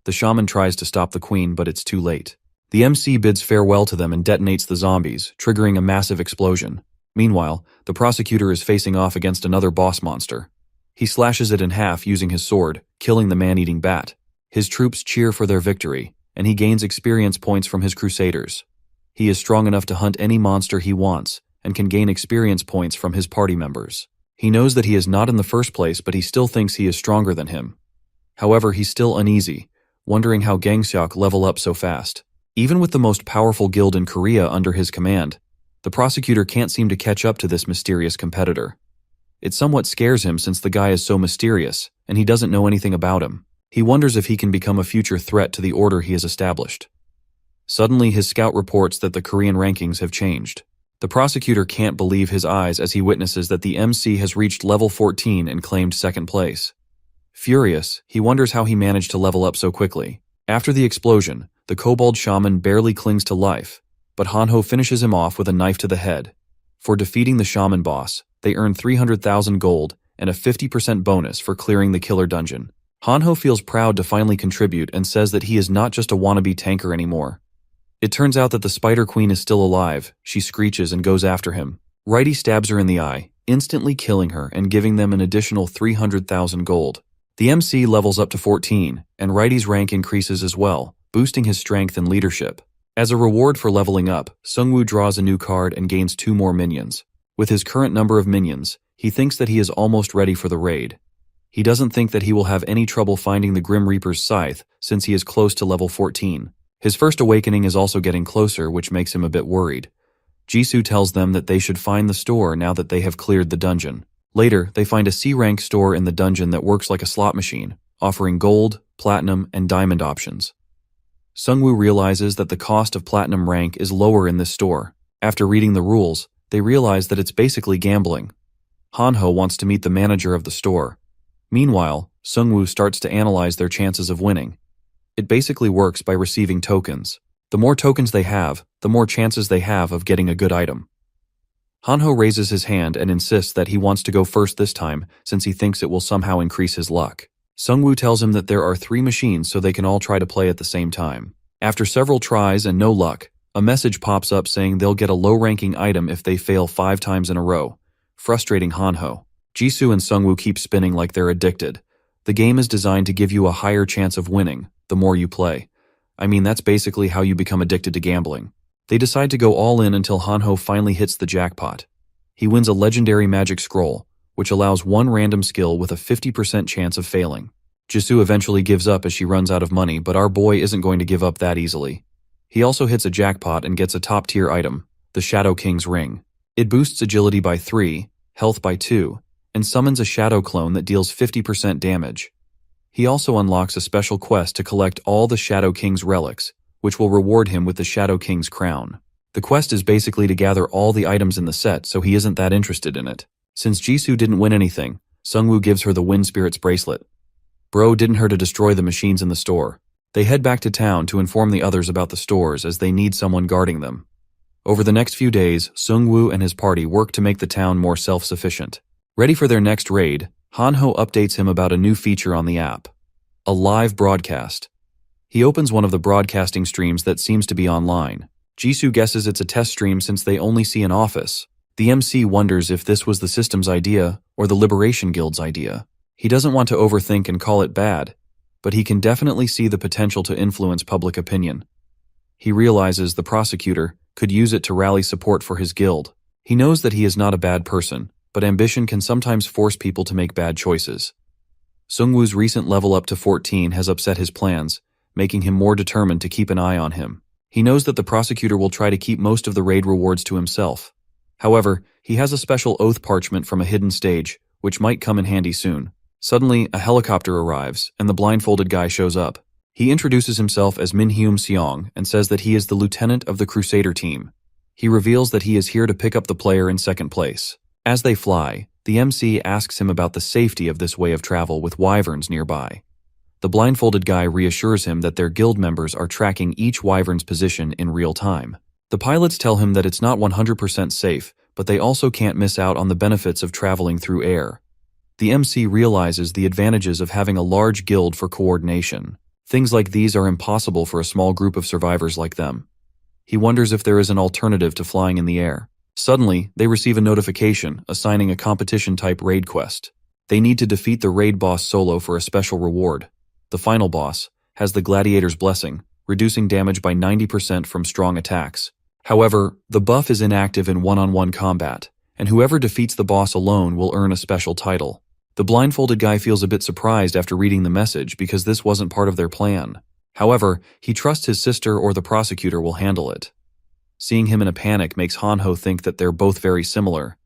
The shaman tries to stop the queen, but it's too late. The MC bids farewell to them and detonates the zombies, triggering a massive explosion. Meanwhile, the prosecutor is facing off against another boss monster. He slashes it in half using his sword, killing the man-eating bat. His troops cheer for their victory, and he gains experience points from his crusaders. He is strong enough to hunt any monster he wants, and can gain experience points from his party members. He knows that he is not in the first place, but he still thinks he is stronger than him. However, he's still uneasy, wondering how Gangseok level up so fast. Even with the most powerful guild in Korea under his command, the prosecutor can't seem to catch up to this mysterious competitor. It somewhat scares him since the guy is so mysterious, and he doesn't know anything about him. He wonders if he can become a future threat to the order he has established. Suddenly, his scout reports that the Korean rankings have changed. The prosecutor can't believe his eyes as he witnesses that the MC has reached level 14 and claimed second place. Furious, he wonders how he managed to level up so quickly. After the explosion, the kobold shaman barely clings to life, but Hanho finishes him off with a knife to the head. For defeating the shaman boss, they earn 300,000 gold and a 50% bonus for clearing the killer dungeon. Hanho feels proud to finally contribute and says that he is not just a wannabe tanker anymore. It turns out that the Spider Queen is still alive. She screeches and goes after him. Righty stabs her in the eye, instantly killing her and giving them an additional 300,000 gold. The MC levels up to 14, and Righty's rank increases as well, boosting his strength and leadership. As a reward for leveling up, Sungwoo draws a new card and gains 2 more minions. With his current number of minions, he thinks that he is almost ready for the raid. He doesn't think that he will have any trouble finding the Grim Reaper's scythe, since he is close to level 14. His first awakening is also getting closer, which makes him a bit worried. Jisoo tells them that they should find the store now that they have cleared the dungeon. Later, they find a C-rank store in the dungeon that works like a slot machine, offering gold, platinum, and diamond options. Sungwoo realizes that the cost of platinum rank is lower in this store. After reading the rules, they realize that it's basically gambling. Hanho wants to meet the manager of the store. Meanwhile, Sungwoo starts to analyze their chances of winning. It basically works by receiving tokens. The more tokens they have, the more chances they have of getting a good item. Hanho raises his hand and insists that he wants to go first this time since he thinks it will somehow increase his luck. Sungwoo tells him that there are 3 machines so they can all try to play at the same time. After several tries and no luck, a message pops up saying they'll get a low-ranking item if they fail 5 times in a row, frustrating Hanho. Jisoo and Sungwoo keep spinning like they're addicted. The game is designed to give you a higher chance of winning the more you play. I mean, that's basically how you become addicted to gambling. They decide to go all in until Hanho finally hits the jackpot. He wins a legendary magic scroll, which allows 1 random skill with a 50% chance of failing. Jisoo eventually gives up as she runs out of money, but our boy isn't going to give up that easily. He also hits a jackpot and gets a top-tier item, the Shadow King's Ring. It boosts agility by 3, health by 2, and summons a shadow clone that deals 50% damage. He also unlocks a special quest to collect all the Shadow King's relics, which will reward him with the Shadow King's crown. The quest is basically to gather all the items in the set, so he isn't that interested in it. Since Jisoo didn't win anything, Sungwoo gives her the Wind Spirit's bracelet. Bro didn't her to destroy the machines in the store. They head back to town to inform the others about the stores as they need someone guarding them. Over the next few days, Sungwoo and his party work to make the town more self-sufficient. Ready for their next raid, Hanho updates him about a new feature on the app. A live broadcast. He opens one of the broadcasting streams that seems to be online. Jisoo guesses it's a test stream since they only see an office. The MC wonders if this was the system's idea or the Liberation Guild's idea. He doesn't want to overthink and call it bad, but he can definitely see the potential to influence public opinion. He realizes the prosecutor could use it to rally support for his guild. He knows that he is not a bad person, but ambition can sometimes force people to make bad choices. Sungwoo's recent level up to 14 has upset his plans, making him more determined to keep an eye on him. He knows that the prosecutor will try to keep most of the raid rewards to himself. However, he has a special oath parchment from a hidden stage, which might come in handy soon. Suddenly, a helicopter arrives, and the blindfolded guy shows up. He introduces himself as Minhyum Seong and says that he is the lieutenant of the Crusader team. He reveals that he is here to pick up the player in second place. As they fly, the MC asks him about the safety of this way of travel with wyverns nearby. The blindfolded guy reassures him that their guild members are tracking each wyvern's position in real time. The pilots tell him that it's not 100% safe, but they also can't miss out on the benefits of traveling through air. The MC realizes the advantages of having a large guild for coordination. Things like these are impossible for a small group of survivors like them. He wonders if there is an alternative to flying in the air. Suddenly, they receive a notification assigning a competition-type raid quest. They need to defeat the raid boss solo for a special reward. The final boss has the Gladiator's Blessing, reducing damage by 90% from strong attacks. However, the buff is inactive in one-on-one combat, and whoever defeats the boss alone will earn a special title. The blindfolded guy feels a bit surprised after reading the message because this wasn't part of their plan. However, he trusts his sister or the prosecutor will handle it. Seeing him in a panic makes Hanho think that they're both very similar.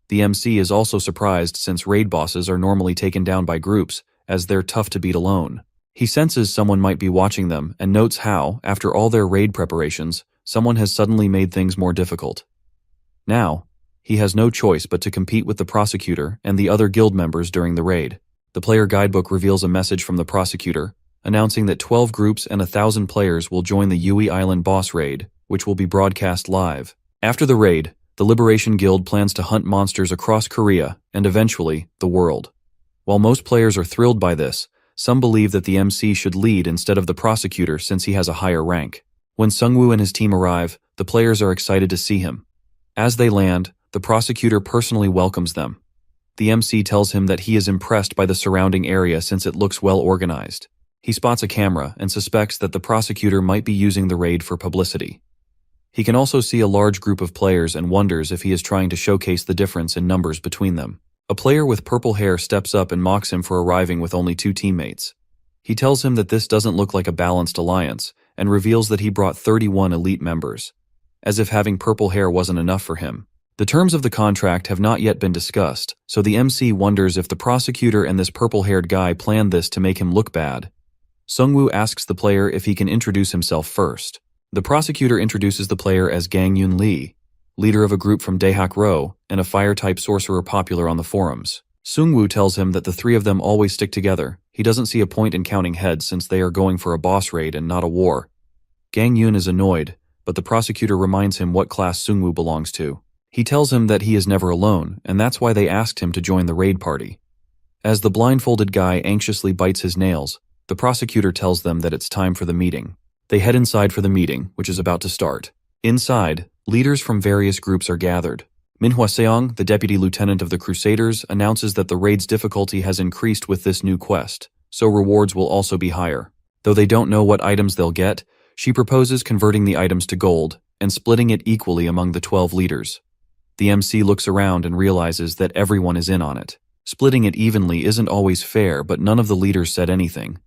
The MC is also surprised since raid bosses are normally taken down by groups, as they're tough to beat alone. He senses someone might be watching them and notes how, after all their raid preparations, someone has suddenly made things more difficult. Now, he has no choice but to compete with the prosecutor and the other guild members during the raid. The player guidebook reveals a message from the prosecutor, announcing that 12 groups and 1,000 players will join the Yui Island boss raid, which will be broadcast live. After the raid, the Liberation Guild plans to hunt monsters across Korea and eventually, the world. While most players are thrilled by this, some believe that the MC should lead instead of the prosecutor since he has a higher rank. When Sungwoo and his team arrive, the players are excited to see him. As they land, the prosecutor personally welcomes them. The MC tells him that he is impressed by the surrounding area since it looks well organized. He spots a camera and suspects that the prosecutor might be using the raid for publicity. He can also see a large group of players and wonders if he is trying to showcase the difference in numbers between them. A player with purple hair steps up and mocks him for arriving with only 2 teammates. He tells him that this doesn't look like a balanced alliance, and reveals that he brought 31 elite members. As if having purple hair wasn't enough for him. The terms of the contract have not yet been discussed, so the MC wonders if the prosecutor and this purple-haired guy planned this to make him look bad. Sungwoo asks the player if he can introduce himself first. The prosecutor introduces the player as Gangyun Lee, leader of a group from Daehak-ro, and a fire-type sorcerer popular on the forums. Sungwoo tells him that the 3 of them always stick together. He doesn't see a point in counting heads since they are going for a boss raid and not a war. Gangyun is annoyed, but the prosecutor reminds him what class Sungwoo belongs to. He tells him that he is never alone, and that's why they asked him to join the raid party. As the blindfolded guy anxiously bites his nails, the prosecutor tells them that it's time for the meeting. They head inside for the meeting, which is about to start. Inside, leaders from various groups are gathered. Manhwa Seong, the deputy lieutenant of the Crusaders, announces that the raid's difficulty has increased with this new quest, so rewards will also be higher. Though they don't know what items they'll get, she proposes converting the items to gold and splitting it equally among the 12 leaders. The MC looks around and realizes that everyone is in on it. Splitting it evenly isn't always fair, but none of the leaders said anything.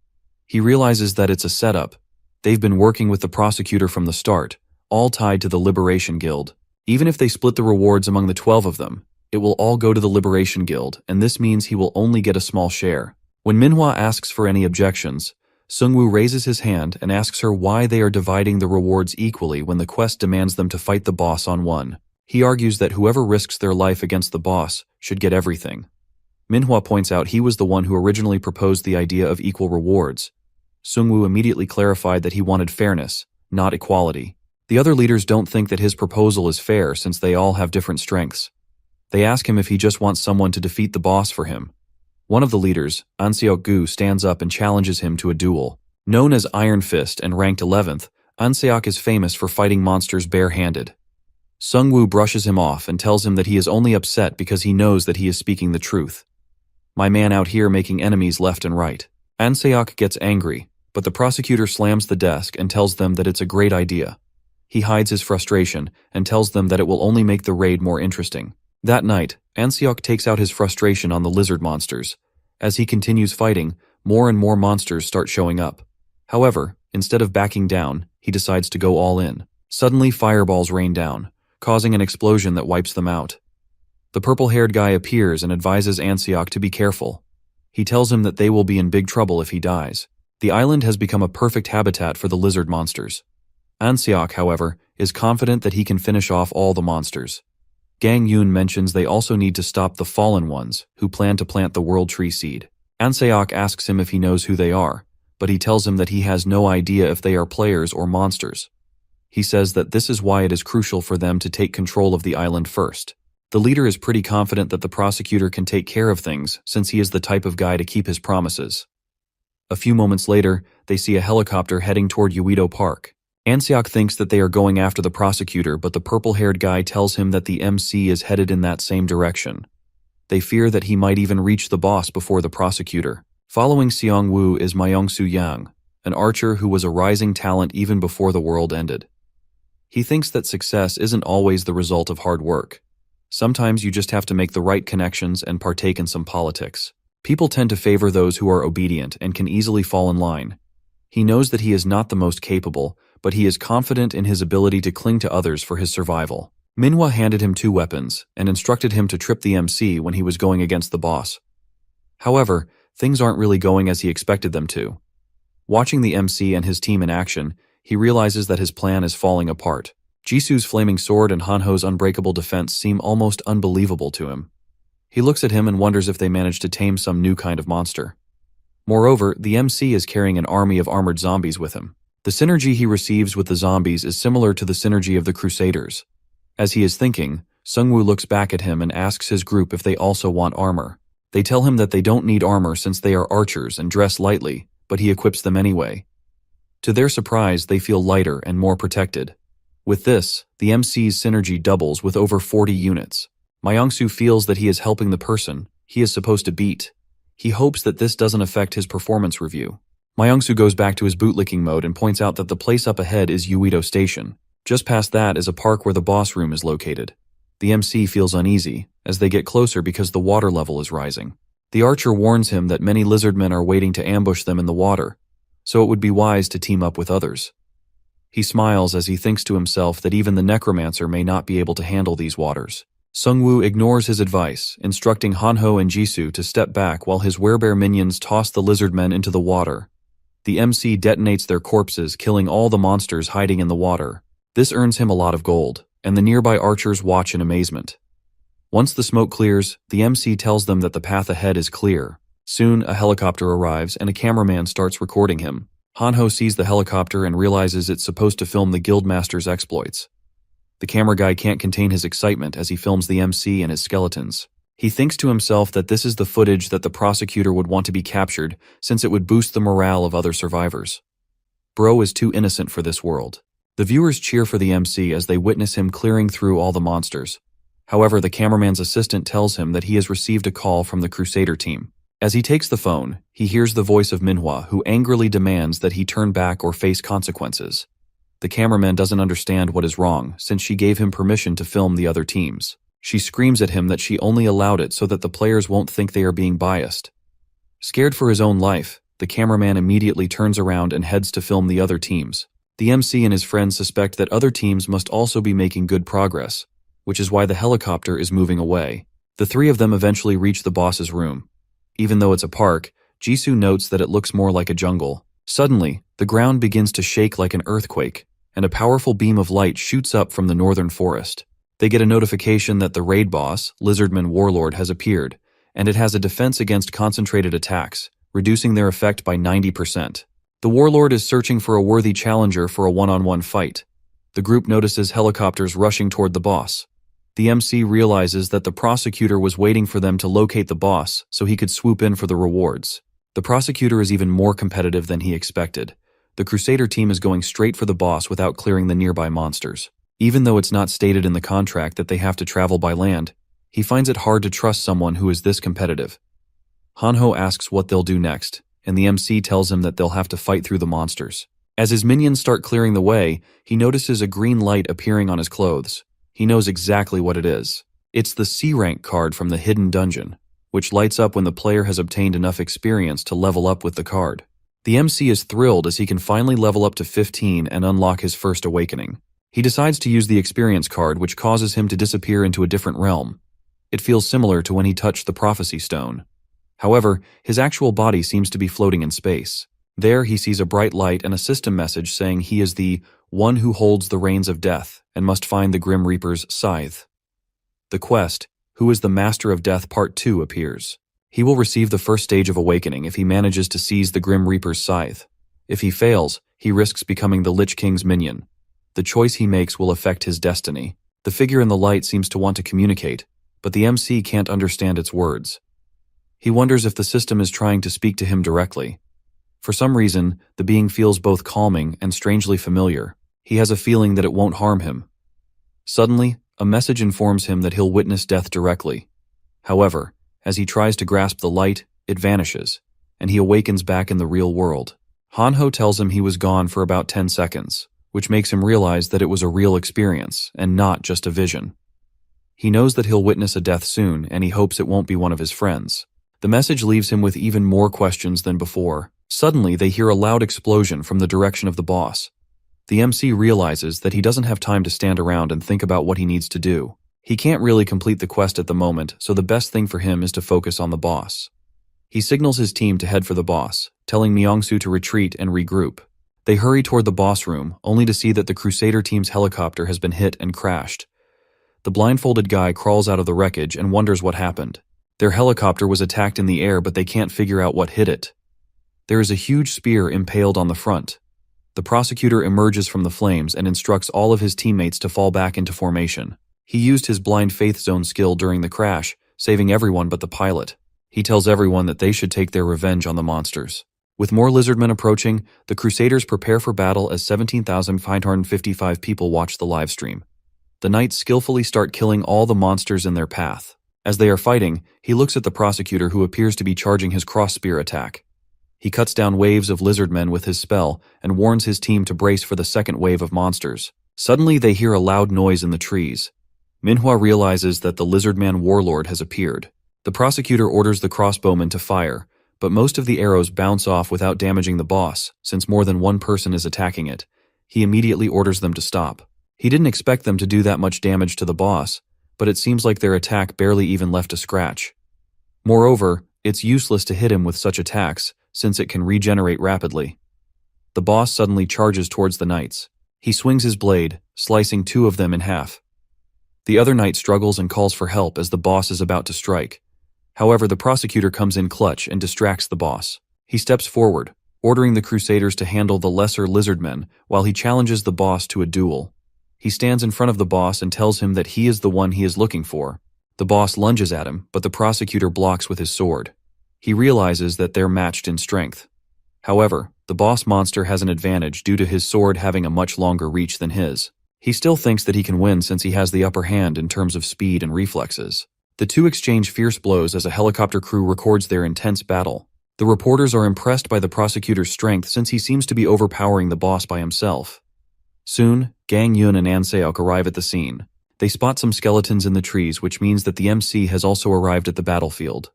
He realizes that it's a setup. They've been working with the prosecutor from the start, all tied to the Liberation Guild. Even if they split the rewards among the 12 of them, it will all go to the Liberation Guild, and this means he will only get a small share. When Manhwa asks for any objections, Sungwoo raises his hand and asks her why they are dividing the rewards equally when the quest demands them to fight the boss on one. He argues that whoever risks their life against the boss should get everything. Manhwa points out he was the one who originally proposed the idea of equal rewards. Sungwoo immediately clarified that he wanted fairness, not equality. The other leaders don't think that his proposal is fair since they all have different strengths. They ask him if he just wants someone to defeat the boss for him. One of the leaders, An Seok-gu, stands up and challenges him to a duel. Known as Iron Fist and ranked 11th, An Seok is famous for fighting monsters bare-handed. Sungwoo brushes him off and tells him that he is only upset because he knows that he is speaking the truth. My man out here making enemies left and right. An Seok gets angry, but the prosecutor slams the desk and tells them that it's a great idea. He hides his frustration and tells them that it will only make the raid more interesting. That night, An Seok takes out his frustration on the lizard monsters. As he continues fighting, more and more monsters start showing up. However, instead of backing down, he decides to go all in. Suddenly, fireballs rain down, causing an explosion that wipes them out. The purple-haired guy appears and advises An Seok to be careful. He tells him that they will be in big trouble if he dies. The island has become a perfect habitat for the lizard monsters. An Seok, however, is confident that he can finish off all the monsters. Gangyun mentions they also need to stop the fallen ones, who plan to plant the World Tree seed. An Seok asks him if he knows who they are, but he tells him that he has no idea if they are players or monsters. He says that this is why it is crucial for them to take control of the island first. The leader is pretty confident that the prosecutor can take care of things since he is the type of guy to keep his promises. A few moments later, they see a helicopter heading toward Uedo Park. An Seok thinks that they are going after the prosecutor, but the purple-haired guy tells him that the MC is headed in that same direction. They fear that he might even reach the boss before the prosecutor. Following Seong-woo is Myung-soo Yang, an archer who was a rising talent even before the world ended. He thinks that success isn't always the result of hard work. Sometimes you just have to make the right connections and partake in some politics. People tend to favor those who are obedient and can easily fall in line. He knows that he is not the most capable, but he is confident in his ability to cling to others for his survival. Manhwa handed him 2 weapons and instructed him to trip the MC when he was going against the boss. However, things aren't really going as he expected them to. Watching the MC and his team in action, he realizes that his plan is falling apart. Jisoo's flaming sword and Hanho's unbreakable defense seem almost unbelievable to him. He looks at him and wonders if they managed to tame some new kind of monster. Moreover, the MC is carrying an army of armored zombies with him. The synergy he receives with the zombies is similar to the synergy of the Crusaders. As he is thinking, Sungwoo looks back at him and asks his group if they also want armor. They tell him that they don't need armor since they are archers and dress lightly, but he equips them anyway. To their surprise, they feel lighter and more protected. With this, the MC's synergy doubles with over 40 units. Myongsu feels that he is helping the person he is supposed to beat. He hopes that this doesn't affect his performance review. Myongsu goes back to his bootlicking mode and points out that the place up ahead is Uedo Station. Just past that is a park where the boss room is located. The MC feels uneasy as they get closer because the water level is rising. The archer warns him that many lizardmen are waiting to ambush them in the water, so it would be wise to team up with others. He smiles as he thinks to himself that even the Necromancer may not be able to handle these waters. Sungwoo ignores his advice, instructing Hanho and Jisoo to step back while his werebear minions toss the lizardmen into the water. The MC detonates their corpses, killing all the monsters hiding in the water. This earns him a lot of gold, and the nearby archers watch in amazement. Once the smoke clears, the MC tells them that the path ahead is clear. Soon, a helicopter arrives and a cameraman starts recording him. Hanho sees the helicopter and realizes it's supposed to film the Guildmaster's exploits. The camera guy can't contain his excitement as he films the MC and his skeletons. He thinks to himself that this is the footage that the prosecutor would want to be captured since it would boost the morale of other survivors. Bro is too innocent for this world. The viewers cheer for the MC as they witness him clearing through all the monsters. However, the cameraman's assistant tells him that he has received a call from the Crusader team. As he takes the phone, he hears the voice of Manhwa, who angrily demands that he turn back or face consequences. The cameraman doesn't understand what is wrong, since she gave him permission to film the other teams. She screams at him that she only allowed it so that the players won't think they are being biased. Scared for his own life, the cameraman immediately turns around and heads to film the other teams. The MC and his friends suspect that other teams must also be making good progress, which is why the helicopter is moving away. The three of them eventually reach the boss's room. Even though it's a park, Jisoo notes that it looks more like a jungle. Suddenly, the ground begins to shake like an earthquake, and a powerful beam of light shoots up from the northern forest. They get a notification that the raid boss, Lizardman Warlord, has appeared, and it has a defense against concentrated attacks, reducing their effect by 90%. The Warlord is searching for a worthy challenger for a one-on-one fight. The group notices helicopters rushing toward the boss. The MC realizes that the prosecutor was waiting for them to locate the boss so he could swoop in for the rewards. The prosecutor is even more competitive than he expected. The Crusader team is going straight for the boss without clearing the nearby monsters. Even though it's not stated in the contract that they have to travel by land, he finds it hard to trust someone who is this competitive. Hanho asks what they'll do next, and the MC tells him that they'll have to fight through the monsters. As his minions start clearing the way, he notices a green light appearing on his clothes. He knows exactly what it is. It's the C-rank card from the hidden dungeon, which lights up when the player has obtained enough experience to level up with the card. The MC is thrilled as he can finally level up to 15 and unlock his first awakening. He decides to use the experience card, which causes him to disappear into a different realm. It feels similar to when he touched the prophecy stone. However, his actual body seems to be floating in space. There he sees a bright light and a system message saying he is the one who holds the reins of death and must find the Grim Reaper's scythe. The quest, Who is the Master of Death Part 2, appears. He will receive the first stage of awakening if he manages to seize the Grim Reaper's scythe. If he fails, he risks becoming the Lich King's minion. The choice he makes will affect his destiny. The figure in the light seems to want to communicate, but the MC can't understand its words. He wonders if the system is trying to speak to him directly. For some reason, the being feels both calming and strangely familiar. He has a feeling that it won't harm him. Suddenly, a message informs him that he'll witness death directly. However, as he tries to grasp the light, it vanishes, and he awakens back in the real world. Hanho tells him he was gone for about 10 seconds, which makes him realize that it was a real experience and not just a vision. He knows that he'll witness a death soon, and he hopes it won't be one of his friends. The message leaves him with even more questions than before. Suddenly, they hear a loud explosion from the direction of the boss. The MC realizes that he doesn't have time to stand around and think about what he needs to do. He can't really complete the quest at the moment, so the best thing for him is to focus on the boss. He signals his team to head for the boss, telling Myongsu to retreat and regroup. They hurry toward the boss room, only to see that the Crusader team's helicopter has been hit and crashed. The blindfolded guy crawls out of the wreckage and wonders what happened. Their helicopter was attacked in the air, but they can't figure out what hit it. There is a huge spear impaled on the front. The prosecutor emerges from the flames and instructs all of his teammates to fall back into formation. He used his blind faith zone skill during the crash, saving everyone but the pilot. He tells everyone that they should take their revenge on the monsters. With more lizardmen approaching, the Crusaders prepare for battle as 17,555 people watch the livestream. The knights skillfully start killing all the monsters in their path. As they are fighting, he looks at the prosecutor who appears to be charging his cross spear attack. He cuts down waves of lizardmen with his spell and warns his team to brace for the second wave of monsters. Suddenly they hear a loud noise in the trees. Manhwa realizes that the lizardman warlord has appeared. The prosecutor orders the crossbowmen to fire, but most of the arrows bounce off without damaging the boss, since more than one person is attacking it. He immediately orders them to stop. He didn't expect them to do that much damage to the boss, but it seems like their attack barely even left a scratch. Moreover, it's useless to hit him with such attacks, since it can regenerate rapidly. The boss suddenly charges towards the knights. He swings his blade, slicing two of them in half. The other knight struggles and calls for help as the boss is about to strike. However, the prosecutor comes in clutch and distracts the boss. He steps forward, ordering the Crusaders to handle the lesser lizardmen while he challenges the boss to a duel. He stands in front of the boss and tells him that he is the one he is looking for. The boss lunges at him, but the prosecutor blocks with his sword. He realizes that they're matched in strength. However, the boss monster has an advantage due to his sword having a much longer reach than his. He still thinks that he can win since he has the upper hand in terms of speed and reflexes. The two exchange fierce blows as a helicopter crew records their intense battle. The reporters are impressed by the prosecutor's strength since he seems to be overpowering the boss by himself. Soon, Gang Yun and An Seok arrive at the scene. They spot some skeletons in the trees, which means that the MC has also arrived at the battlefield.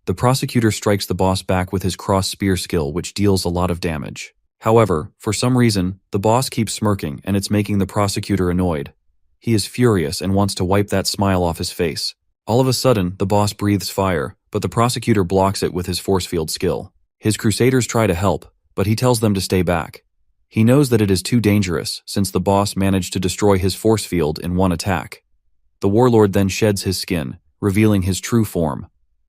The prosecutor strikes the boss back with his cross spear skill, which deals a lot of damage. However, for some reason, the boss keeps smirking and it's making the prosecutor annoyed. He is furious and wants to wipe that smile off his face. All of a sudden, the boss breathes fire, but the prosecutor blocks it with his force field skill. His Crusaders try to help, but he tells them to stay back. He knows that it is too dangerous since the boss managed to destroy his force field in one attack. The warlord then sheds his skin, revealing his true form,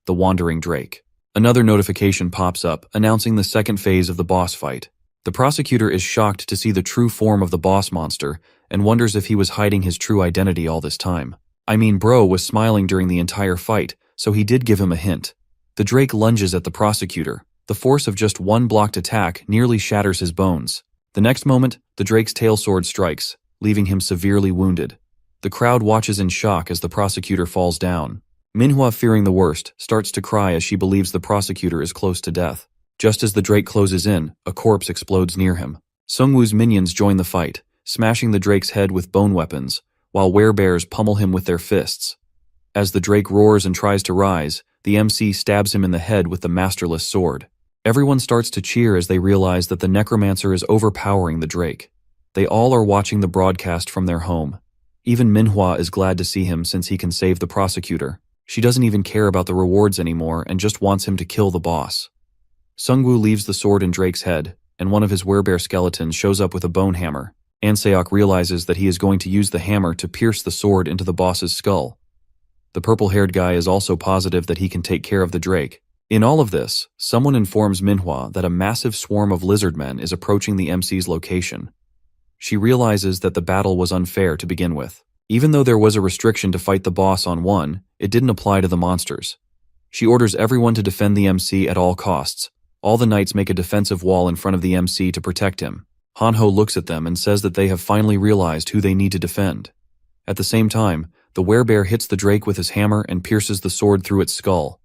the Wandering Drake. Another notification pops up, announcing the second phase of the boss fight. The prosecutor is shocked to see the true form of the boss monster and wonders if he was hiding his true identity all this time. I mean, bro was smiling during the entire fight, so he did give him a hint. The Drake lunges at the prosecutor. The force of just one blocked attack nearly shatters his bones. The next moment, the Drake's tail sword strikes, leaving him severely wounded. The crowd watches in shock as the prosecutor falls down. Manhwa, fearing the worst, starts to cry as she believes the prosecutor is close to death. Just as the Drake closes in, a corpse explodes near him. Sungwoo's minions join the fight, smashing the Drake's head with bone weapons, while werebears pummel him with their fists. As the Drake roars and tries to rise, the MC stabs him in the head with the masterless sword. Everyone starts to cheer as they realize that the Necromancer is overpowering the Drake. They all are watching the broadcast from their home. Even Manhwa is glad to see him since he can save the prosecutor. She doesn't even care about the rewards anymore and just wants him to kill the boss. Sungwoo leaves the sword in Drake's head, and one of his werebear skeletons shows up with a bone hammer. An Seok realizes that he is going to use the hammer to pierce the sword into the boss's skull. The purple-haired guy is also positive that he can take care of the Drake. In all of this, someone informs Manhwa that a massive swarm of lizardmen is approaching the MC's location. She realizes that the battle was unfair to begin with. Even though there was a restriction to fight the boss on one, it didn't apply to the monsters. She orders everyone to defend the MC at all costs. All the knights make a defensive wall in front of the MC to protect him. Hanho looks at them and says that they have finally realized who they need to defend. At the same time, the werebear hits the Drake with his hammer and pierces the sword through its skull.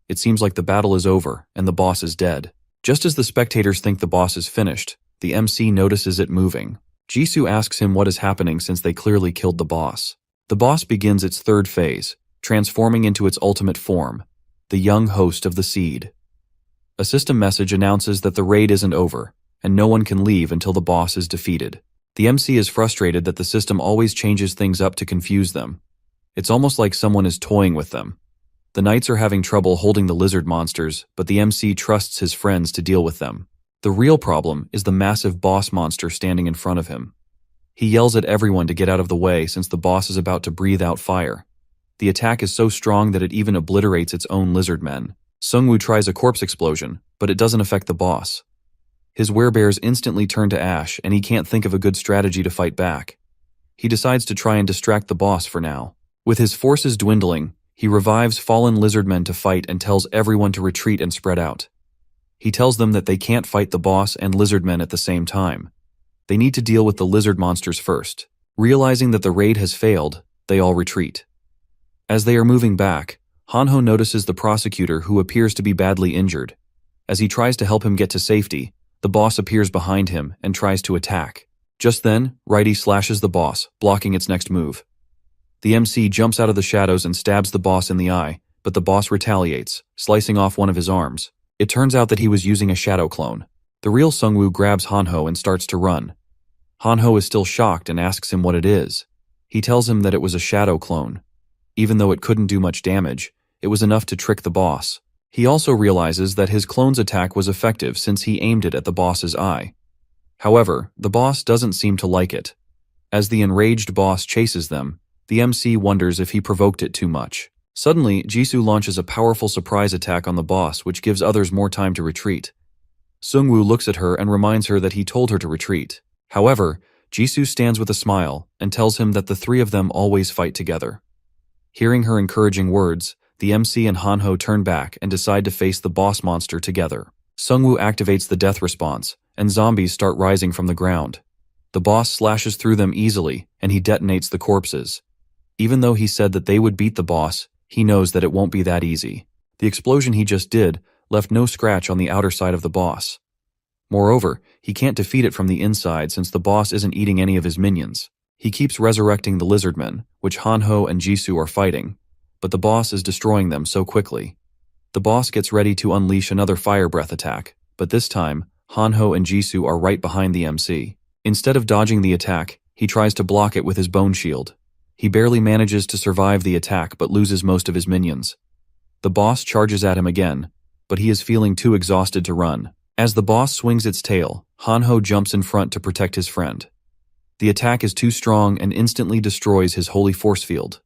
It seems like the battle is over and the boss is dead. Just as the spectators think the boss is finished, the MC notices it moving. Jisoo asks him what is happening since they clearly killed the boss. The boss begins its third phase, transforming into its ultimate form, the young host of the seed. A system message announces that the raid isn't over, and no one can leave until the boss is defeated. The MC is frustrated that the system always changes things up to confuse them. It's almost like someone is toying with them. The knights are having trouble holding the lizard monsters, but the MC trusts his friends to deal with them. The real problem is the massive boss monster standing in front of him. He yells at everyone to get out of the way since the boss is about to breathe out fire. The attack is so strong that it even obliterates its own lizard men. Sungwoo tries a corpse explosion, but it doesn't affect the boss. His werebears instantly turn to ash, and he can't think of a good strategy to fight back. He decides to try and distract the boss for now. With his forces dwindling, he revives fallen lizardmen to fight and tells everyone to retreat and spread out. He tells them that they can't fight the boss and lizardmen at the same time. They need to deal with the lizard monsters first. Realizing that the raid has failed, they all retreat. As they are moving back, Hanho notices the prosecutor who appears to be badly injured. As he tries to help him get to safety, the boss appears behind him and tries to attack. Just then, Righty slashes the boss, blocking its next move. The MC jumps out of the shadows and stabs the boss in the eye, but the boss retaliates, slicing off one of his arms. It turns out that he was using a shadow clone. The real Sungwoo grabs Hanho and starts to run. Hanho is still shocked and asks him what it is. He tells him that it was a shadow clone. Even though it couldn't do much damage, it was enough to trick the boss. He also realizes that his clone's attack was effective since he aimed it at the boss's eye. However, the boss doesn't seem to like it. As the enraged boss chases them, the MC wonders if he provoked it too much. Suddenly, Jisoo launches a powerful surprise attack on the boss, which gives others more time to retreat. Sungwoo looks at her and reminds her that he told her to retreat. However, Jisoo stands with a smile and tells him that the three of them always fight together. Hearing her encouraging words, the MC and Hanho turn back and decide to face the boss monster together. Sungwoo activates the death response, and zombies start rising from the ground. The boss slashes through them easily, and he detonates the corpses. Even though he said that they would beat the boss, he knows that it won't be that easy. The explosion he just did left no scratch on the outer side of the boss. Moreover, he can't defeat it from the inside since the boss isn't eating any of his minions. He keeps resurrecting the lizardmen, which Hanho and Jisoo are fighting, but the boss is destroying them so quickly. The boss gets ready to unleash another fire breath attack, but this time, Hanho and Jisoo are right behind the MC. Instead of dodging the attack, he tries to block it with his bone shield. He barely manages to survive the attack but loses most of his minions. The boss charges at him again, but he is feeling too exhausted to run. As the boss swings its tail, Hanho jumps in front to protect his friend. The attack is too strong and instantly destroys his holy force field.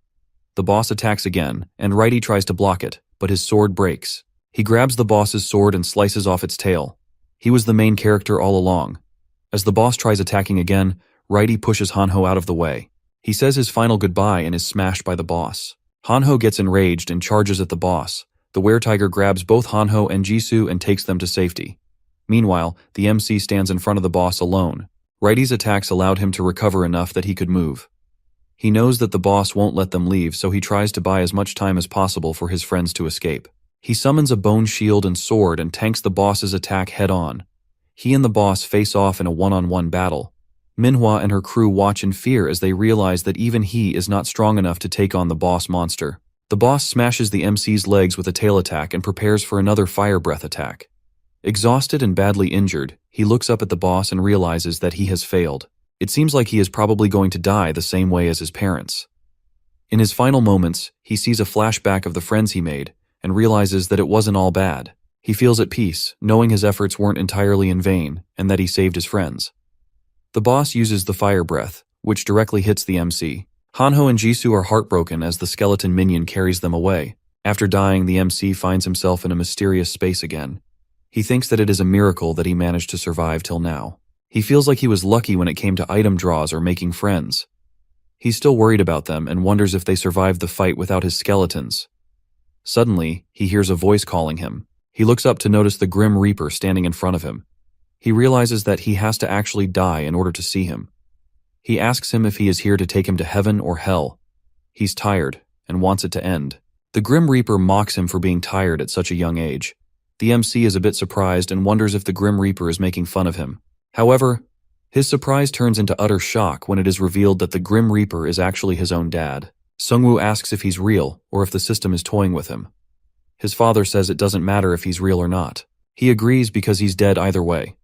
The boss attacks again, and Righty tries to block it, but his sword breaks. He grabs the boss's sword and slices off its tail. He was the main character all along. As the boss tries attacking again, Righty pushes Hanho out of the way. He says his final goodbye and is smashed by the boss. Hanho gets enraged and charges at the boss. The were-tiger grabs both Hanho and Jisoo and takes them to safety. Meanwhile, the MC stands in front of the boss alone. Righty's attacks allowed him to recover enough that he could move. He knows that the boss won't let them leave, so he tries to buy as much time as possible for his friends to escape. He summons a bone shield and sword and tanks the boss's attack head-on. He and the boss face off in a one-on-one battle. Manhwa and her crew watch in fear as they realize that even he is not strong enough to take on the boss monster. The boss smashes the MC's legs with a tail attack and prepares for another fire breath attack. Exhausted and badly injured, he looks up at the boss and realizes that he has failed. It seems like he is probably going to die the same way as his parents. In his final moments, he sees a flashback of the friends he made and realizes that it wasn't all bad. He feels at peace, knowing his efforts weren't entirely in vain and that he saved his friends. The boss uses the fire breath, which directly hits the MC. Hanho and Jisoo are heartbroken as the skeleton minion carries them away. After dying, the MC finds himself in a mysterious space again. He thinks that it is a miracle that he managed to survive till now. He feels like he was lucky when it came to item draws or making friends. He's still worried about them and wonders if they survived the fight without his skeletons. Suddenly, he hears a voice calling him. He looks up to notice the Grim Reaper standing in front of him. He realizes that he has to actually die in order to see him. He asks him if he is here to take him to heaven or hell. He's tired and wants it to end. The Grim Reaper mocks him for being tired at such a young age. The MC is a bit surprised and wonders if the Grim Reaper is making fun of him. However, his surprise turns into utter shock when it is revealed that the Grim Reaper is actually his own dad. Sungwoo asks if he's real or if the system is toying with him. His father says it doesn't matter if he's real or not. He agrees because he's dead either way.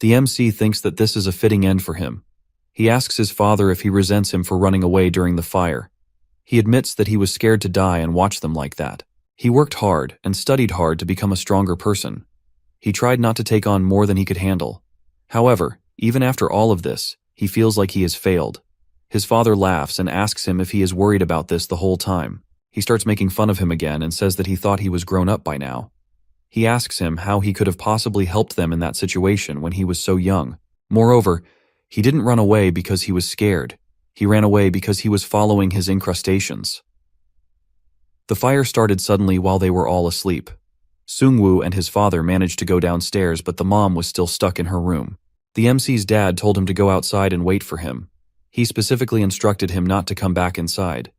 The MC thinks that this is a fitting end for him. He asks his father if he resents him for running away during the fire. He admits that he was scared to die and watch them like that. He worked hard and studied hard to become a stronger person. He tried not to take on more than he could handle. However, even after all of this, he feels like he has failed. His father laughs and asks him if he is worried about this the whole time. He starts making fun of him again and says that he thought he was grown up by now. He asks him how he could have possibly helped them in that situation when he was so young. Moreover, he didn't run away because he was scared. He ran away because he was following his incrustations. The fire started suddenly while they were all asleep. Sungwoo and his father managed to go downstairs, but the mom was still stuck in her room. The MC's dad told him to go outside and wait for him. He specifically instructed him not to come back inside.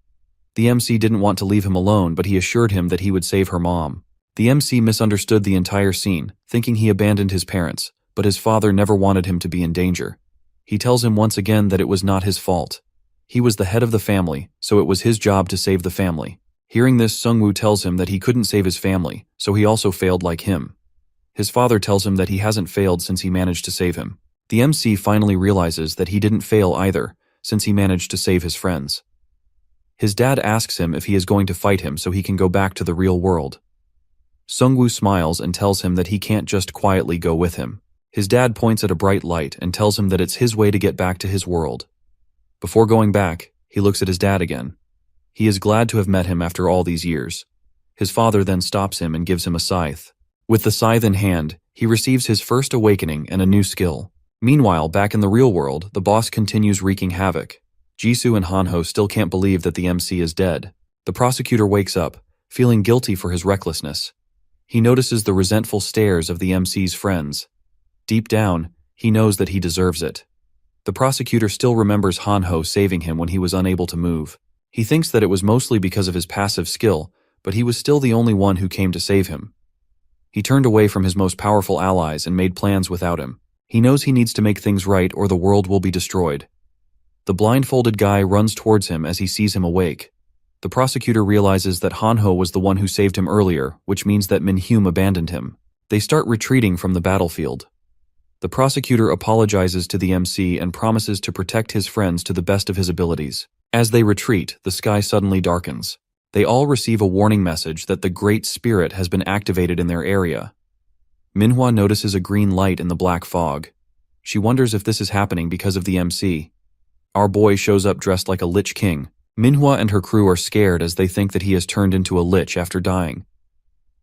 The MC didn't want to leave him alone, but he assured him that he would save her mom. The MC misunderstood the entire scene, thinking he abandoned his parents, but his father never wanted him to be in danger. He tells him once again that it was not his fault. He was the head of the family, so it was his job to save the family. Hearing this, Sungwoo tells him that he couldn't save his family, so he also failed like him. His father tells him that he hasn't failed since he managed to save him. The MC finally realizes that he didn't fail either, since he managed to save his friends. His dad asks him if he is going to fight him so he can go back to the real world. Sungwoo smiles and tells him that he can't just quietly go with him. His dad points at a bright light and tells him that it's his way to get back to his world. Before going back, he looks at his dad again. He is glad to have met him after all these years. His father then stops him and gives him a scythe. With the scythe in hand, he receives his first awakening and a new skill. Meanwhile, back in the real world, the boss continues wreaking havoc. Jisoo and Hanho still can't believe that the MC is dead. The prosecutor wakes up, feeling guilty for his recklessness. He notices the resentful stares of the MC's friends. Deep down, he knows that he deserves it. The prosecutor still remembers Hanho saving him when he was unable to move. He thinks that it was mostly because of his passive skill, but he was still the only one who came to save him. He turned away from his most powerful allies and made plans without him. He knows he needs to make things right or the world will be destroyed. The blindfolded guy runs towards him as he sees him awake. The prosecutor realizes that Hanho was the one who saved him earlier, which means that Minhyum abandoned him. They start retreating from the battlefield. The prosecutor apologizes to the MC and promises to protect his friends to the best of his abilities. As they retreat, the sky suddenly darkens. They all receive a warning message that the Great Spirit has been activated in their area. Manhwa notices a green light in the black fog. She wonders if this is happening because of the MC. Our boy shows up dressed like a Lich King. Manhwa and her crew are scared as they think that he has turned into a Lich after dying.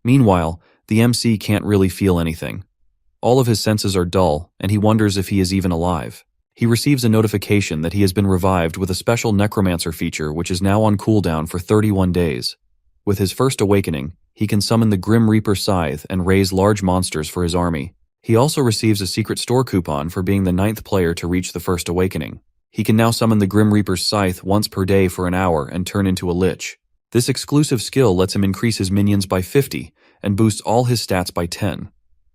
Meanwhile, the MC can't really feel anything. All of his senses are dull, and he wonders if he is even alive. He receives a notification that he has been revived with a special Necromancer feature which is now on cooldown for 31 days. With his first awakening, he can summon the Grim Reaper Scythe and raise large monsters for his army. He also receives a secret store coupon for being the 9th player to reach the first awakening. He can now summon the Grim Reaper's Scythe once per day for an hour and turn into a Lich. This exclusive skill lets him increase his minions by 50 and boosts all his stats by 10.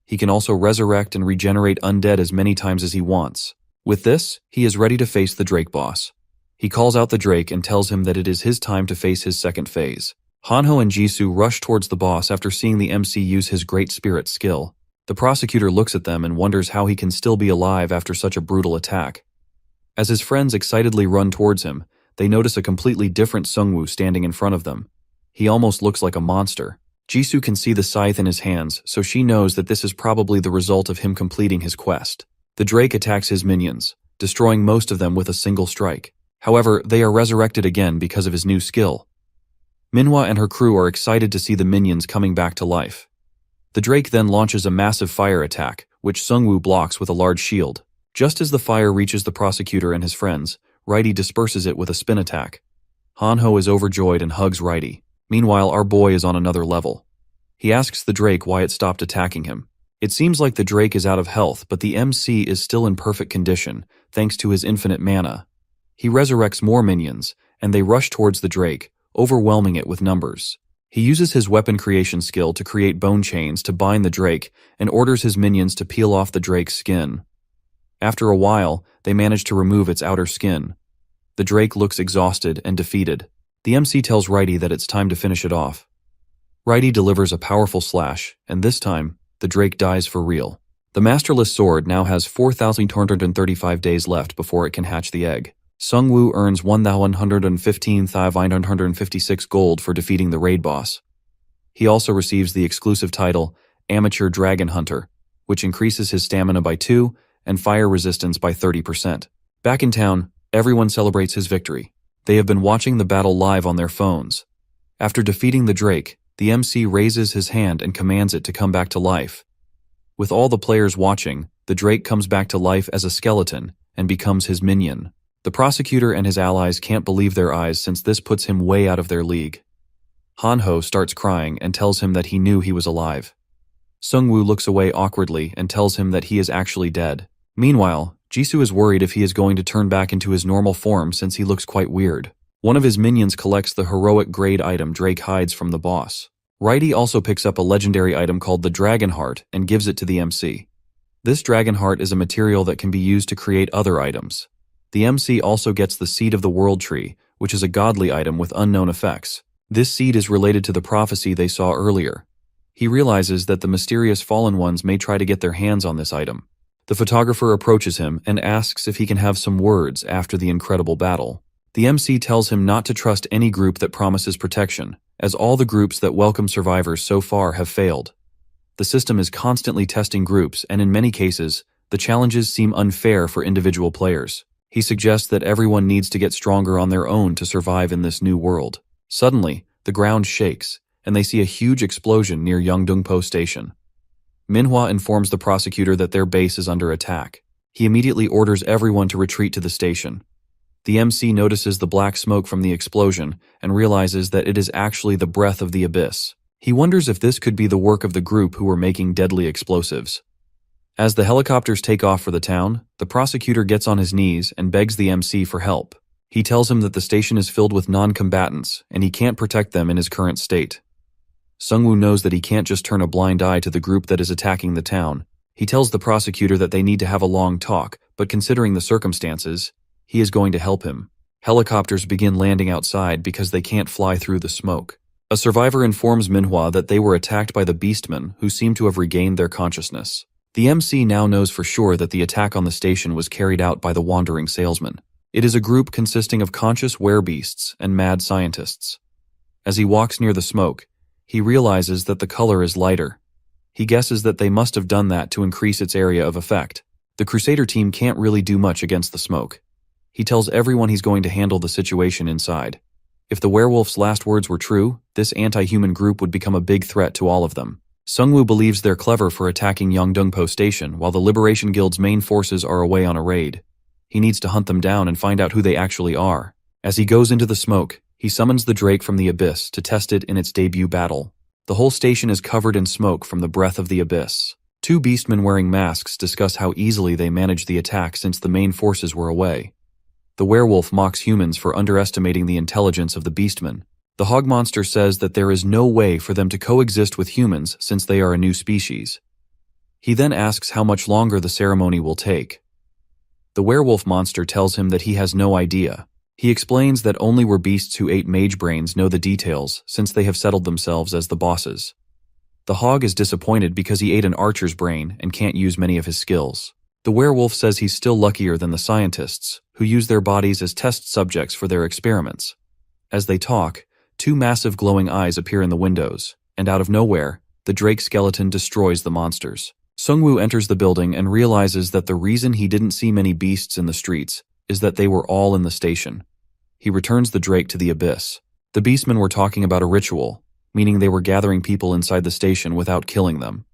He can also resurrect and regenerate undead as many times as he wants. With this, he is ready to face the Drake boss. He calls out the Drake and tells him that it is his time to face his second phase. Hanho and Jisoo rush towards the boss after seeing the MC use his Great Spirit skill. The prosecutor looks at them and wonders how he can still be alive after such a brutal attack. As his friends excitedly run towards him, they notice a completely different Sungwoo standing in front of them. He almost looks like a monster. Jisoo can see the scythe in his hands, so she knows that this is probably the result of him completing his quest. The Drake attacks his minions, destroying most of them with a single strike. However, they are resurrected again because of his new skill. Manhwa and her crew are excited to see the minions coming back to life. The Drake then launches a massive fire attack, which Sungwoo blocks with a large shield. Just as the fire reaches the prosecutor and his friends, Righty disperses it with a spin attack. Hanho is overjoyed and hugs Righty. Meanwhile, our boy is on another level. He asks the Drake why it stopped attacking him. It seems like the Drake is out of health, but the MC is still in perfect condition, thanks to his infinite mana. He resurrects more minions, and they rush towards the Drake, overwhelming it with numbers. He uses his weapon creation skill to create bone chains to bind the Drake, and orders his minions to peel off the Drake's skin. After a while, they manage to remove its outer skin. The Drake looks exhausted and defeated. The MC tells Righty that it's time to finish it off. Righty delivers a powerful slash, and this time, the Drake dies for real. The Masterless Sword now has 4,235 days left before it can hatch the egg. Sungwoo earns 1,115,556 gold for defeating the raid boss. He also receives the exclusive title, Amateur Dragon Hunter, which increases his stamina by 2 and fire resistance by 30%. Back in town, everyone celebrates his victory. They have been watching the battle live on their phones. After defeating the Drake, The MC raises his hand and commands it to come back to life. With all the players watching, the Drake comes back to life as a skeleton and becomes his minion. The prosecutor and his allies can't believe their eyes since this puts him way out of their league. Hanho starts crying and tells him that he knew he was alive. Sungwoo looks away awkwardly and tells him that he is actually dead. Meanwhile, Jisoo is worried if he is going to turn back into his normal form since he looks quite weird. One of his minions collects the heroic grade item Drake hides from the boss. Righty also picks up a legendary item called the Dragon Heart and gives it to the MC. This Dragon Heart is a material that can be used to create other items. The MC also gets the Seed of the World Tree, which is a godly item with unknown effects. This seed is related to the prophecy they saw earlier. He realizes that the mysterious fallen ones may try to get their hands on this item. The photographer approaches him and asks if he can have some words after the incredible battle. The MC tells him not to trust any group that promises protection, as all the groups that welcome survivors so far have failed. The system is constantly testing groups, and in many cases, the challenges seem unfair for individual players. He suggests that everyone needs to get stronger on their own to survive in this new world. Suddenly, the ground shakes, and they see a huge explosion near Yeongdeungpo Station. Manhwa informs the prosecutor that their base is under attack. He immediately orders everyone to retreat to the station. The MC notices the black smoke from the explosion and realizes that it is actually the breath of the abyss. He wonders if this could be the work of the group who were making deadly explosives. As the helicopters take off for the town, the prosecutor gets on his knees and begs the MC for help. He tells him that the station is filled with non-combatants and he can't protect them in his current state. Sungwoo knows that he can't just turn a blind eye to the group that is attacking the town. He tells the prosecutor that they need to have a long talk, but considering the circumstances, he is going to help him. Helicopters begin landing outside because they can't fly through the smoke. A survivor informs Manhwa that they were attacked by the Beastmen, who seem to have regained their consciousness. The MC now knows for sure that the attack on the station was carried out by the Wandering Salesman. It is a group consisting of conscious werebeasts and mad scientists. As he walks near the smoke, he realizes that the color is lighter. He guesses that they must have done that to increase its area of effect. The Crusader team can't really do much against the smoke. He tells everyone he's going to handle the situation inside. If the werewolf's last words were true, this anti-human group would become a big threat to all of them. Sungwoo believes they're clever for attacking Yeongdeungpo Station while the Liberation Guild's main forces are away on a raid. He needs to hunt them down and find out who they actually are. As he goes into the smoke, he summons the Drake from the abyss to test it in its debut battle. The whole station is covered in smoke from the breath of the abyss. Two beastmen wearing masks discuss how easily they managed the attack since the main forces were away. The werewolf mocks humans for underestimating the intelligence of the beastmen. The hog monster says that there is no way for them to coexist with humans since they are a new species. He then asks how much longer the ceremony will take. The werewolf monster tells him that he has no idea. He explains that only beasts who ate mage brains know the details since they have settled themselves as the bosses. The hog is disappointed because he ate an archer's brain and can't use many of his skills. The werewolf says he's still luckier than the scientists, who use their bodies as test subjects for their experiments. As they talk, two massive glowing eyes appear in the windows, and out of nowhere, the Drake skeleton destroys the monsters. Sungwoo enters the building and realizes that the reason he didn't see many beasts in the streets is that they were all in the station. He returns the Drake to the abyss. The beastmen were talking about a ritual, meaning they were gathering people inside the station without killing them.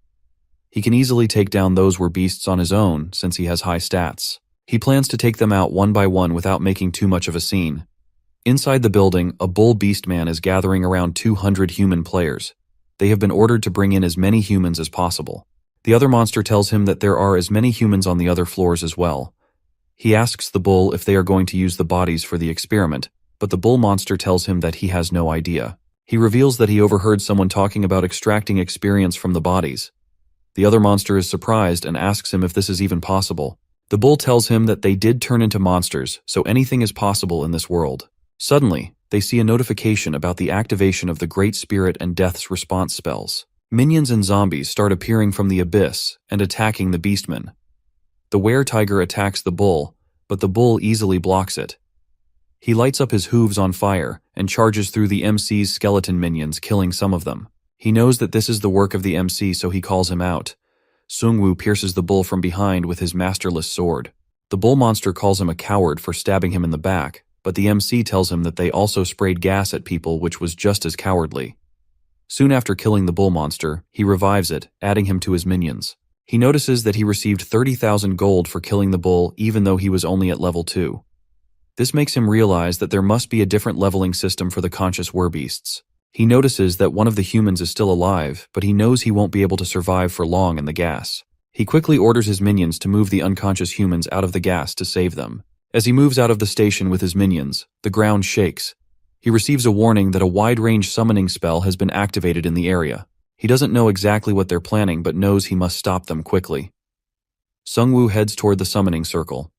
He can easily take down those beasts on his own since he has high stats. He plans to take them out one by one without making too much of a scene. Inside the building, a bull beastman is gathering around 200 human players. They have been ordered to bring in as many humans as possible. The other monster tells him that there are as many humans on the other floors as well. He asks the bull if they are going to use the bodies for the experiment, but the bull monster tells him that he has no idea. He reveals that he overheard someone talking about extracting experience from the bodies. The other monster is surprised and asks him if this is even possible. The bull tells him that they did turn into monsters, so anything is possible in this world. Suddenly, they see a notification about the activation of the Great Spirit and Death's response spells. Minions and zombies start appearing from the abyss and attacking the beastmen. The were-tiger attacks the bull, but the bull easily blocks it. He lights up his hooves on fire and charges through the MC's skeleton minions, killing some of them. He knows that this is the work of the MC, so he calls him out. Sungwoo pierces the bull from behind with his masterless sword. The bull monster calls him a coward for stabbing him in the back, but the MC tells him that they also sprayed gas at people, which was just as cowardly. Soon after killing the bull monster, he revives it, adding him to his minions. He notices that he received 30,000 gold for killing the bull even though he was only at level 2. This makes him realize that there must be a different leveling system for the conscious werbeasts. He notices that one of the humans is still alive, but he knows he won't be able to survive for long in the gas. He quickly orders his minions to move the unconscious humans out of the gas to save them. As he moves out of the station with his minions, the ground shakes. He receives a warning that a wide-range summoning spell has been activated in the area. He doesn't know exactly what they're planning but knows he must stop them quickly. Sungwoo heads toward the summoning circle.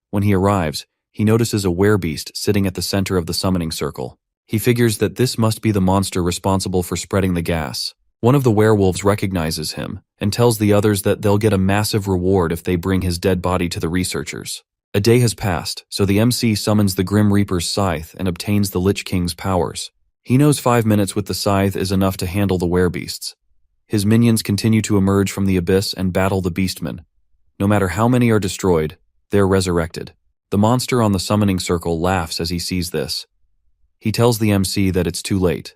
When he arrives, he notices a werebeast sitting at the center of the summoning circle. He figures that this must be the monster responsible for spreading the gas. One of the werewolves recognizes him and tells the others that they'll get a massive reward if they bring his dead body to the researchers. A day has passed, so the MC summons the Grim Reaper's scythe and obtains the Lich King's powers. He knows 5 minutes with the scythe is enough to handle the werebeasts. His minions continue to emerge from the abyss and battle the beastmen. No matter how many are destroyed, they're resurrected. The monster on the summoning circle laughs as he sees this. He tells the MC that it's too late.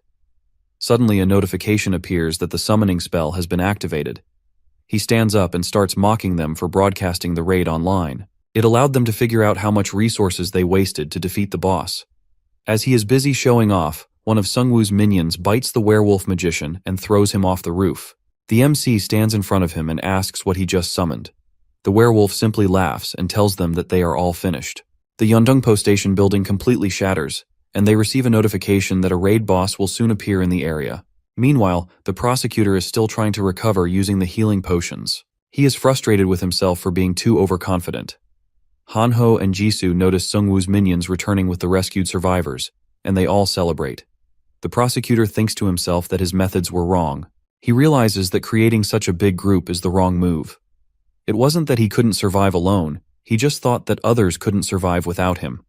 Suddenly a notification appears that the summoning spell has been activated. He stands up and starts mocking them for broadcasting the raid online. It allowed them to figure out how much resources they wasted to defeat the boss. As he is busy showing off, one of Sungwoo's minions bites the werewolf magician and throws him off the roof. The MC stands in front of him and asks what he just summoned. The werewolf simply laughs and tells them that they are all finished. The Yeondongpo station building completely shatters, and they receive a notification that a raid boss will soon appear in the area. Meanwhile, the prosecutor is still trying to recover using the healing potions. He is frustrated with himself for being too overconfident. Hanho and Jisoo notice Sungwoo's minions returning with the rescued survivors, and they all celebrate. The prosecutor thinks to himself that his methods were wrong. He realizes that creating such a big group is the wrong move. It wasn't that he couldn't survive alone, he just thought that others couldn't survive without him.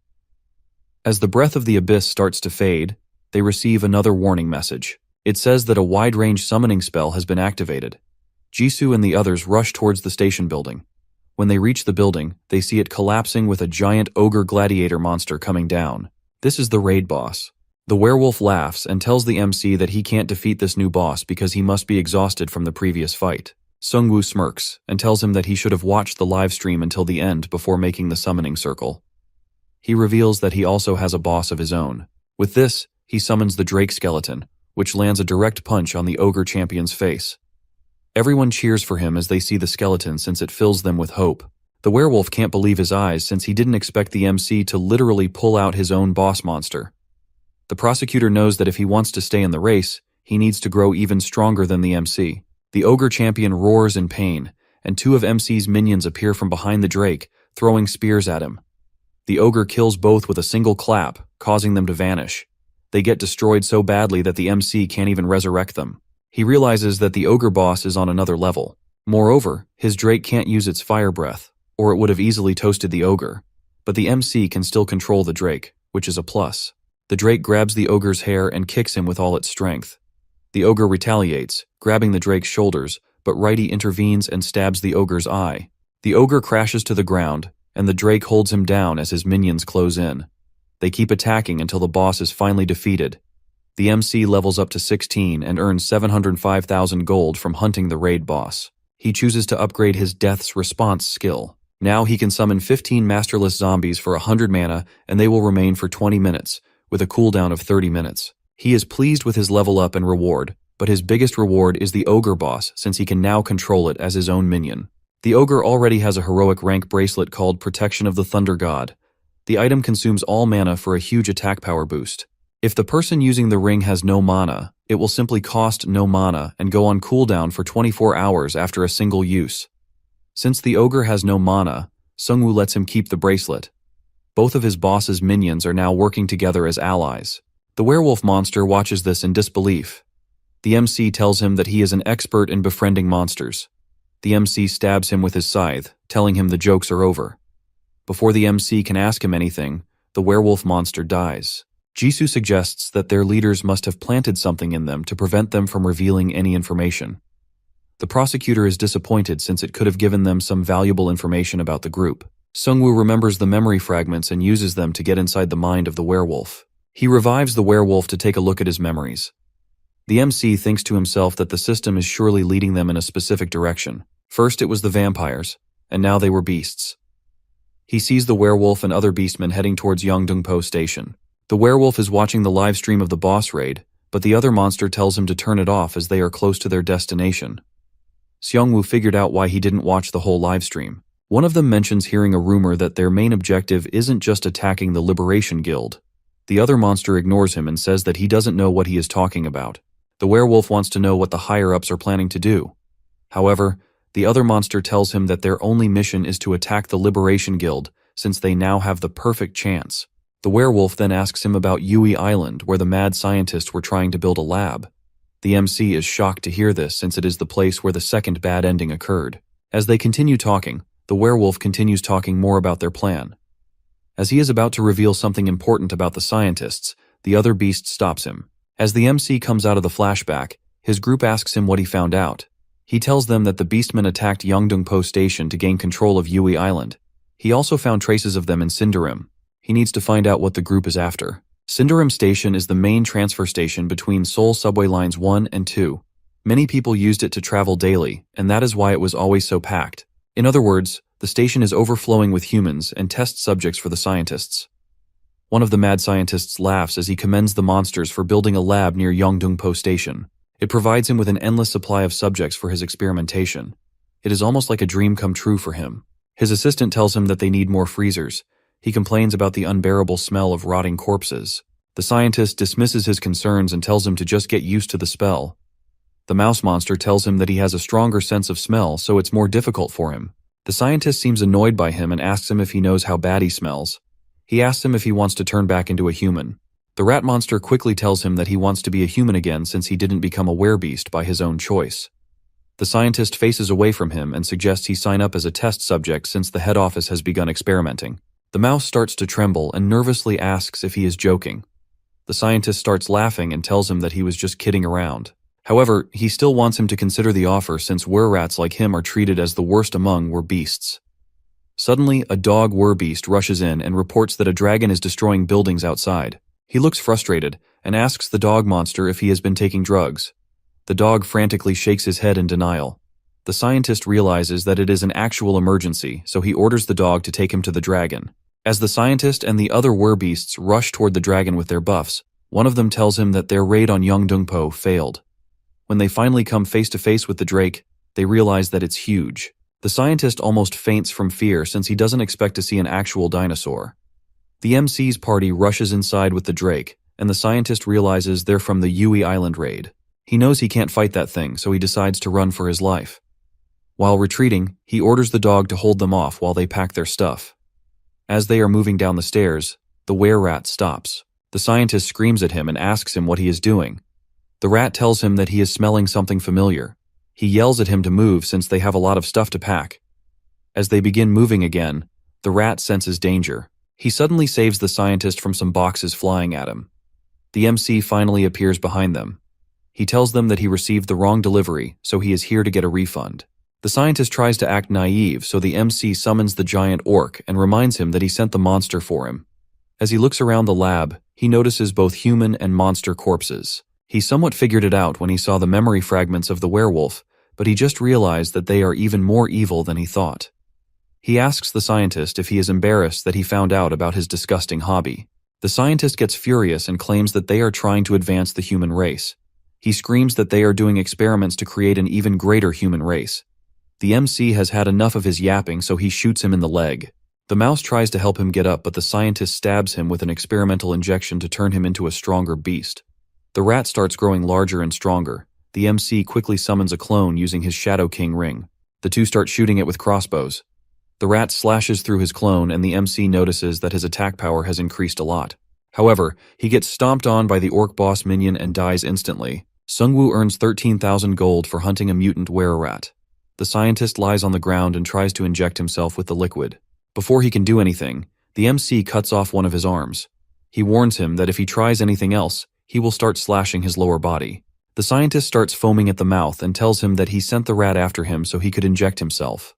As the breath of the abyss starts to fade, they receive another warning message. It says that a wide-range summoning spell has been activated. Jisoo and the others rush towards the station building. When they reach the building, they see it collapsing with a giant ogre gladiator monster coming down. This is the raid boss. The werewolf laughs and tells the MC that he can't defeat this new boss because he must be exhausted from the previous fight. Sungwoo smirks and tells him that he should have watched the live stream until the end before making the summoning circle. He reveals that he also has a boss of his own. With this, he summons the Drake skeleton, which lands a direct punch on the ogre champion's face. Everyone cheers for him as they see the skeleton since it fills them with hope. The werewolf can't believe his eyes since he didn't expect the MC to literally pull out his own boss monster. The prosecutor knows that if he wants to stay in the race, he needs to grow even stronger than the MC. The ogre champion roars in pain, and 2 of MC's minions appear from behind the Drake, throwing spears at him. The ogre kills both with a single clap, causing them to vanish. They get destroyed so badly that the MC can't even resurrect them. He realizes that the ogre boss is on another level. Moreover, his Drake can't use its fire breath, or it would have easily toasted the ogre. But the MC can still control the Drake, which is a plus. The Drake grabs the ogre's hair and kicks him with all its strength. The ogre retaliates, grabbing the Drake's shoulders, but Righty intervenes and stabs the ogre's eye. The ogre crashes to the ground, and the Drake holds him down as his minions close in. They keep attacking until the boss is finally defeated. The MC levels up to 16 and earns 705,000 gold from hunting the raid boss. He chooses to upgrade his Death's Response skill. Now he can summon 15 masterless zombies for 100 mana, and they will remain for 20 minutes, with a cooldown of 30 minutes. He is pleased with his level up and reward, but his biggest reward is the ogre boss since he can now control it as his own minion. The ogre already has a heroic rank bracelet called Protection of the Thunder God. The item consumes all mana for a huge attack power boost. If the person using the ring has no mana, it will simply cost no mana and go on cooldown for 24 hours after a single use. Since the ogre has no mana, Sungwoo lets him keep the bracelet. Both of his boss's minions are now working together as allies. The werewolf monster watches this in disbelief. The MC tells him that he is an expert in befriending monsters. The MC stabs him with his scythe, telling him the jokes are over. Before the MC can ask him anything, the werewolf monster dies. Jisoo suggests that their leaders must have planted something in them to prevent them from revealing any information. The prosecutor is disappointed since it could have given them some valuable information about the group. Sungwoo remembers the memory fragments and uses them to get inside the mind of the werewolf. He revives the werewolf to take a look at his memories. The MC thinks to himself that the system is surely leading them in a specific direction. First it was the vampires, and now they were beasts. He sees the werewolf and other beastmen heading towards Yongdongpo Station. The werewolf is watching the live stream of the boss raid, but the other monster tells him to turn it off as they are close to their destination. Seongwoo figured out why he didn't watch the whole live stream. One of them mentions hearing a rumor that their main objective isn't just attacking the Liberation Guild. The other monster ignores him and says that he doesn't know what he is talking about. The werewolf wants to know what the higher-ups are planning to do. However, the other monster tells him that their only mission is to attack the Liberation Guild, since they now have the perfect chance. The werewolf then asks him about Yui Island, where the mad scientists were trying to build a lab. The MC is shocked to hear this, since it is the place where the second bad ending occurred. As they continue talking, the werewolf continues talking more about their plan. As he is about to reveal something important about the scientists, the other beast stops him. As the MC comes out of the flashback, his group asks him what he found out. He tells them that the beastmen attacked Yongdongpo Station to gain control of Yui Island. He also found traces of them in Sindarim. He needs to find out what the group is after. Sindarim Station is the main transfer station between Seoul subway lines 1 and 2. Many people used it to travel daily, and that is why it was always so packed. In other words, the station is overflowing with humans and test subjects for the scientists. One of the mad scientists laughs as he commends the monsters for building a lab near Yongdongpo Station. It provides him with an endless supply of subjects for his experimentation. It is almost like a dream come true for him. His assistant tells him that they need more freezers. He complains about the unbearable smell of rotting corpses. The scientist dismisses his concerns and tells him to just get used to the spell. The mouse monster tells him that he has a stronger sense of smell, so it's more difficult for him. The scientist seems annoyed by him and asks him if he knows how bad he smells. He asks him if he wants to turn back into a human. The rat monster quickly tells him that he wants to be a human again since he didn't become a werebeast by his own choice. The scientist faces away from him and suggests he sign up as a test subject since the head office has begun experimenting. The mouse starts to tremble and nervously asks if he is joking. The scientist starts laughing and tells him that he was just kidding around. However, he still wants him to consider the offer since were-rats like him are treated as the worst among were-beasts. Suddenly, a dog were-beast rushes in and reports that a dragon is destroying buildings outside. He looks frustrated and asks the dog monster if he has been taking drugs. The dog frantically shakes his head in denial. The scientist realizes that it is an actual emergency, so he orders the dog to take him to the dragon. As the scientist and the other were-beasts rush toward the dragon with their buffs, one of them tells him that their raid on Yongdongpo failed. When they finally come face to face with the drake, they realize that it's huge. The scientist almost faints from fear since he doesn't expect to see an actual dinosaur. The MC's party rushes inside with the drake, and the scientist realizes they're from the Yui Island raid. He knows he can't fight that thing, so he decides to run for his life. While retreating, he orders the dog to hold them off while they pack their stuff. As they are moving down the stairs, the were-rat stops. The scientist screams at him and asks him what he is doing. The rat tells him that he is smelling something familiar. He yells at him to move since they have a lot of stuff to pack. As they begin moving again, the rat senses danger. He suddenly saves the scientist from some boxes flying at him. The MC finally appears behind them. He tells them that he received the wrong delivery, so he is here to get a refund. The scientist tries to act naive, so the MC summons the giant orc and reminds him that he sent the monster for him. As he looks around the lab, he notices both human and monster corpses. He somewhat figured it out when he saw the memory fragments of the werewolf, but he just realized that they are even more evil than he thought. He asks the scientist if he is embarrassed that he found out about his disgusting hobby. The scientist gets furious and claims that they are trying to advance the human race. He screams that they are doing experiments to create an even greater human race. The MC has had enough of his yapping, so he shoots him in the leg. The mouse tries to help him get up, but the scientist stabs him with an experimental injection to turn him into a stronger beast. The rat starts growing larger and stronger. The MC quickly summons a clone using his Shadow King ring. The two start shooting it with crossbows. The rat slashes through his clone and the MC notices that his attack power has increased a lot. However, he gets stomped on by the orc boss minion and dies instantly. Sungwoo earns 13,000 gold for hunting a mutant were-rat. The scientist lies on the ground and tries to inject himself with the liquid. Before he can do anything, the MC cuts off one of his arms. He warns him that if he tries anything else, he will start slashing his lower body. The scientist starts foaming at the mouth and tells him that he sent the rat after him so he could inject himself.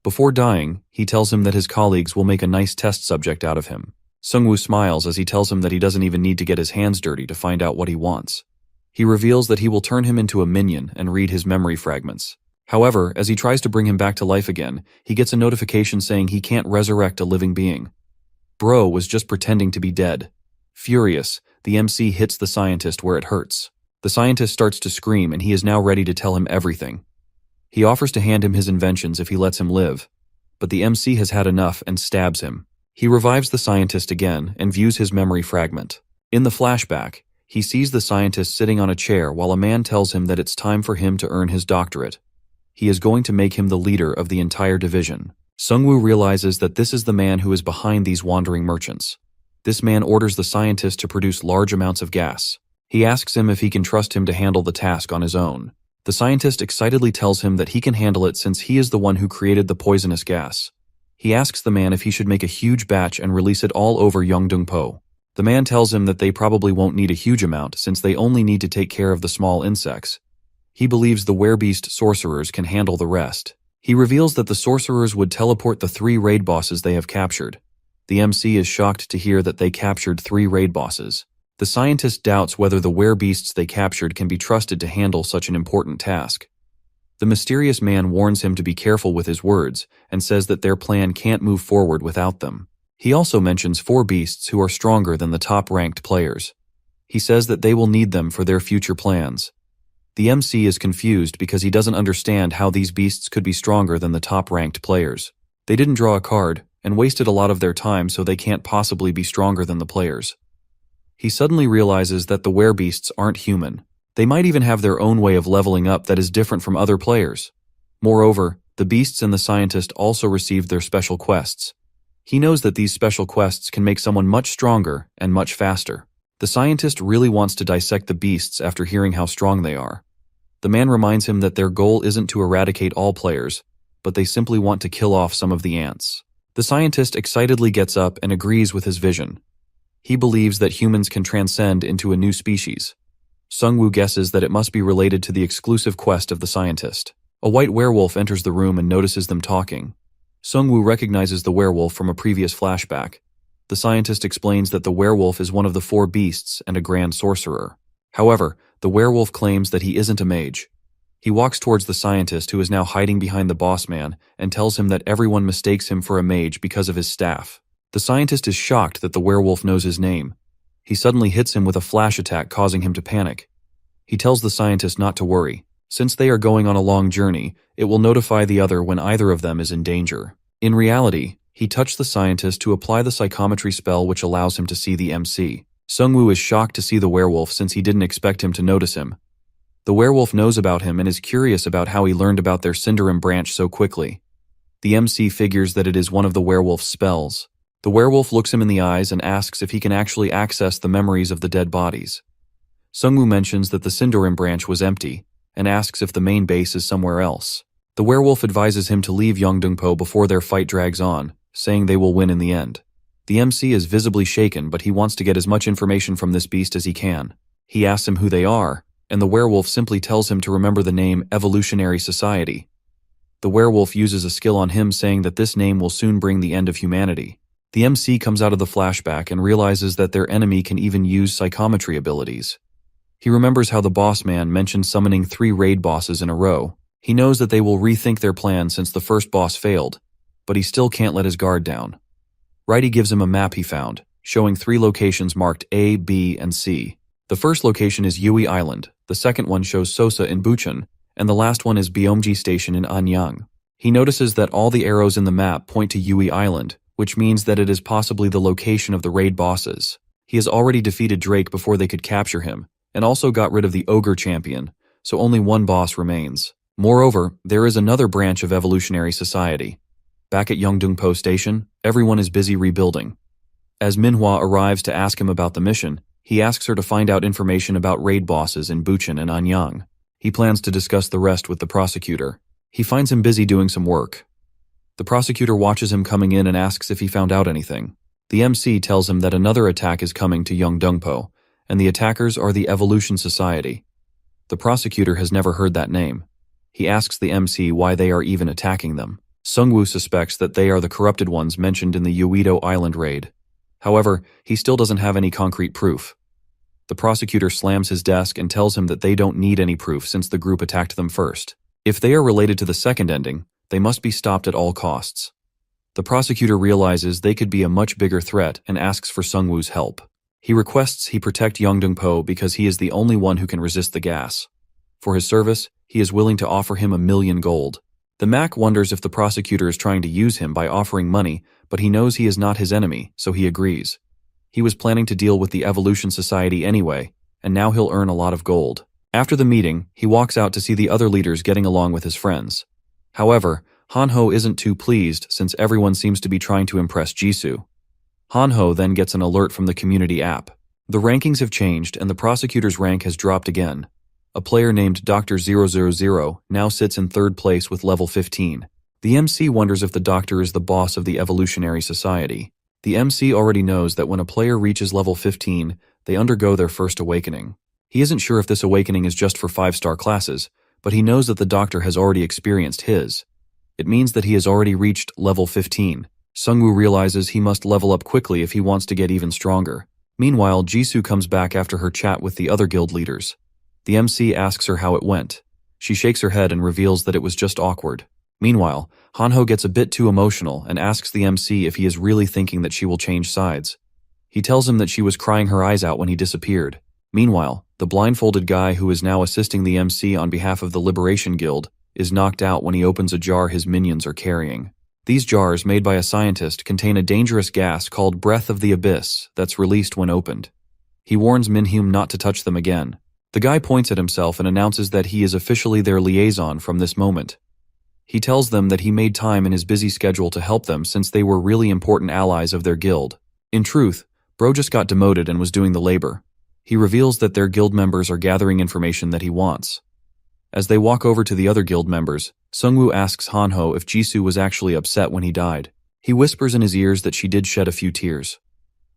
Before dying, he tells him that his colleagues will make a nice test subject out of him. Sungwoo smiles as he tells him that he doesn't even need to get his hands dirty to find out what he wants. He reveals that he will turn him into a minion and read his memory fragments. However, as he tries to bring him back to life again, he gets a notification saying he can't resurrect a living being. Bro was just pretending to be dead. Furious, the MC hits the scientist where it hurts. The scientist starts to scream and he is now ready to tell him everything. He offers to hand him his inventions if he lets him live, but the MC has had enough and stabs him. He revives the scientist again and views his memory fragment. In the flashback, he sees the scientist sitting on a chair while a man tells him that it's time for him to earn his doctorate. He is going to make him the leader of the entire division. Sungwoo realizes that this is the man who is behind these wandering merchants. This man orders the scientist to produce large amounts of gas. He asks him if he can trust him to handle the task on his own. The scientist excitedly tells him that he can handle it since he is the one who created the poisonous gas. He asks the man if he should make a huge batch and release it all over Yeongdeungpo. The man tells him that they probably won't need a huge amount since they only need to take care of the small insects. He believes the werebeast sorcerers can handle the rest. He reveals that the sorcerers would teleport the 3 raid bosses they have captured. The MC is shocked to hear that they captured 3 raid bosses. The scientist doubts whether the werebeasts they captured can be trusted to handle such an important task. The mysterious man warns him to be careful with his words and says that their plan can't move forward without them. He also mentions 4 beasts who are stronger than the top-ranked players. He says that they will need them for their future plans. The MC is confused because he doesn't understand how these beasts could be stronger than the top-ranked players. They didn't draw a card and wasted a lot of their time, so they can't possibly be stronger than the players. He suddenly realizes that the werebeasts aren't human. They might even have their own way of leveling up that is different from other players. Moreover, the beasts and the scientist also received their special quests. He knows that these special quests can make someone much stronger and much faster. The scientist really wants to dissect the beasts after hearing how strong they are. The man reminds him that their goal isn't to eradicate all players, but they simply want to kill off some of the ants. The scientist excitedly gets up and agrees with his vision. He believes that humans can transcend into a new species. Sungwoo guesses that it must be related to the exclusive quest of the scientist. A white werewolf enters the room and notices them talking. Sungwoo recognizes the werewolf from a previous flashback. The scientist explains that the werewolf is one of the 4 beasts and a grand sorcerer. However, the werewolf claims that he isn't a mage. He walks towards the scientist, who is now hiding behind the boss man, and tells him that everyone mistakes him for a mage because of his staff. The scientist is shocked that the werewolf knows his name. He suddenly hits him with a flash attack, causing him to panic. He tells the scientist not to worry. Since they are going on a long journey, it will notify the other when either of them is in danger. In reality, he touched the scientist to apply the psychometry spell, which allows him to see the MC. Sungwoo is shocked to see the werewolf since he didn't expect him to notice him. The werewolf knows about him and is curious about how he learned about their Cinderim branch so quickly. The MC figures that it is one of the werewolf's spells. The werewolf looks him in the eyes and asks if he can actually access the memories of the dead bodies. Sungwoo mentions that the Cinderim branch was empty and asks if the main base is somewhere else. The werewolf advises him to leave Yeongdeungpo before their fight drags on, saying they will win in the end. The MC is visibly shaken, but he wants to get as much information from this beast as he can. He asks him who they are, and the werewolf simply tells him to remember the name Evolutionary Society. The werewolf uses a skill on him, saying that this name will soon bring the end of humanity. The MC comes out of the flashback and realizes that their enemy can even use psychometry abilities. He remembers how the boss man mentioned summoning 3 raid bosses in a row. He knows that they will rethink their plan since the first boss failed, but he still can't let his guard down. Righty gives him a map he found, showing 3 locations marked A, B, and C. The first location is Yui Island, the second one shows Sosa in Bucheon, and the last one is Byomji Station in Anyang. He notices that all the arrows in the map point to Yui Island, which means that it is possibly the location of the raid bosses. He has already defeated Drake before they could capture him, and also got rid of the Ogre Champion, so only one boss remains. Moreover, there is another branch of Evolutionary Society. Back at Yeongdeungpo Station, everyone is busy rebuilding. As Manhwa arrives to ask him about the mission, he asks her to find out information about raid bosses in Bucheon and Anyang. He plans to discuss the rest with the prosecutor. He finds him busy doing some work. The prosecutor watches him coming in and asks if he found out anything. The MC tells him that another attack is coming to Yeongdeungpo, and the attackers are the Evolution Society. The prosecutor has never heard that name. He asks the MC why they are even attacking them. Sungwoo suspects that they are the corrupted ones mentioned in the Uedo Island raid. However, he still doesn't have any concrete proof. The The prosecutor slams his desk and tells him that they don't need any proof since the group attacked them first. If they are related to the second ending, they must be stopped at all costs. The prosecutor realizes they could be a much bigger threat and asks for Sungwoo's help. He requests he protect Yongdong-po because he is the only one who can resist the gas. For his service, he is willing to offer him 1,000,000 gold. The Mac wonders if the prosecutor is trying to use him by offering money, but he knows he is not his enemy, so he agrees. He was planning to deal with the Evolution Society anyway, and now he'll earn a lot of gold. After the meeting, he walks out to see the other leaders getting along with his friends. However, Hanho isn't too pleased since everyone seems to be trying to impress Jisoo. Hanho then gets an alert from the community app. The rankings have changed and the prosecutor's rank has dropped again. A player named Dr. 000 now sits in third place with level 15. The MC wonders if the doctor is the boss of the Evolutionary Society. The MC already knows that when a player reaches level 15, they undergo their first awakening. He isn't sure if this awakening is just for 5-star classes, but he knows that the doctor has already experienced his. It means that he has already reached level 15. Sungwoo realizes he must level up quickly if he wants to get even stronger. Meanwhile, Jisoo comes back after her chat with the other guild leaders. The MC asks her how it went. She shakes her head and reveals that it was just awkward. Meanwhile, Hanho gets a bit too emotional and asks the MC if he is really thinking that she will change sides. He tells him that she was crying her eyes out when he disappeared. Meanwhile, the blindfolded guy who is now assisting the MC on behalf of the Liberation Guild is knocked out when he opens a jar his minions are carrying. These jars, made by a scientist, contain a dangerous gas called Breath of the Abyss that's released when opened. He warns Minhyum not to touch them again. The guy points at himself and announces that he is officially their liaison from this moment. He tells them that he made time in his busy schedule to help them since they were really important allies of their guild. In truth, Bro just got demoted and was doing the labor. He reveals that their guild members are gathering information that he wants. As they walk over to the other guild members, Sungwoo asks Hanho if Jisoo was actually upset when he died. He whispers in his ears that she did shed a few tears.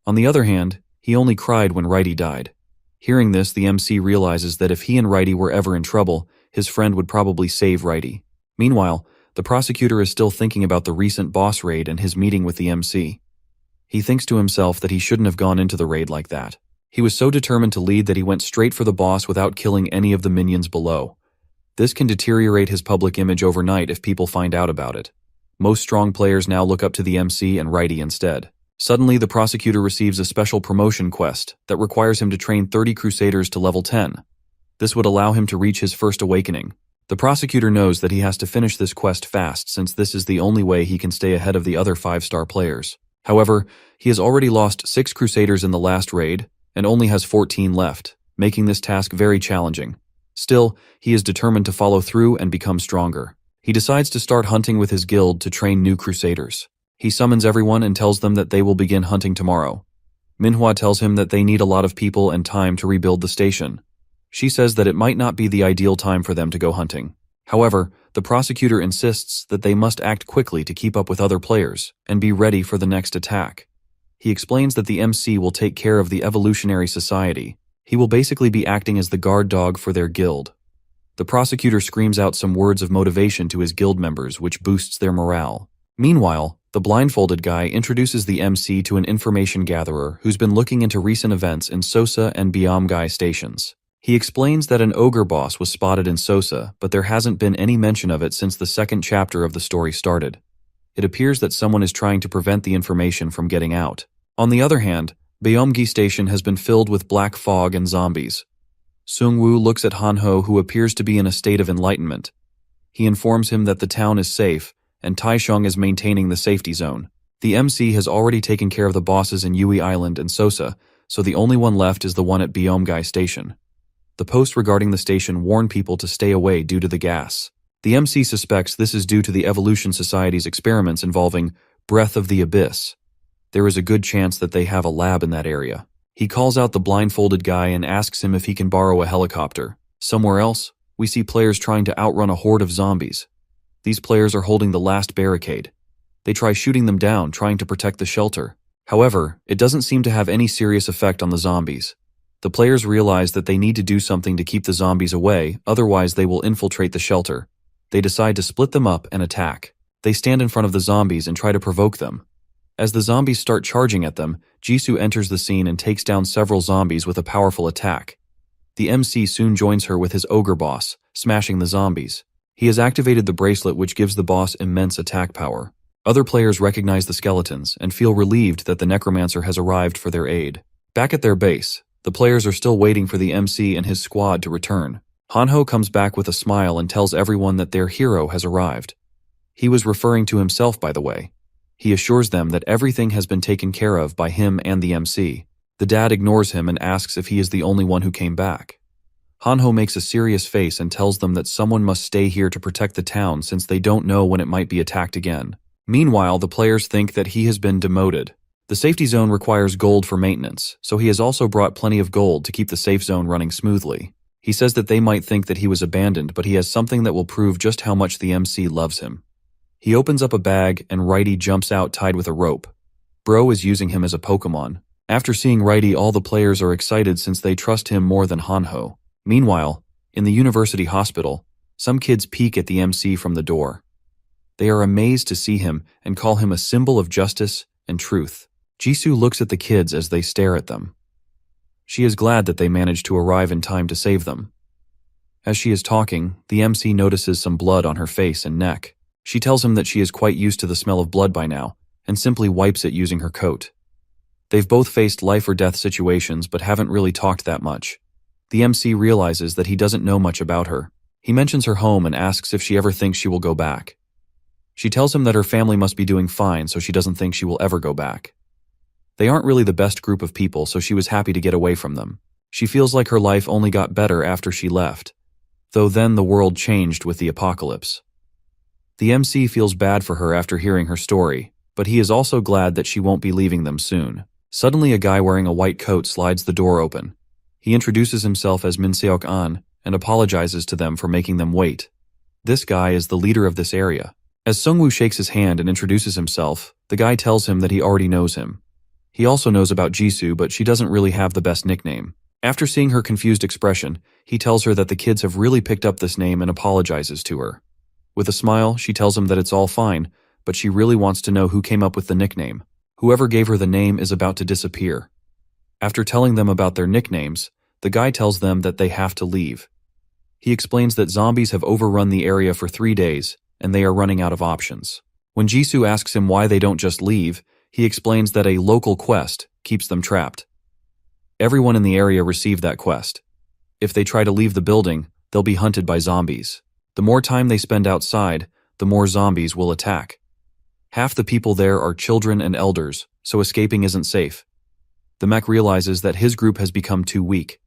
On the other hand, he only cried when Righty died. Hearing this, the MC realizes that if he and Righty were ever in trouble, his friend would probably save Righty. Meanwhile, the prosecutor is still thinking about the recent boss raid and his meeting with the MC. He thinks to himself that he shouldn't have gone into the raid like that. He was so determined to lead that he went straight for the boss without killing any of the minions below. This can deteriorate his public image overnight if people find out about it. Most strong players now look up to the MC and Righty instead. Suddenly, the prosecutor receives a special promotion quest that requires him to train 30 Crusaders to level 10. This would allow him to reach his first awakening. The prosecutor knows that he has to finish this quest fast since this is the only way he can stay ahead of the other 5-star players. However, he has already lost 6 Crusaders in the last raid and only has 14 left, making this task very challenging. Still, he is determined to follow through and become stronger. He decides to start hunting with his guild to train new Crusaders. He summons everyone and tells them that they will begin hunting tomorrow. Manhwa tells him that they need a lot of people and time to rebuild the station. She says that it might not be the ideal time for them to go hunting. However, the prosecutor insists that they must act quickly to keep up with other players and be ready for the next attack. He explains that the MC will take care of the Evolutionary Society. He will basically be acting as the guard dog for their guild. The prosecutor screams out some words of motivation to his guild members, which boosts their morale. Meanwhile, the blindfolded guy introduces the MC to an information gatherer who's been looking into recent events in Sosa and Byomgai stations. He explains that an ogre boss was spotted in Sosa, but there hasn't been any mention of it since the second chapter of the story started. It appears that someone is trying to prevent the information from getting out. On the other hand, Byomgi Station has been filled with black fog and zombies. Sungwoo looks at Hanho, who appears to be in a state of enlightenment. He informs him that the town is safe, and Taisheng is maintaining the safety zone. The MC has already taken care of the bosses in Yui Island and Sosa, so the only one left is the one at Byomgai Station. The posts regarding the station warn people to stay away due to the gas. The MC suspects this is due to the Evolution Society's experiments involving Breath of the Abyss. There is a good chance that they have a lab in that area. He calls out the blindfolded guy and asks him if he can borrow a helicopter. Somewhere else, we see players trying to outrun a horde of zombies. These players are holding the last barricade. They try shooting them down, trying to protect the shelter. However, it doesn't seem to have any serious effect on the zombies. The players realize that they need to do something to keep the zombies away, otherwise they will infiltrate the shelter. They decide to split them up and attack. They stand in front of the zombies and try to provoke them. As the zombies start charging at them, Jisoo enters the scene and takes down several zombies with a powerful attack. The MC soon joins her with his ogre boss, smashing the zombies. He has activated the bracelet which gives the boss immense attack power. Other players recognize the skeletons and feel relieved that the Necromancer has arrived for their aid. Back at their base, the players are still waiting for the MC and his squad to return. Hanho comes back with a smile and tells everyone that their hero has arrived. He was referring to himself, by the way. He assures them that everything has been taken care of by him and the MC. The dad ignores him and asks if he is the only one who came back. Hanho makes a serious face and tells them that someone must stay here to protect the town since they don't know when it might be attacked again. Meanwhile, the players think that he has been demoted. The safety zone requires gold for maintenance, so he has also brought plenty of gold to keep the safe zone running smoothly. He says that they might think that he was abandoned, but he has something that will prove just how much the MC loves him. He opens up a bag and Righty jumps out tied with a rope. Bro is using him as a Pokemon. After seeing Righty, all the players are excited since they trust him more than Hanho. Meanwhile, in the university hospital, some kids peek at the MC from the door. They are amazed to see him and call him a symbol of justice and truth. Jisoo looks at the kids as they stare at them. She is glad that they managed to arrive in time to save them. As she is talking, the MC notices some blood on her face and neck. She tells him that she is quite used to the smell of blood by now, and simply wipes it using her coat. They've both faced life or death situations but haven't really talked that much. The MC realizes that he doesn't know much about her. He mentions her home and asks if she ever thinks she will go back. She tells him that her family must be doing fine, so she doesn't think she will ever go back. They aren't really the best group of people, so she was happy to get away from them. She feels like her life only got better after she left, though then the world changed with the apocalypse. The MC feels bad for her after hearing her story, but he is also glad that she won't be leaving them soon. Suddenly a guy wearing a white coat slides the door open. He introduces himself as Min-seok-an and apologizes to them for making them wait. This guy is the leader of this area. As Sungwoo shakes his hand and introduces himself, the guy tells him that he already knows him. He also knows about Jisoo, but she doesn't really have the best nickname. After seeing her confused expression, he tells her that the kids have really picked up this name and apologizes to her. With a smile, she tells him that it's all fine, but she really wants to know who came up with the nickname. Whoever gave her the name is about to disappear. After telling them about their nicknames, the guy tells them that they have to leave. He explains that zombies have overrun the area for 3 days, and they are running out of options. When Jisoo asks him why they don't just leave, he explains that a local quest keeps them trapped. Everyone in the area received that quest. If they try to leave the building, they'll be hunted by zombies. The more time they spend outside, the more zombies will attack. Half the people there are children and elders, so escaping isn't safe. The mech realizes that his group has become too weak.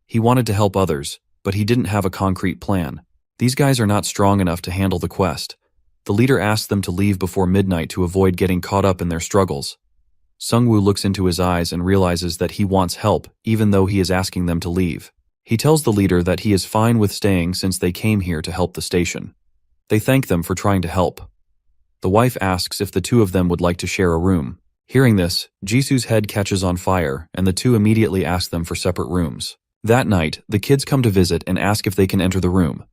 He wanted to help others, but he didn't have a concrete plan. These guys are not strong enough to handle the quest. The leader asks them to leave before midnight to avoid getting caught up in their struggles. Sungwoo looks into his eyes and realizes that he wants help, even though he is asking them to leave. He tells the leader that he is fine with staying since they came here to help the station. They thank them for trying to help. The wife asks if the two of them would like to share a room. Hearing this, Jisoo's head catches on fire, and the two immediately ask them for separate rooms. That night, the kids come to visit and ask if they can enter the room.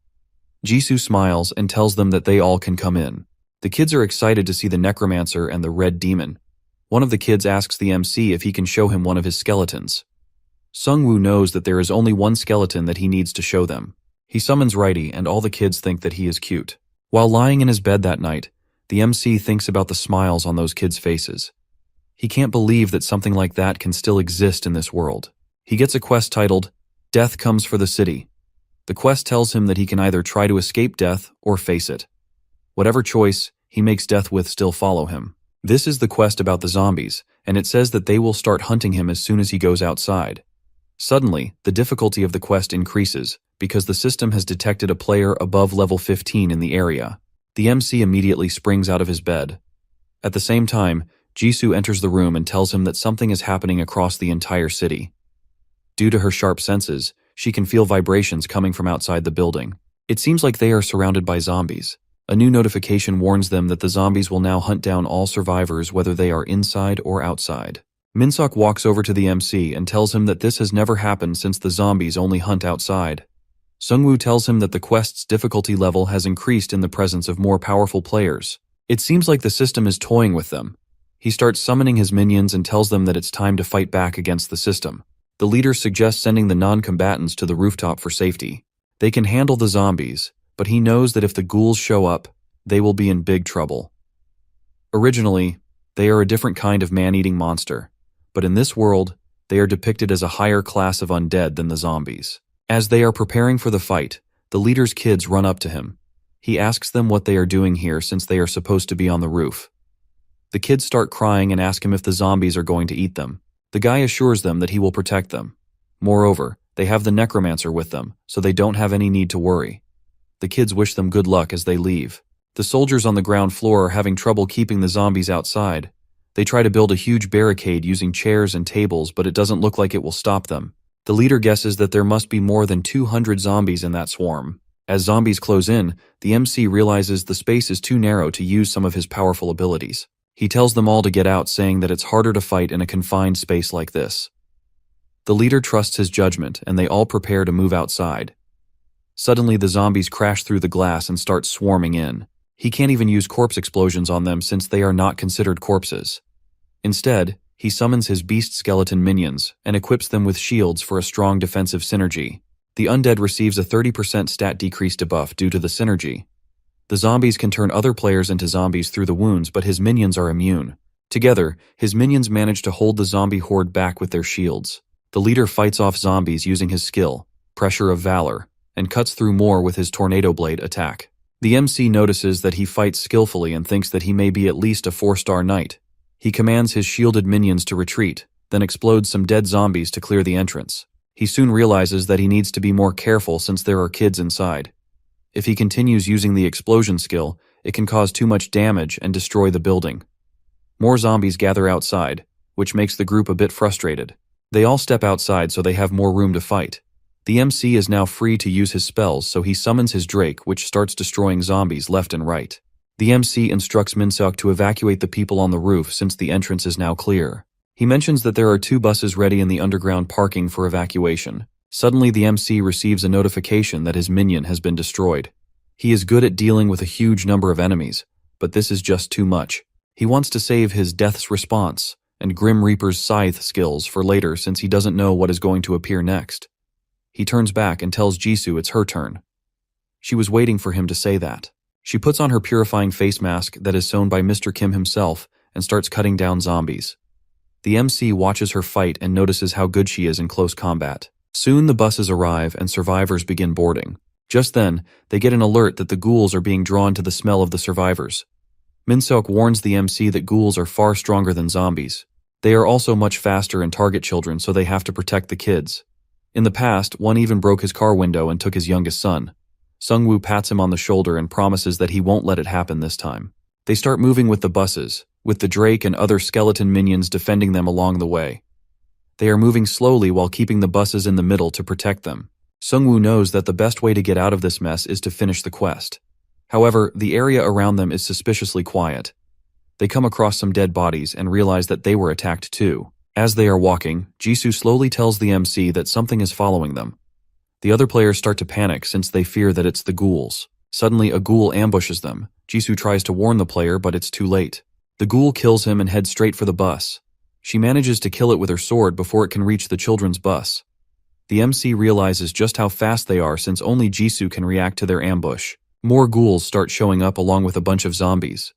Jisoo smiles and tells them that they all can come in. The kids are excited to see the Necromancer and the Red Demon. One of the kids asks the MC if he can show him one of his skeletons. Sungwoo knows that there is only one skeleton that he needs to show them. He summons Righty, and all the kids think that he is cute. While lying in his bed that night, the MC thinks about the smiles on those kids' faces. He can't believe that something like that can still exist in this world. He gets a quest titled, Death Comes for the City. The quest tells him that he can either try to escape death or face it. Whatever choice he makes death with still follow him. This is the quest about the zombies, and it says that they will start hunting him as soon as he goes outside. Suddenly, the difficulty of the quest increases, because the system has detected a player above level 15 in the area. The MC immediately springs out of his bed. At the same time, Jisoo enters the room and tells him that something is happening across the entire city. Due to her sharp senses, she can feel vibrations coming from outside the building. It seems like they are surrounded by zombies. A new notification warns them that the zombies will now hunt down all survivors whether they are inside or outside. Min-seok walks over to the MC and tells him that this has never happened since the zombies only hunt outside. Sungwoo tells him that the quest's difficulty level has increased in the presence of more powerful players. It seems like the system is toying with them. He starts summoning his minions and tells them that it's time to fight back against the system. The leader suggests sending the non-combatants to the rooftop for safety. They can handle the zombies, but he knows that if the ghouls show up, they will be in big trouble. Originally, they are a different kind of man-eating monster, but in this world, they are depicted as a higher class of undead than the zombies. As they are preparing for the fight, the leader's kids run up to him. He asks them what they are doing here since they are supposed to be on the roof. The kids start crying and ask him if the zombies are going to eat them. The guy assures them that he will protect them. Moreover, they have the Necromancer with them, so they don't have any need to worry. The kids wish them good luck as they leave. The soldiers on the ground floor are having trouble keeping the zombies outside. They try to build a huge barricade using chairs and tables, but it doesn't look like it will stop them. The leader guesses that there must be more than 200 zombies in that swarm. As zombies close in, the MC realizes the space is too narrow to use some of his powerful abilities. He tells them all to get out, saying that it's harder to fight in a confined space like this. The leader trusts his judgment, and they all prepare to move outside. Suddenly, the zombies crash through the glass and start swarming in. He can't even use corpse explosions on them since they are not considered corpses. Instead, he summons his beast skeleton minions and equips them with shields for a strong defensive synergy. The undead receives a 30% stat decrease debuff due to the synergy. The zombies can turn other players into zombies through the wounds, but his minions are immune. Together, his minions manage to hold the zombie horde back with their shields. The leader fights off zombies using his skill, Pressure of Valor, and cuts through more with his Tornado Blade attack. The MC notices that he fights skillfully and thinks that he may be at least a 4-star knight. He commands his shielded minions to retreat, then explodes some dead zombies to clear the entrance. He soon realizes that he needs to be more careful since there are kids inside. If he continues using the explosion skill, it can cause too much damage and destroy the building. More zombies gather outside, which makes the group a bit frustrated. They all step outside so they have more room to fight. The MC is now free to use his spells, so he summons his Drake, which starts destroying zombies left and right. The MC instructs Minseok to evacuate the people on the roof since the entrance is now clear. He mentions that there are 2 buses ready in the underground parking for evacuation. Suddenly, the MC receives a notification that his minion has been destroyed. He is good at dealing with a huge number of enemies, but this is just too much. He wants to save his Death's Response and Grim Reaper's Scythe skills for later since he doesn't know what is going to appear next. He turns back and tells Jisoo it's her turn. She was waiting for him to say that. She puts on her purifying face mask that is sewn by Mr. Kim himself and starts cutting down zombies. The MC watches her fight and notices how good she is in close combat. Soon the buses arrive and survivors begin boarding. Just then, they get an alert that the ghouls are being drawn to the smell of the survivors. Minseok warns the MC that ghouls are far stronger than zombies. They are also much faster and target children, so they have to protect the kids. In the past, one even broke his car window and took his youngest son. Sungwoo pats him on the shoulder and promises that he won't let it happen this time. They start moving with the buses, with the Drake and other skeleton minions defending them along the way. They are moving slowly while keeping the buses in the middle to protect them. Sungwoo knows that the best way to get out of this mess is to finish the quest. However, the area around them is suspiciously quiet. They come across some dead bodies and realize that they were attacked too. As they are walking, Jisoo slowly tells the MC that something is following them. The other players start to panic since they fear that it's the ghouls. Suddenly, a ghoul ambushes them. Jisoo tries to warn the player, but it's too late. The ghoul kills him and heads straight for the bus. She manages to kill it with her sword before it can reach the children's bus. The MC realizes just how fast they are since only Jisoo can react to their ambush. More ghouls start showing up along with a bunch of zombies.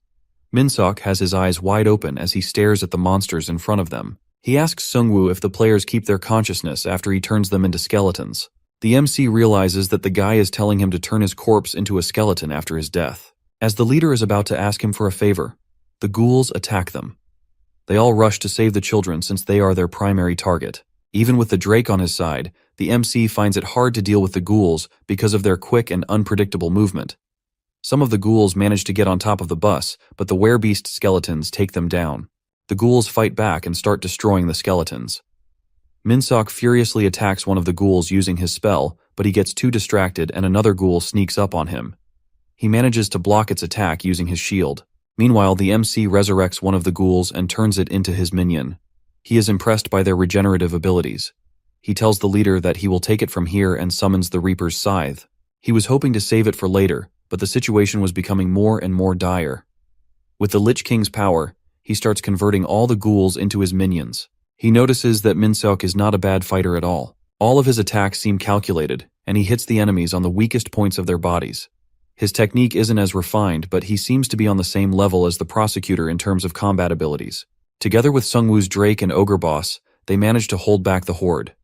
Minseok has his eyes wide open as he stares at the monsters in front of them. He asks Sungwoo if the players keep their consciousness after he turns them into skeletons. The MC realizes that the guy is telling him to turn his corpse into a skeleton after his death. As the leader is about to ask him for a favor, the ghouls attack them. They all rush to save the children since they are their primary target. Even with the Drake on his side, the MC finds it hard to deal with the ghouls because of their quick and unpredictable movement. Some of the ghouls manage to get on top of the bus, but the werebeast skeletons take them down. The ghouls fight back and start destroying the skeletons. Minseok furiously attacks one of the ghouls using his spell, but he gets too distracted and another ghoul sneaks up on him. He manages to block its attack using his shield. Meanwhile, the MC resurrects one of the ghouls and turns it into his minion. He is impressed by their regenerative abilities. He tells the leader that he will take it from here and summons the Reaper's Scythe. He was hoping to save it for later, but the situation was becoming more and more dire. With the Lich King's power, he starts converting all the ghouls into his minions. He notices that Min-seok is not a bad fighter at all. All of his attacks seem calculated, and he hits the enemies on the weakest points of their bodies. His technique isn't as refined, but he seems to be on the same level as the prosecutor in terms of combat abilities. Together with Sungwoo's Drake and Ogre boss, they manage to hold back the horde.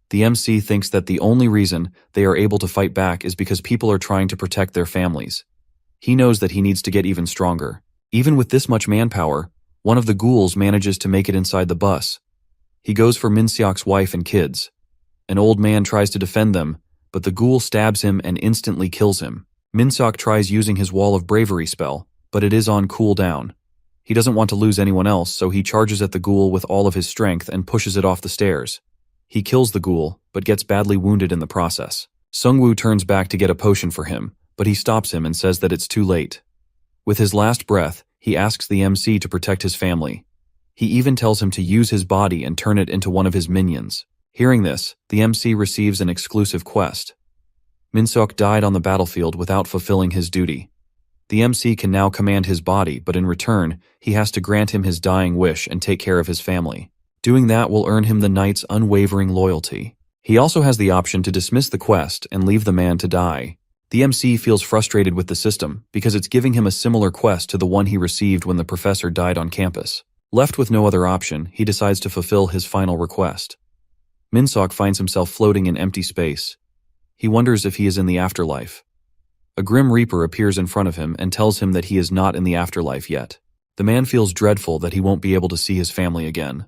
The MC thinks that the only reason they are able to fight back is because people are trying to protect their families. He knows that he needs to get even stronger. Even with this much manpower, one of the ghouls manages to make it inside the bus. He goes for Min-seok's wife and kids. An old man tries to defend them, but the ghoul stabs him and instantly kills him. Min-seok tries using his Wall of Bravery spell, but it is on cooldown. He doesn't want to lose anyone else, so he charges at the ghoul with all of his strength and pushes it off the stairs. He kills the ghoul, but gets badly wounded in the process. Sungwoo turns back to get a potion for him, but he stops him and says that it's too late. With his last breath, he asks the MC to protect his family. He even tells him to use his body and turn it into one of his minions. Hearing this, the MC receives an exclusive quest. Min-seok died on the battlefield without fulfilling his duty. The MC can now command his body, but in return, he has to grant him his dying wish and take care of his family. Doing that will earn him the knight's unwavering loyalty. He also has the option to dismiss the quest and leave the man to die. The MC feels frustrated with the system because it's giving him a similar quest to the one he received when the professor died on campus. Left with no other option, he decides to fulfill his final request. Min-seok finds himself floating in empty space. He wonders if he is in the afterlife. A Grim Reaper appears in front of him and tells him that he is not in the afterlife yet. The man feels dreadful that he won't be able to see his family again.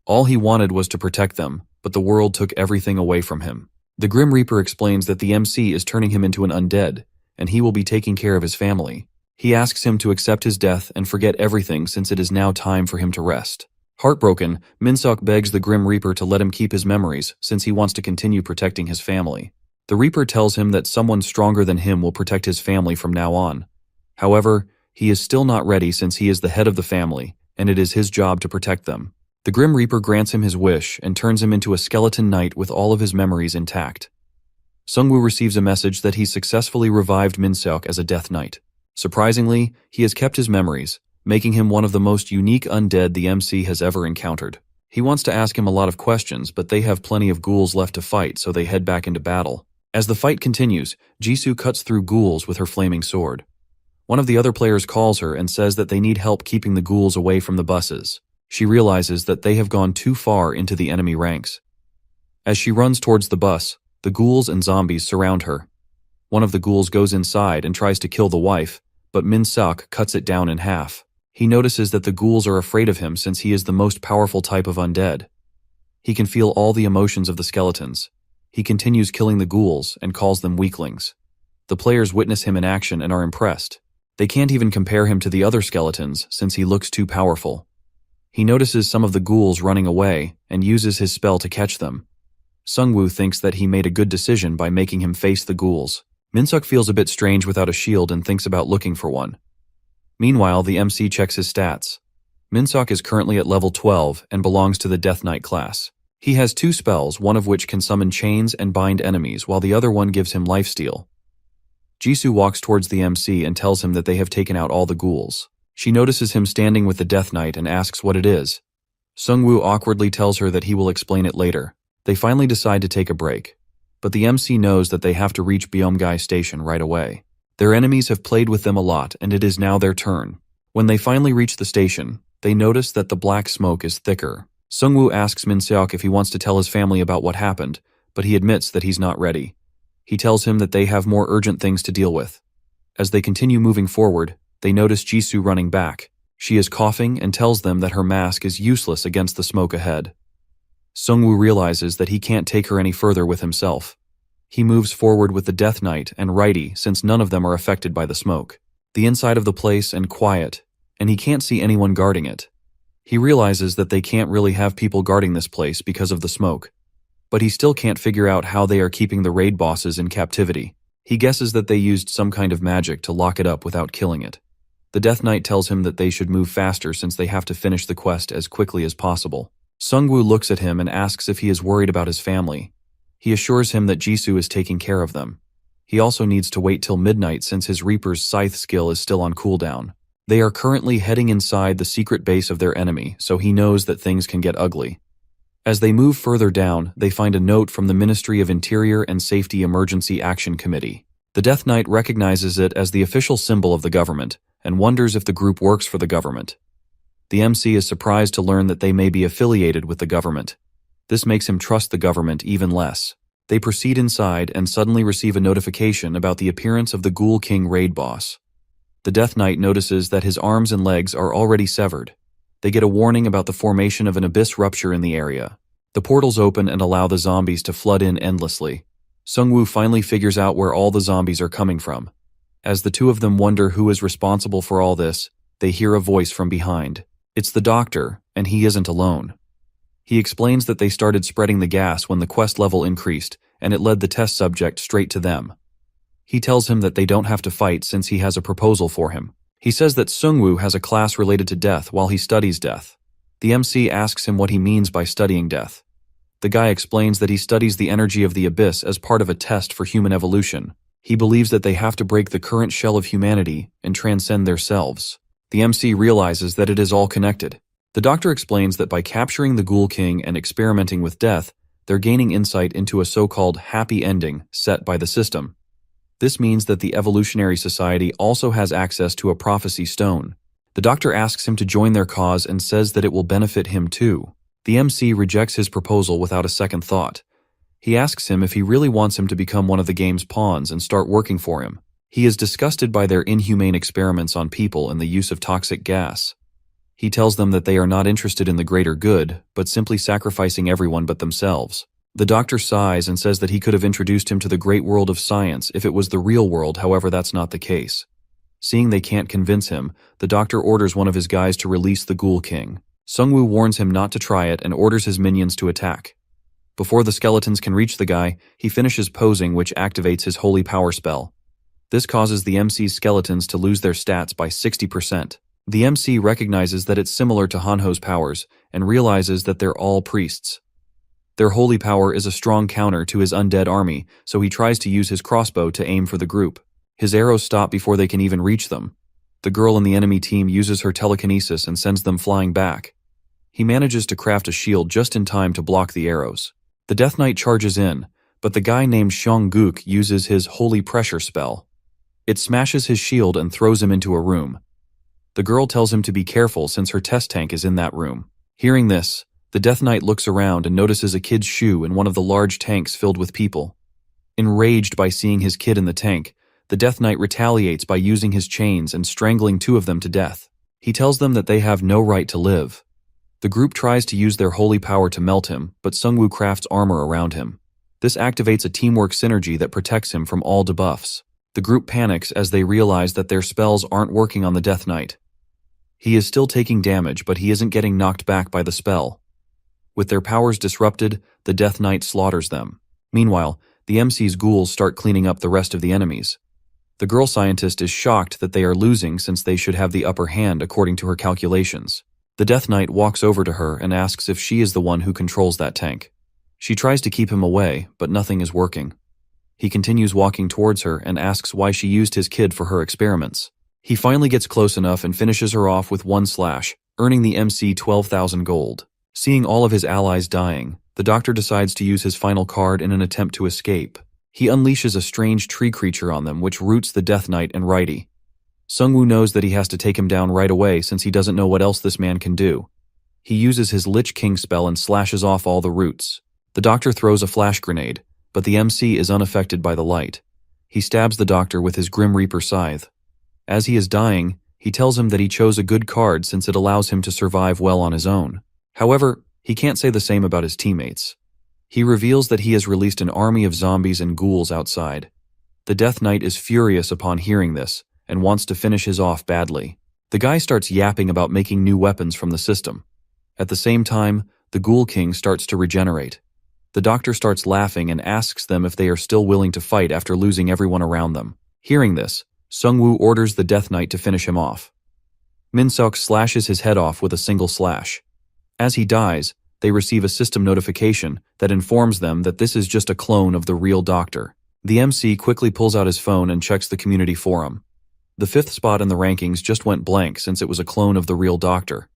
All he wanted was to protect them, but the world took everything away from him. The Grim Reaper explains that the MC is turning him into an undead, and he will be taking care of his family. He asks him to accept his death and forget everything since it is now time for him to rest. Heartbroken, Min-seok begs the Grim Reaper to let him keep his memories since he wants to continue protecting his family. The Reaper tells him that someone stronger than him will protect his family from now on. However, he is still not ready since he is the head of the family, and it is his job to protect them. The Grim Reaper grants him his wish and turns him into a skeleton knight with all of his memories intact. Sungwoo receives a message that he successfully revived Min-seok as a Death Knight. Surprisingly, he has kept his memories, making him one of the most unique undead the MC has ever encountered. He wants to ask him a lot of questions, but they have plenty of ghouls left to fight, so they head back into battle. As the fight continues, Jisoo cuts through ghouls with her flaming sword. One of the other players calls her and says that they need help keeping the ghouls away from the buses. She realizes that they have gone too far into the enemy ranks. As she runs towards the bus, the ghouls and zombies surround her. One of the ghouls goes inside and tries to kill the wife, but Min-seok cuts it down in half. He notices that the ghouls are afraid of him since he is the most powerful type of undead. He can feel all the emotions of the skeletons. He continues killing the ghouls and calls them weaklings. The players witness him in action and are impressed. They can't even compare him to the other skeletons since he looks too powerful. He notices some of the ghouls running away and uses his spell to catch them. Sungwoo thinks that he made a good decision by making him face the ghouls. Min-seok feels a bit strange without a shield and thinks about looking for one. Meanwhile, the MC checks his stats. Min-seok is currently at level 12 and belongs to the Death Knight class. He has 2 spells, one of which can summon chains and bind enemies, while the other one gives him lifesteal. Jisoo walks towards the MC and tells him that they have taken out all the ghouls. She notices him standing with the Death Knight and asks what it is. Sungwoo awkwardly tells her that he will explain it later. They finally decide to take a break, but the MC knows that they have to reach Beomgai Station right away. Their enemies have played with them a lot, and it is now their turn. When they finally reach the station, they notice that the black smoke is thicker. Sungwoo asks Min-seok if he wants to tell his family about what happened, but he admits that he's not ready. He tells him that they have more urgent things to deal with. As they continue moving forward, they notice Jisoo running back. She is coughing and tells them that her mask is useless against the smoke ahead. Sungwoo realizes that he can't take her any further with himself. He moves forward with the Death Knight and Righty since none of them are affected by the smoke. The inside of the place and quiet, and he can't see anyone guarding it. He realizes that they can't really have people guarding this place because of the smoke, but he still can't figure out how they are keeping the raid bosses in captivity. He guesses that they used some kind of magic to lock it up without killing it. The Death Knight tells him that they should move faster since they have to finish the quest as quickly as possible. Sungwoo looks at him and asks if he is worried about his family. He assures him that Jisoo is taking care of them. He also needs to wait till midnight since his Reaper's scythe skill is still on cooldown. They are currently heading inside the secret base of their enemy, so he knows that things can get ugly. As they move further down, they find a note from the Ministry of Interior and Safety Emergency Action Committee. The Death Knight recognizes it as the official symbol of the government and wonders if the group works for the government. The MC is surprised to learn that they may be affiliated with the government. This makes him trust the government even less. They proceed inside and suddenly receive a notification about the appearance of the Ghoul King raid boss. The Death Knight notices that his arms and legs are already severed. They get a warning about the formation of an abyss rupture in the area. The portals open and allow the zombies to flood in endlessly. Sungwoo finally figures out where all the zombies are coming from. As the two of them wonder who is responsible for all this, they hear a voice from behind. It's the doctor, and he isn't alone. He explains that they started spreading the gas when the quest level increased, and it led the test subject straight to them. He tells him that they don't have to fight since he has a proposal for him. He says that Sungwoo has a class related to death while he studies death. The MC asks him what he means by studying death. The guy explains that he studies the energy of the abyss as part of a test for human evolution. He believes that they have to break the current shell of humanity and transcend their selves. The MC realizes that it is all connected. The doctor explains that by capturing the Ghoul King and experimenting with death, they're gaining insight into a so-called happy ending set by the system. This means that the evolutionary society also has access to a prophecy stone. The doctor asks him to join their cause and says that it will benefit him too. The MC rejects his proposal without a second thought. He asks him if he really wants him to become one of the game's pawns and start working for him. He is disgusted by their inhumane experiments on people and the use of toxic gas. He tells them that they are not interested in the greater good, but simply sacrificing everyone but themselves. The doctor sighs and says that he could have introduced him to the great world of science if it was the real world, however that's not the case. Seeing they can't convince him, the doctor orders one of his guys to release the Ghoul King. Sungwoo warns him not to try it and orders his minions to attack. Before the skeletons can reach the guy, he finishes posing, which activates his holy power spell. This causes the MC's skeletons to lose their stats by 60%. The MC recognizes that it's similar to Hanho's powers and realizes that they're all priests. Their holy power is a strong counter to his undead army, so he tries to use his crossbow to aim for the group. His arrows stop before they can even reach them. The girl in the enemy team uses her telekinesis and sends them flying back. He manages to craft a shield just in time to block the arrows. The Death Knight charges in, but the guy named Xiong-guk uses his holy pressure spell. It smashes his shield and throws him into a room. The girl tells him to be careful since her test tank is in that room. Hearing this, the Death Knight looks around and notices a kid's shoe in one of the large tanks filled with people. Enraged by seeing his kid in the tank, the Death Knight retaliates by using his chains and strangling two of them to death. He tells them that they have no right to live. The group tries to use their holy power to melt him, but Sungwoo crafts armor around him. This activates a teamwork synergy that protects him from all debuffs. The group panics as they realize that their spells aren't working on the Death Knight. He is still taking damage, but he isn't getting knocked back by the spell. With their powers disrupted, the Death Knight slaughters them. Meanwhile, the MC's ghouls start cleaning up the rest of the enemies. The girl scientist is shocked that they are losing since they should have the upper hand according to her calculations. The Death Knight walks over to her and asks if she is the one who controls that tank. She tries to keep him away, but nothing is working. He continues walking towards her and asks why she used his kid for her experiments. He finally gets close enough and finishes her off with one slash, earning the MC 12,000 gold. Seeing all of his allies dying, the doctor decides to use his final card in an attempt to escape. He unleashes a strange tree creature on them which roots the Death Knight and righty. Sungwoo knows that he has to take him down right away since he doesn't know what else this man can do. He uses his Lich King spell and slashes off all the roots. The doctor throws a flash grenade, but the MC is unaffected by the light. He stabs the doctor with his Grim Reaper scythe. As he is dying, he tells him that he chose a good card since it allows him to survive well on his own. However, he can't say the same about his teammates. He reveals that he has released an army of zombies and ghouls outside. The Death Knight is furious upon hearing this and wants to finish his off badly. The guy starts yapping about making new weapons from the system. At the same time, the Ghoul King starts to regenerate. The doctor starts laughing and asks them if they are still willing to fight after losing everyone around them. Hearing this, Sungwoo orders the Death Knight to finish him off. Min-seok slashes his head off with a single slash. As he dies, they receive a system notification that informs them that this is just a clone of the real doctor. The MC quickly pulls out his phone and checks the community forum. The 5th spot in the rankings just went blank since it was a clone of the real doctor.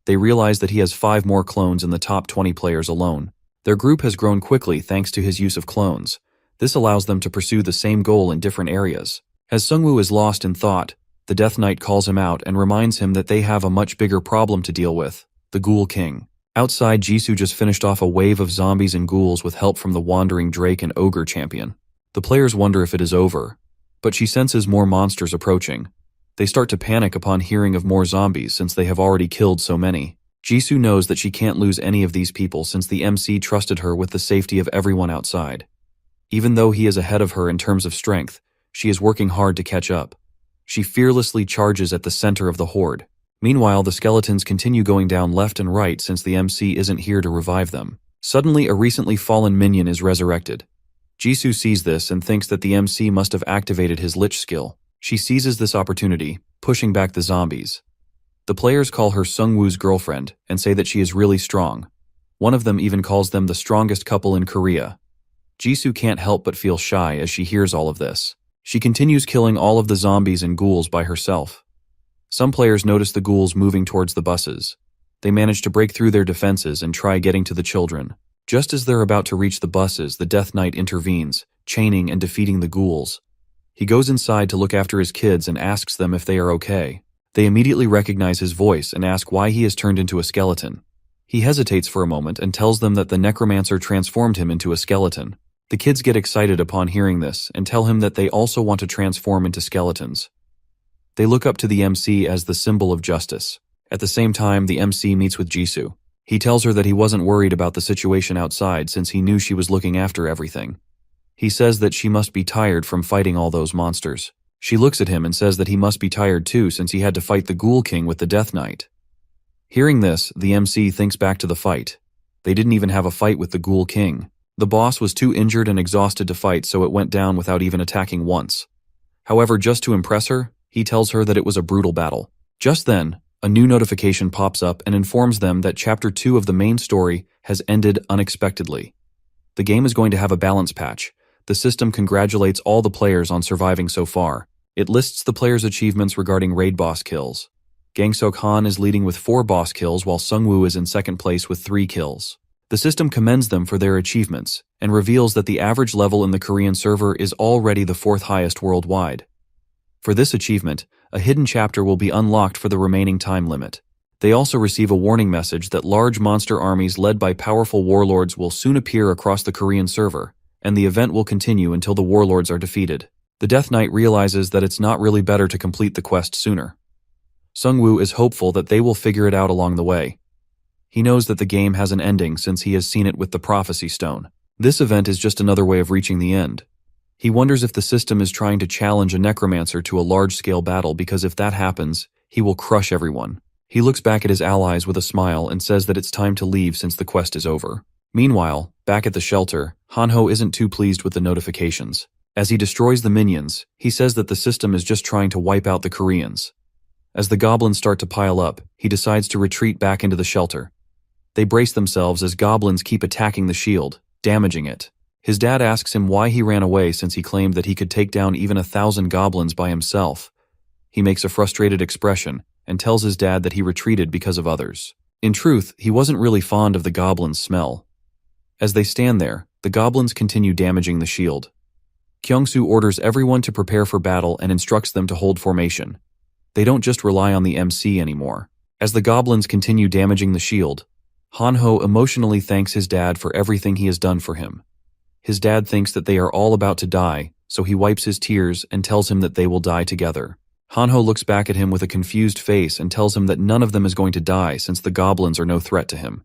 They realize that he has 5 more clones in the top 20 players alone. Their group has grown quickly thanks to his use of clones. This allows them to pursue the same goal in different areas. As Sungwoo is lost in thought, the Death Knight calls him out and reminds him that they have a much bigger problem to deal with, the Ghoul King. Outside, Jisoo just finished off a wave of zombies and ghouls with help from the Wandering Drake and Ogre champion. The players wonder if it is over, but she senses more monsters approaching. They start to panic upon hearing of more zombies since they have already killed so many. Jisoo knows that she can't lose any of these people since the MC trusted her with the safety of everyone outside. Even though he is ahead of her in terms of strength, she is working hard to catch up. She fearlessly charges at the center of the horde. Meanwhile, the skeletons continue going down left and right since the MC isn't here to revive them. Suddenly, a recently fallen minion is resurrected. Jisoo sees this and thinks that the MC must have activated his Lich skill. She seizes this opportunity, pushing back the zombies. The players call her Sungwoo's girlfriend and say that she is really strong. One of them even calls them the strongest couple in Korea. Jisoo can't help but feel shy as she hears all of this. She continues killing all of the zombies and ghouls by herself. Some players notice the ghouls moving towards the buses. They manage to break through their defenses and try getting to the children. Just as they're about to reach the buses, the Death Knight intervenes, chaining and defeating the ghouls. He goes inside to look after his kids and asks them if they are okay. They immediately recognize his voice and ask why he has turned into a skeleton. He hesitates for a moment and tells them that the Necromancer transformed him into a skeleton. The kids get excited upon hearing this and tell him that they also want to transform into skeletons. They look up to the MC as the symbol of justice. At the same time, the MC meets with Jisoo. He tells her that he wasn't worried about the situation outside since he knew she was looking after everything. He says that she must be tired from fighting all those monsters. She looks at him and says that he must be tired too since he had to fight the Ghoul King with the Death Knight. Hearing this, the MC thinks back to the fight. They didn't even have a fight with the Ghoul King. The boss was too injured and exhausted to fight, so it went down without even attacking once. However, just to impress her, he tells her that it was a brutal battle. Just then, a new notification pops up and informs them that Chapter 2 of the main story has ended unexpectedly. The game is going to have a balance patch. The system congratulates all the players on surviving so far. It lists the players' achievements regarding raid boss kills. Gangsok Han is leading with 4 boss kills while Sungwoo is in second place with 3 kills. The system commends them for their achievements and reveals that the average level in the Korean server is already the 4th highest worldwide. For this achievement, a hidden chapter will be unlocked for the remaining time limit. They also receive a warning message that large monster armies led by powerful warlords will soon appear across the Korean server, and the event will continue until the warlords are defeated. The Death Knight realizes that it's not really better to complete the quest sooner. Sungwoo is hopeful that they will figure it out along the way. He knows that the game has an ending since he has seen it with the Prophecy Stone. This event is just another way of reaching the end. He wonders if the system is trying to challenge a Necromancer to a large-scale battle because if that happens, he will crush everyone. He looks back at his allies with a smile and says that it's time to leave since the quest is over. Meanwhile, back at the shelter, Hanho isn't too pleased with the notifications. As he destroys the minions, he says that the system is just trying to wipe out the Koreans. As the goblins start to pile up, he decides to retreat back into the shelter. They brace themselves as goblins keep attacking the shield, damaging it. His dad asks him why he ran away since he claimed that he could take down even 1,000 goblins by himself. He makes a frustrated expression and tells his dad that he retreated because of others. In truth, he wasn't really fond of the goblins' smell. As they stand there, the goblins continue damaging the shield. Kyungsoo orders everyone to prepare for battle and instructs them to hold formation. They don't just rely on the MC anymore. As the goblins continue damaging the shield, Hanho emotionally thanks his dad for everything he has done for him. His dad thinks that they are all about to die, so he wipes his tears and tells him that they will die together. Hanho looks back at him with a confused face and tells him that none of them is going to die since the goblins are no threat to him.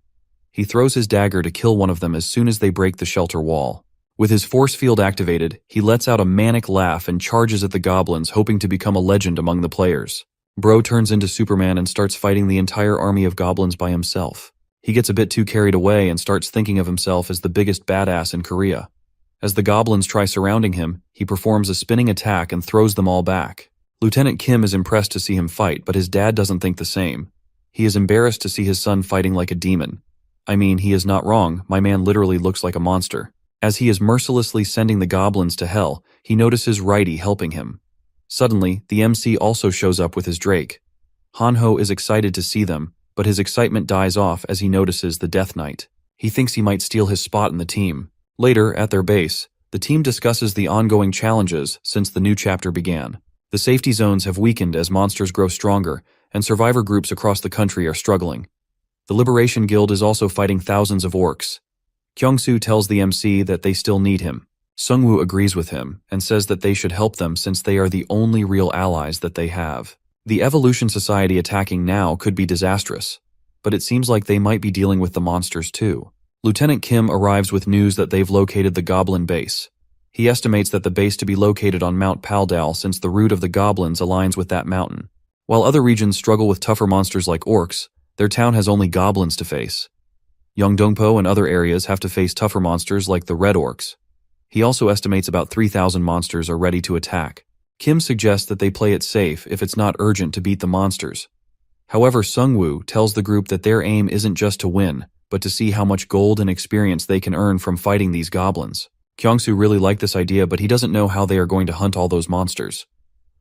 He throws his dagger to kill one of them as soon as they break the shelter wall. With his force field activated, he lets out a manic laugh and charges at the goblins, hoping to become a legend among the players. Bro turns into Superman and starts fighting the entire army of goblins by himself. He gets a bit too carried away and starts thinking of himself as the biggest badass in Korea. As the goblins try surrounding him, he performs a spinning attack and throws them all back. Lieutenant Kim is impressed to see him fight, but his dad doesn't think the same. He is embarrassed to see his son fighting like a demon. I mean, he is not wrong, my man literally looks like a monster. As he is mercilessly sending the goblins to hell, he notices Righty helping him. Suddenly, the MC also shows up with his Drake. Hanho is excited to see them, but his excitement dies off as he notices the Death Knight. He thinks he might steal his spot in the team. Later, at their base, the team discusses the ongoing challenges since the new chapter began. The safety zones have weakened as monsters grow stronger, and survivor groups across the country are struggling. The Liberation Guild is also fighting thousands of orcs. Kyungsoo tells the MC that they still need him. Sungwoo agrees with him and says that they should help them since they are the only real allies that they have. The Evolution Society attacking now could be disastrous, but it seems like they might be dealing with the monsters too. Lieutenant Kim arrives with news that they've located the Goblin base. He estimates that the base to be located on Mount Paldal since the route of the goblins aligns with that mountain. While other regions struggle with tougher monsters like orcs, their town has only goblins to face. Yeongdongpo and other areas have to face tougher monsters like the red orcs. He also estimates about 3,000 monsters are ready to attack. Kim suggests that they play it safe if it's not urgent to beat the monsters. However, Sungwoo tells the group that their aim isn't just to win, but to see how much gold and experience they can earn from fighting these goblins. Kyungsoo really liked this idea, but he doesn't know how they are going to hunt all those monsters.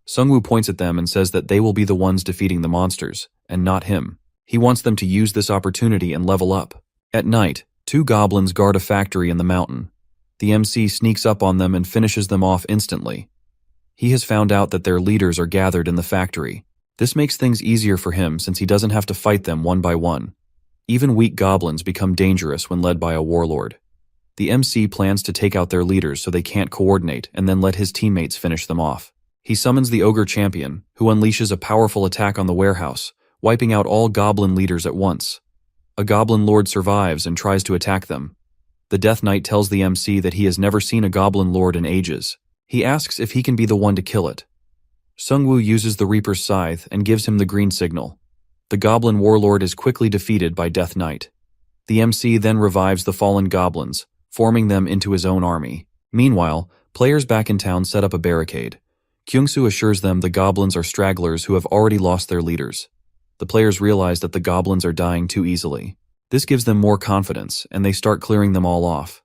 Sungwoo points at them and says that they will be the ones defeating the monsters, and not him. He wants them to use this opportunity and level up. At night, 2 goblins guard a factory in the mountain. The MC sneaks up on them and finishes them off instantly. He has found out that their leaders are gathered in the factory. This makes things easier for him since he doesn't have to fight them one by one. Even weak goblins become dangerous when led by a warlord. The MC plans to take out their leaders so they can't coordinate and then let his teammates finish them off. He summons the Ogre Champion, who unleashes a powerful attack on the warehouse, wiping out all goblin leaders at once. A goblin lord survives and tries to attack them. The Death Knight tells the MC that he has never seen a goblin lord in ages. He asks if he can be the one to kill it. Sungwoo uses the Reaper's Scythe and gives him the green signal. The goblin warlord is quickly defeated by Death Knight. The MC then revives the fallen goblins, forming them into his own army. Meanwhile, players back in town set up a barricade. Kyungsoo assures them the goblins are stragglers who have already lost their leaders. The players realize that the goblins are dying too easily. This gives them more confidence, and they start clearing them all off.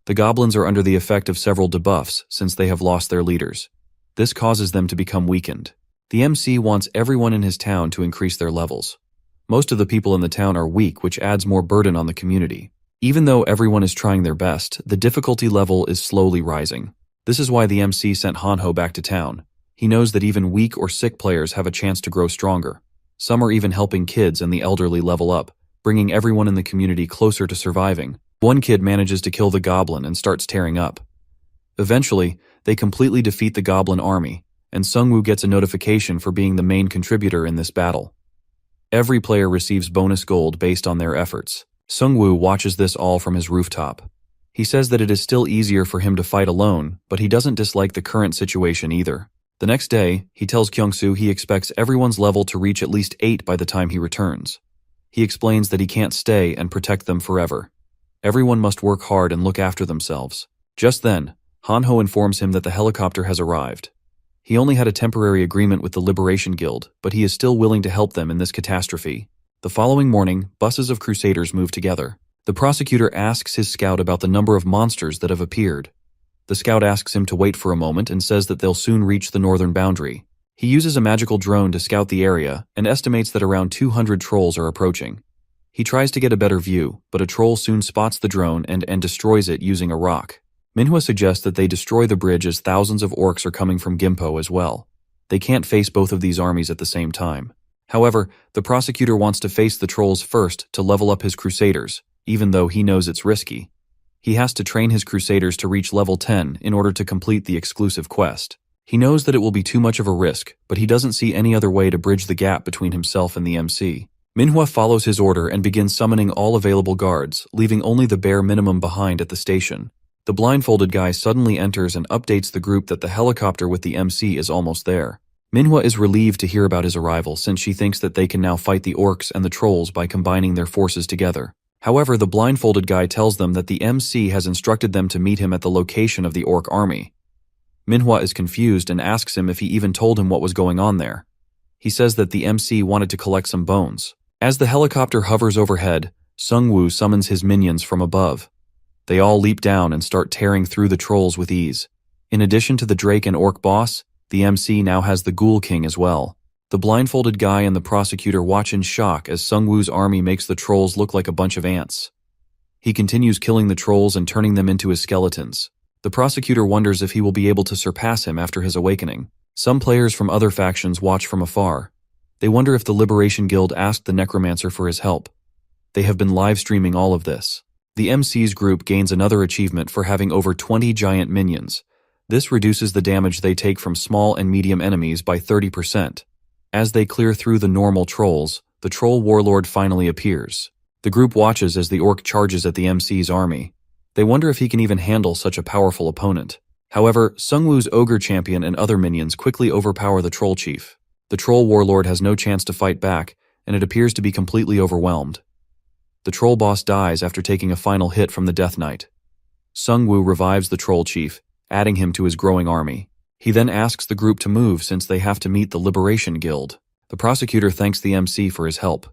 The goblins are under the effect of several debuffs since they have lost their leaders. This causes them to become weakened. The MC wants everyone in his town to increase their levels. Most of the people in the town are weak, which adds more burden on the community. Even though everyone is trying their best, the difficulty level is slowly rising. This is why the MC sent Hanho back to town. He knows that even weak or sick players have a chance to grow stronger. Some are even helping kids and the elderly level up, bringing everyone in the community closer to surviving. One kid manages to kill the goblin and starts tearing up. Eventually, they completely defeat the goblin army, and Sungwoo gets a notification for being the main contributor in this battle. Every player receives bonus gold based on their efforts. Sungwoo watches this all from his rooftop. He says that it is still easier for him to fight alone, but he doesn't dislike the current situation either. The next day, he tells Kyungsoo he expects everyone's level to reach at least 8 by the time he returns. He explains that he can't stay and protect them forever. Everyone must work hard and look after themselves. Just then, Hanho informs him that the helicopter has arrived. He only had a temporary agreement with the Liberation Guild, but he is still willing to help them in this catastrophe. The following morning, buses of crusaders move together. The prosecutor asks his scout about the number of monsters that have appeared. The scout asks him to wait for a moment and says that they'll soon reach the northern boundary. He uses a magical drone to scout the area and estimates that around 200 trolls are approaching. He tries to get a better view, but a troll soon spots the drone and destroys it using a rock. Manhwa suggests that they destroy the bridge as thousands of orcs are coming from Gimpo as well. They can't face both of these armies at the same time. However, the prosecutor wants to face the trolls first to level up his crusaders, even though he knows it's risky. He has to train his crusaders to reach level 10 in order to complete the exclusive quest. He knows that it will be too much of a risk, but he doesn't see any other way to bridge the gap between himself and the MC. Manhwa follows his order and begins summoning all available guards, leaving only the bare minimum behind at the station. The blindfolded guy suddenly enters and updates the group that the helicopter with the MC is almost there. Manhwa is relieved to hear about his arrival since she thinks that they can now fight the orcs and the trolls by combining their forces together. However, the blindfolded guy tells them that the MC has instructed them to meet him at the location of the orc army. Manhwa is confused and asks him if he even told him what was going on there. He says that the MC wanted to collect some bones. As the helicopter hovers overhead, Sungwoo summons his minions from above. They all leap down and start tearing through the trolls with ease. In addition to the Drake and Orc boss, The MC now has the Ghoul King as well. The blindfolded guy and the prosecutor watch in shock as Sungwoo's army makes the trolls look like a bunch of ants. He continues killing the trolls and turning them into his skeletons. The prosecutor wonders if he will be able to surpass him after his awakening. Some players from other factions watch from afar. They wonder if the Liberation Guild asked the Necromancer for his help. They have been live streaming all of this. The MC's group gains another achievement for having over 20 giant minions. This reduces the damage they take from small and medium enemies by 30%. As they clear through the normal trolls, the troll warlord finally appears. The group watches as the orc charges at the MC's army. They wonder if he can even handle such a powerful opponent. However, Sungwoo's ogre champion and other minions quickly overpower the troll chief. The troll warlord has no chance to fight back, and it appears to be completely overwhelmed. The troll boss dies after taking a final hit from the Death Knight. Sungwoo revives the troll chief, adding him to his growing army. He then asks the group to move since they have to meet the Liberation Guild. The prosecutor thanks the MC for his help.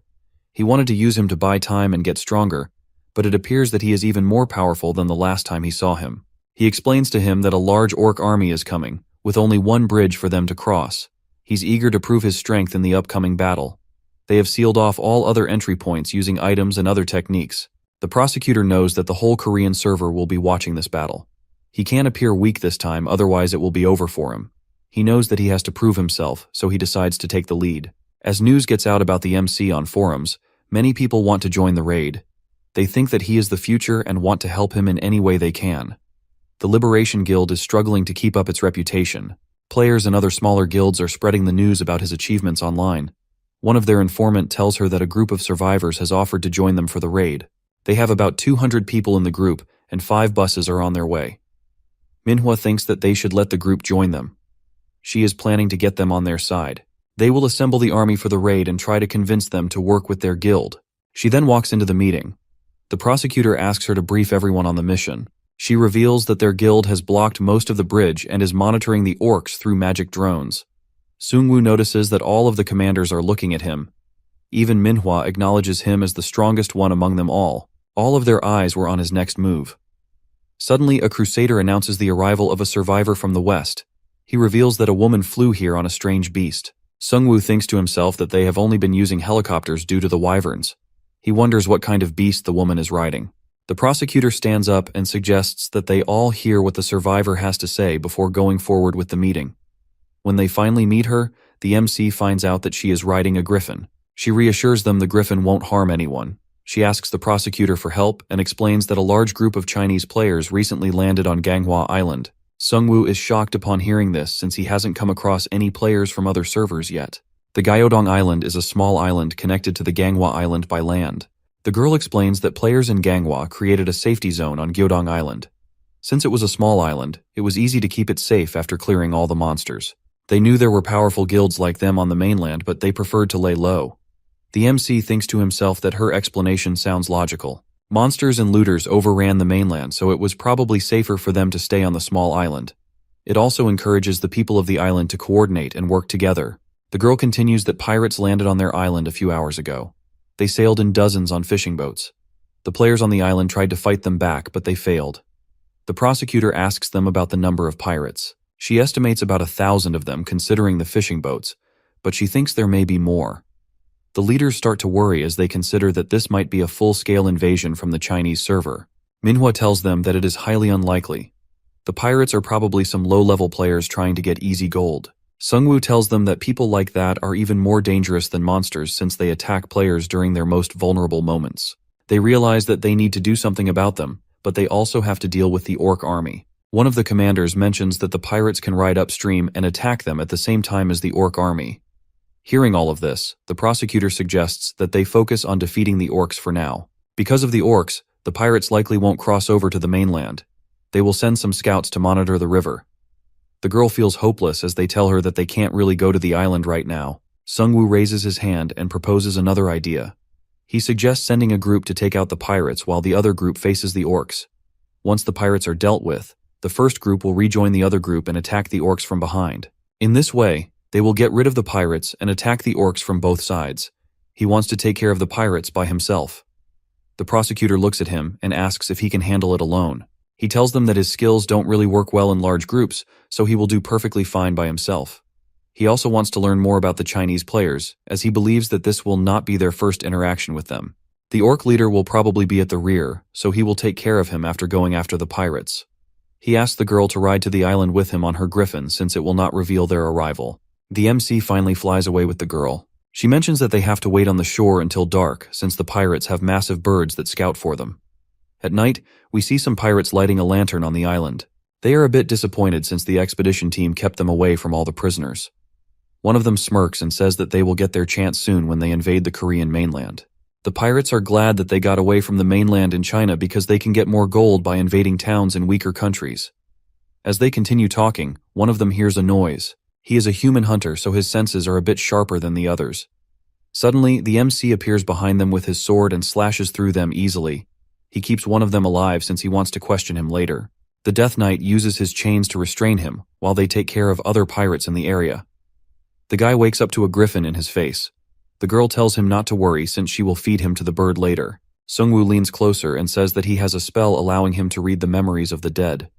He wanted to use him to buy time and get stronger, but it appears that he is even more powerful than the last time he saw him. He explains to him that a large orc army is coming, with only one bridge for them to cross. He's eager to prove his strength in the upcoming battle. They have sealed off all other entry points using items and other techniques. The prosecutor knows that the whole Korean server will be watching this battle. He can't appear weak this time, otherwise it will be over for him. He knows that he has to prove himself, so he decides to take the lead. As news gets out about the MC on forums, many people want to join the raid. They think that he is the future and want to help him in any way they can. The Liberation Guild is struggling to keep up its reputation. Players and other smaller guilds are spreading the news about his achievements online. One of their informant tells her that a group of survivors has offered to join them for the raid. They have about 200 people in the group, and 5 buses are on their way. Manhwa thinks that they should let the group join them. She is planning to get them on their side. They will assemble the army for the raid and try to convince them to work with their guild. She then walks into the meeting. The prosecutor asks her to brief everyone on the mission. She reveals that their guild has blocked most of the bridge and is monitoring the orcs through magic drones. Sungwoo notices that all of the commanders are looking at him. Even Manhwa acknowledges him as the strongest one among them all. All of their eyes were on his next move. Suddenly, a crusader announces the arrival of a survivor from the west. He reveals that a woman flew here on a strange beast. Sungwoo thinks to himself that they have only been using helicopters due to the wyverns. He wonders what kind of beast the woman is riding. The prosecutor stands up and suggests that they all hear what the survivor has to say before going forward with the meeting. When they finally meet her, the MC finds out that she is riding a griffin. She reassures them the griffin won't harm anyone. She asks the prosecutor for help and explains that a large group of Chinese players recently landed on Manhwa Island. Sungwoo is shocked upon hearing this since he hasn't come across any players from other servers yet. The Gyeodong Island is a small island connected to the Manhwa Island by land. The girl explains that players in Manhwa created a safety zone on Gyeodong Island. Since it was a small island, it was easy to keep it safe after clearing all the monsters. They knew there were powerful guilds like them on the mainland, but they preferred to lay low. The MC thinks to himself that her explanation sounds logical. Monsters and looters overran the mainland, so it was probably safer for them to stay on the small island. It also encourages the people of the island to coordinate and work together. The girl continues that pirates landed on their island a few hours ago. They sailed in dozens on fishing boats. The players on the island tried to fight them back, but they failed. The prosecutor asks them about the number of pirates. She estimates about 1,000 of them considering the fishing boats, but she thinks there may be more. The leaders start to worry as they consider that this might be a full-scale invasion from the Chinese server. Manhwa tells them that it is highly unlikely. The pirates are probably some low-level players trying to get easy gold. Sungwoo tells them that people like that are even more dangerous than monsters since they attack players during their most vulnerable moments. They realize that they need to do something about them, but they also have to deal with the orc army. One of the commanders mentions that the pirates can ride upstream and attack them at the same time as the orc army. Hearing all of this, the prosecutor suggests that they focus on defeating the orcs for now. Because of the orcs, the pirates likely won't cross over to the mainland. They will send some scouts to monitor the river. The girl feels hopeless as they tell her that they can't really go to the island right now. Sungwoo raises his hand and proposes another idea. He suggests sending a group to take out the pirates while the other group faces the orcs. Once the pirates are dealt with, the first group will rejoin the other group and attack the orcs from behind. In this way, they will get rid of the pirates and attack the orcs from both sides. He wants to take care of the pirates by himself. The prosecutor looks at him and asks if he can handle it alone. He tells them that his skills don't really work well in large groups, so he will do perfectly fine by himself. He also wants to learn more about the Chinese players, as he believes that this will not be their first interaction with them. The orc leader will probably be at the rear, so he will take care of him after going after the pirates. He asks the girl to ride to the island with him on her griffin since it will not reveal their arrival. The MC finally flies away with the girl. She mentions that they have to wait on the shore until dark since the pirates have massive birds that scout for them. At night, we see some pirates lighting a lantern on the island. They are a bit disappointed since the expedition team kept them away from all the prisoners. One of them smirks and says that they will get their chance soon when they invade the Korean mainland. The pirates are glad that they got away from the mainland in China because they can get more gold by invading towns in weaker countries. As they continue talking, one of them hears a noise. He is a human hunter, so his senses are a bit sharper than the others. Suddenly, the MC appears behind them with his sword and slashes through them easily. He keeps one of them alive since he wants to question him later. The Death Knight uses his chains to restrain him, while they take care of other pirates in the area. The guy wakes up to a griffin in his face. The girl tells him not to worry since she will feed him to the bird later. Sungwoo leans closer and says that he has a spell allowing him to read the memories of the dead.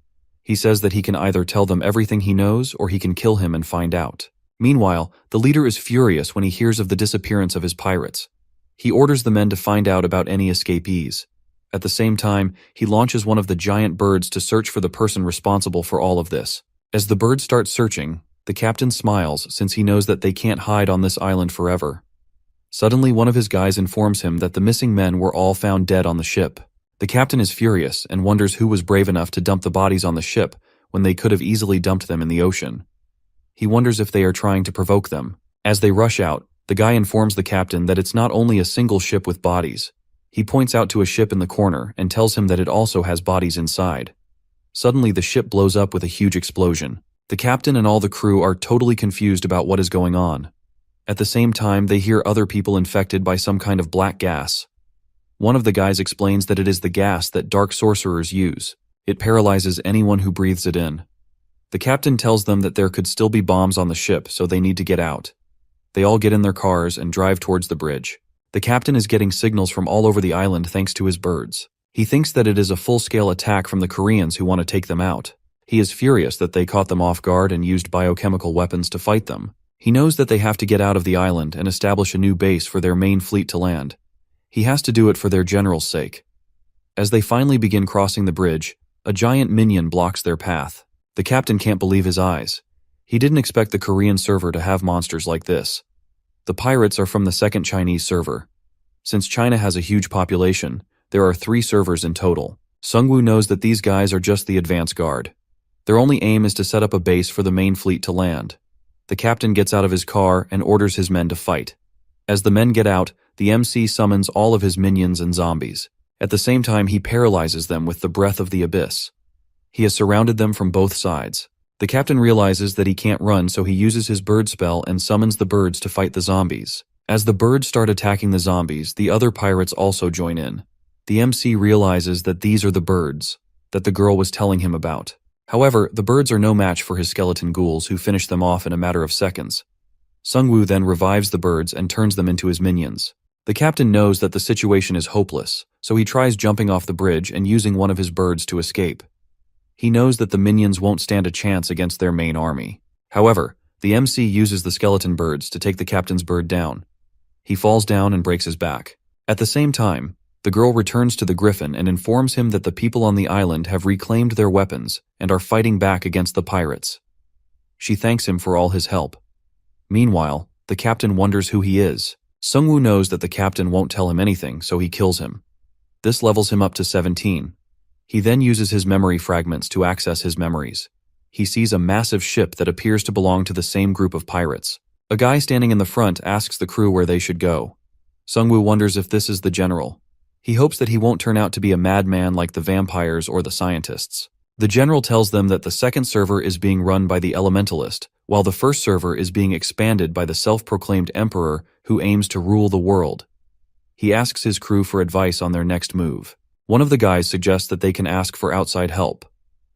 He says that he can either tell them everything he knows or he can kill him and find out. Meanwhile, the leader is furious when he hears of the disappearance of his pirates. He orders the men to find out about any escapees. At the same time, he launches one of the giant birds to search for the person responsible for all of this. As the bird starts searching, the captain smiles since he knows that they can't hide on this island forever. Suddenly, one of his guys informs him that the missing men were all found dead on the ship. The captain is furious and wonders who was brave enough to dump the bodies on the ship when they could have easily dumped them in the ocean. He wonders if they are trying to provoke them. As they rush out, the guy informs the captain that it's not only a single ship with bodies. He points out to a ship in the corner and tells him that it also has bodies inside. Suddenly, the ship blows up with a huge explosion. The captain and all the crew are totally confused about what is going on. At the same time, they hear other people infected by some kind of black gas. One of the guys explains that it is the gas that dark sorcerers use. It paralyzes anyone who breathes it in. The captain tells them that there could still be bombs on the ship, so they need to get out. They all get in their cars and drive towards the bridge. The captain is getting signals from all over the island thanks to his birds. He thinks that it is a full-scale attack from the Koreans who want to take them out. He is furious that they caught them off guard and used biochemical weapons to fight them. He knows that they have to get out of the island and establish a new base for their main fleet to land. He has to do it for their general's sake. As they finally begin crossing the bridge, a giant minion blocks their path. The captain can't believe his eyes. He didn't expect the Korean server to have monsters like this. The pirates are from the second Chinese server. Since China has a huge population, there are 3 servers in total. Sungwoo knows that these guys are just the advance guard. Their only aim is to set up a base for the main fleet to land. The captain gets out of his car and orders his men to fight. As the men get out, the MC summons all of his minions and zombies. At the same time, he paralyzes them with the breath of the abyss. He has surrounded them from both sides. The captain realizes that he can't run, so he uses his bird spell and summons the birds to fight the zombies. As the birds start attacking the zombies, the other pirates also join in. The MC realizes that these are the birds that the girl was telling him about. However, the birds are no match for his skeleton ghouls who finish them off in a matter of seconds. Sungwoo then revives the birds and turns them into his minions. The captain knows that the situation is hopeless, so he tries jumping off the bridge and using one of his birds to escape. He knows that the minions won't stand a chance against their main army. However, the MC uses the skeleton birds to take the captain's bird down. He falls down and breaks his back. At the same time, the girl returns to the griffin and informs him that the people on the island have reclaimed their weapons and are fighting back against the pirates. She thanks him for all his help. Meanwhile, the captain wonders who he is. Sungwoo knows that the captain won't tell him anything, so he kills him. This levels him up to 17. He then uses his memory fragments to access his memories. He sees a massive ship that appears to belong to the same group of pirates. A guy standing in the front asks the crew where they should go. Sungwoo wonders if this is the general. He hopes that he won't turn out to be a madman like the vampires or the scientists. The general tells them that the second server is being run by the elementalist, while the first server is being expanded by the self-proclaimed emperor who aims to rule the world. He asks his crew for advice on their next move. One of the guys suggests that they can ask for outside help.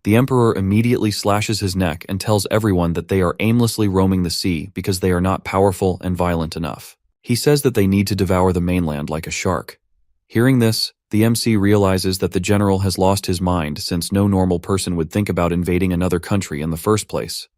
The emperor immediately slashes his neck and tells everyone that they are aimlessly roaming the sea because they are not powerful and violent enough. He says that they need to devour the mainland like a shark. Hearing this, the MC realizes that the general has lost his mind since no normal person would think about invading another country in the first place.